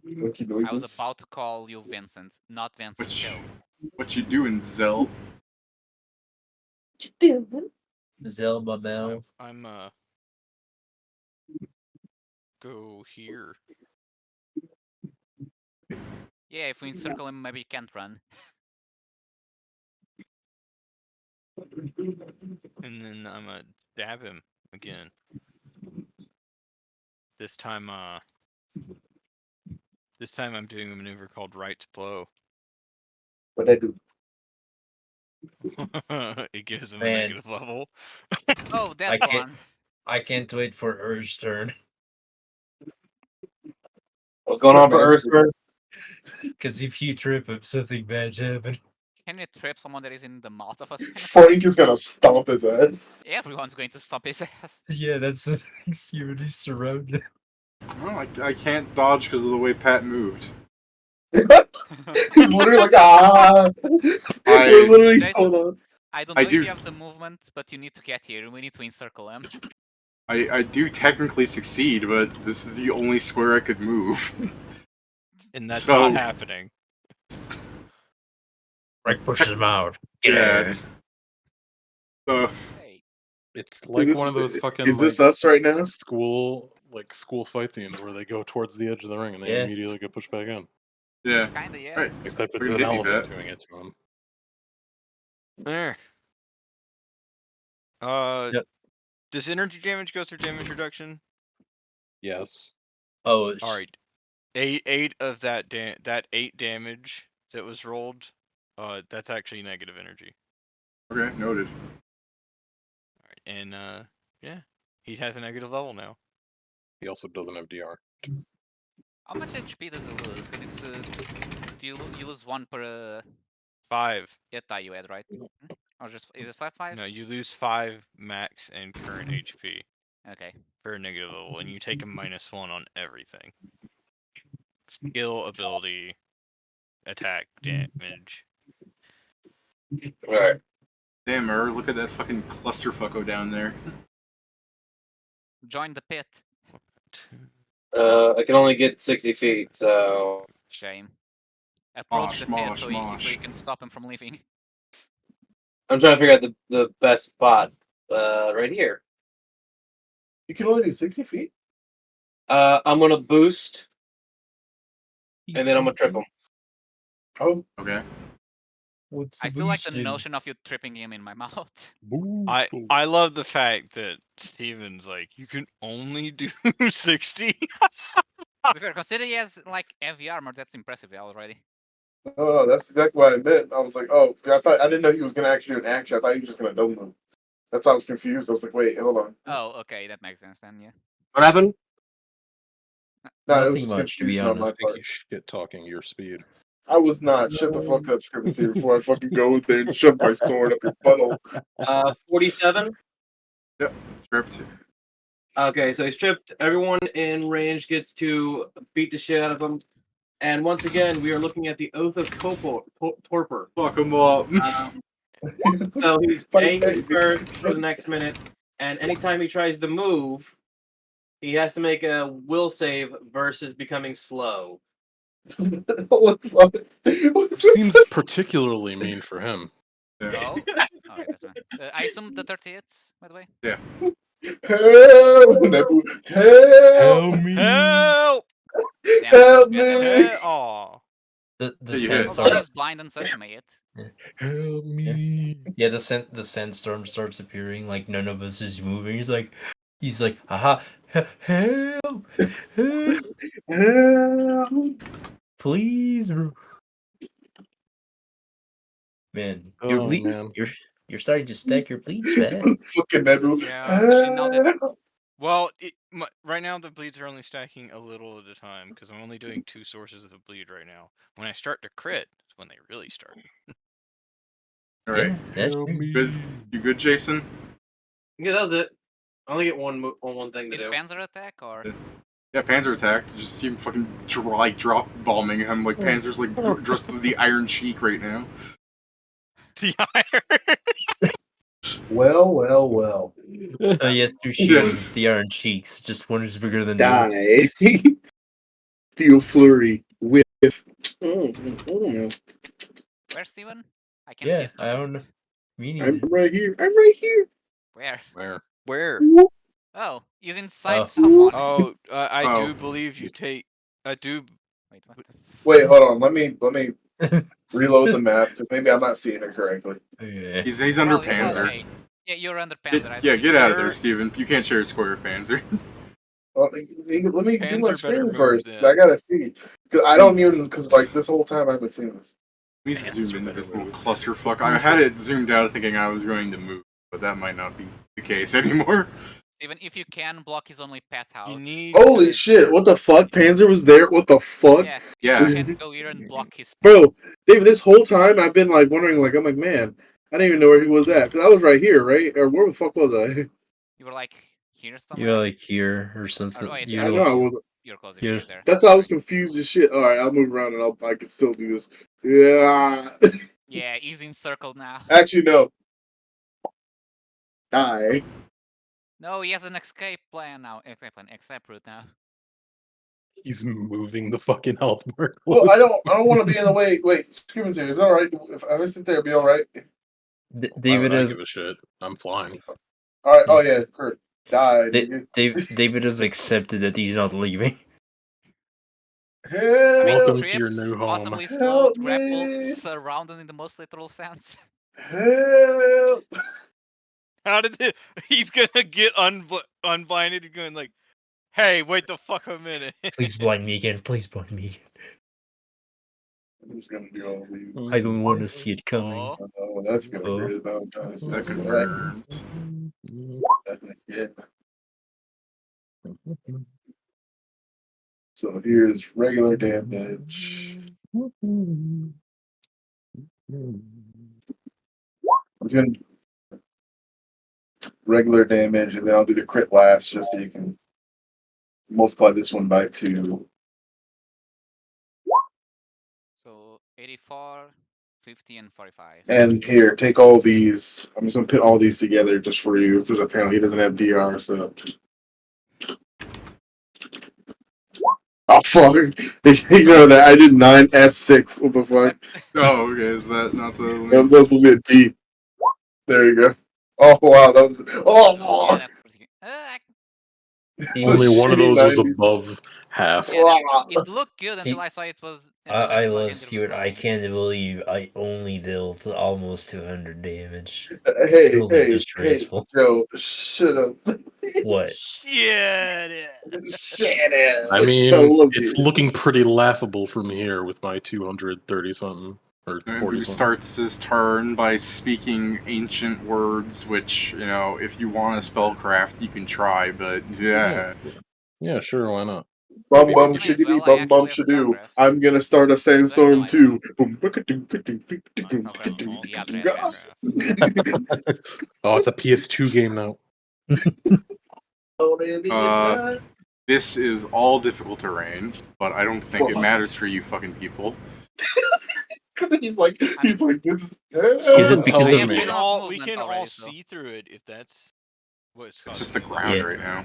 Monkey I was noises. about to call you Vincent, not Vincent Hill. What you doing, Zell? Zell Babel. I'm go here. Yeah, if we encircle him, maybe he can't run. And then I'm gonna stab him again. This time I'm doing a maneuver called Right's Blow. What I do? It gives him a Man. negative level. Oh, I that can't- one. I can't wait for Ur's turn. What's going on for Earth's turn? Because if you trip him, something bad happen. Can you trip someone that is in the mouth of a thing? Frank is gonna stomp his ass. Everyone's going to stop his ass. Yeah, that's the thing. You're really surrounded. Well, I can't dodge because of the way Pat moved. He's literally like, ah. We're literally, Jason, hold on. I don't I know if do- you have the movement, but you need to get here. We need to encircle him. I do technically succeed, but this is the only square I could move. And that's So- not happening. Rick pushes him out. Get Yeah. out. So, Hey. It's like this- one of those fucking Is this like us right now? school fight scenes where they go towards the edge of the ring and they Yeah. immediately get pushed back in. yeah. Kinda, yeah. Right. Except it's Fucking an hit me, elephant Pat. doing it to him. There. Yep. Does energy damage go through damage reduction? Yes. Oh, All right. Eight of that that 8 damage that was rolled. That's actually negative energy. Okay, noted. All right, and yeah, he has a negative level now. He also doesn't have DR. How much HP does it lose? Because it's you lose 1 per 5. hit die you add, right? Or just is it flat 5? No, you lose 5 max and current HP Okay. for a negative level, and you take a -1 on everything. Skill, ability, attack, damage. Alright. Damn, Mer, look at that fucking clusterfucko down there. Join the pit. I can only get 60 feet, so Shame. Approach Mosh, the pit mosh, so mosh. you can stop him from leaving. I'm trying to figure out the best spot. Right here. You can only do 60 feet? I'm gonna boost, and then I'm gonna trip him. Oh, Okay. What's I still like the notion of you tripping him in my mouth. I love the fact that Steven's like, you can only do 60. To be fair, consider he has like heavy armor. That's impressive already. no, that's exactly what I meant. I was like, oh, I didn't know he was gonna actually do an action. I thought he was just gonna dome them. That's why I was confused. I was like, wait, hold on. Oh, okay, that makes sense then. Yeah. What happened? No, it was Nothing just much, to be confusion on my honest. I think part. he's shit talking your speed. I was not. Shut the fuck up, Scripps, here before I fucking go in there and shove my sword up your butthole. 47. Tripped. Okay, so he's tripped. Everyone in range gets to beat the shit out of him. And once again, we are looking at the Oath of Torpor. Fuck him up. So he's Fight A back, first bitch. for the next minute, and anytime he tries to move, he has to make a will save versus becoming slow. What the fuck? Seems particularly mean for him. Oh, okay, that's fine. I assume the 30 hits, by the way. Yeah. Help! Nebu, help! me! Help! Damn, Help get him. me! Aw. The You hit. sandstorm. Although he's blind and such, may hit. Help me! Yeah, the sandstorm starts appearing. Like none of us is moving. He's like, haha, help, help, Help! please, bro. Man, your Oh, bleed, man. you're starting to stack your bleeds, man. Fucking Nebu. Yeah. Especially now that- Help! Well, right now the bleeds are only stacking a little at a time because I'm only doing 2 sources of the bleed right now. When I start to crit, is when they really start. All right. Yeah, that's Help true. me! Good. You good, Jason? Yeah, that was it. I only get one thing to Did do. Panzer attack or? Yeah, Panzer attacked. Just see him fucking drop bombing him like Panzer's like dressed as the Iron Sheik right now. The iron. Well, well, well. Yes, two shields, it's the Iron Cheeks. Just one is bigger than the other. Die. Steel Flurry with. Mm. Where's Steven? I can't see Yeah, his I token. don't know. Me I'm neither. right here. I'm right here. Where? Where? Oh, he's inside Oh. someone. Oh, I Oh. do believe you take. I do. Wait, what the? Wait, hold on. Let me reload the map because maybe I'm not seeing it correctly. Yeah. He's under Oh, Panzer. okay. Yeah, you're under Get- Panzer. I yeah, think get out of there, You're- Steven. You can't share a square with Panzer. Well, let me do my Panzer better screen move first. then. I gotta see because I don't even because like this whole time I haven't seen this. Let me Panzer zoom into better this little move. clusterfuck. I had it zoomed out thinking I was going to move, but that might not be the case anymore. Steven, if you can block his only path out. You need. Holy to- shit! What the fuck? Panzer was there. What the fuck? Yeah, Yeah. you can go here and block his path. Bro, David, this whole time I've been like wondering, like I'm like, man, I didn't even know where he was at because I was right here, right? Or where the fuck was I? You were like here somewhere. You're like here or something. wait, I You're know I like, wasn't. You're close if You're- you get there. That's why I was confused as shit. All right, I'll move around and I can still do this. Yeah. Yeah, he's encircled now. Actually, no. Die. No, he has an escape plan now. Escape route now. He's moving the fucking health bar. Well, I closer. don't want to be in the way. Wait, Screaming here. Is that all right? If I sit there, be all right. Why David would I is give a shit? I'm flying. All right. Oh yeah, Kurt. Die. David has accepted that he's not leaving. I mean, Help, Welcome to your tripped, new home. possibly slowed, Help grappled, me. surrounded in the most literal sense. help. How did it? He's gonna get unblinded. He's going like, "Hey, wait the fuck a minute." Please blind me again. Please blind me again. I'm just gonna do all these. I don't want to see it coming. Oh, Oh, that's gonna Oh. be it. That's That correct. confirms. Yeah. So here's regular damage. I'm gonna regular damage, and then I'll do the crit last, just so you can multiply this one by 2. so 84, 50, and 45. And here, take all these. I'm just gonna put all these together just for you, because apparently he doesn't have DR. So. Oh fuck! Ignore that. I did 9S6. What the fuck? Oh, okay. Is that not the? That was supposed to be a D. There you go. Oh wow, that was. Yeah, Oh. that's pretty good. Only one of shitty those was 90s. above half. Yeah, Wow. it looked good See, until I saw it was. I that's what love ended up Stuart. I slowing. can't believe I only dealt almost 200 damage. Hey, Truly hey, disgraceful. Joe, shut up. What? Shit. Shut up. I mean, love it's you. looking pretty laughable from here with my 230 something or 40 Nebu something. starts his turn by speaking ancient words, which, if you want to spellcraft, you can try, but yeah. Yeah, sure, why not? Bum Might bum as shiggity well, I bum bum actually have shadoo. Spellcraft. I'm gonna start a sandstorm I too. Yeah, Spellcraft. Oh, it's a PS2 game now. This is all difficult terrain, but I don't think it matters for you fucking people. Because he's like this. Is it because tells of me. We can all see through it if that's what's. It's just the ground Yeah. right now.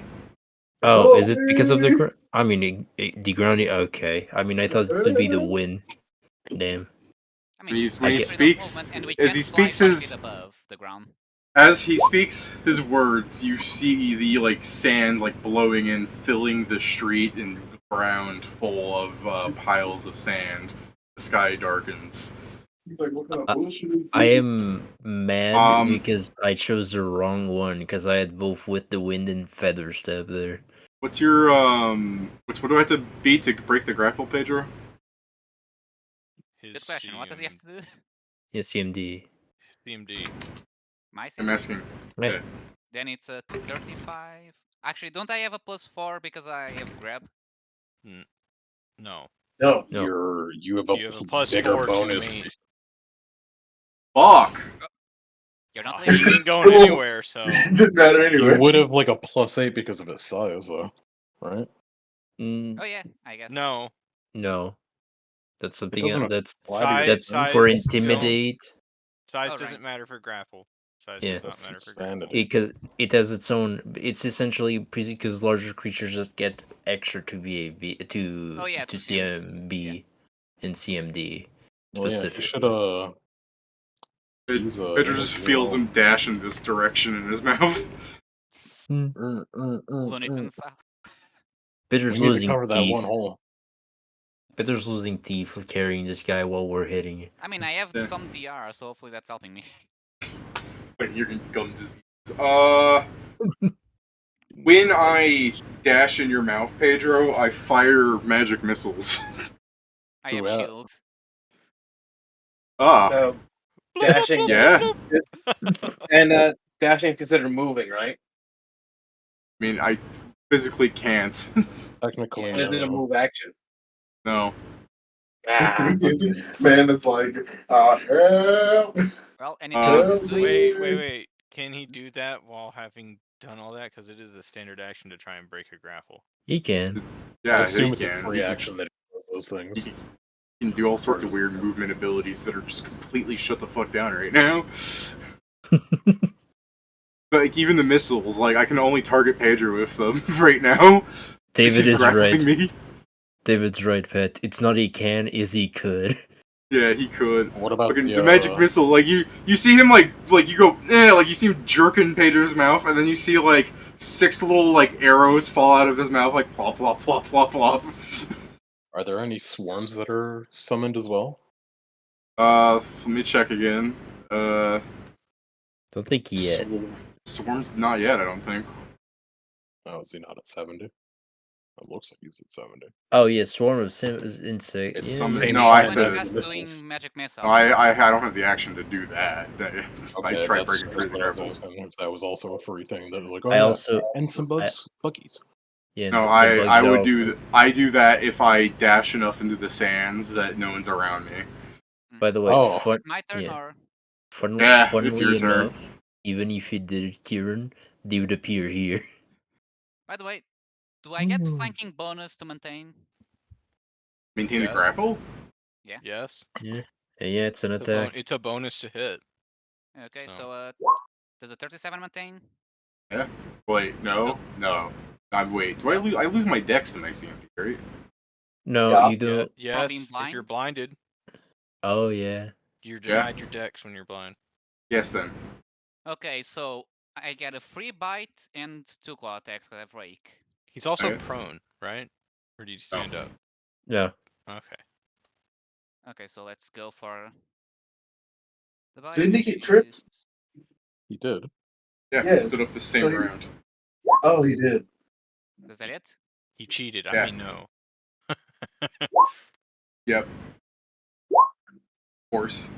Oh, is it because of the I mean, the grounding. Okay. I mean, I thought it would be the wind. Damn. I mean, When he freedom of speaks, movement, and we as can he fly speaks 5 his, feet above the ground. as he speaks his words, you see the sand blowing in, filling the street and ground full of piles of sand. The sky darkens. Like, what kind of bullshit is I this? am mad because I chose the wrong one because I had both with the wind and feather step there. What's your what do I have to beat to break the grapple, Pedro? Good question. What does he have to do? Yeah, CMD. CMD. My I'm CMD? asking. Right. Yeah. Then it's a 35. Actually, don't I have a +4 because I have grab? No. No. You have a plus bigger 4 to bonus. main. Fuck! You're not He leaving. ain't going anywhere, so. Didn't matter anyway. You would have like a +8 because of his size, though, right? Oh yeah, I guess. No. No. That's something doesn't else. That's apply to that's size for don't- intimidate. Size Oh, doesn't right. matter for grapple. Size Yeah. does not matter for grapple. Standard. Because it has its own. It's essentially because larger creatures just get extra to BAB to Oh, yeah, to to CMB and CMD Well, yeah, specifically. you should Pedro just feels him dash in this direction in his mouth. Looney Tunes style. Peter's We need to losing cover that teeth. one hole. Peter's losing teeth for carrying this guy while we're hitting it. I mean, I have Yeah. some DR, so hopefully that's helping me. Wait, you're gonna gum disease. When I dash in your mouth, Pedro, I fire magic missiles. I have Throughout. shields. Ah, So dashing, yeah. and dashing is considered moving, right? I mean, I physically can't. Technically, Yeah. Or is it a move action? No. Ah, Man, it's like, help. Well, anything Uh, else is doing? Wait. Can he do that while having done all that because it is the standard action to try and break a grapple. He can. Yeah, I assume he it's a can. free He can- action that does those things. He can do all As sorts far of as- weird movement abilities that are just completely shut the fuck down right now. Like, even the missiles, like, I can only target Pedro with them right now. David He's is grappling right. me. David's right, Pat. It's not he can, is he could. Yeah, he could. What about Fucking the magic missile, like you see him like you go, like you see him jerking Pedro's mouth, and then you see like 6 little like arrows fall out of his mouth, like plop plop plop plop plop. Are there any swarms that are summoned as well? Let me check again. Don't think yet. Swarms, not yet. I don't think. Oh, is he not at 70? It looks like he's at 70. Oh yeah, swarm of insect. It's Yeah, some- yeah. no, I have When to- you guys missiles. doing magic missile. No, I don't have the action to do that. I tried that's breaking free the what I was grapple. asking if that was also a free thing. That like, oh, I yeah, also and some buggies. yeah. No, the I bugs are would also- do I do that if I dash enough into the sands that no one's around me. By the way, Oh. fun, My turn yeah. or Yeah, funnily it's your turn. enough, even if you did it, Kieran, they would appear here. by the way, do I get flanking bonus to maintain? Maintain the Yes. grapple? Yes. Yeah, it's an attack. It's a bonus to hit. Okay, So. so does a 37 maintain? Yeah. Wait, no. Wait. Do I lose? I lose my dex to my CMD, right? No, Yeah. you don't. Yes. being If you're blind? blinded, Oh yeah. you're denied your dex when you're blind. Yes, then. Okay, so I get a free bite and 2 claw attacks because I have rake. He's also Okay. prone, right? Or did you stand up? No. Okay. Okay, so let's go for the bite. Didn't he get which tripped? is- He did. Yeah, Yeah, he stood up the same so he- round. Oh, he did. Is that it? He cheated. Yeah. I mean, no. Yep. Of course.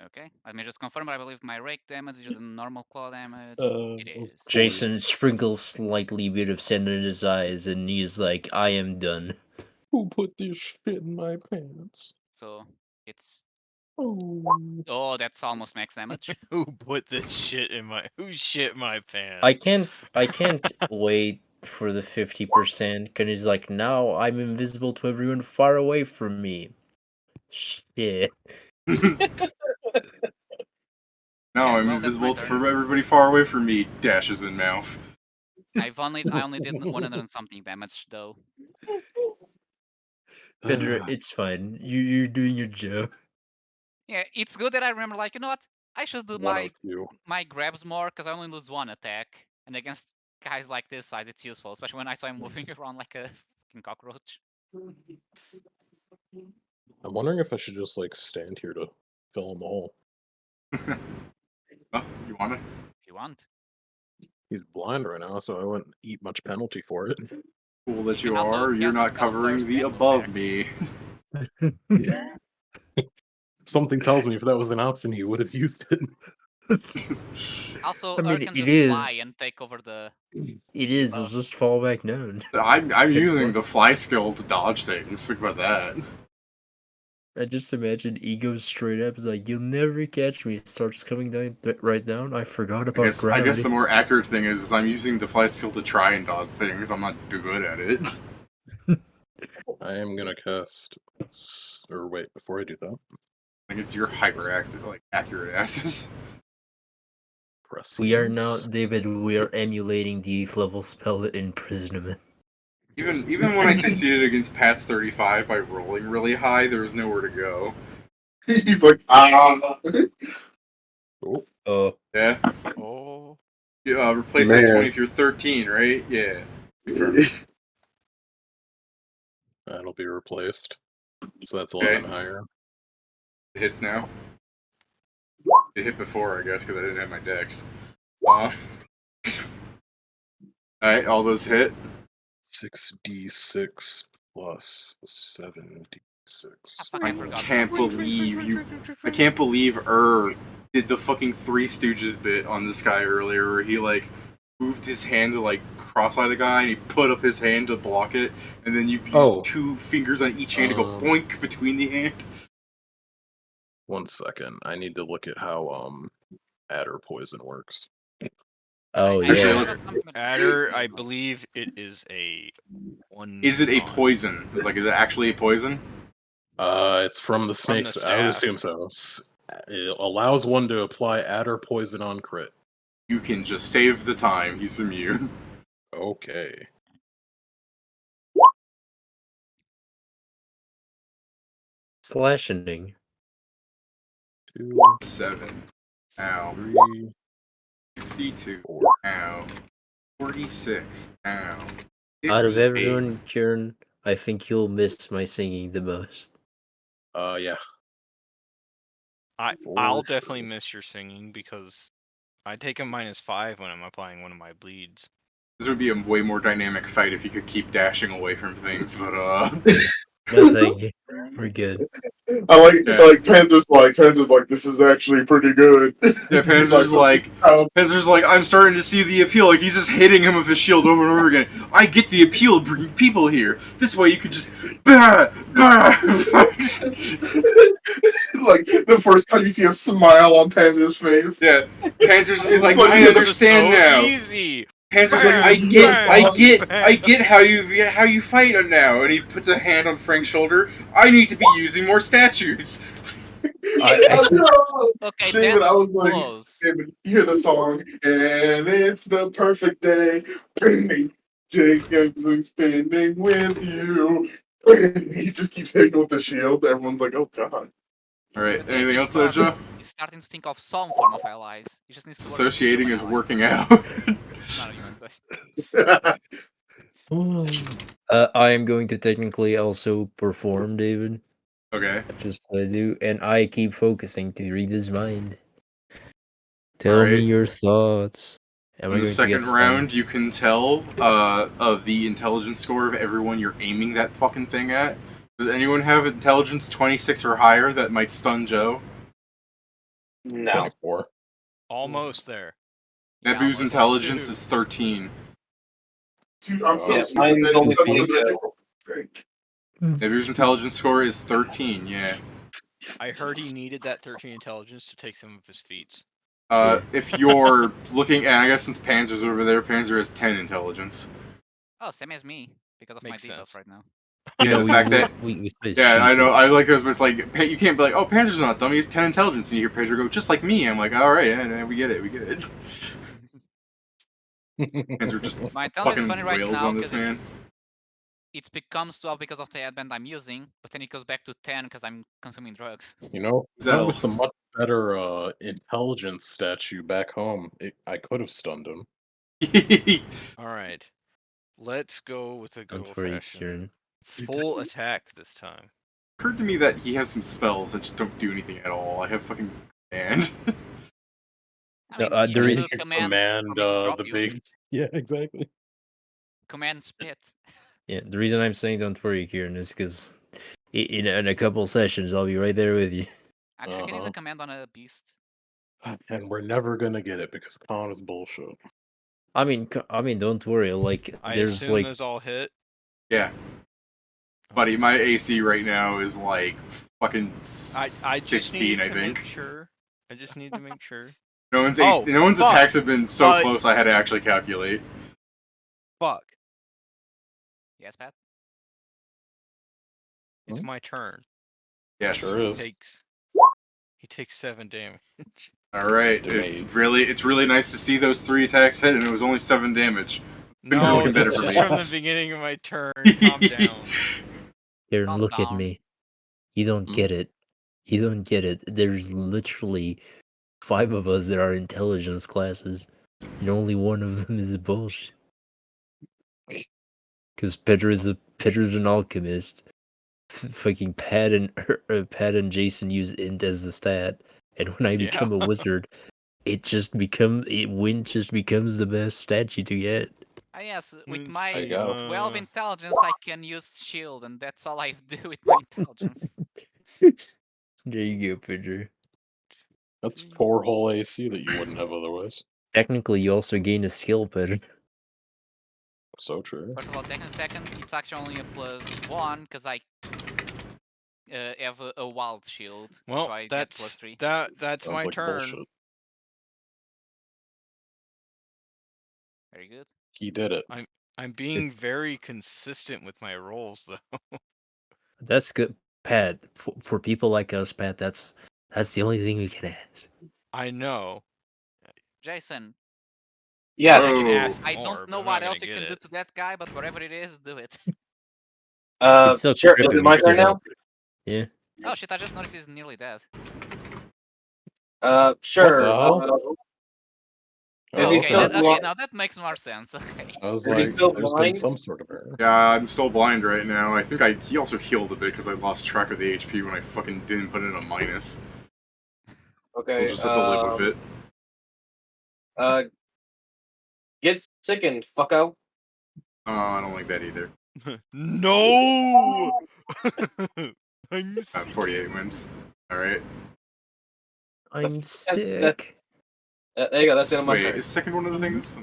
Okay, let me just confirm. I believe my rake damage is just a normal claw damage. It Of is. Jason sprinkles slightly bit of sand in his eyes, and he's like, "I am done." Who put this shit in my pants? So it's Oh. that's almost max damage. Who put this shit in my? Who shit my pants? I can't wait for the 50% because he's like, now I'm invisible to everyone far away from me. Shit. No, Yeah, I'm well, that's my invisible turn. for everybody far away from me. Dashes in mouth. I only did 100 and something damage though. Pedro, it's fine. You're doing your job. Yeah, it's good that I remember. Like, you know what? I should do One of you. my grabs more because I only lose 1 attack, and against guys like this size, it's useful, especially when I saw him moving around like a fucking cockroach. I'm wondering if I should just like stand here to fill in the hole. Oh, you want it? If you want. He's blind right now, so I wouldn't eat much penalty for it. Cool that You you can also are. You're cast the not spell covering first the and move above back. me. Something tells me if that was an option, he would have used it. Also, I mean, can it just is. fly and take over the. It is. It'll just fall back down. I'm Good using point. the fly skill to dodge things. Think about that. I just imagine he goes straight up. He's like, "You'll never catch me." It starts coming down right down. I forgot I about guess gravity. the more accurate thing is I'm using the fly skill to try and dodge things. I'm not too good at it. I am gonna cast. Or wait, before I do that, I think it's your hyperactive, like accurate asses. press. We are now, David. We are emulating the 8th level spell imprisonment. Even when I succeeded against Pat's 35 by rolling really high, there was nowhere to go. He's like, ah. Oh, Yeah. Oh. Replace that Man. 20 if you're 13, right? Yeah. Confirm. That'll be replaced. So that's Okay. 11 higher. It hits now. It hit before, I guess, because I didn't have my dex. Alright, all those hit. 6d6 plus 7d6. Fuck, I forgot Can't something. believe you. I can't believe did the fucking Three Stooges bit on this guy earlier, where he like moved his hand to like cross-eye the guy, and he put up his hand to block it, and then you use 2 fingers on each hand to go boink between the hand. 1 second. I need to look at how adder poison works. Oh I Actually, yeah. let's- Adder, I believe it is a one. Is it a con. poison? Is it actually a poison? It's from the From the snakes. I would staff. assume so. It allows one to apply adder poison on crit. You can just save the time. He's immune. Okay. Slashing. 2, 7. Ow. 3, 62. 4. Ow. 46. Ow. Out of 58. everyone, Kieran, I think you'll miss my singing the most. Yeah. I'll For definitely sure. miss your singing because I take a -5 when I'm applying one of my bleeds. This would be a way more dynamic fight if you could keep dashing away from things, but No, thank you. We're good. I like Yeah. Panzer's like this is actually pretty good. Yeah, He's Panzer's like, "Oh, I'm starting to see the appeal. Like, he's just hitting him with his shield over and over again. I get the appeal of bringing people here. This way you could just... Bah, bah. like the first time you see a smile on Panzer's face. Yeah, Panzer's just like, But I it's understand so now. easy. Panzer's Bam, like, I bam. get how you fight now. And he puts a hand on Frank's shoulder. I need to be using more statues. I think- Okay, David, I that's was like, close. David, you hear the song, and it's the perfect day. Jacob's spending with you. He just keeps hitting with the shield. Everyone's like, oh god. All right, But yeah, anything he else there, Joe? He's starting to think of some form of allies. He just needs to work with Associating human is allies. working out. Not human, but I am going to technically also perform, David. Okay. Just I do, and I keep focusing to read his mind. Tell Alright. me your thoughts. Am I In the going to get second stunned? round, you can tell of the intelligence score of everyone you're aiming that fucking thing at. Does anyone have intelligence 26 or higher that might stun Joe? No. 24. Almost there. yeah, Nebu's almost. intelligence is 13. Dude, I'm so Yeah, stupid mine's that only it's not 22. difficult thing. Nebu's intelligence score is 13, yeah. I heard he needed that 13 intelligence to take some of his feats. If you're looking at, I guess since Panzer's over there, Panzer has 10 intelligence. Oh, same as me because of Makes my debuff sense. right now. Yeah, the fact that... we split Yeah, I sheep. know, I like those, but it's like, you can't be like, oh, Panzer's not dumb, he has 10 intelligence, and you hear Panzer go, just like me. I'm like, alright, yeah, we get it. Panzer just My intelligence is fucking funny right wails now on this because man. it becomes 12 because of the headband I'm using, but then it goes back to 10 because I'm consuming drugs. You know, Zell. with the much better intelligence statue back home, I could have stunned him. Alright. Let's go with a good I'm old sorry, fashioned Kieran. full attack this time. Occurred to me that he has some spells that just don't do anything at all. I have fucking command. I mean, No, you there can is- do command for me to drop the you. big. Yeah, exactly. Command spit. Yeah, the reason I'm saying don't worry, Kieran, is because in a couple sessions I'll be right there with you. Actually, can you do the command on a beast? And we're never gonna get it because Con is bullshit. I mean, don't worry. Like, I there's assume like those all hit. Yeah. Buddy, my AC right now is like fucking I just 16, need I to think. make sure. I just need to make sure. No one's Oh, no one's fuck. attacks have been so But- close I had to actually calculate. Fuck. Yes, Pat? It's my turn. Yes. Sure is. He takes 7 damage. Alright. It's really nice to see those 3 attacks hit and it was only 7 damage. Things are No, looking better this for is me. from the beginning of my turn. Calm down. Kieran, Calm look at down. me. You don't Hmm? get it. You don't get it. There's literally 5 of us that are intelligence classes, and only one of them is bullshit. Because Pedra's an alchemist. Fucking Pat and Jason use int as the stat, and when I become a wizard, wind just becomes the best statue to get. Ah, yes, with Let's my see, 12 intelligence, I can use shield, and that's all I do with my intelligence. There you go, Pedro. That's 4 whole AC that you wouldn't have otherwise. Technically, you also gain a skill, Pedro. So true. First of all, second, it's actually only a +1 because I have a wild shield, Well, so I get that's +3. that's Sounds my like turn. bullshit. Very good. He did it. I'm being very consistent with my rolls though. That's good, Pat. For people like us, Pat, that's the only thing we can ask. I know. Jason. Yes. I can ask I more, don't know but I'm what not else gonna you can get do it. to that guy, but whatever it is, do it. It's still Sure. crip Is him, it my you still turn now? have- Yeah. Oh shit! I just noticed he's nearly dead. Sure. What the hell? Is he Okay, still blind? now that makes more sense. Okay. I was Is he like, still there's blind? been some sort of error. Yeah, I'm still blind right now. I think he also healed a bit because I lost track of the HP when I fucking didn't put in a minus. Okay. We'll just have to live with it. Get sickened, fucko. Oh, I don't like that either. No. I'm 48 wins. Alright. I'm That's- sick. There you go. That's the end of my Wait, turn. is second one of the things?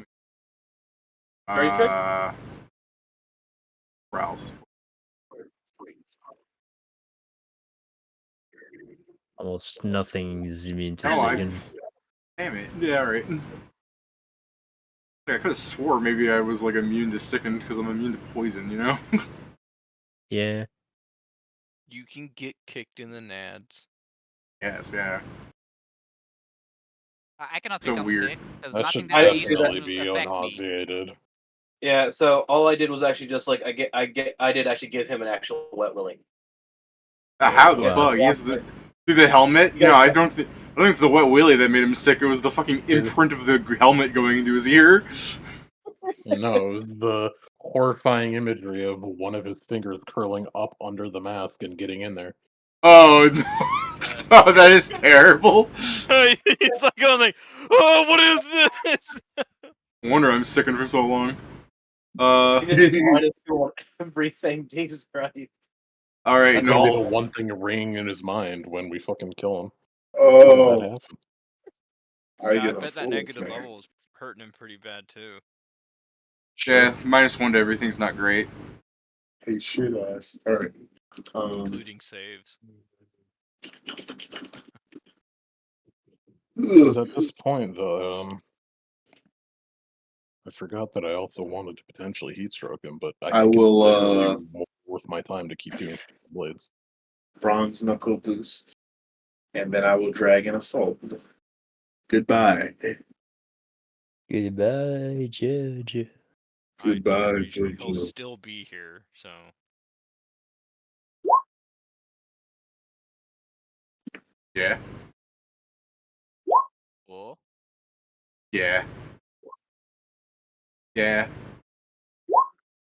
Ready, trick? Paralysis. Almost nothing is immune to No, sickened. Damn it. Yeah, alright. I could have swore maybe I was like immune to sickened because I'm immune to poison, you know? Yeah. You can get kicked in the nads. Yes, yeah. I cannot So become weird. sick because That nothing should that I eat definitely will be affect me. nauseated. Yeah. So all I did was actually just like I did actually give him an actual wet willy. How the Wow. fuck? He has the through the helmet? You know, I don't think it's the wet willy that made him sick. It was the fucking imprint of the helmet going into his ear. No, it was the horrifying imagery of one of his fingers curling up under the mask and getting in there. Oh, no. Oh, that is terrible. He's like going like, oh, what is this? No wonder I'm sickened for so long. He didn't minus two on everything. Jesus Christ. All right, That's only the no. one thing ringing in his mind when we fucking kill him. How did that Oh, happen? I Yeah, I get a bet that full negative thing. level was hurting him pretty bad too. Yeah, -1 to everything's not great. Hey, shit ass. All right. Including saves. Because at this point, I forgot that I also wanted to potentially heat stroke him, but I I think will, it's literally worth my time to keep doing blades. bronze knuckle boost, and then I will drag an assault. Goodbye. Goodbye, Judge. Goodbye, I'm pretty sure he'll Jojo. still be here, so. Yeah. Oh. Yeah. Yeah.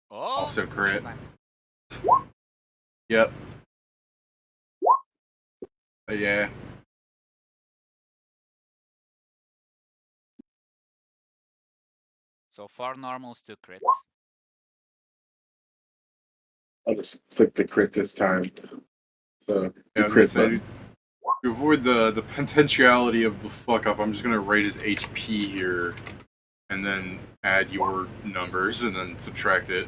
Oh. Also crit. same time. Yep. Yeah. So far, normals to crits. I'll just click the crit this time. The Yeah, I was gonna crit say, button. to avoid the potentiality of the fuck up, I'm just gonna rate his HP here, and then add your numbers, and then subtract it.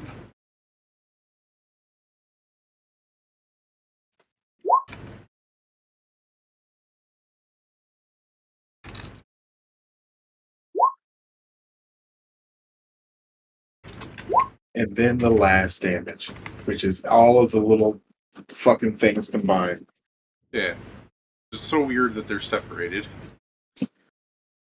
And then the last damage, which is all of the little fucking things combined. Yeah. It's so weird that they're separated.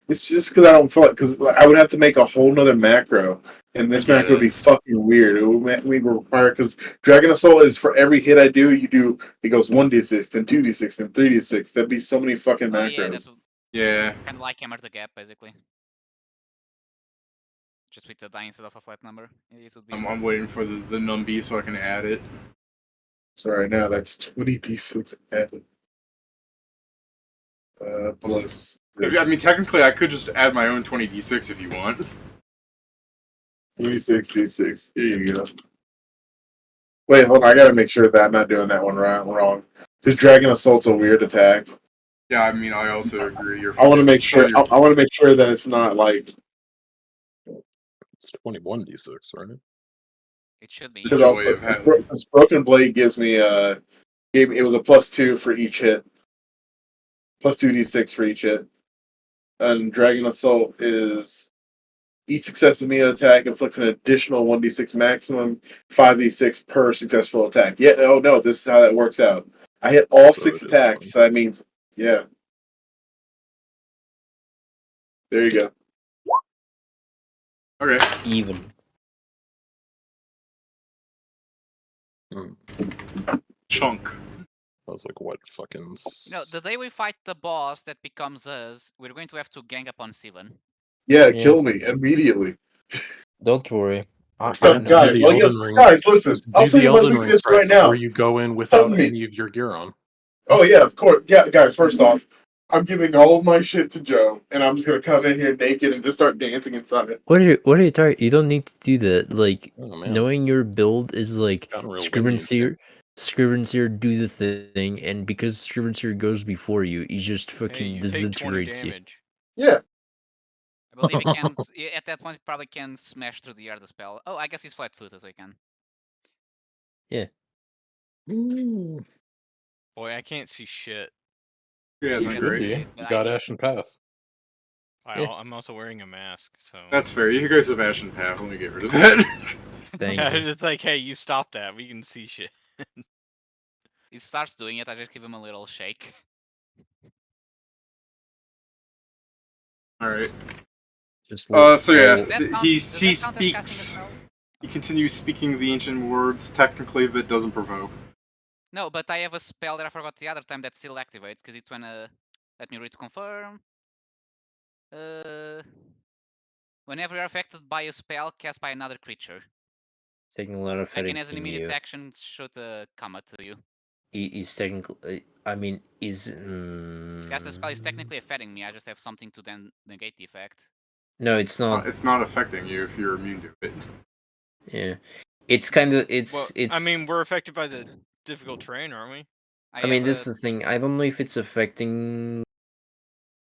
It's just because I don't feel like, because I would have to make a whole nother macro, and this I get macro would it. be fucking weird. It would we require, because Dragon Assault is for every hit I do, it goes 1d6, then 2d6, then 3d6. That'd be so many fucking Oh yeah, macros. that's Yeah. kind of like Hammer the Gap, basically. Just with the die instead of a flat number. It would be. I'm waiting for the numby so I can add it. So right now that's 20d6 added. Plus. I mean, technically, I could just add my own 20d6 if you want. 26d6. Here you go. Wait, hold on. I gotta make sure that I'm not doing that one wrong. Because Dragon Assault's a weird attack. Yeah, I mean, I also agree. I want to make sure. I want to make sure that it's not like. It's 21d6, right? It should be. Because Joy also, of having- because Broken Blade gives me it was a +2 for each hit. +2d6 for each hit. And Dragon Assault is Each successful melee attack inflicts an additional 1d6 maximum, 5d6 per successful attack. Yeah, oh no, this is how that works out. I hit all So 6 it is attacks, 20. so that means, yeah. There you go. Okay. Even. Chunk. I was like, what fucking... The day we fight the boss that becomes us, we're going to have to gang up on Steven. Yeah, kill me immediately. Don't worry. Stop, guys. Guys, listen. I'll tell you my weakness right now. Where you go in without any of your gear on. Oh yeah, of course. Yeah, guys. First off, I'm giving all of my shit to Joe, and I'm just gonna come in here naked and just start dancing inside it. What are you talking? You don't need to do that. Like Oh, man. knowing your build is like Scrivenseer, do the thing, and because Scrivenseer goes before you, he just fucking you take 20 disintegrates you. damage. Yeah. I believe he can. At that point, he probably can smash through the air the spell. Oh, I guess he's flat-footed, so he can. Yeah. Boy, I can't see shit. Yeah, You isn't should great? be. You got Ashen Path. I'm also wearing a mask, so. That's fair. You guys have Ashen Path. Let me get rid of that. Thank Yeah, you. it's like, hey, you stop that. We can see shit. He starts doing it. I just give him a little shake. All right. Just so yeah, Does that count- he does that count as casting a speaks. spell? He continues speaking the ancient words, technically, but doesn't provoke. No, but I have a spell that I forgot the other time that still activates because it's when let me read to confirm. Whenever you're affected by a spell cast by another creature, taking a lot of like and as an affecting immediate you. action, should come to you. He's technically. I mean, is. Yes, the spell is technically affecting me. I just have something to then negate the effect. No, it's not. It's not affecting you if you're immune to it. Yeah, it's kind of. Well, It's. I mean, we're affected by the difficult terrain, aren't we? I mean, this is the thing. I don't know if it's affecting.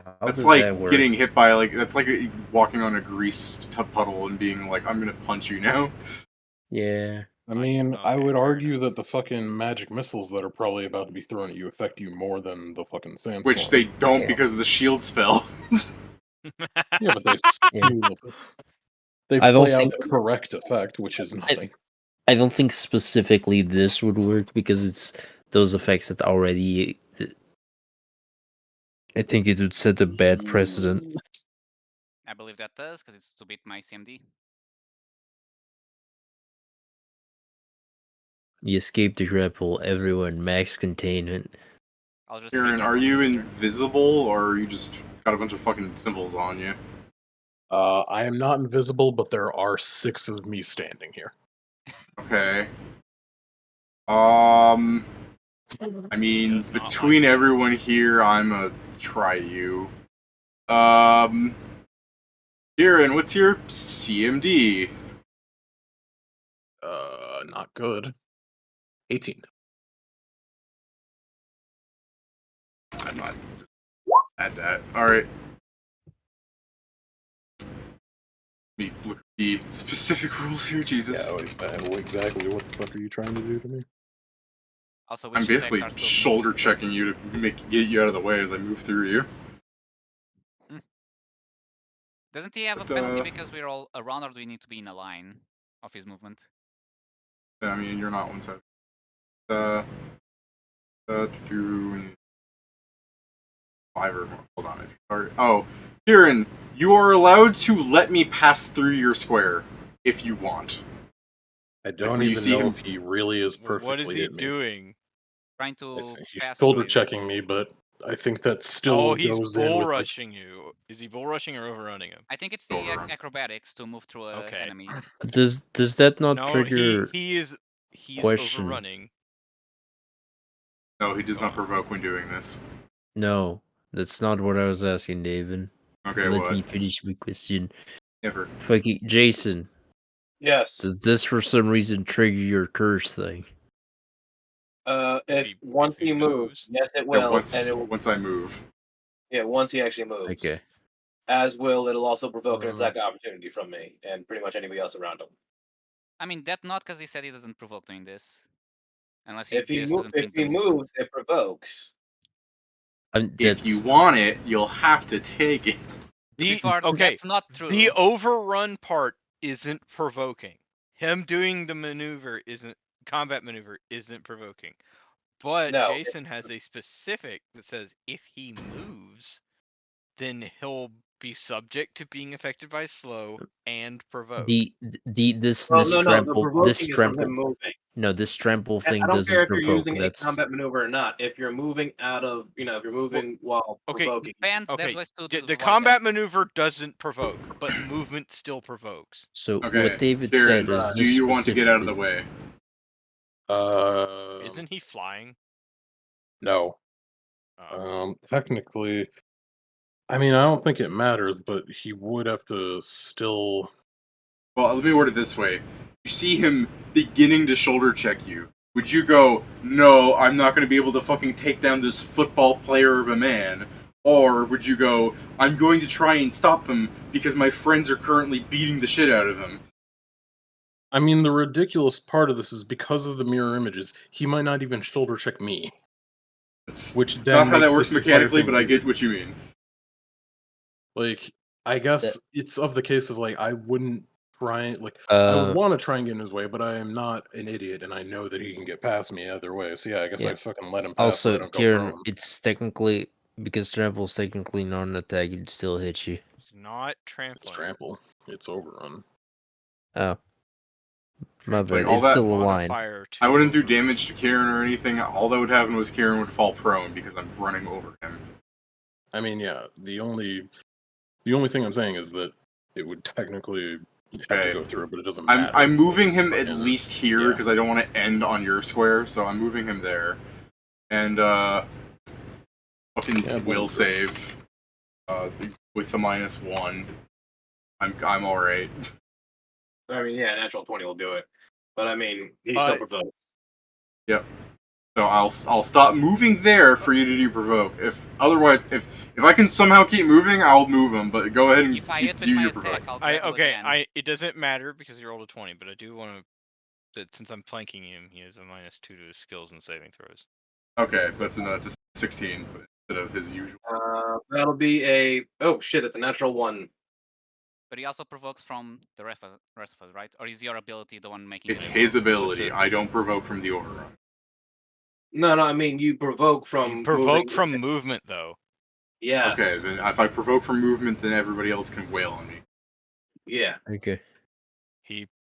How That's does like that work? getting hit by that's like walking on a grease puddle and being like, "I'm gonna punch you now." Yeah. I mean, I would argue that the fucking magic missiles that are probably about to be thrown at you affect you more than the fucking sandstorm. Which they don't because of the shield spell. Yeah, but they still, they I don't play out think- the correct effect, which is nothing. I don't think specifically this would work because it's those effects that already. I think it would set a bad precedent. I believe that does because it's to beat my CMD. You escape the grapple, everyone, max containment. I'll just. Aaron, are you invisible or are you just got a bunch of fucking symbols on you? I am not invisible, but there are 6 of me standing here. Okay. I mean, between everyone here, I'm a try you. Aaron, what's your CMD? Not good. 18. I'm not. Add that. Alright. Let me look at the specific rules here, Jesus. Yeah, exactly what the fuck are you trying to do to me? Also, I'm basically shoulder checking you to get you out of the way as I move through you. Doesn't he have a penalty because we're all around, or do we need to be in a line of his movement? I mean, you're not one side. Five hold on. Oh, Kieran, you are allowed to let me pass through your square if you want. I don't even know if he really is perfectly What is he at me. doing? Trying to He's pass shoulder through you. checking me, but I think that still he's goes in bull with rushing you. Is he bull rushing or overrunning him? I think it's the acrobatics to move through an enemy. Does that not No, trigger? he's question? overrunning. No, he does not provoke when doing this. No, that's not what I was asking, David. Okay, Let what? me finish my question. Never. Fucking Jason. Yes. Does this for some reason trigger your curse thing? If once he moves, yes, it will. Once, and it will, once I move. Yeah, once he actually moves. Okay. As will, it'll also provoke an attack opportunity from me and pretty much anybody else around him. I mean, that not because he said he doesn't provoke doing this. Unless If he doesn't moves, it provokes. If you want it, you'll have to take it. That's not true. The overrun part isn't provoking. Him doing the combat maneuver isn't provoking. But No, Jason has a specific that says if he moves, then he'll be subject to being affected by slow and provoke. This well, no, the trample provoking is from him moving. No, this trample And thing I don't doesn't care if you're provoke. using That's a combat maneuver or not. If you're moving out of, if you're moving while provoking. Depends. Okay, There's ways to the avoid combat maneuver doesn't provoke, but movement still provokes. so. Okay, What David Kieran, said is do you want to get out of the way? Isn't he flying? No. Technically, I mean, I don't think it matters, but he would have to still. Well, let me word it this way. You see him beginning to shoulder check you. Would you go, no, I'm not going to be able to fucking take down this football player of a man? Or would you go, I'm going to try and stop him because my friends are currently beating the shit out of him? I mean, the ridiculous part of this is because of the mirror images, he might not even shoulder check me. It's which then not how that makes works this entire mechanically, thing but I weird. get what you mean. Like, I guess it's of the case of, like, I wouldn't try, like, I would want to try and get in his way, but I am not an idiot, and I know that he can get past me either way. So yeah, I guess I fucking let him pass so I Also, don't go Kieran, prone. it's technically because trample's technically not an attack; it'd still hit you. It's not trampling. It's trample. It's overrun. Oh, my bad. All It's that still a line. I wouldn't do damage to Kieran or anything. All that would happen was Kieran would fall prone because I'm running over him. I mean, yeah, the only thing I'm saying is that it would technically have to go through, but it doesn't matter. I'm moving him at least here because I don't want to end on your square, so I'm moving him there. And fucking will save with the -1. I'm all right. I mean, yeah, natural 20 will do it, but I mean, he's still provoked. Yep. So I'll stop moving there for you to do provoke. If otherwise, if I can somehow keep moving, I'll move him. But go ahead and do your provoke. It doesn't matter because you rolled a 20, but I do want to. Since I'm flanking him, he has a -2 to his skills and saving throws. Okay, that's a 16 instead of his usual. That'll be a that's a natural 1. But he also provokes from the rest of us, right? Or is your ability the one making It's it? his ability. I don't provoke from the overrun. No, I mean you provoke from. You provoke from movement, though. Yes. Okay, then if I provoke from movement, then everybody else can wail on me. Yeah. Okay.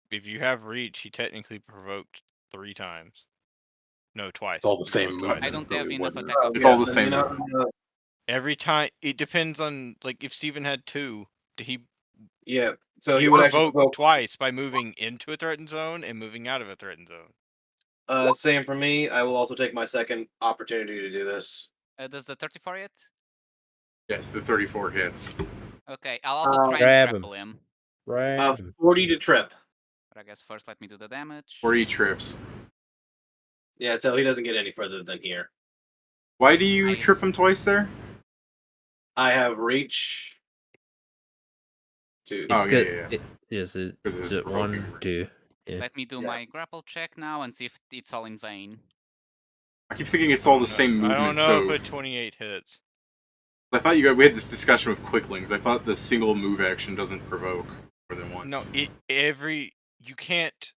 If you have reach, he technically provoked 3 times. No, twice. It's all the same movement. I don't have enough attacks. It's all the same. Every time it depends on, like, if Steven had 2, he so he would actually provoke twice by moving into a threatened zone and moving out of a threatened zone. Same for me. I will also take my second opportunity to do this. Does the 34 hit? Yes, the 34 hits. Okay, I'll also try grab and grapple him. 40 to trip. But I guess first let me do the damage. 40 trips. Yeah, so he doesn't get any further than here. Why do you trip him twice there? I have reach. 2. It's good. Yeah. Yes, it's 1, 2. Yeah. Let me do my grapple check now and see if it's all in vain. I keep thinking it's all the same movement. I don't know if a 28 hits. I thought we had this discussion with quicklings. I thought the single move action doesn't provoke more than once. No, you can't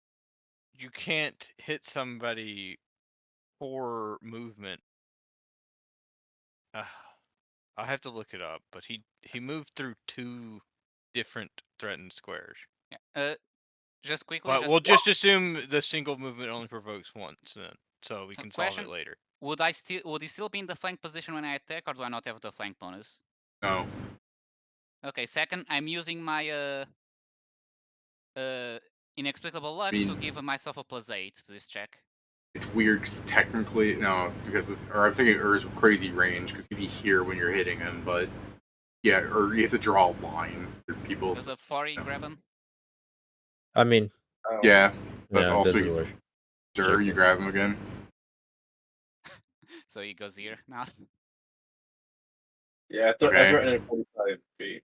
hit somebody for movement. I'll have to look it up, but he moved through 2 different threatened squares. Yeah. Just quickly. But we'll just assume the single movement only provokes once, then, so we can solve it later. Would he still be in the flank position when I attack, or do I not have the flank bonus? No. Okay. Second, I'm using my inexplicable luck to give myself a +8 to this check. It's weird because technically no, because I'm thinking Ur's crazy range because he'd be here when you're hitting him, but yeah, or you have to draw a line for people. Does a 40 grab him? I mean, yeah, but no, also sure, you grab him again. So he goes here now. Yeah, I threatened at 45 feet.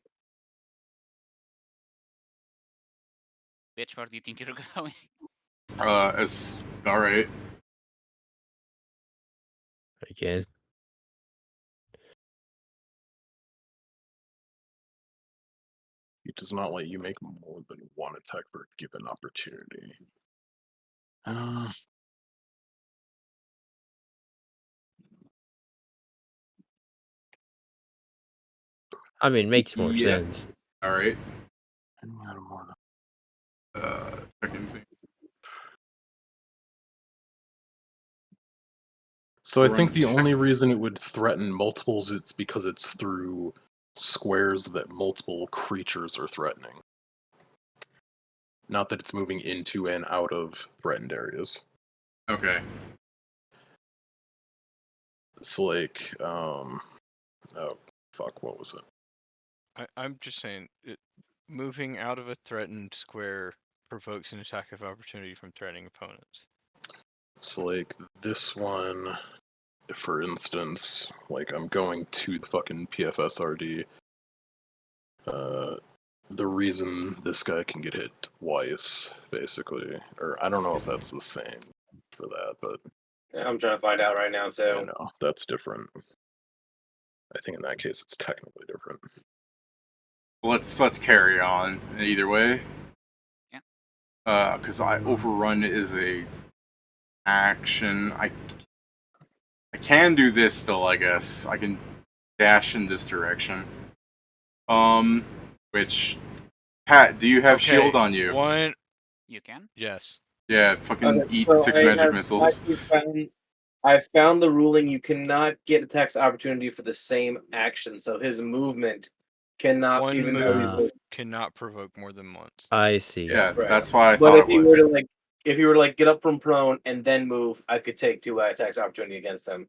Bitch, where do you think you're going? It's all right. Again. does not let you make more than one attack for a given opportunity. I mean, makes more Yeah. sense. All right. Uh, Checking thing. So I think Run the attack. only reason it would threaten multiples is because it's through squares that multiple creatures are threatening. Not that it's moving into and out of threatened areas. Okay. It's like, oh, fuck, what was it? I'm just saying, moving out of a threatened square provokes an attack of opportunity from threatening opponents. So like this one, for instance, like I'm going to the fucking PFSRD. The reason this guy can get hit twice, basically, or I don't know if that's the same for that, but Yeah, I'm trying to find out right now too. you know, that's different. I think in that case it's technically different. Let's carry on either way. Yeah. Because overrun is a action. I can do this still, I guess. I can dash in this direction. Which Pat, do you have shield on you? One. You can. Yes. Yeah, fucking Okay, eat so 6 I magic have missiles. I found the ruling you cannot get attacks opportunity for the same action, so his movement cannot One even though he's move cannot provoke more than once. I see. Yeah, Right. that's why I But thought if it you were was. to if you were to get up from prone and then move, I could take 2 attacks opportunity against him.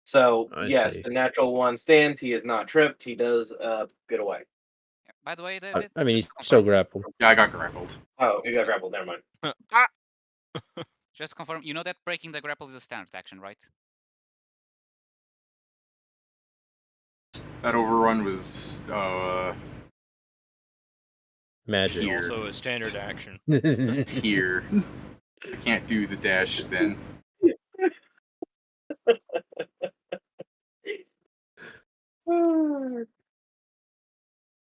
So I yes, see. the natural one stands. He is not tripped. He does get away. Yeah. By the way, David. I mean, just he's to still confirm- grappled. Yeah, I got grappled. Oh, he got grappled. Never mind. Just to confirm, you know that breaking the grapple is a standard action, right? That overrun was Magic. Here. Also a standard action. Here. I can't do the dash then.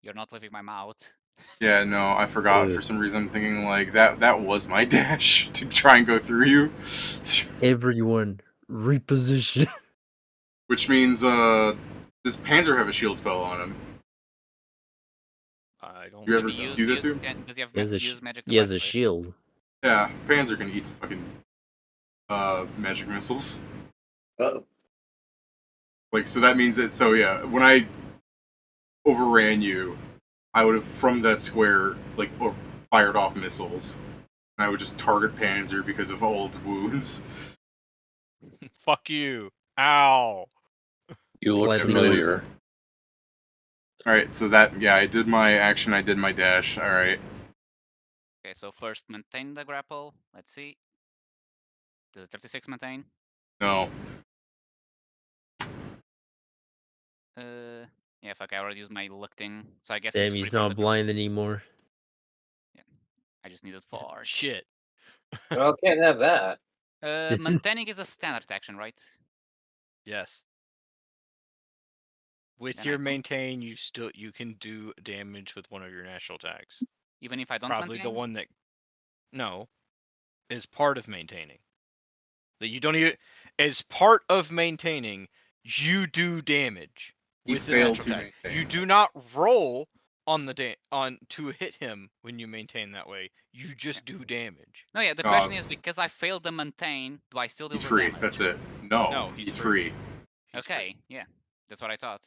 You're not leaving my mouth. Yeah, no, I forgot. For some reason, I'm thinking like that was my dash to try and go through you. Everyone, reposition. Which means, does Panzer have a shield spell on him? I don't. You ever think do so. that too? Does he have He has a, use magic he has a device? shield. Yeah, Panzer can eat the fucking magic missiles. Uh-oh. Like, so that means that. So yeah, when I overran you, I would have from that square fired off missiles. And I would just target Panzer because of old wounds. Fuck you. Ow. You look Slightly familiar. Alright, so that, yeah, I did my action, I did my dash, alright. Okay, so first maintain the grapple. Let's see. Does 36 maintain? No. Yeah, fuck, I already used my lifting, so I guess Damn, it's free he's from not the blind anymore. Yeah, I just needed 4. Shit. Well, can't have that. Maintaining is a standard action, right? Yes. With Then I your don't- maintain, you can do damage with one of your natural attacks. Even if I don't Probably maintain? the one that is part of maintaining. That you don't even as part of maintaining, you do damage with the failed natural to attack. maintain. You do not roll on the to hit him when you maintain that way. You just do damage. No, yeah, the question is because I failed to maintain, do I still deal He's with free, damage? that's it. No, No, he's free. Okay, yeah, that's what I thought.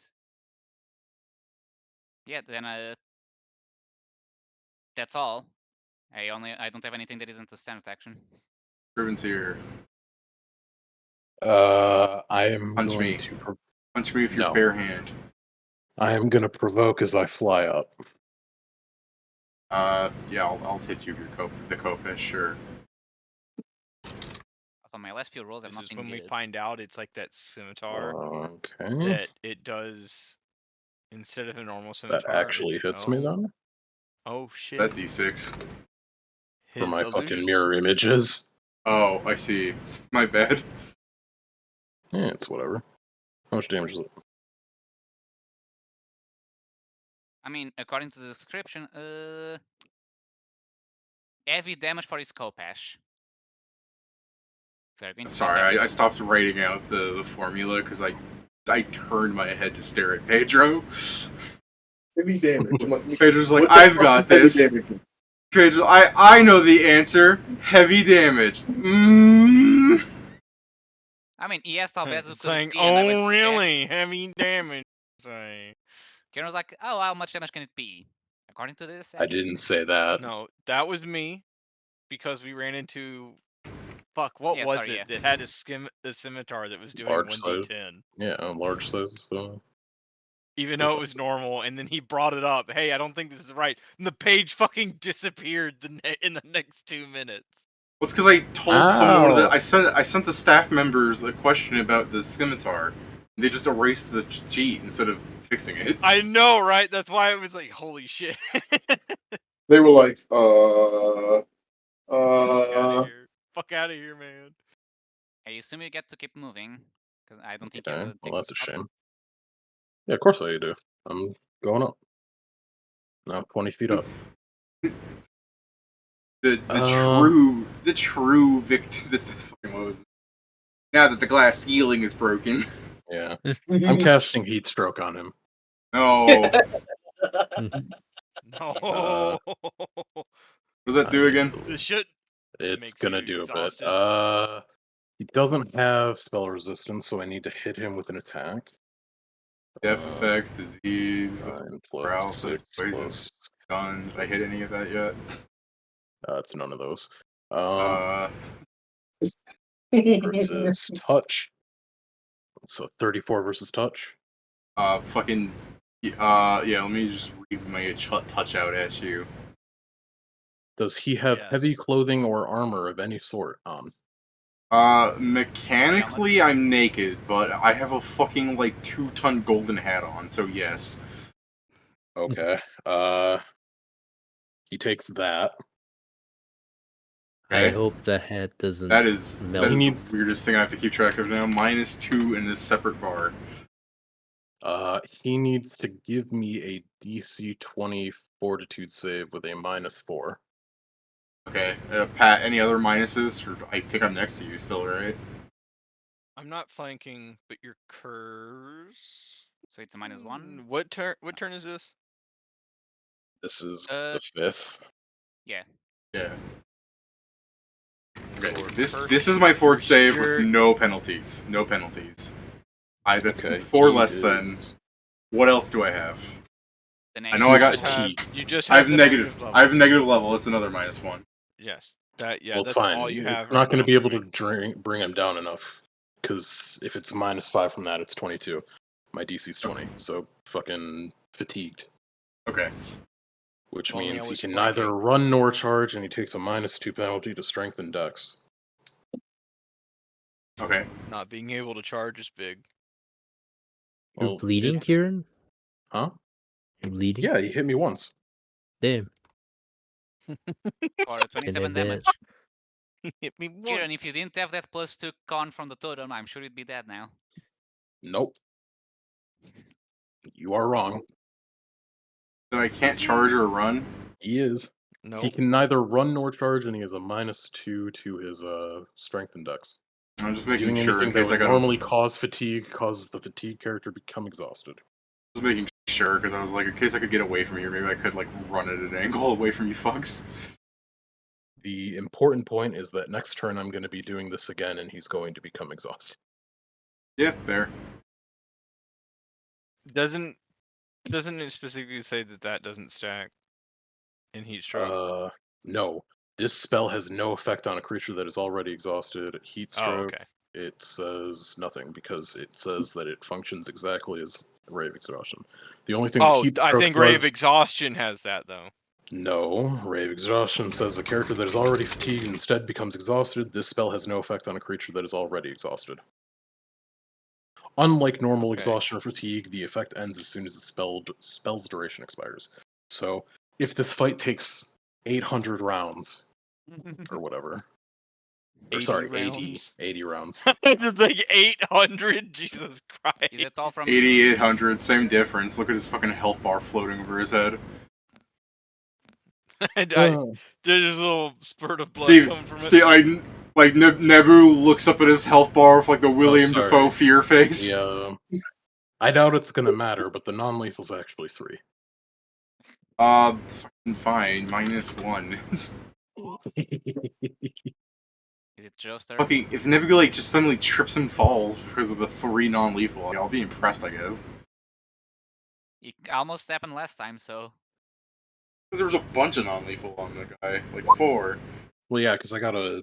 Yeah, then that's all. I don't have anything that isn't a standard action. Riven's here. I am Punch going me. to Punch me with your No. bare hand. I am gonna provoke as I fly up. Yeah, I'll hit you with the Kopis, sure. On my last few rolls, I've This not is been when we good. find out it's like that scimitar Okay. that it does instead of a normal scimitar. That actually hits me then? Oh shit. That D6. For my His fucking illusions. mirror images. Oh, I see. My bad. Yeah, it's whatever. How much damage is it? I mean, according to the description, heavy damage for his Kopesh. So Sorry, I stopped writing out the formula because I turned my head to stare at Pedro. Heavy damage. Pedro's like, I've got this. Pedro, I know the answer. Heavy damage. I mean, he asked how bad it could saying, be, and I went oh, to check. really? Heavy damage. Say. Kieran was like, oh, how much damage can it be? According to this, I didn't say that. No, that was me, because we ran into... Fuck, what was sorry, it? It had a scimitar that was doing Large 1d10. Yeah, large size. Even though it was normal, and then he brought it up. Hey, I don't think this is right. And the page fucking disappeared in the next 2 minutes. Well, it's because I told someone that I sent the staff members a question about the scimitar. And they just erased the cheat instead of fixing it. I know, right? That's why it was like, holy shit. They were like, Fuck out of here, man. I assume you get to keep moving, because I don't think he Okay, has a well, that's a spot. shame. Yeah, of course I do. I'm going up. Now 20 feet up. The true victim. What was it? Now that the glass ceiling is broken. Yeah, I'm casting heat stroke on him. No. No. What does that do again? This shit. It's gonna do exhausted. a bit. He doesn't have spell resistance, so I need to hit him with an attack. Death effects, disease, 9 plus paralysis, 6 poison, plus... stun. Did I hit any of that yet? It's none of those. Versus touch. So 34 versus touch. Fucking. Yeah, let me just read my touch out at you. Does he have heavy clothing or armor of any sort on? Mechanically, I'm naked, but I have a fucking, like, 2-ton golden hat on, so yes. Okay. He takes that. I hope the hat doesn't That is melt. the weirdest thing I have to keep track of now. -2 in this separate bar. He needs to give me a DC 20 fortitude save with a -4. Okay, Pat, any other minuses? I think I'm next to you still, right? I'm not flanking, but your curse. So it's a -1. What turn is this? This is the 5th. Yeah. Yeah. Okay, this is my fort save with no penalties. No penalties. That's 4 less than. What else do I have? I know I got You just I have have negative. level. I have negative level. It's another -1. Yes. That Well, it's that's fine. all you have. It's not going to be able to bring him down enough. Because if it's -5 from that, it's 22. My DC's 20. So fucking fatigued. Okay. Which means he can neither run nor charge, and he takes a -2 penalty to strength and dex. Okay. Not being able to charge is big. You're bleeding, Kieran? Huh? You're bleeding? Yeah, he hit me once. Damn. For 27 damage. He hit me once. Kieran, if you didn't have that +2 con from the totem, I'm sure you'd be dead now. Nope. You are wrong. So I can't charge or run? He is. No. He can neither run nor charge, and he has a -2 to his strength and dex. I'm just making Doing sure anything in case that I would got normally cause fatigue causes the fatigue character to become exhausted. Just making sure because I was like, in case I could get away from you, maybe I could like run at an angle away from you fucks. The important point is that next turn I'm going to be doing this again, and he's going to become exhausted. Yeah, fair. Doesn't it specifically say that doesn't stack in heat stroke? No. This spell has no effect on a creature that is already exhausted. Heat stroke, okay. It says nothing because it says that it functions exactly as Ray of Exhaustion. The only thing Oh, heat I stroke think Ray of does... Exhaustion has that though. No, Ray of Exhaustion says a character that is already fatigued instead becomes exhausted. This spell has no effect on a creature that is already exhausted. Unlike normal exhaustion or fatigue, the effect ends as soon as the spell's duration expires. So, if this fight takes 800 rounds, or whatever, Or sorry, 80 rounds. 80 rounds. It's like 800. Jesus Christ. Is it all from you? 8800, same difference. Look at his fucking health bar floating over his head. There's a little spurt of blood Steve, coming from Steve, Nebu looks up at his health bar with like the William sorry. Dafoe fear face. Yeah. I doubt it's gonna matter, but the non-lethal's actually 3. Fucking fine. -1. Is it Joester? Fucking, if Nebu like just suddenly trips and falls because of the 3 non-lethal, I'll be impressed, I guess. It almost happened last time, so. Because there was a bunch of non-lethal on the guy, like 4. Well, yeah, because I got a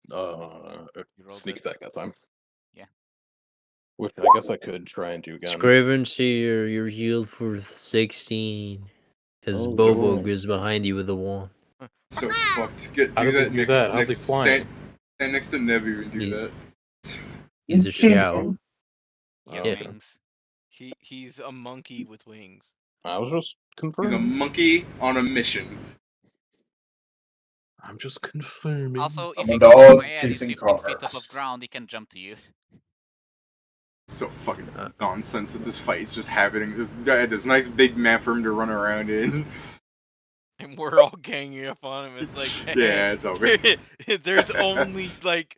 You rolled sneak it. attack that time. Yeah. Which I guess I could try and do again. Scriven's here. You're healed for 16. As Oh, Bobo cool. goes behind you with a wand. So fucked. How does he do that? How's he flying? Stand next to Nebu and do that. He's a shout. He has Yeah. wings. He's a monkey with wings. I was just He's a confirming. monkey on a mission. I'm just confirming. Also, if I'm he a goes dog from my head, he's chasing 15 feet off cars. of ground, he can jump to you. So fucking nonsense that this fight is just happening. This nice big map for him to run around in. And we're all ganging up on him. It's like, Yeah, it's over. There's only like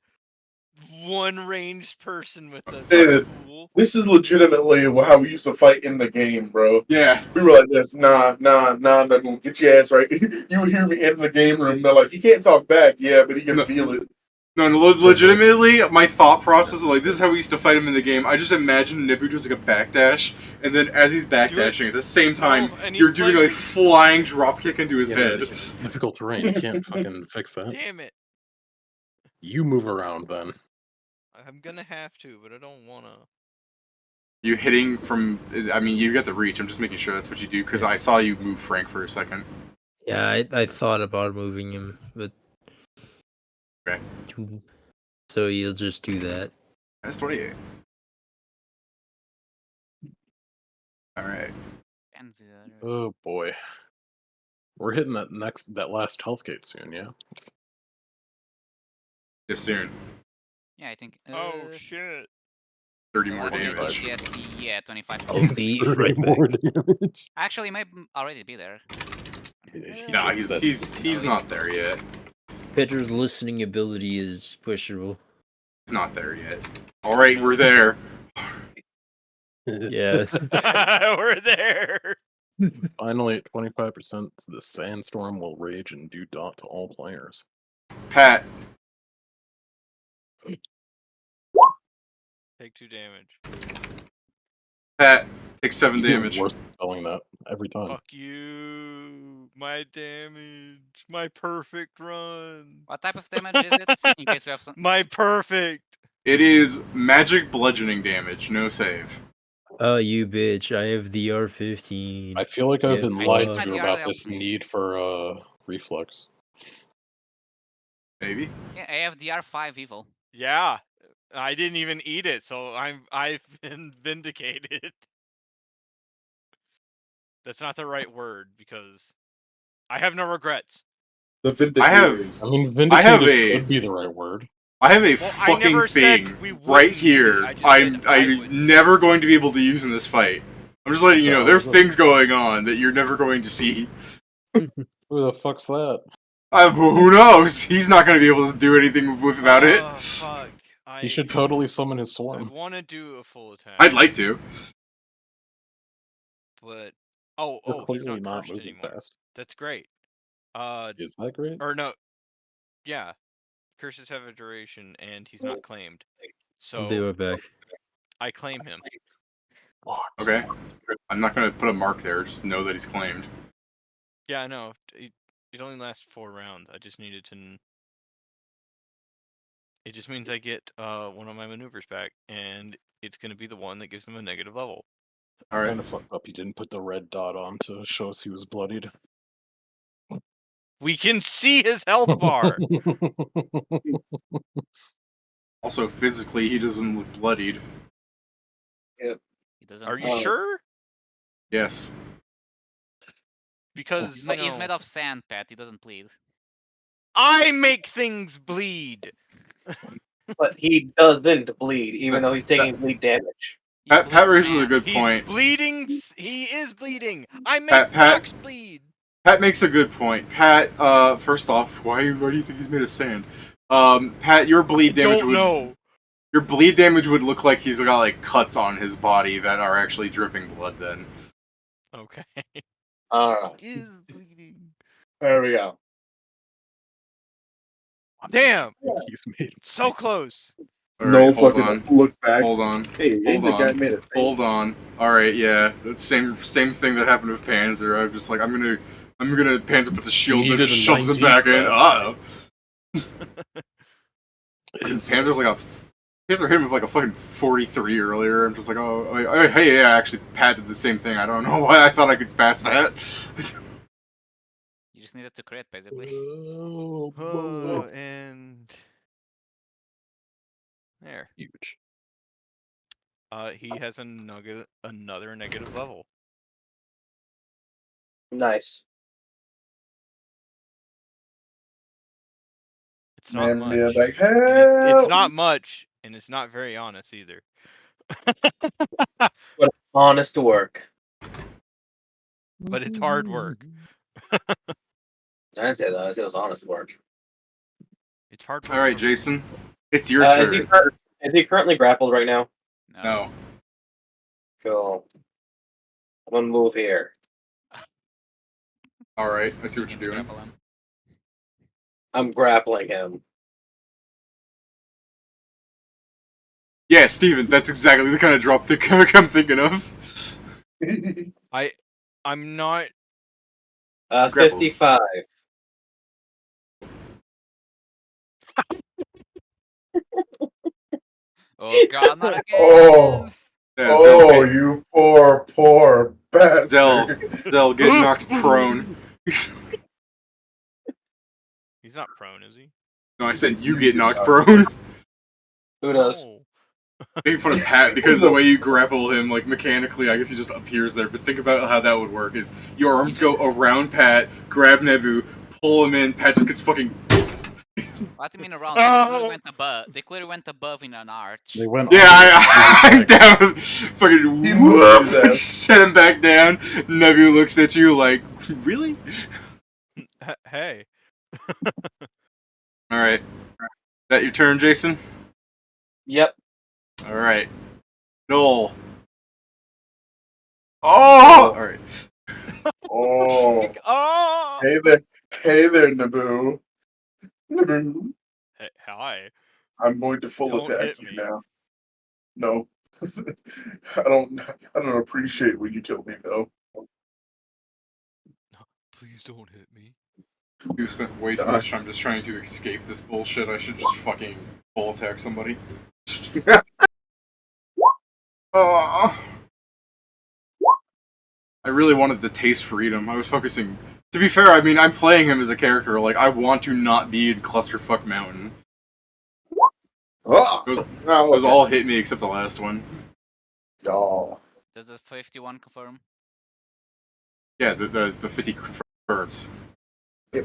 one ranged person with us. Dude. Cool. This is legitimately how we used to fight in the game, bro. Yeah. We were like this, nah, get your ass right. You would hear me in the game room, they're like, he can't talk back, yeah, but he can feel it. No, legitimately, my thought process is like, this is how we used to fight him in the game. I just imagine Nebu does like a backdash, and then as he's backdashing, at the same time, you're doing a flying dropkick into his head. It's difficult terrain. You can't fucking fix that. Damn it. You move around then. I'm gonna have to, but I don't wanna. You hitting from... I mean, you got the reach. I'm just making sure that's what you do, because I saw you move Frank for a second. Yeah, I thought about moving him, but... Okay. So you'll just do that. That's 28. Alright. Oh boy. We're hitting that last health gate soon, yeah? Yeah, soon. Yeah, I think. Oh shit. 30 the more last gate damage. is at 25. I'll be 30 right more back. damage. Actually, he might already be there. Nah, he's not there yet. Petra's listening ability is questionable. He's not there yet. Alright, we're there. Yes. We're there. Finally, at 25%, the sandstorm will rage and do dot to all players. Pat. Take 2 damage. Pat, take 7 You do damage. worse spelling that every time. Fuck you. My damage. My perfect run. What type of damage is it? In case we have some. My perfect. It is magic bludgeoning damage, no save. Oh, you bitch. I have the R15. I feel like I've been Yeah, lied fuck. to about this need for reflex. Maybe. Yeah, I have the R5 evil. Yeah. I didn't even eat it, so I've been vindicated. That's not the right word because I have no regrets. The Vindicators. I mean, vindicated could be the right word. I have a Well, I fucking never said thing we wouldn't right eat it, here. I just said I I'm would. never going to be able to use in this fight. I'm just letting you know, there's things going on that you're never going to see. Who the fuck's that? Who knows? He's not going to be able to do anything about it. Fuck. He should totally summon his swarm. I want to do a full attack. I'd like to. But You're he's clearly not not cursed moving anymore. fast. That's great. Is that great? Or no. Yeah. Curses have a duration and he's not claimed. I'll be So right back. I claim him. Okay. I'm not going to put a mark there, just know that he's claimed. Yeah, no. It only lasts 4 rounds. I just needed to. It just means I get one of my maneuvers back, and it's going to be the one that gives him a negative level. Alright. Kind of fucked up. He didn't put the red dot on to show us he was bloodied. We can see his health bar. Also, physically, he doesn't look bloodied. Yep. He doesn't. Are you sure? Yes. Because He's made of sand, Pat. He doesn't bleed. I make things bleed. But he doesn't bleed, even though he's taking bleed damage. He Pat bleeds raises a sand. good He's point. bleeding. He is bleeding. I make Pat- rocks bleed. Pat makes a good point. Pat, first off, why do you think he's made of sand? Pat, your bleed damage Don't know. Your bleed damage would look like he's got like cuts on his body that are actually dripping blood. Then. Okay. Alright, Is bleeding. there we go. Damn. He's made So close. All no right, hold fucking on. looks back. Hold on. Hey, ain't the guy made a thing? Hold on. All right, yeah, the same thing that happened with Panzer. I'm just like, I'm gonna Panzer puts a shield and needed just a shoves him 19 back in. for Panzer's like Panzer hit him with like a fucking 43 earlier. I'm just like, hey, yeah, actually, Pat did the same thing. I don't know why I thought I could pass that. You just needed to crit, basically. Oh, And there. huge. He has another negative level. Nice. It's not Man, much. yeah, like, And hell. it's not much, and it's not very honest either. But honest work. But it's hard work. I didn't say that. I said it was honest work. It's hard work. All right, for me. Jason, it's your Is turn. he currently grappled right now? No. Cool. I'm gonna move here. All right, I see what You you're need to doing. grapple him. I'm grappling him. Yeah, Steven, that's exactly the kind of drop I'm thinking of. I'm not. 55. Oh god, not again! Oh, Yeah, oh, you poor bastard. Zell, get knocked prone. He's not prone, is he? No, I said you get knocked prone. Who does? Oh. Making fun of Pat because the way you grapple him, like mechanically, I guess he just appears there. But think about how that would work: is your arms go around Pat, grab Nebu, pull him in. Pat just gets fucking. What do you mean around? They clearly went above in an arch. They went. Yeah, I'm on down. Fucking He whoop, looked at his ass. set him back down. Nebu looks at you like, really? Hey. All right, that your turn, Jason? Yep. All right, Noel. Oh, all right. Oh, Oh. hey there, Nebu. Nebu, Hey, hi. I'm going to full Don't attack hit you me. now. No, I don't appreciate when you kill me though. Please don't hit me. You spent way too much time just trying to escape this bullshit. I should just fucking full attack somebody. Oh. I really wanted to taste freedom. I was focusing. To be fair, I mean, I'm playing him as a character. Like, I want to not be in Clusterfuck Mountain. Oh, Those all hit me except the last one. Oh. Does the 51 confirm? Yeah, the 50 confirms. The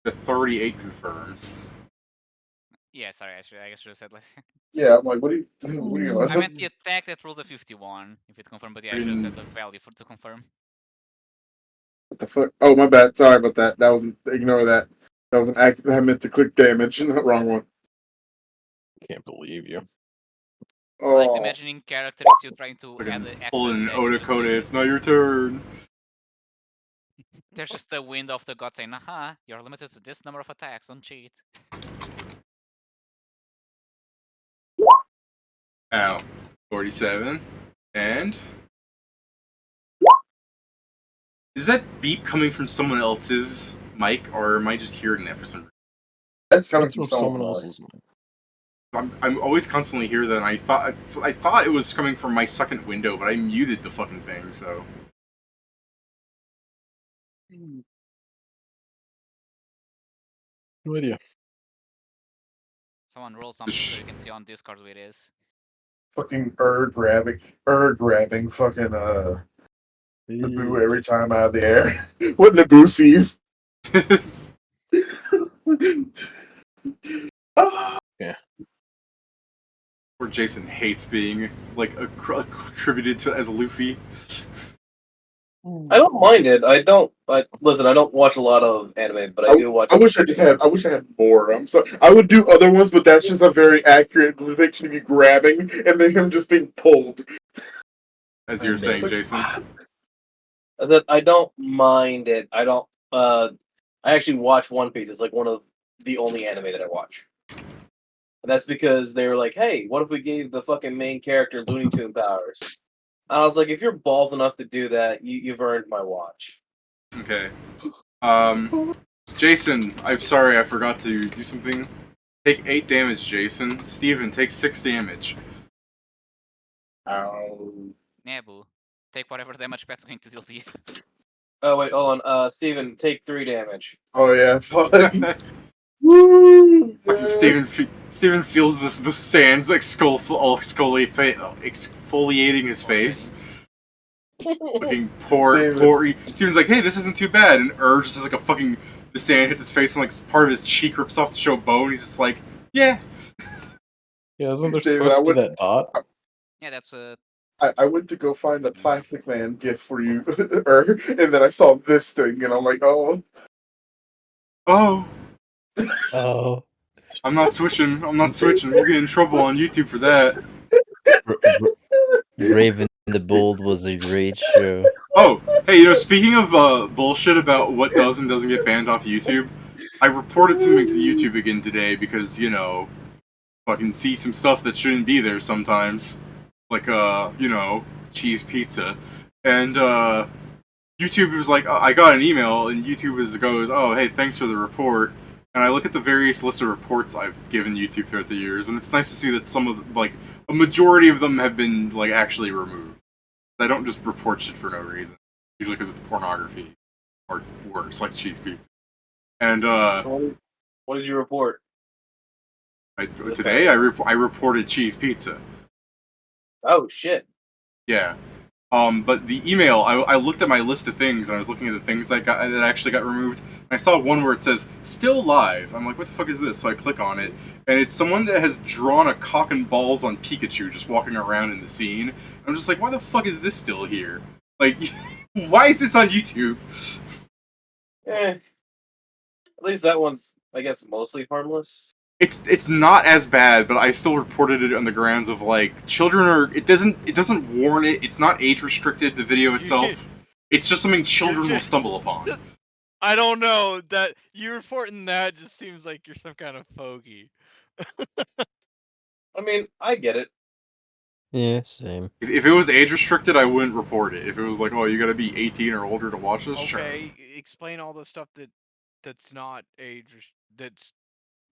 38 confirms. Yeah, sorry, I should have said like. Yeah, I'm like, what are you I meant the attack that rolled a 51 if it confirmed, but yeah, I should have said the value to confirm. What the fuck? Oh, my bad. Sorry about that. That wasn't. Ignore that. That was an act. I meant to click damage. Wrong one. Can't believe you. I like Oh, imagining character it's you trying to add the extra Pulling attack, and just Odakoda, the- it's not your turn. There's just the wind of the god saying, "Aha, you're limited to this number of attacks. Don't cheat." Ow. 47. And. Is that beep coming from someone else's mic, or am I just hearing that for some reason? that's coming That's from from someone else. else's. I'm always constantly hear that, and I thought it was coming from my second window, but I muted the fucking thing, so. No idea. Someone roll something so you can see on Discord who it is. Fucking grabbing fucking Nebu every time out of the air. What Nebu sees. Yeah. Or Jason hates being like attributed to as Luffy. I don't mind it. I don't listen. I don't watch a lot of anime, but I do watch. I wish I had more. I'm sorry. I would do other ones, but that's just a very accurate depiction of you grabbing and then him just being pulled. As you're saying, Jason. I said I don't mind it. I don't. I actually watch One Piece. It's like one of the only anime that I watch. And that's because they were like, "Hey, what if we gave the fucking main character Looney Tune powers?" And I was like, "If you're balls enough to do that, you've earned my watch." Okay. Jason, I'm sorry, I forgot to do something. Take 8 damage, Jason. Steven, take 6 damage. Ow. Nebu, take whatever damage Pet's going to deal to you. Oh wait, hold on. Steven, take 3 damage. Oh yeah, fuck. Woo! Fucking Steven feels the sands like exfoliating his face. Fucking poor. Steven's like, hey, this isn't too bad. And just has like a fucking the sand hits his face and like part of his cheek rips off to show bone. He's just like, yeah. Yeah, isn't there David, supposed to be that dot? Yeah, that's a. I went to go find the Plastic Man gift for you, and then I saw this thing, and I'm like, oh. Oh. Oh. I'm not switching. We'll get in trouble on YouTube for that. Raven the Bold was a great show. Oh, hey, speaking of bullshit about what does and doesn't get banned off YouTube, I reported something to YouTube again today because, fucking see some stuff that shouldn't be there sometimes. Like, cheese pizza. And, YouTube was like, I got an email, and YouTube goes, oh, hey, thanks for the report. And I look at the various list of reports I've given YouTube throughout the years, and it's nice to see that some of, a majority of them have been, actually removed. I don't just report shit for no reason. Usually because it's pornography. Or worse, like cheese pizza. And, So what did you report? Today, I reported cheese pizza. Oh, shit. Yeah. But the email, I looked at my list of things, and I was looking at the things that actually got removed, and I saw one where it says, still live. I'm like, what the fuck is this? So I click on it, and it's someone that has drawn a cock and balls on Pikachu just walking around in the scene. I'm just like, why the fuck is this still here? Like, why is this on YouTube? At least that one's, I guess, mostly harmless. It's not as bad, but I still reported it on the grounds of children are. It doesn't warn it. It's not age restricted. The video itself. It's just something children will stumble upon. I don't know that you reporting that just seems like you're some kind of fogey. I mean, I get it. Yeah, same. If it was age restricted, I wouldn't report it. If it was like, oh, you gotta be 18 or older to watch this, sure. Okay, explain all the stuff that's not that's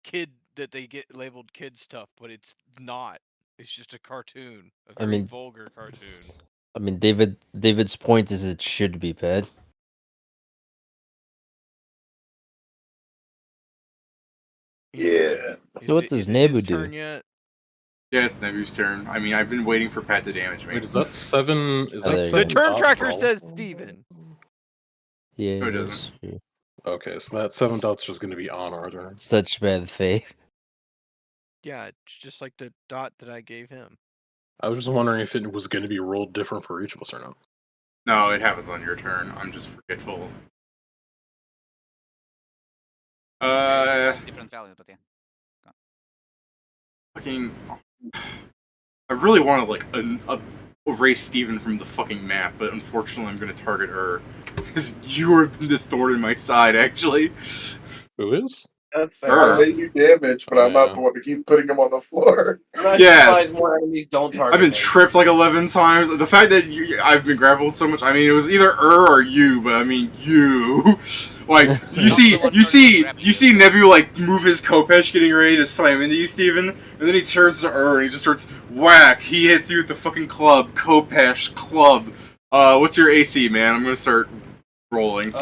kid that they get labeled kid stuff, but it's not. It's just a cartoon, a very vulgar cartoon. I mean, David's point is it should be bad. Yeah. So what does Nebu do? Yeah, it's Nebu's turn. I mean, I've been waiting for Pat to damage me. Wait, is that 7? Is that there you 7? The turn dots tracker all? says Steven. Yeah, No, it that's doesn't. true. Okay, so that 7 dots just going to be on our turn. Such bad faith. Yeah, it's just like the dot that I gave him. I was just wondering if it was going to be rolled different for each of us or not. No, it happens on your turn. I'm just forgetful. Different value, but yeah. Fucking. I really want to erase Steven from the fucking map, but unfortunately I'm gonna target her. Because you are the thorn in my side, actually. Who is? That's fair. I made you damage, but I'm not the one that keeps putting him on the floor. I'm not surprised more enemies don't target I've been me. tripped 11 times. The fact that I've been grappled so much, I mean, it was either or you, but I mean, you. You see Nebu, move his Kopesh getting ready to slam into you, Steven, and then he turns to and he just starts whack. He hits you with the fucking club. Kopesh club. What's your AC, man? I'm gonna start rolling.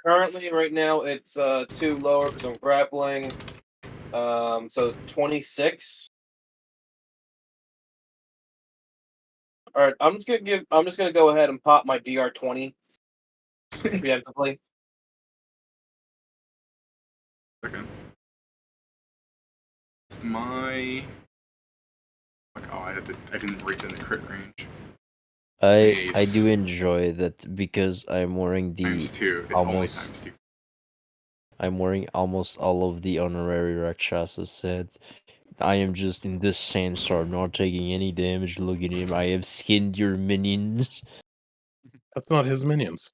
Currently, right now, it's 2 lower because I'm grappling. So 26. All right, I'm just gonna go ahead and pop my DR20 preemptively. Okay. my... Oh, I didn't write in the crit range. I do Nice. enjoy that because I'm wearing the Times 2. It's only almost times 2. I'm wearing almost all of the honorary Rakshasa sets. I am just in this sandstorm, not taking any damage. Look at him. I have skinned your minions. That's not his minions.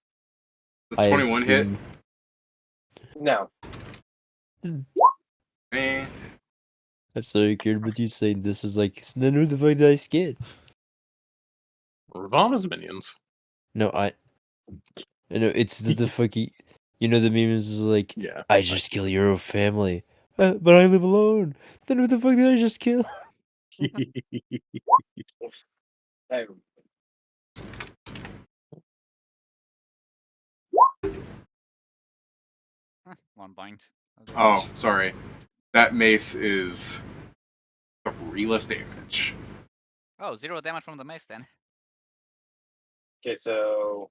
The I have 21 hit. skinned. No. Eh. I'm sorry, Kieran, but you saying this is like, then who the fuck did I skin? Ravana's minions. No, it's the fucking, the memes is like, Yeah. I just kill your own family, but I live alone. Then who the fuck did I just kill? Hey, 1 point. Oh, sorry. That mace is 3 less damage. Oh, 0 damage from the mace then. okay, so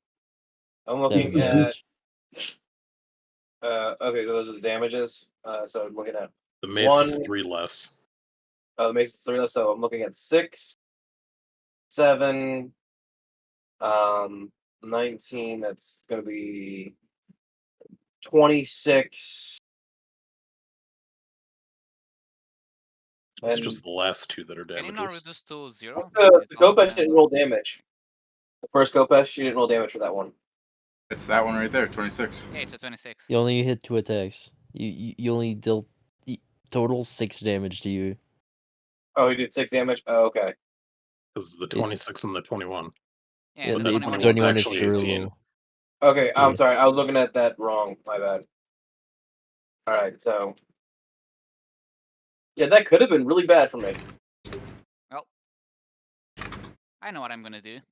I'm 7 looking at. damage. Okay, so those are the damages. So I'm looking at The mace one. is 3 less. The mace is 3 less, so I'm looking at 6, 7, 19. That's gonna be 26. It's And just the last 2 that are Can you not damages. reduce to 0? the Gopesh didn't roll damage. The first Gopesh, she didn't roll damage for that one. It's that one right there, 26. Yeah, it's a 26. You only hit 2 attacks. You only dealt total 6 damage to you. Oh, he did 6 damage? Oh, okay. Because the 26 and the 21. Yeah, And the the 21 21 is actually very 18. low. Okay, I'm Yeah. sorry. I was looking at that wrong. My bad. Alright, so. Yeah, that could have been really bad for me. Well, I know what I'm gonna do. Let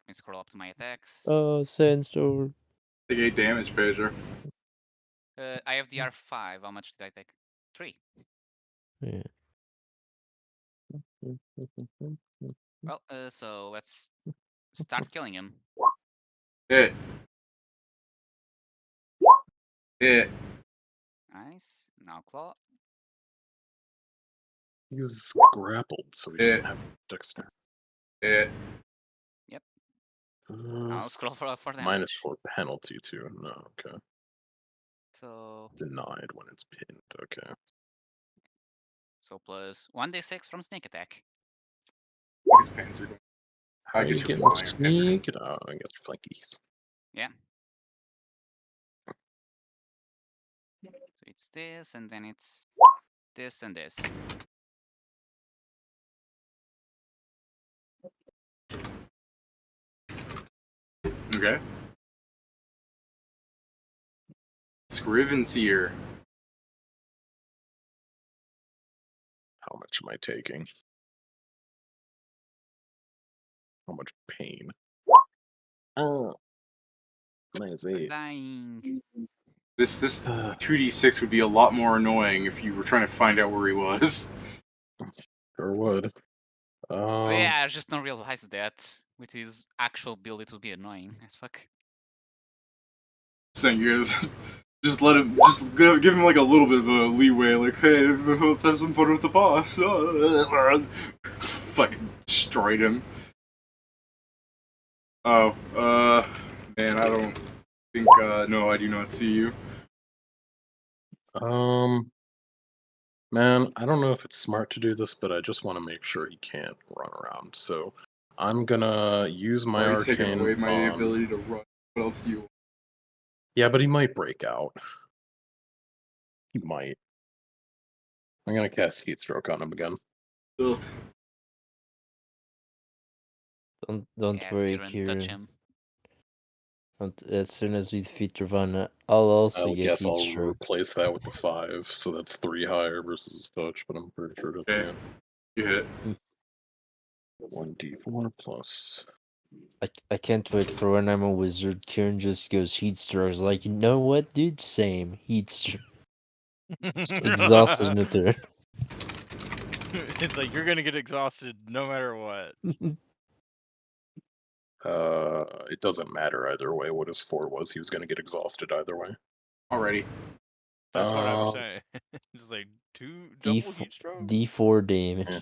me scroll up to my attacks. Oh, sandstorm. Take 8 damage, Pedro. I have the R5. How much did I take? 3. Yeah. Well, so let's start killing him. Hit. Hit. Nice. Now claw. He's grappled, so he Yeah. doesn't have dexter. Hit. Now scroll for damage. -4 penalty too. No, okay. So Denied when it's pinned. Okay. so plus 1d6 from sneak attack. His pants are going. I How guess you you're getting flying. sneak? Oh, I guess you're flankies. Yeah. So it's this, and then it's this and this. Okay. Scriven's here. How much am I taking? How much pain? Oh. Nice 8. Dying. This 2d6 would be a lot more annoying if you were trying to find out where he was. Sure would. Oh yeah, I just not realized that with his actual build it would be annoying as fuck. Saying you guys just let him, just give him like a little bit of a leeway, like, hey, let's have some fun with the boss. Fucking destroyed him. Oh, man, I don't think, no, I do not see you. Man, I don't know if it's smart to do this, but I just want to make sure he can't run around. So I'm gonna use my Already taking arcane away my on... ability to run. What else do you want? Yeah, but he might break out. He might. I'm gonna cast Heat Stroke on him again. Ugh. Don't Yeah, worry, Kieran, touch Kieran. him. As soon as we defeat Ravana, I'll also I get guess heat I'll stroke. replace that with the 5, so that's 3 higher versus his touch, but I'm pretty sure that's Okay. it. You hit. 1d4 plus... I can't wait for when I'm a wizard. Kieran just goes heat strokes. Like, you know what, dude? Same heat stroke. Exhausted in the turn. It's like you're gonna get exhausted no matter what. It doesn't matter either way what his 4 was. He was gonna get exhausted either way. Already. That's what I was saying. Just like double heat stroke. D4 damage. Yeah.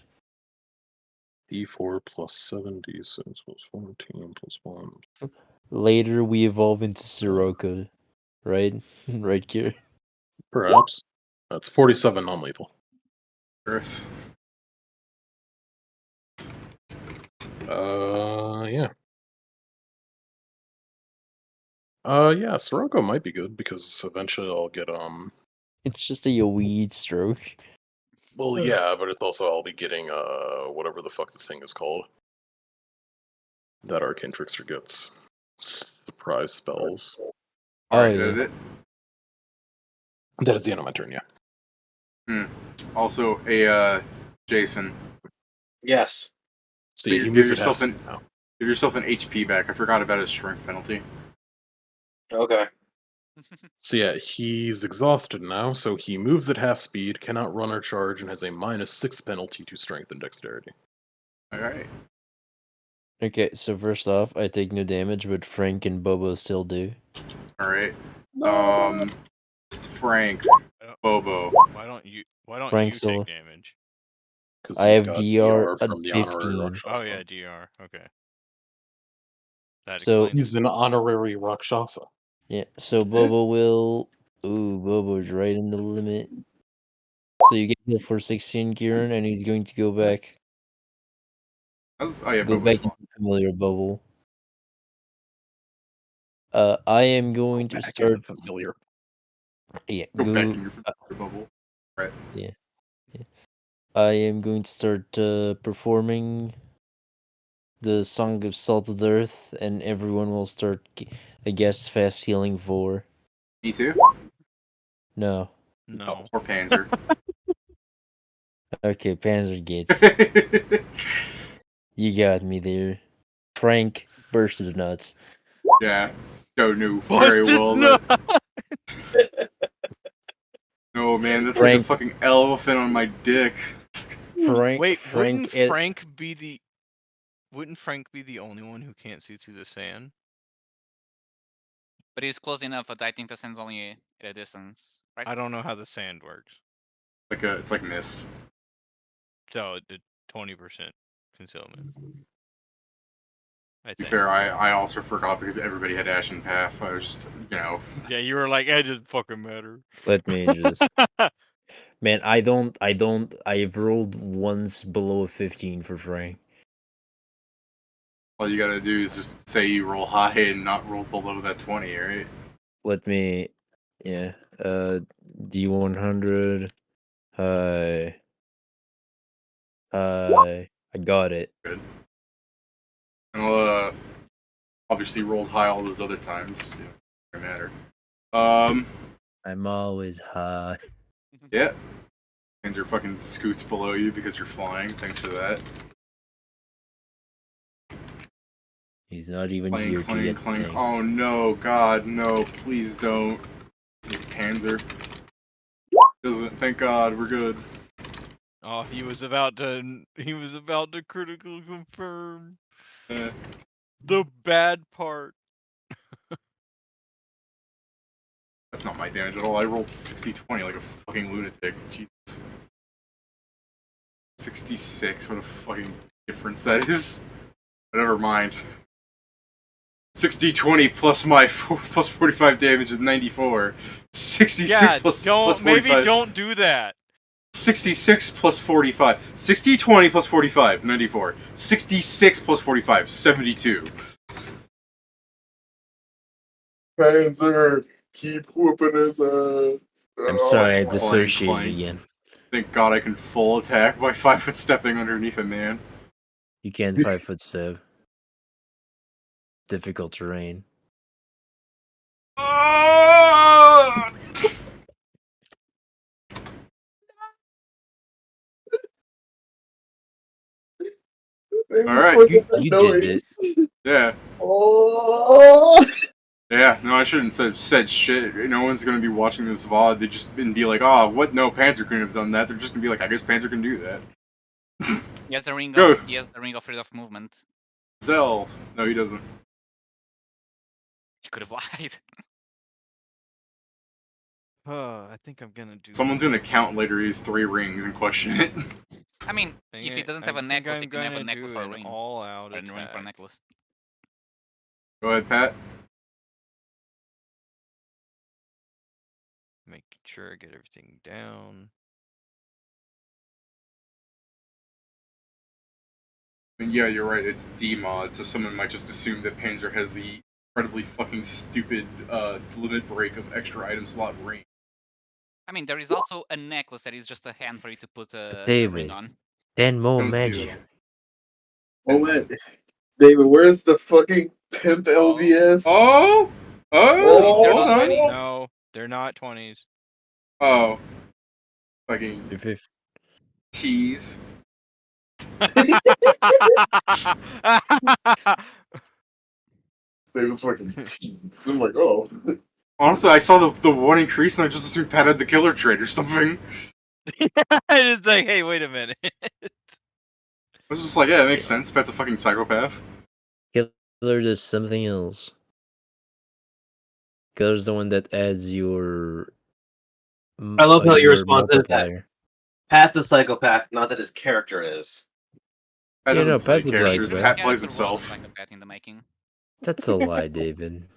D4 plus 7, D6 plus 14 plus 1. Later, we evolve into Sirocco, right? Right, Kira? Perhaps. That's 47 non-lethal. Chris. Yeah. Yeah, Sirocco might be good because eventually I'll get It's just a weed stroke. Well, yeah, but it's also I'll be getting whatever the fuck the thing is called. That Arcane Trickster gets. Surprise spells. Alright, yeah. is that it? That is the end of my turn, yeah. Also, Jason. Yes. So yeah, he Give moves yourself it an give yourself an HP back. I forgot about his strength penalty. Okay. So yeah, he's exhausted now, so he moves at half speed, cannot run or charge, and has a -6 penalty to strength and dexterity. Alright. Okay, so first off, I take no damage, but Frank and Bobo still do. Alright. Frank, Bobo. Why don't you Frank still. take damage? Because I he's have got DR at from the honorary 15. Rakshasa. Oh yeah, DR. Okay. That So- explains He's an honorary Rakshasa. Yeah, so Bobo will... Ooh, Bobo's right in the limit. So you get healed for 16, Kieran, and he's going to go back. Oh yeah, Go Bobo's back fine. into familiar bubble. I am going to Back start... into familiar. Yeah, Go back in your bubble. Right. Yeah. I am going to start performing the Song of Salted Earth, and everyone will start, I guess, fast healing 4. Me too? No. no. Or Panzer. Okay, Panzer Gates. You got me there. Frank burst his nuts. Yeah. Joe knew very well that. No man, that's like a Frank- fucking elephant on my dick. Frank. Wait, Frank. wouldn't Frank be the only one who can't see through the sand? But he's close enough, but I think the sand's only at a distance, right? I don't know how the sand works. It's like mist. So the 20% concealment. To be fair, I also forgot because everybody had Ashen Path. I was just, Yeah, you were like, it doesn't fucking matter. Let me just. Man, I've rolled once below a 15 for Frank. All you gotta do is just say you roll high and not roll below that 20, right? Let me. Yeah. D100. I got it. Good. And I'll, obviously rolled high all those other times. Doesn't matter. I'm always high. Yeah. And your fucking scoots below you because you're flying. Thanks for that. He's not even Clang, here clang, to get clang. tanks. Oh no, God, no! Please don't. This is Panzer. Doesn't. Thank God, we're good. Oh, he was about to critical confirm. The bad part. That's not my damage at all. I rolled 60-20 like a fucking lunatic. Jesus. 66. What a fucking difference that is. But never mind. 60-20 plus my plus 45 damage is 94. 66 plus 45. Maybe don't do that. 66 plus 45. 60-20 plus 45, 94. 66 plus 45, 72. Panzer, keep whooping his ass. I'm sorry, I clang, dissociated clang. again. Thank God I can full attack by 5 foot stepping underneath a man. You can't 5-foot step. Difficult terrain. Alright. You did it. Yeah. Oh! Yeah, no, I shouldn't have said shit. No one's gonna be watching this VOD. They just be like, oh, what? No, Panzer couldn't have done that. They're just gonna be like, I guess Panzer can do that. He has the ring Go. of freedom of movement. Zell. No, he doesn't. He could have lied. I think I'm gonna do. Someone's gonna count later these 3 rings and question it. I mean, if he doesn't have a necklace, he can have a necklace for a ring. all-out Or a ring for a attack. necklace. Go ahead, Pat. Making sure I get everything down. And yeah, you're right. It's D-mod, so someone might just assume that Panzer has the incredibly fucking stupid limit break of extra item slot ring. I mean, there is also a necklace that is just a hand for you to put a ring David, on. 10 more Don't see magic. that. Oh man, David, where's the fucking pimp LVS? Oh! Oh, They're Hold not on. 20s. No, they're not 20s. Oh. Fucking If it- tease. They was fucking teased. I'm like, oh. Honestly, I saw the one increase and I just assumed Pat had the killer trait or something. It's like, hey, wait a minute. I was just like, yeah, it makes Yeah. sense. Pat's a fucking psychopath. Killer does something else. Killer's the one that adds your. I love how your your response is that multiplier. Pat's a psychopath, not that his character is. Pat Yeah, doesn't no, play Pat's a characters. psychopath. Pat His plays character was himself. a psychopath in the making. That's a lie, David.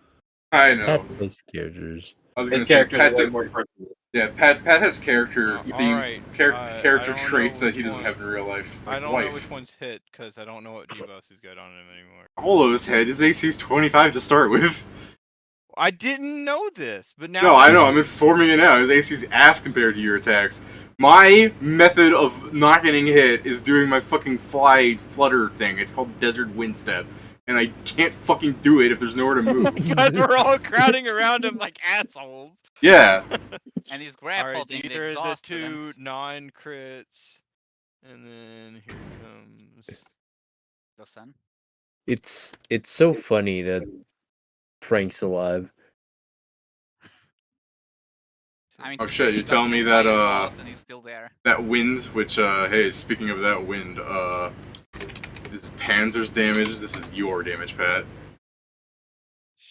I know. Pat plays characters. I was His gonna say character is Pat. way more personal. Yeah, Pat has character themes, alright, I character don't traits know that he which doesn't one- have in real life. Like I don't wife. know which one's hit because I don't know what debuffs he's got on him anymore. Polo's head, his AC's 25 to start with. I didn't know this, but now No, I know, I'm informing you now. His AC's ass compared to your attacks. My method of not getting hit is doing my fucking flutter thing. It's called Desert Wind Step. And I can't fucking do it if there's nowhere to move. because we're all crowding around him like assholes. Yeah. And he's Alright, grappled in these the are the exhaust. 2 non-crits. And then here comes... The sun. It's so funny that Frank's alive. I mean, Oh shit, you're got telling me killed by that, exhaust and he's still there. that wind, which, hey, speaking of that wind, this is Panzer's damage, this is your damage, Pat.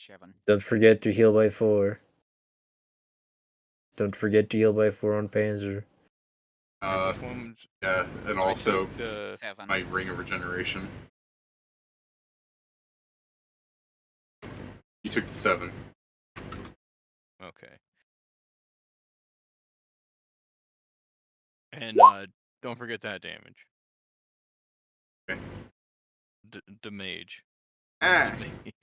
7. Don't forget to heal by 4. Don't forget to heal by 4 on Panzer. Which one's... Yeah, and I also took the... 7. my Ring of Regeneration. You took the 7. Okay. And, don't forget that damage. Okay. The mage. Ah, The mage.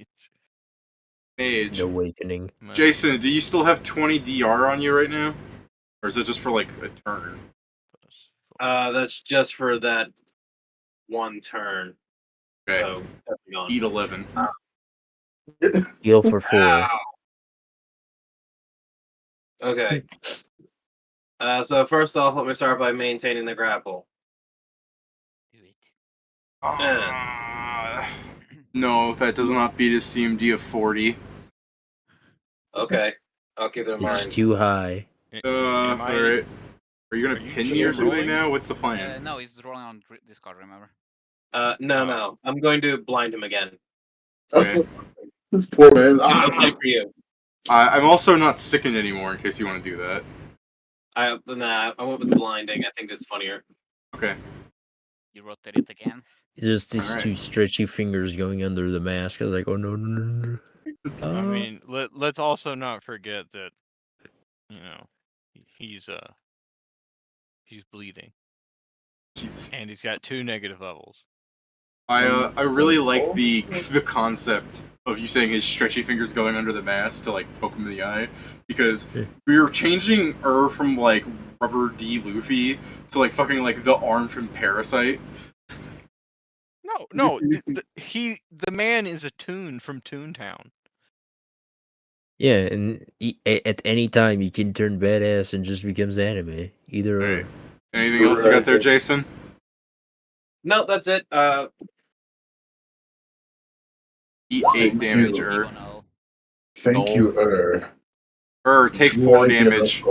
Mage. The Awakening. Jason, do you still have 20 DR on you right now? Or is it just for, like, a turn? That's just for that one turn. Okay. So, that's gone. Eat 11. Heal for 4. Ow. Okay. So first off, let me start by maintaining the grapple. Do it. No, that does not beat his CMD of 40. Okay. I'll keep that in It's mind. too high. Am I- Alright. Are you gonna Are you pin me or something rolling? now? What's the plan? No, he's rolling on Discord, remember? No. I'm going to blind him again. Okay. This poor man. That's good for you. I'm also not sickened anymore in case you want to do that. I went with the blinding. I think that's funnier. Okay. You rotate it again. Just these Alright. 2 stretchy fingers going under the mask. I was like, oh no, no, no, no. I mean, let's also not forget that, you know, he's bleeding, Jesus. and he's got 2 negative levels. I really like the concept of you saying his stretchy fingers going under the mask to like poke him in the eye, because we were changing from like Rubber D Luffy to like fucking like the arm from Parasite. No, the man is a Toon from Toontown. Yeah, and at any time he can turn badass and just becomes anime. Either Right. or. Anything else you got there, Jason? No, that's it. Eat Thank 8 damage, you. Oh no. Thank you, Take 4 damage.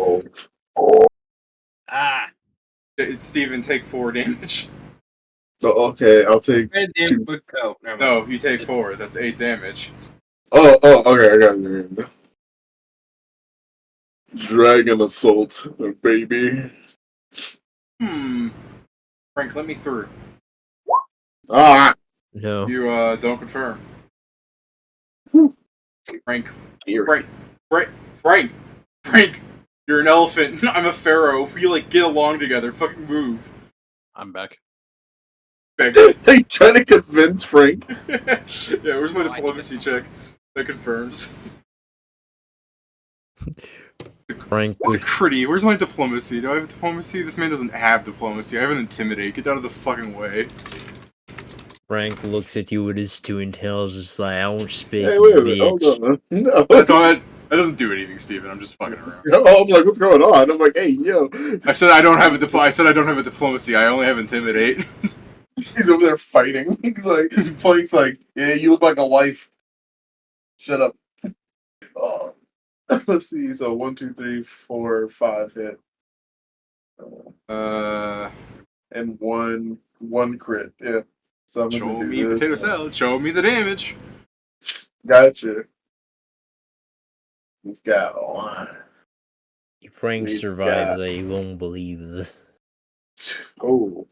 Steven, take 4 damage. Oh, okay, I'll take. No, you take 4. That's 8 damage. Oh, okay, I got it. Dragon Assault, baby. Frank, let me through. Ah! No. You don't confirm. Frank. Eerie. Frank, you're an elephant. I'm a pharaoh. We like get along together. Fucking move. I'm back. Are you trying to convince Frank? Yeah, where's my Oh, I think diplomacy it check? confirms. That confirms. Frank, It's a critty. Where's my diplomacy? Do I have diplomacy? This man doesn't have diplomacy. I have an intimidate. Get out of the fucking way. Frank looks at you with his two intelligence like, I won't speak, Hey, wait, hold bitch. on. No. That doesn't do anything, Steven. I'm just fucking around. Oh, I'm like, what's going on? I'm like, hey, yo. I said I don't have a I said I don't have a diplomacy. I only have intimidate. He's over there fighting. He's like, Frank's like, yeah, you look like a wife. Shut up. Oh. Let's see. So 1, 2, 3, 4, 5 hit. And one crit. Yeah. So I'm Show gonna me do this. potato salad. Show me the damage. Gotcha. We've got one. If Frank We've survives, got- I won't believe this. Oh.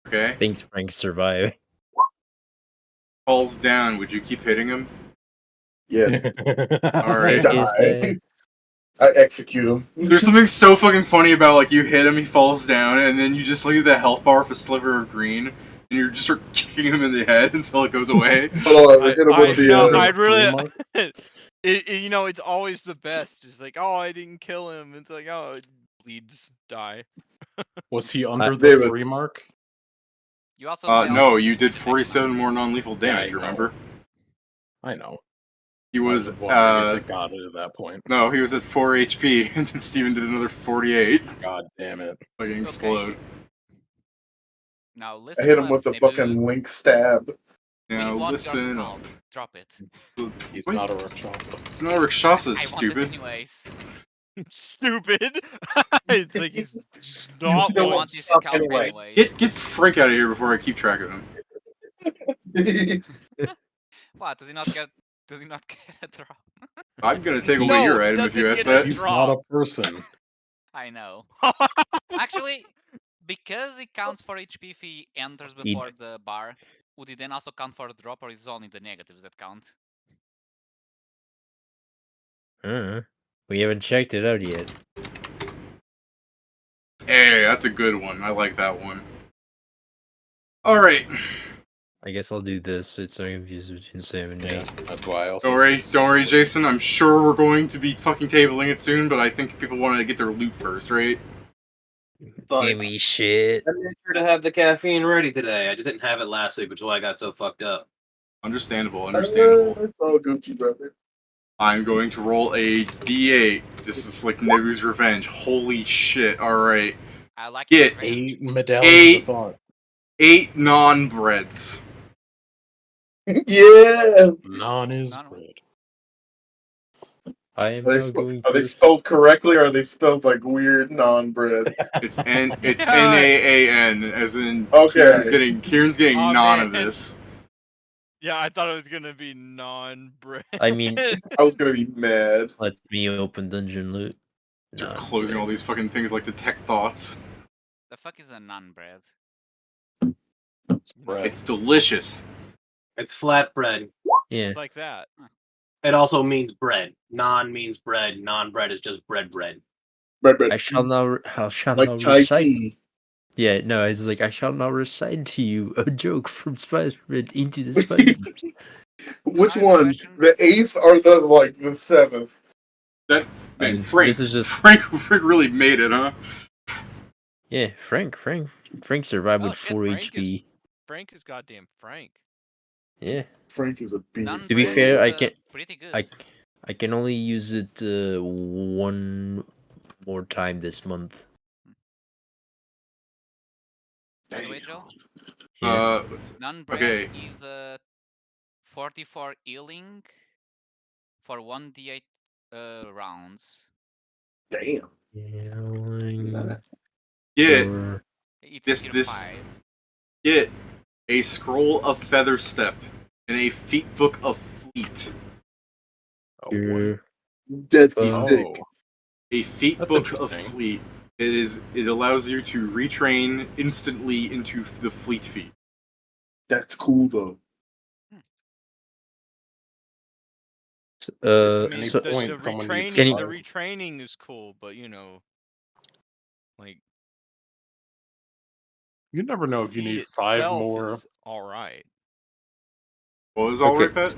Okay. Thanks, Frank survived. Falls down. Would you keep hitting him? Yes. Alright. Die. I execute him. There's something so fucking funny about like you hit him, he falls down, and then you just leave the health bar with a sliver of green, and you just start kicking him in the head until it goes away. Hold on, hit him with the. I'd really. You know, it's always the best. It's like, oh, I didn't kill him. It's like, oh, it bleeds, die. Was he under the David. 3 mark? You also No, you did 47 more non-lethal damage. Yeah, I know. Remember? I know. He was I got it at that point. no, he was at 4 HP, and then Steven did another 48. God damn it! Fucking explode. Now I listen. hit him up, with the Nebu. fucking link stab. We Now want your listen skull. up. Drop it. He's Wait. not a Rakshasa. It's not a Rakshasa, I want it stupid. anyways. Stupid. It's like he's I not one. want your scalp anyway. anyways. Get Frank out of here before I keep track of him. What? Does he not get? Does he not get a drop? I'm gonna take away No, your item if doesn't you ask get a that. He's drop. not a person. I know. Actually, because it counts for HP if he enters before the bar, would it then also count for a drop, or is it only the negatives that count? We haven't checked it out yet. Hey, that's a good one. I like that one. Alright. I guess I'll do this. It's not confused between 7 and 8. Yeah, that's why I also. Don't worry, Jason. I'm sure we're going to be fucking tabling it soon, but I think people want to get their loot first, right? Fine. Give me shit. I made sure to have the caffeine ready today. I just didn't have it last week, which is why I got so fucked up. Understandable. It's all Gucci, brother. I'm going to roll a D8. This is like Nebu's revenge. Holy shit. Alright. I like Get the range. 8 medallions of thought. 8 non-breads. Yeah. Non is None. bread. I am Are now they, going are they to... spelled correctly, or are they spelled like weird non-breads? It's N-A-A-N, as in Okay. Kieran's getting Oh, none man. of this. Yeah, I thought it was gonna be non-bread. I mean, I was gonna be mad. let me open dungeon loot. Start Nah, closing all these fucking things like detect thoughts. The fuck is a non-bread? It's bread. It's delicious. It's flatbread. Yeah. It's like that. It also means bread. Non means bread. Non-bread is just bread. Bread. I shall not Like chai recite. tea. Yeah, no, I was like, I shall not recite to you a joke from Spider-Man Into the Spider-Verse. Which I have a one? question. The 8th or the 7th? That man, Frank. This is just Frank really made it, huh? yeah, Frank survived Oh, with shit, 4 Frank HP. Frank is goddamn Frank. Yeah. Frank is a beast. Non-bread To be fair, is, I can pretty good. I can only use it one more time this month. By the way, Joe, Yeah. non-bread okay. is 44 healing for 1d8 rounds. Damn. Get Or- It's This- tier this- 5. get a scroll of feather step and a feat book of fleet. You're Dead fucked. sick. Oh, A feat That's book of interesting. fleet. It allows you to retrain instantly into the fleet feat. That's cool though. I mean, any So, the point someone needs Can you- retraining is cool, but you know, like you never know if you feat need 5 itself more. is all right. What was all Okay. right, Pat?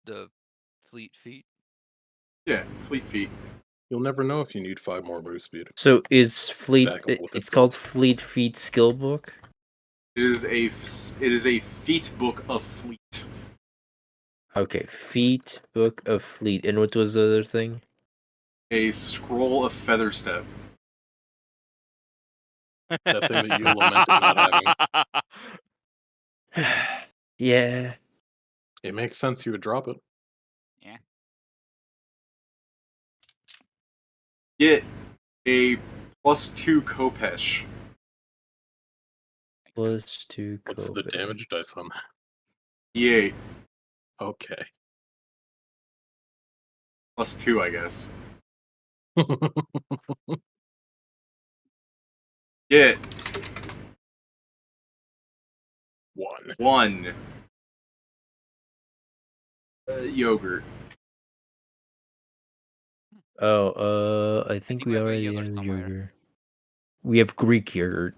The fleet feat. Yeah, fleet feat. You'll never know if you need 5 more move speed. So is Fleet? Stack 'em with It's itself. called Fleet Feet Skill Book. It is a feat book of fleet. Okay, Feet Book of Fleet. And what was the other thing? A scroll of feather step. That thing that you lamented not having. Yeah. It makes sense you would drop it. Yeah. Get a +2 Kopesh. Makes sense. +2 What's the Kobe. damage dice on that? E8 Okay. +2, I guess. Get 1. 1 yogurt. Oh, I think think we we have a already yogurt have somewhere. yogurt. We have Greek yogurt.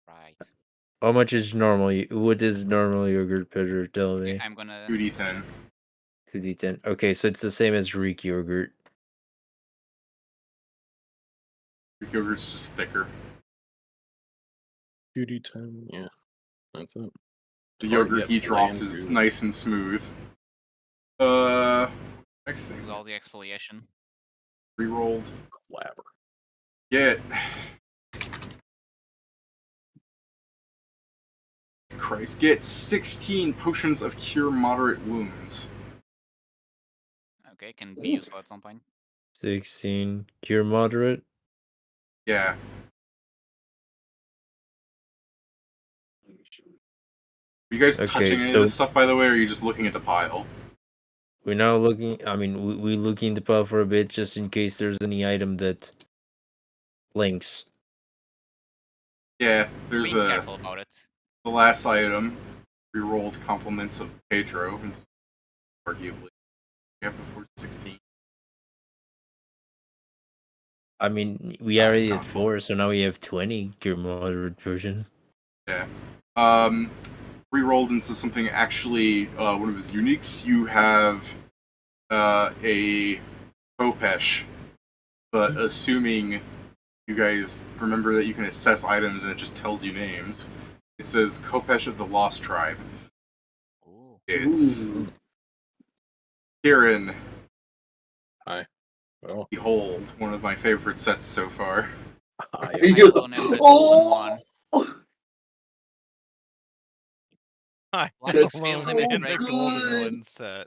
Right. How much is normal? What is normal yogurt, Pedro? Tell Okay, me. I'm gonna. 2d10. 2d10. Okay, so it's the same as Greek yogurt. Greek yogurt's just thicker. 2d10, yeah. That's it. The Hard yogurt yet he dropped bland is goo. nice and smooth. Next thing. Do all the exfoliation. Rerolled. Clabber. Get. Christ. Get 16 potions of cure moderate wounds. Okay, can be useful at some point. 16. Cure moderate. Yeah. Are you guys Okay, touching any of so this stuff, by the way, or are you just looking at the pile? we're now looking. I mean, we looking the pile for a bit just in case there's any item that links. Yeah, there's Being careful about it. the last item. Rerolled compliments of Pedro, arguably. Yeah, before 16. I mean, we Ah, already it's had not 4, so now we have 20 cure moderate potions. Yeah. Rerolled into something actually one of his uniques. You have a Kopesh, but assuming you guys remember that you can assess items and it just tells you names, it says Kopesh of the Lost Tribe. Ooh. It's Ooh. Kieran. Hi. Well, Behold, one of my favorite sets so far. I He I goes, alone am the golden oh! one. I That's Still so limit in the break. golden good. one set.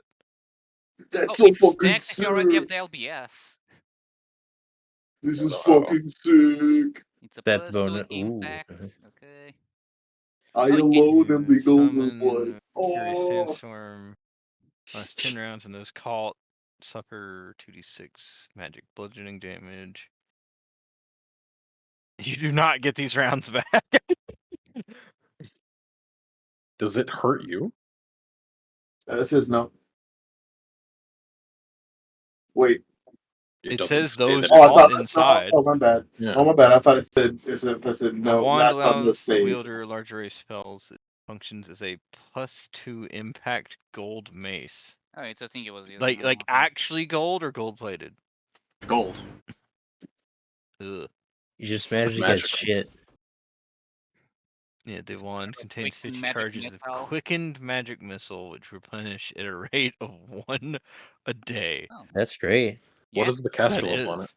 That's Oh, so it's fucking stacked if you already have sick. the LBS. This is Wow. fucking sick. It's a That +2 bonus. impact. Ooh. Okay. I Oh, alone am the golden Summon one. Fury Oh, Sandstorm. Last 10 rounds in this cult. Suffer 2d6 magic bludgeoning damage. You do not get these rounds back. Does it hurt you? that says no. Wait. It doesn't says say those that Oh, I it caught thought. hurts. inside. Oh, my bad. Yeah. Oh, my bad. I thought it said. That said A no. wand I thought no allows the save. wielder large array spells. It functions as a +2 impact gold mace. Oh, it's a thing it was using. Like Oh, okay. actually gold or gold plated? It's gold. Ugh. You just It's managed to get magical. shit. Yeah, the wand contains Quickened 50 magic charges of missile. quickened magic missile, which replenish at a rate of 1 a day. Oh, That's great. What yeah. is the That caster level on it? is.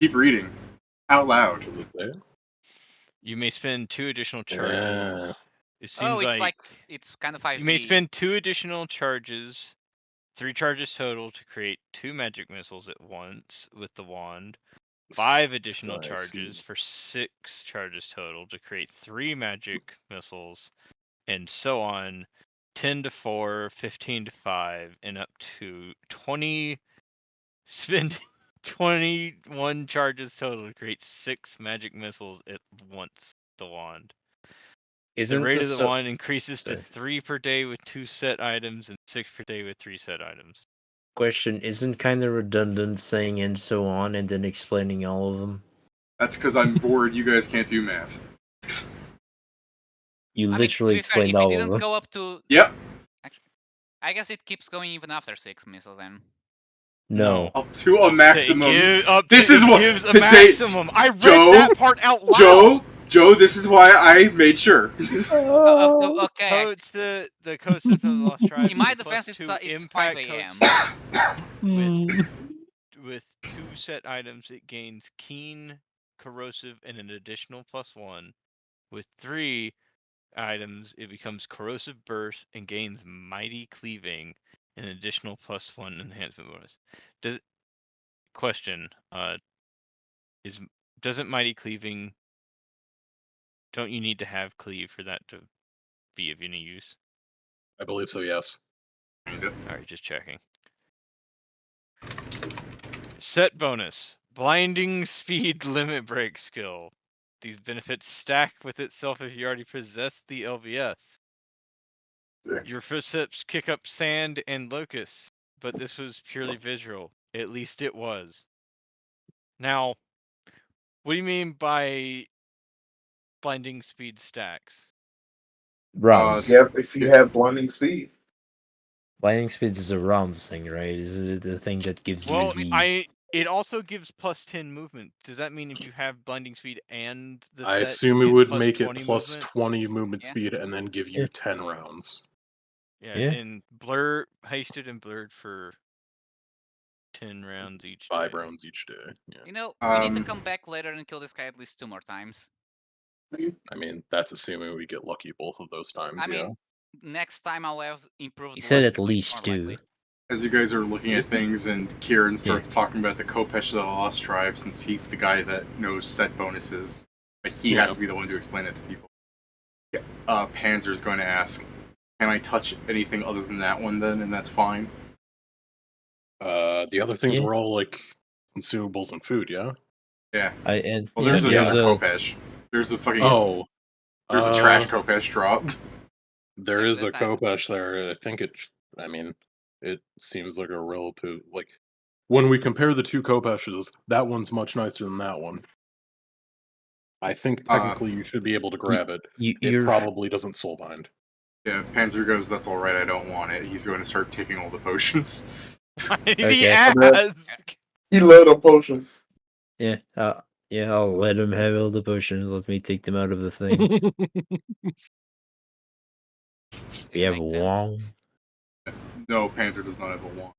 Keep reading. Out loud. Does it say it? You may spend 2 additional Yeah. charges. It seems Oh, it's like it's kind of 5e. you may spend 2 additional charges, 3 charges total to create 2 magic missiles at once with the wand. 5 additional I charges see. for 6 charges total to create 3 magic missiles, and so on 10 to 4, 15 to 5, and up to 20. Spend 21 charges total to create 6 magic missiles at once. The wand. Isn't the rate this of the a- wand increases to Sorry. 3 per day with 2 set items and 6 per day with 3 set items. Question isn't kind of redundant saying and so on and then explaining all of them? That's because I'm bored. You guys can't do math. You I mean, to literally be fair, explained if it all of didn't them. go up to... Yep. Actually, I guess it keeps going even after 6 missiles then. No. Up to a maximum. This is what gives a the dates- maximum. I read Joe, that part out loud. Joe, this is why I made sure. Okay, It's the Coast of the Lost Tribes. in my is a plus defense, 2 it's 5 impact a.m. with 2 set items. It gains keen, corrosive, and an additional +1. With 3 items, it becomes corrosive burst and gains mighty cleaving, an additional +1 enhancement bonus. Question: doesn't mighty cleaving? Don't you need to have cleave for that to be of any use? I believe so, yes. Alright, just checking. Set bonus. Blinding speed limit break skill. These benefits stack with itself if you already possess the LVS. Your footsteps kick up sand and locusts, but this was purely visual. At least it was. Now, what do you mean by blinding speed stacks? Rounds. If you have blinding speed. Blinding speed is a round thing, right? Is it the thing that gives you the... It also gives +10 movement. Does that mean if you have blinding speed and the I set, assume you it get would plus make it 20 plus movement? 20 movement Yeah. speed and then give you 10 rounds. Yeah, Yeah. and blur, hasted and blurred for 10 rounds each day. 5 rounds each day. Yeah. You know, we need to come back later and kill this guy at least 2 more times. I mean, that's assuming we get lucky both of those times, I mean, next time I'll have improved He said luck, at so it's least more 2. likely. As you guys are looking at things, and Kieran starts talking about the Kopesh of the Lost Tribe, since he's the guy that knows set bonuses, like he has to be the one to explain it to people. Panzer's going to ask, "Can I touch anything other than that one then?" And that's fine. The other things were all like consumables and food, yeah. Yeah. And Well, there's yeah, another Kopesh. There's a fucking. There's a Uh, trash Kopesh drop. There is a Kopesh there. I think it. I mean, it seems like a relative. Like when we compare the two Kopeshes, that one's much nicer than that one. I think technically you should be able to grab it. It probably doesn't soulbind. Yeah, Panzer goes, "That's alright, I don't want it." He's going to start taking all the potions. Okay. He let him potions. Yeah, I'll let him have all the potions. Let me take them out of the thing. We have a wand. No, Panzer does not have a wand.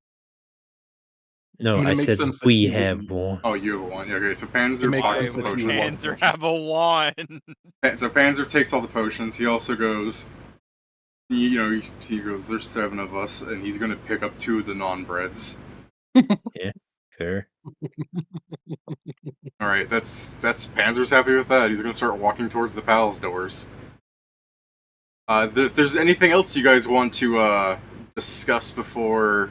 No, I said we have one. Oh, you have a wand. Yeah, okay, so Panzer makes pockets sense the that you potions. Panzer have a wand. So Panzer takes all the potions. He also goes, he goes, "There's 7 of us," and he's going to pick up 2 of the non-breads. Yeah, fair. All right, that's Panzer's happy with that. He's going to start walking towards the palace doors. If there's anything else you guys want to discuss before,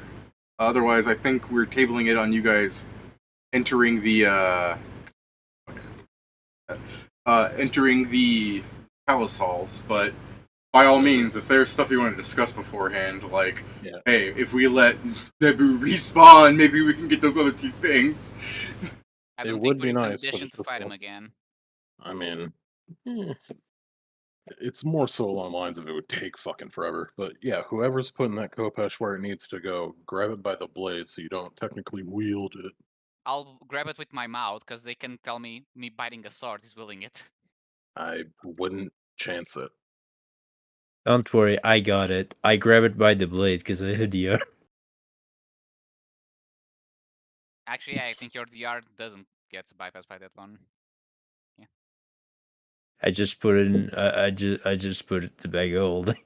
otherwise, I think we're tabling it on you guys entering the palace halls. But by all means, if there's stuff you want to discuss beforehand, like, hey, if we let Nebu respawn, maybe we can get those other 2 things. I don't It think would we're be in nice, but condition it's to fight also- him again. I mean, it's more so along the lines of it would take fucking forever. But yeah, whoever's putting that Kopesh where it needs to go, grab it by the blade so you don't technically wield it. I'll grab it with my mouth, because they can tell me biting a sword is willing it. I wouldn't chance it. Don't worry, I got it. I grab it by the blade because I had the Actually, I think your DR doesn't get bypassed by that one. Yeah. I just put it in. I just put it the bag of holding.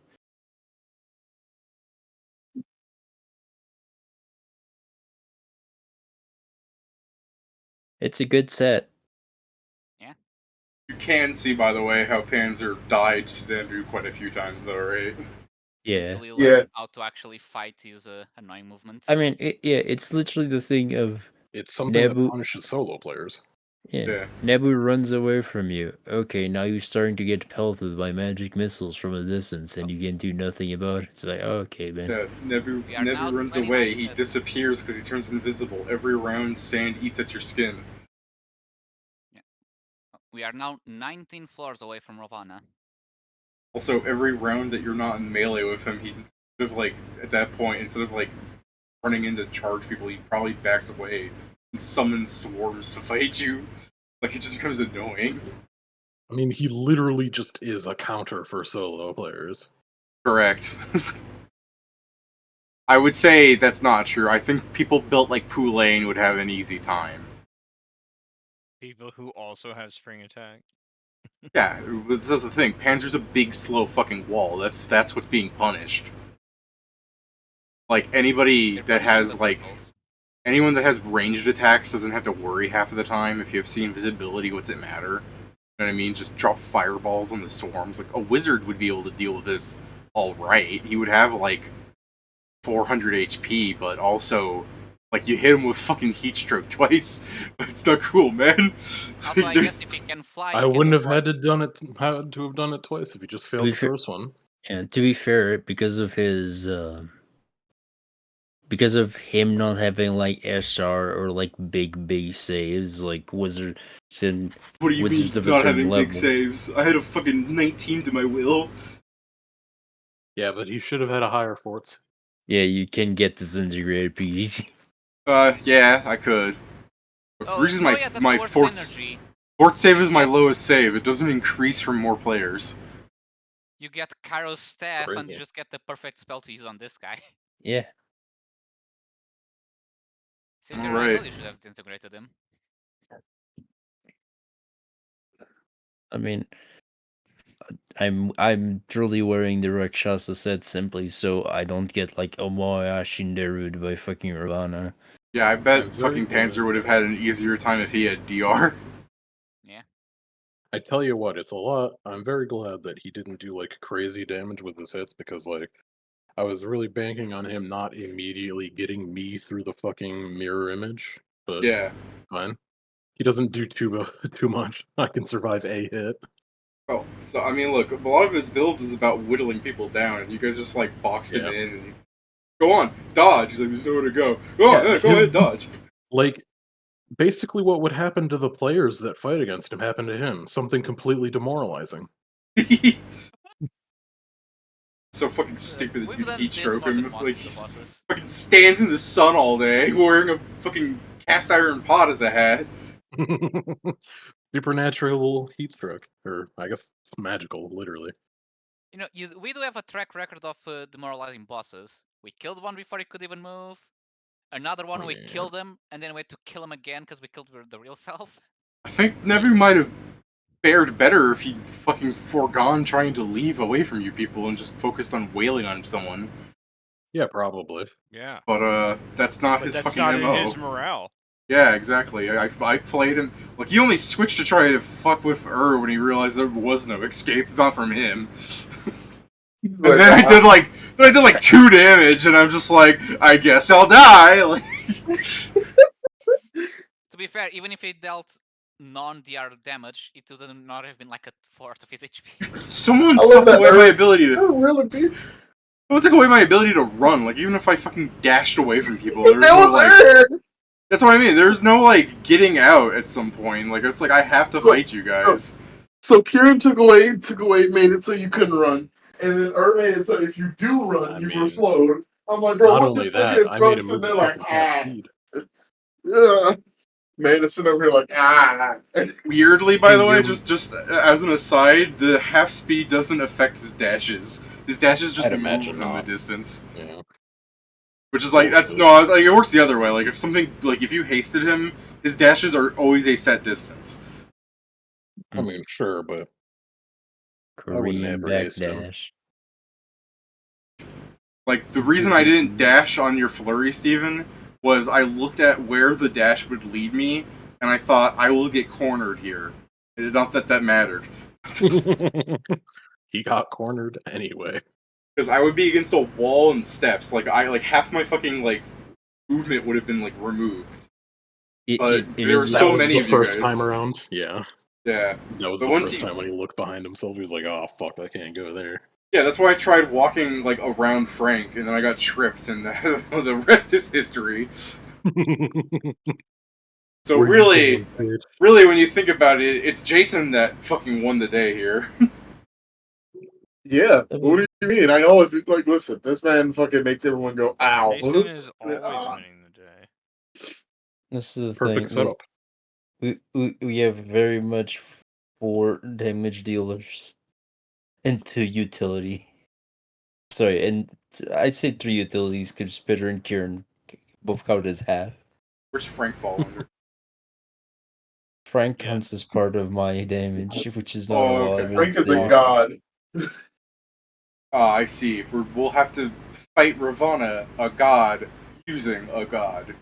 It's a good set. Yeah. You can see, by the way, how Panzer died to Nebu quite a few times, though, right? Yeah. until you Yeah. learn how to actually fight his annoying movement. I mean, it's literally the thing of It's something Nebu. that punishes solo players. Yeah. Nebu runs away from you. Okay, now you're starting to get pelted by magic missiles from a distance, and you can do nothing about it. It's like, okay, man. Yeah, Nebu We are now runs 29 away. He disappears because he turns invisible. Every round, sand eats at your skin. We are now 19 floors away from Ravana. Also, every round that you're not in melee with him, he instead of like at that point, instead of like running in to charge people, he probably backs away and summons swarms to fight you. Like it just becomes annoying. I mean, he literally just is a counter for solo players. Correct. I would say that's not true. I think people built like Poulain would have an easy time. People who also have spring attack. Yeah, this is the thing. Panzer's a big, slow fucking wall. That's what's being punished. Like anybody that has like anyone that has ranged attacks doesn't have to worry half of the time. If you have invisibility, what's it matter? You know what I mean? Just drop fireballs on the swarms. Like a wizard would be able to deal with this all right. He would have like 400 HP, but also like you hit him with fucking heat stroke twice. It's not cool, man. Also, I guess if he can fly, I wouldn't have had to have done it twice if he just failed the first one. And to be fair, because of his because of him not having like SR or like big saves, like wizards and What do you wizards mean of a not certain having level. big saves? I had a fucking 19 to my will. Yeah, but he should have had a higher forts. Yeah, you can get disintegrated pretty easy. Yeah, I could. Oh, Reason yeah, that's my worse fort synergy. save is my lowest save. It doesn't increase from more players. You get Kairo's staff and Crazy. you just get the perfect spell to use on this guy. Yeah. Sinker, I Alright. thought you should have disintegrated him. I mean, I'm truly wearing the Rakshasa set simply so I don't get like Omoya Shinderu'd by fucking Ravana. Yeah, I bet I'm very fucking Panzer would have had an easier time if he had DR. Yeah. I tell you what, it's a lot. I'm very glad that he didn't do like crazy damage with his hits because like I was really banking on him not immediately getting me through the fucking mirror image. But Yeah. fine. He doesn't do too much. I can survive a hit. Oh, so I mean, look, a lot of his build is about whittling people down, and you guys just like boxed him in and go on, dodge. He's like, there's nowhere to go. Go on, go ahead, dodge. Like, basically, what would happen to the players that fight against him happened to him. Something completely demoralizing. So fucking stupid that you heat stroke more than him. most Like of the he bosses. fucking stands in the sun all day wearing a fucking cast iron pot as a hat. Supernatural heat stroke, or I guess magical, literally. You know, we do have a track record of demoralizing bosses. We killed one before he could even move. Another one, we killed him, and then we had to kill him again because we killed the real self. I think Nebu might have fared better if he'd fucking foregone trying to leave away from you people and just focused on wailing on someone. Yeah, probably. Yeah. But that's not his that's fucking not MO. in his morale. Yeah, exactly. I played him. Like he only switched to try to fuck with when he realized there was no escape, not from him. And then I did like 2 damage, and I'm just like, I guess I'll die. Like, to be fair, even if he dealt non-DR damage, it would not have been like a fourth of his HP. someone took away my ability to. Someone took away my ability to run. Like even if I fucking dashed away from people, there was no like. That's what I mean. There's no like getting out at some point. Like it's like I have to fight you guys. So Kieran took away, made it so you couldn't run, and then made it so if you do run, you were slowed. I'm like, bro, Not what only the fuck that, is I made Rust? him And move they're at like, fucking half speed. Yeah. Man is sitting over here like, Weirdly, by the way, just as an aside, the half speed doesn't affect his dashes. His dashes just move from a distance. Yeah. Which is like like it works the other way. Like if you hasted him, his dashes are always a set distance. I mean, sure, but Korean backdash. Like the reason I didn't dash on your flurry, Steven, was I looked at where the dash would lead me, and I thought I will get cornered here. Not that mattered. He got cornered anyway. Because I would be against a wall and steps. Like half my fucking movement would have been removed. But there were so many of you guys. That was the first time around. Yeah. Yeah. That was But the once first time when he looked behind himself. He was like, "Oh fuck, I can't go there." Yeah, that's why I tried walking around Frank, and then I got tripped, and the rest is history. So Where you going, bitch? really, when you think about it, it's Jason that fucking won the day here. Yeah. What do you mean? I always listen. This man fucking makes everyone go, "Ow!" Jason is always winning the day. This is the Perfect thing. setup. We have very much 4 damage dealers and 2 utility. Sorry, and I'd say 3 utilities because Spitter and Kieran both count as half. Where's Frank fall under? Frank counts as part of my damage, which is not Oh, a lot. okay. Frank is a god. I see. We'll have to fight Ravana, a god, using a god.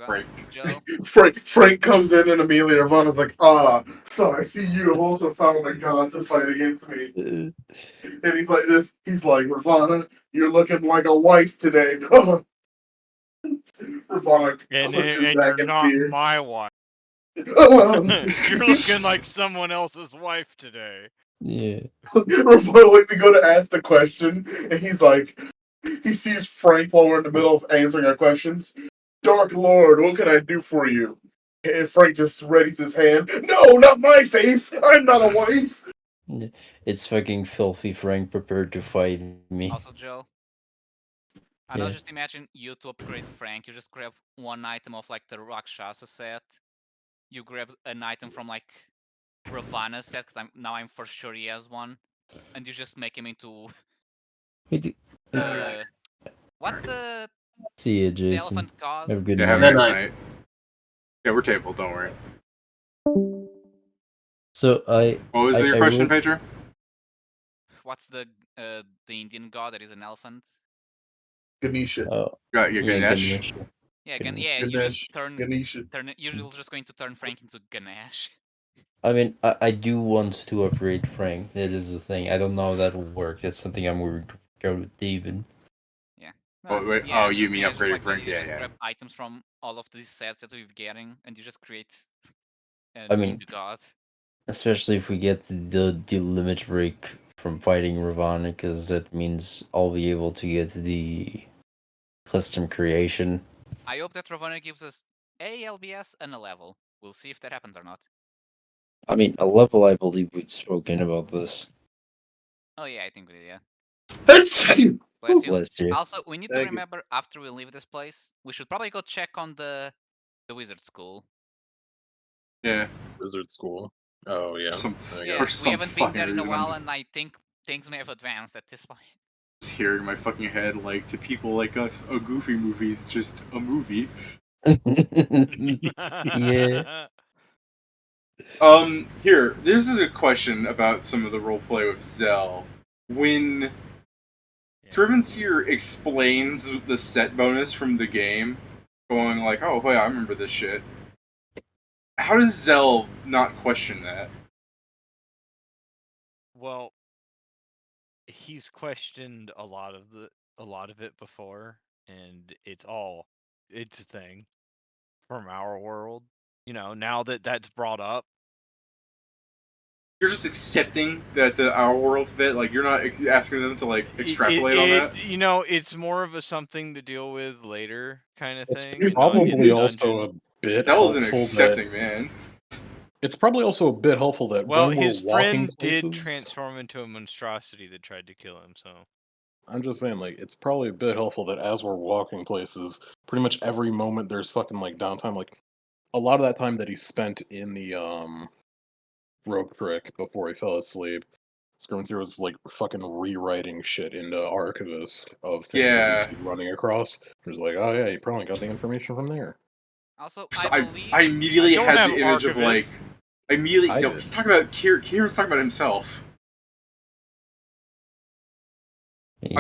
Frank. Joe? Frank comes in and immediately Ravana's like, so I see you have also found a god to fight against me. And he's like this. He's like, Ravana, you're looking like a wife today. Ravana And pushes back you're in not fear. my wife. You're looking like someone else's wife today. Yeah. Ravana, we go to ask the question, and he's like, he sees Frank while we're in the middle of answering our questions. Dark Lord, what can I do for you? And Frank just readies his hand. No, not my face! I'm not a wife! It's fucking filthy Frank prepared to fight me. Also, Joe, I know, just imagine you to upgrade Frank. You just grab one item of the Rakshasa set. You grab an item from Ravana's set, because I'm for sure he has one, and you just make him into. What's the See you, Jason. the elephant god? Have a good Yeah, night. have a nice night. Yeah, we're tabled. Don't worry. So What was your question, wrote- Pedro? What's the Indian god that is an elephant? Ganesha. Oh, Got you, Ganesh. Yeah, Ganesh. you just Ganesha. You're just going to turn Frank into Ganesh. I mean, I do want to upgrade Frank. That is the thing. I don't know how that will work. That's something I'm going to go with David. Yeah. Oh, wait. Yeah, Oh, you mean just upgrading Frank? You Yeah, just yeah. grab items from all of these sets that we're getting, and you just create I mean, Hindu god. Especially if we get the limit break from fighting Ravana, because that means I'll be able to get the custom creation. I hope that Ravana gives us a LBS and a level. We'll see if that happens or not. I mean, a level, I believe we'd spoken about this. Oh yeah, I think we did, yeah. Bless you. Bless you. Also, we need to remember, after we leave this place, we should probably go check on the wizard school. Yeah. Wizard school. Oh yeah. We haven't been there in a while, and I think things may have advanced at this point. Just hearing in my fucking head, to people like us, a Goofy movie is just a movie. Yeah. Here, this is a question about some of the roleplay with Zell. When Scrivenseer explains the set bonus from the game, going oh, wait, I remember this shit. How does Zell not question that? Well, he's questioned a lot of it before, and it's a thing from our world. Now that that's brought up, you're just accepting that our world's bit. You're not asking them to extrapolate on that. It's more of a something to deal with later kind of thing. It's probably also a bit Zell's helpful an accepting man. It's probably also a bit helpful that well, when we're his walking friend places, did transform into a monstrosity that tried to kill him. So I'm just saying, it's probably a bit helpful that as we're walking places, pretty much every moment there's fucking downtime. A lot of that time that he spent in the rope trick before he fell asleep, Scrivenseer was fucking rewriting shit into Archivist of things that we keep running across. He was oh yeah, you probably got the information from there. Also, I immediately had the image of he's talking about Kieran's talking about himself. Yeah.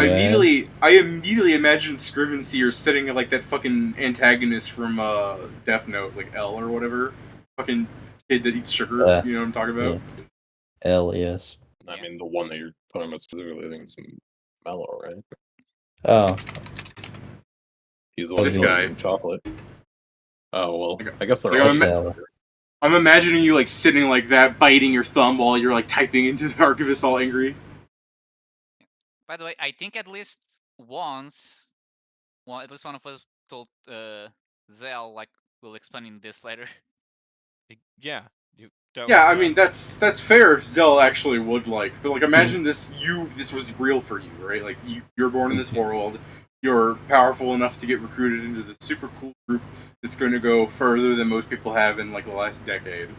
I immediately imagined Scrivenseer sitting that fucking antagonist from Death Note, L or whatever, fucking kid that eats sugar. You know what I'm talking about? Yeah. L, yes. I mean, the one that you're talking about specifically, I think is Marshmallow, right? Oh, He's the one This who's guy. eating chocolate. Oh well, Like, I guess they're like, all I'm, Zell. I'm imagining you like sitting like that, biting your thumb while you're like typing into the archivist, all angry. By the way, I think at least once, well, at least one of us told Zell, like, we'll explain this later. Yeah. That Yeah, was I mean last that's fair if Zell actually would like, but like imagine this was real for you, right? Like you're born in this world, you're powerful enough to get recruited into the super cool group that's going to go further than most people have in like the last decade,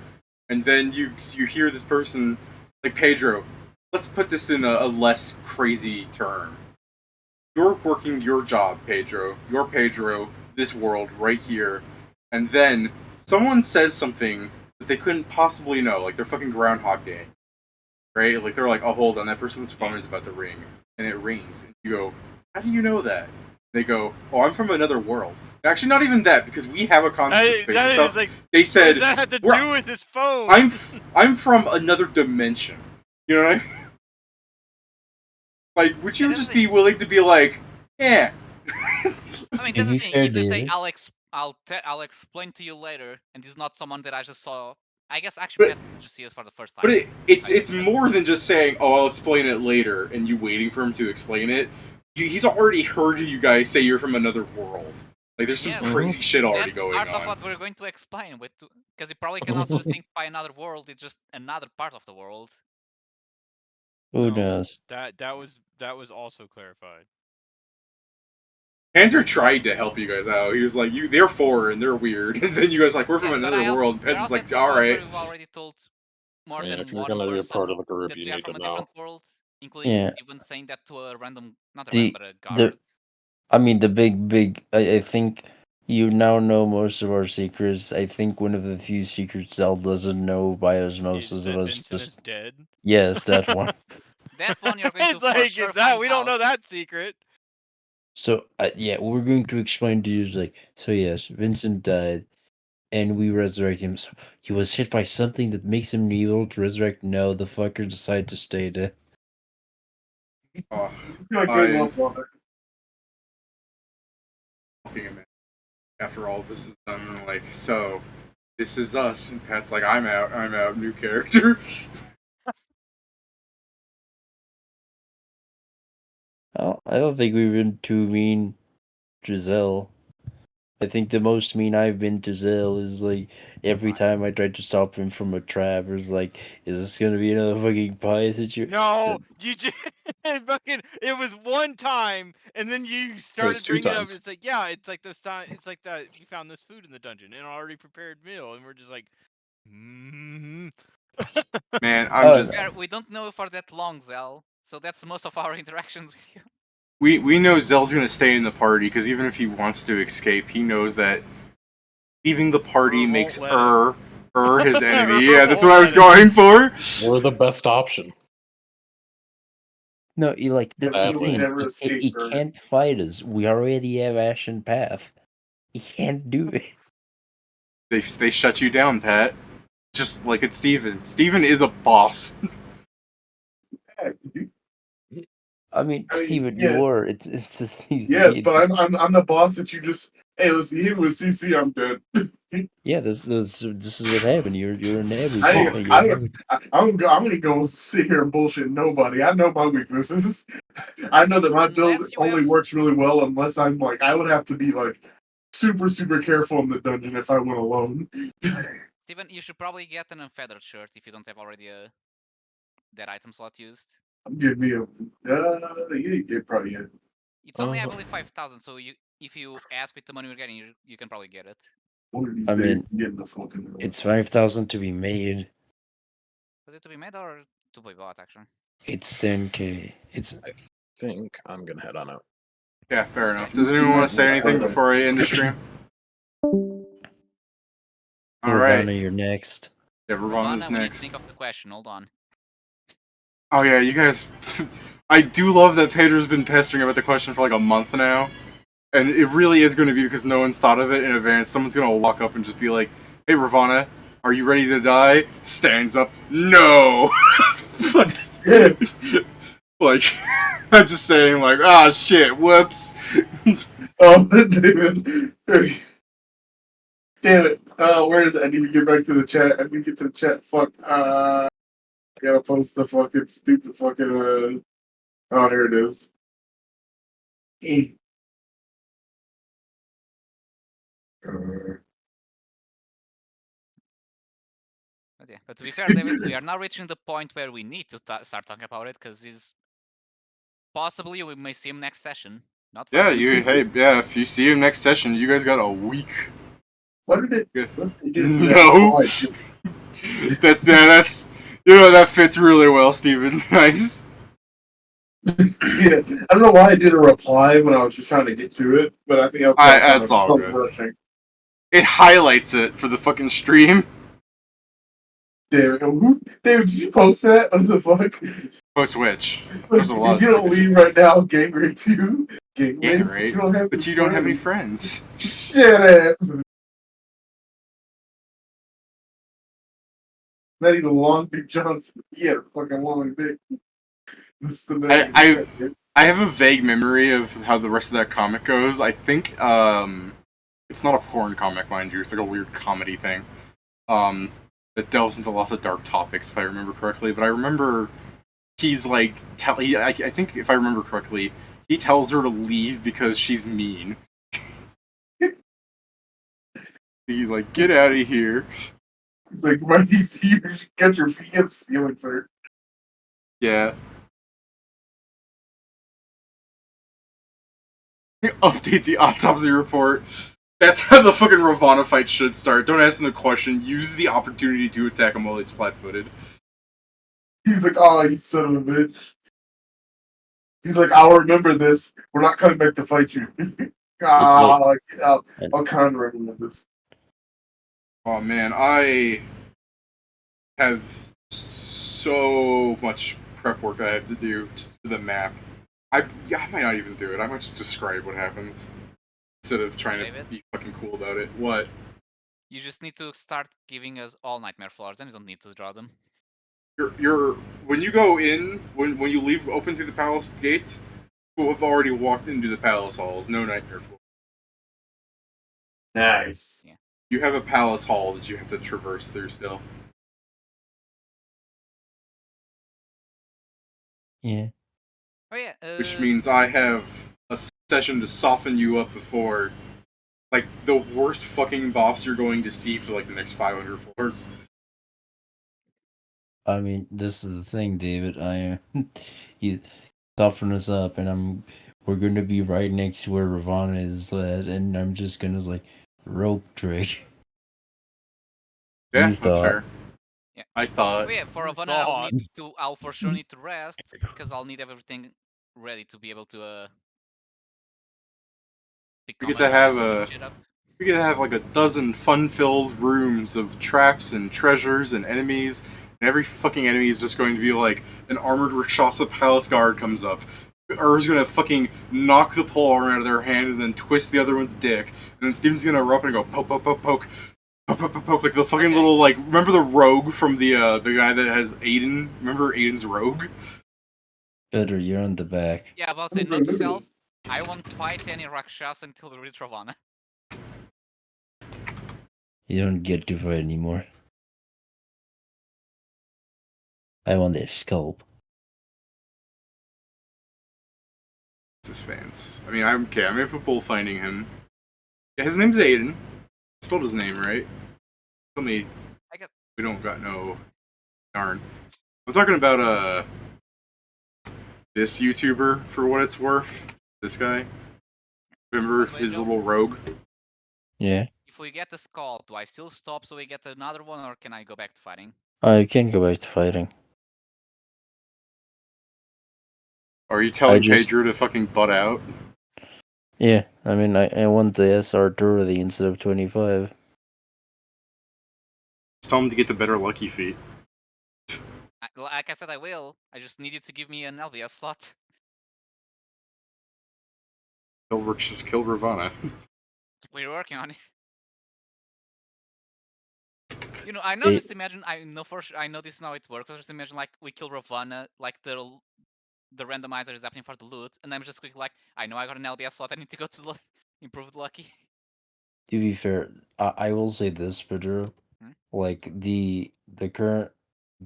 and then you hear this person like Pedro. Let's put this in a less crazy term. You're working your job, Pedro. You're Pedro, this world right here, and then someone says something that they couldn't possibly know, like they're fucking Groundhog Day, right? Like they're like, "Oh, hold on, that person's phone is about to ring," and it rings, and you go, "How do you know that?" They go, "Oh, I'm from another world." Actually, not even that, because we have a concept of space and stuff. like, They what said, does that have to "We're- do with his phone? I'm from another dimension." You know what I mean? Like, would you Yeah, just be willing to be like, "Yeah"? I mean, To that's the be thing. fair, If you say David. I'll explain to you later, and this is not someone that I just saw. I guess actually, But- Pat did just see us for the first time. But it's I guess, but- more than just saying, "Oh, I'll explain it later," and you waiting for him to explain it. He's already heard you guys say you're from another world. Like, there's some Yes, crazy shit already that's going part of on. what we're going to explain with, because he probably can also just think by another world. It's just another part of the world. Who No, knows? That was also clarified. Panzer tried to help you guys out. He was like, they're foreign, they're weird," and then you guys are like, "We're from Yes, but another I also, world." And we're Panzer's also like, at the "All point where right." we've already told more Yeah, than if you're one gonna be a part person of the group, that you we are need from to a know. different world, including Yeah. Steven saying that to a random, not a random, The but a the guard. I mean the big I think you now know most of our secrets. I think one of the few secrets Zell doesn't know by Is osmosis that of us Vincent is just dead? yes, that one. That one you're going to It's for like sure it's that find we don't out. know that secret. So yeah, we're going to explain to you is like so yes, Vincent died and we resurrect him. So he was hit by something that makes him able to resurrect. No, the fucker decided to stay dead. Oh, Like, I- good luck, brother. fucking amazing. After all this is done, I'm like, "So, this is us," and Pat's like, I'm out, new character." I don't think we've been too mean to Zell. I think the most mean I've been to Zell is like every time I tried to stop him from a trap, it's like, is this gonna be another fucking pie situation? No, you just fucking. It was one time, and then you started two bringing it up. times. It's like, yeah, it's like this time. It's like that you found this food in the dungeon, an already prepared meal, and we're just like, mm-hmm. Man, Oh, We don't know for that long, Zell, so that's most of our interactions with you. we know Zell's gonna stay in the party because even if he wants to escape, he knows that leaving the party won't makes let him. his enemy. Ur Yeah, that's won't what I was let him. going for. We're the best option. no, that's the Sadly. He would thing. never He escape her. can't fight us. We already have Ashen Path. He can't do it. They shut you down, Pat. Just like it's Steven. Steven is a boss. I mean, Steven, yeah. you were. It's Yes, but I'm the boss that you just. Hey, let's hit him with CC. I'm dead. yeah. This is what happened. You're a Nebu. I'm gonna go sit here and bullshit nobody. I know my weaknesses. I know that my build Unless you only have- works really well unless I'm like I would have to be like super careful in the dungeon if I went alone. Steven, you should probably get an unfeathered shirt if you don't have already that item slot used. Give me a you get probably it. It's only I believe 5,000, so if you ask with the money you're getting, you can probably get it. One of these I days, mean, I'm getting the fucking. It's 5,000 to be made. Was it to be made or to be bought actually? It's 10K. It's I think I'm gonna head on out. Yeah, fair enough. Does anyone want to say anything before I end the stream? All right. Ravana, you're next. Yeah, Ravana's Ravana, we need to next. think of the question. Hold on. Oh yeah, you guys. I do love that Pedro's been pestering about the question for like a month now, and it really is going to be because no one's thought of it in advance. Someone's going to walk up and just be like, "Hey, Ravana, are you ready to die?" Stands up, no. Like, I'm just saying, like, ah, shit, whoops. Oh, David. Damn it. Where is it? I need to get back to the chat. I need to get to the chat. Fuck. I gotta post the fucking stupid fucking. Oh, here it is. Eh. But yeah, but to be fair, David, we are now reaching the point where we need to start talking about it because he's possibly we may see him next session. Not far Yeah, away. yeah, if you see him next session, you guys got a week. What did it? No. That's that fits really well, Steven. Nice. Yeah, I don't know why I did a reply when I was just trying to get to it, but I think I was That's all good. rushing. It highlights it for the fucking stream. David, David, did you post that? What the fuck? Post which? If you don't leave right now, I'll gang rape you. Gang rape? Right? You don't have But you don't have any friends. Shut up. Not even long Dick Johnson. He had a fucking long dick. This is the man. I have a vague memory of how the rest of that comic goes. I think it's not a porn comic, mind you. It's like a weird comedy thing. That delves into lots of dark topics, if I remember correctly. But I remember he's like, I think if I remember correctly, he tells her to leave because she's mean. He's like, get out of here. It's like, when he's here, get your feelings hurt. Yeah. Update the autopsy report. That's how the fucking Ravana fight should start. Don't ask him the question. Use the opportunity to attack him while he's flat-footed. He's like, oh, you son of a bitch. He's like, I'll remember this. We're not coming back to fight you. I'll kind of remember this. Oh man, I have so much prep work I have to do just for the map. I might not even do it. I might just describe what happens instead of trying to be fucking cool about it. What? You just need to start giving us all nightmare floors, and you don't need to draw them. You're when you go in, when you leave open through the palace gates, people have already walked into the palace halls. No nightmare floor. Nice. Yeah. You have a palace hall that you have to traverse through still. Yeah. Oh yeah. Which means I have a session to soften you up before, like, the worst fucking boss you're going to see for like the next 500 floors. I mean, this is the thing, David. You soften us up, and we're gonna be right next to where Ravana is led, and I'm just gonna like rope trick. Yeah, that's fair. Yeah. I thought. Oh yeah, for Ravana, I'll for sure need to rest because I'll need everything ready to be able to. We get to have like a dozen fun-filled rooms of traps and treasures and enemies, and every fucking enemy is just going to be like an armored Rakshasa palace guard comes up. Ur's gonna fucking knock the pole out of their hand and then twist the other one's dick, and then Steven's gonna erupt and go poke, poke, poke, poke, poke, poke, poke, poke, like the fucking little like. Remember the rogue from the guy that has Aiden? Remember Aiden's rogue? Better, you're on the back. Yeah, but say note to self, I won't fight any Rakshasa until we reach Ravana. You don't get to fight anymore. I want this scope. It's his fans. I mean, I'm okay. I'm gonna put bullfighting him. Yeah, his name's Aiden. Spelled his name right. Tell me. I guess we don't got no. Darn. I'm talking about this YouTuber for what it's worth. This guy. Remember his little rogue? Yeah. If we get the skull, do I still stop so we get another one, or can I go back to fighting? I can go back to fighting. Are you telling Pedro to fucking butt out? Yeah, I mean, I want the SR30 instead of 25. Just tell him to get the better lucky feet. Like I said, I will. I just need you to give me an LBS slot. Kill Ravana. We're working on it. You know, I know. Just imagine. I know for sure. I know this is how it works. Just imagine, like, we kill Ravana, like the the randomizer is happening for the loot, and I'm just quickly like, I know I got an LBS slot, I need to go to improved lucky. To be fair, I will say this, Pedro. Like the current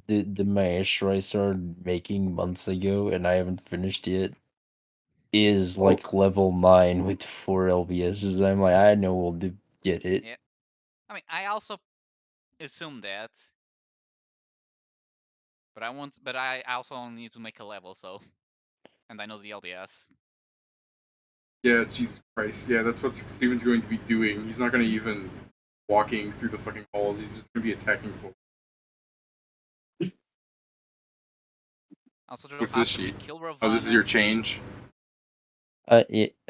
the maestro I started making months ago and I haven't finished yet is like level 9 with 4 LBSs. I'm like, I know we'll get it. Yeah. I mean, I also assume that, but I also only need to make a level, so, and I know the LBS. Yeah, Jesus Christ. Yeah, that's what Steven's going to be doing. He's not going to even walking through the fucking halls. He's just going to be attacking folks. Also, What's this after we sheet? kill Ravana, Oh, this is your change? I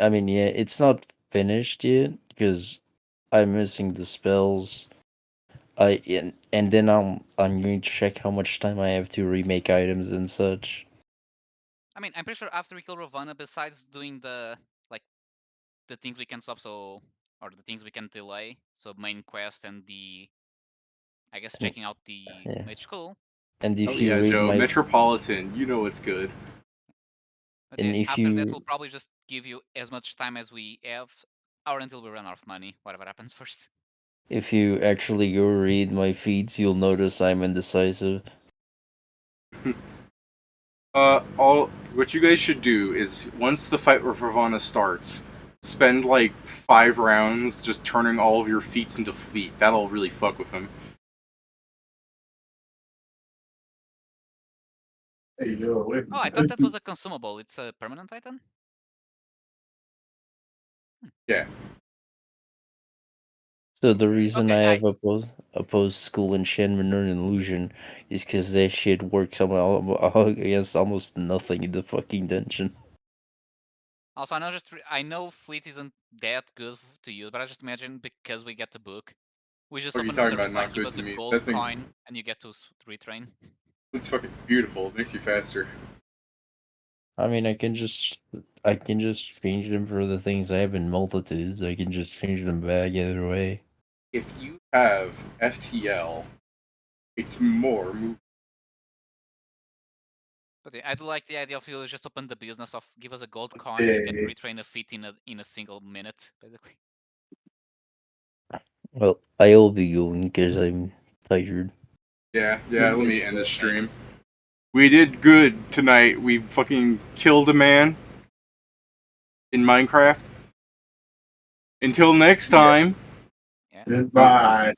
mean, yeah, it's not finished yet because I'm missing the spells. And then I'm going to check how much time I have to remake items and such. I mean, I'm pretty sure after we kill Ravana, besides doing the things we can stop, or the things we can delay, so main quest and I guess checking out the mage school. And if oh you yeah, read Joe, my Metropolitan, you know it's good. But and yeah, if after that, you we'll probably just give you as much time as we have, or until we run out of money, whatever happens first. if you actually go read my feeds, you'll notice I'm indecisive. All what you guys should do is once the fight with Ravana starts, spend like 5 rounds just turning all of your feats into fleet. That'll really fuck with him. Hey, yo, wait. Oh, I thought that was a consumable. It's a permanent item? Yeah. So the reason Okay, I have opposed school enchantment or illusion is because that shit works against almost nothing in the fucking dungeon. Also, I know fleet isn't that good to use, but I just imagine because we get the book, we just What are you open the talking service about? like Not give good us to a me. gold That thing's coin and you get to retrain. it's fucking beautiful. It makes you faster. I mean, I can just change them for the things I have in multitudes. I can just change them back either way. If you have FTL, it's more move. But yeah, I do like the idea of you just open the business of give us a gold coin and you get Hey. retrain a feat in a single minute, basically. Well, I'll be going because I'm tired. Yeah, let me end the stream. We did good tonight. We fucking killed a man in Minecraft. Until next time. Yeah. Goodbye.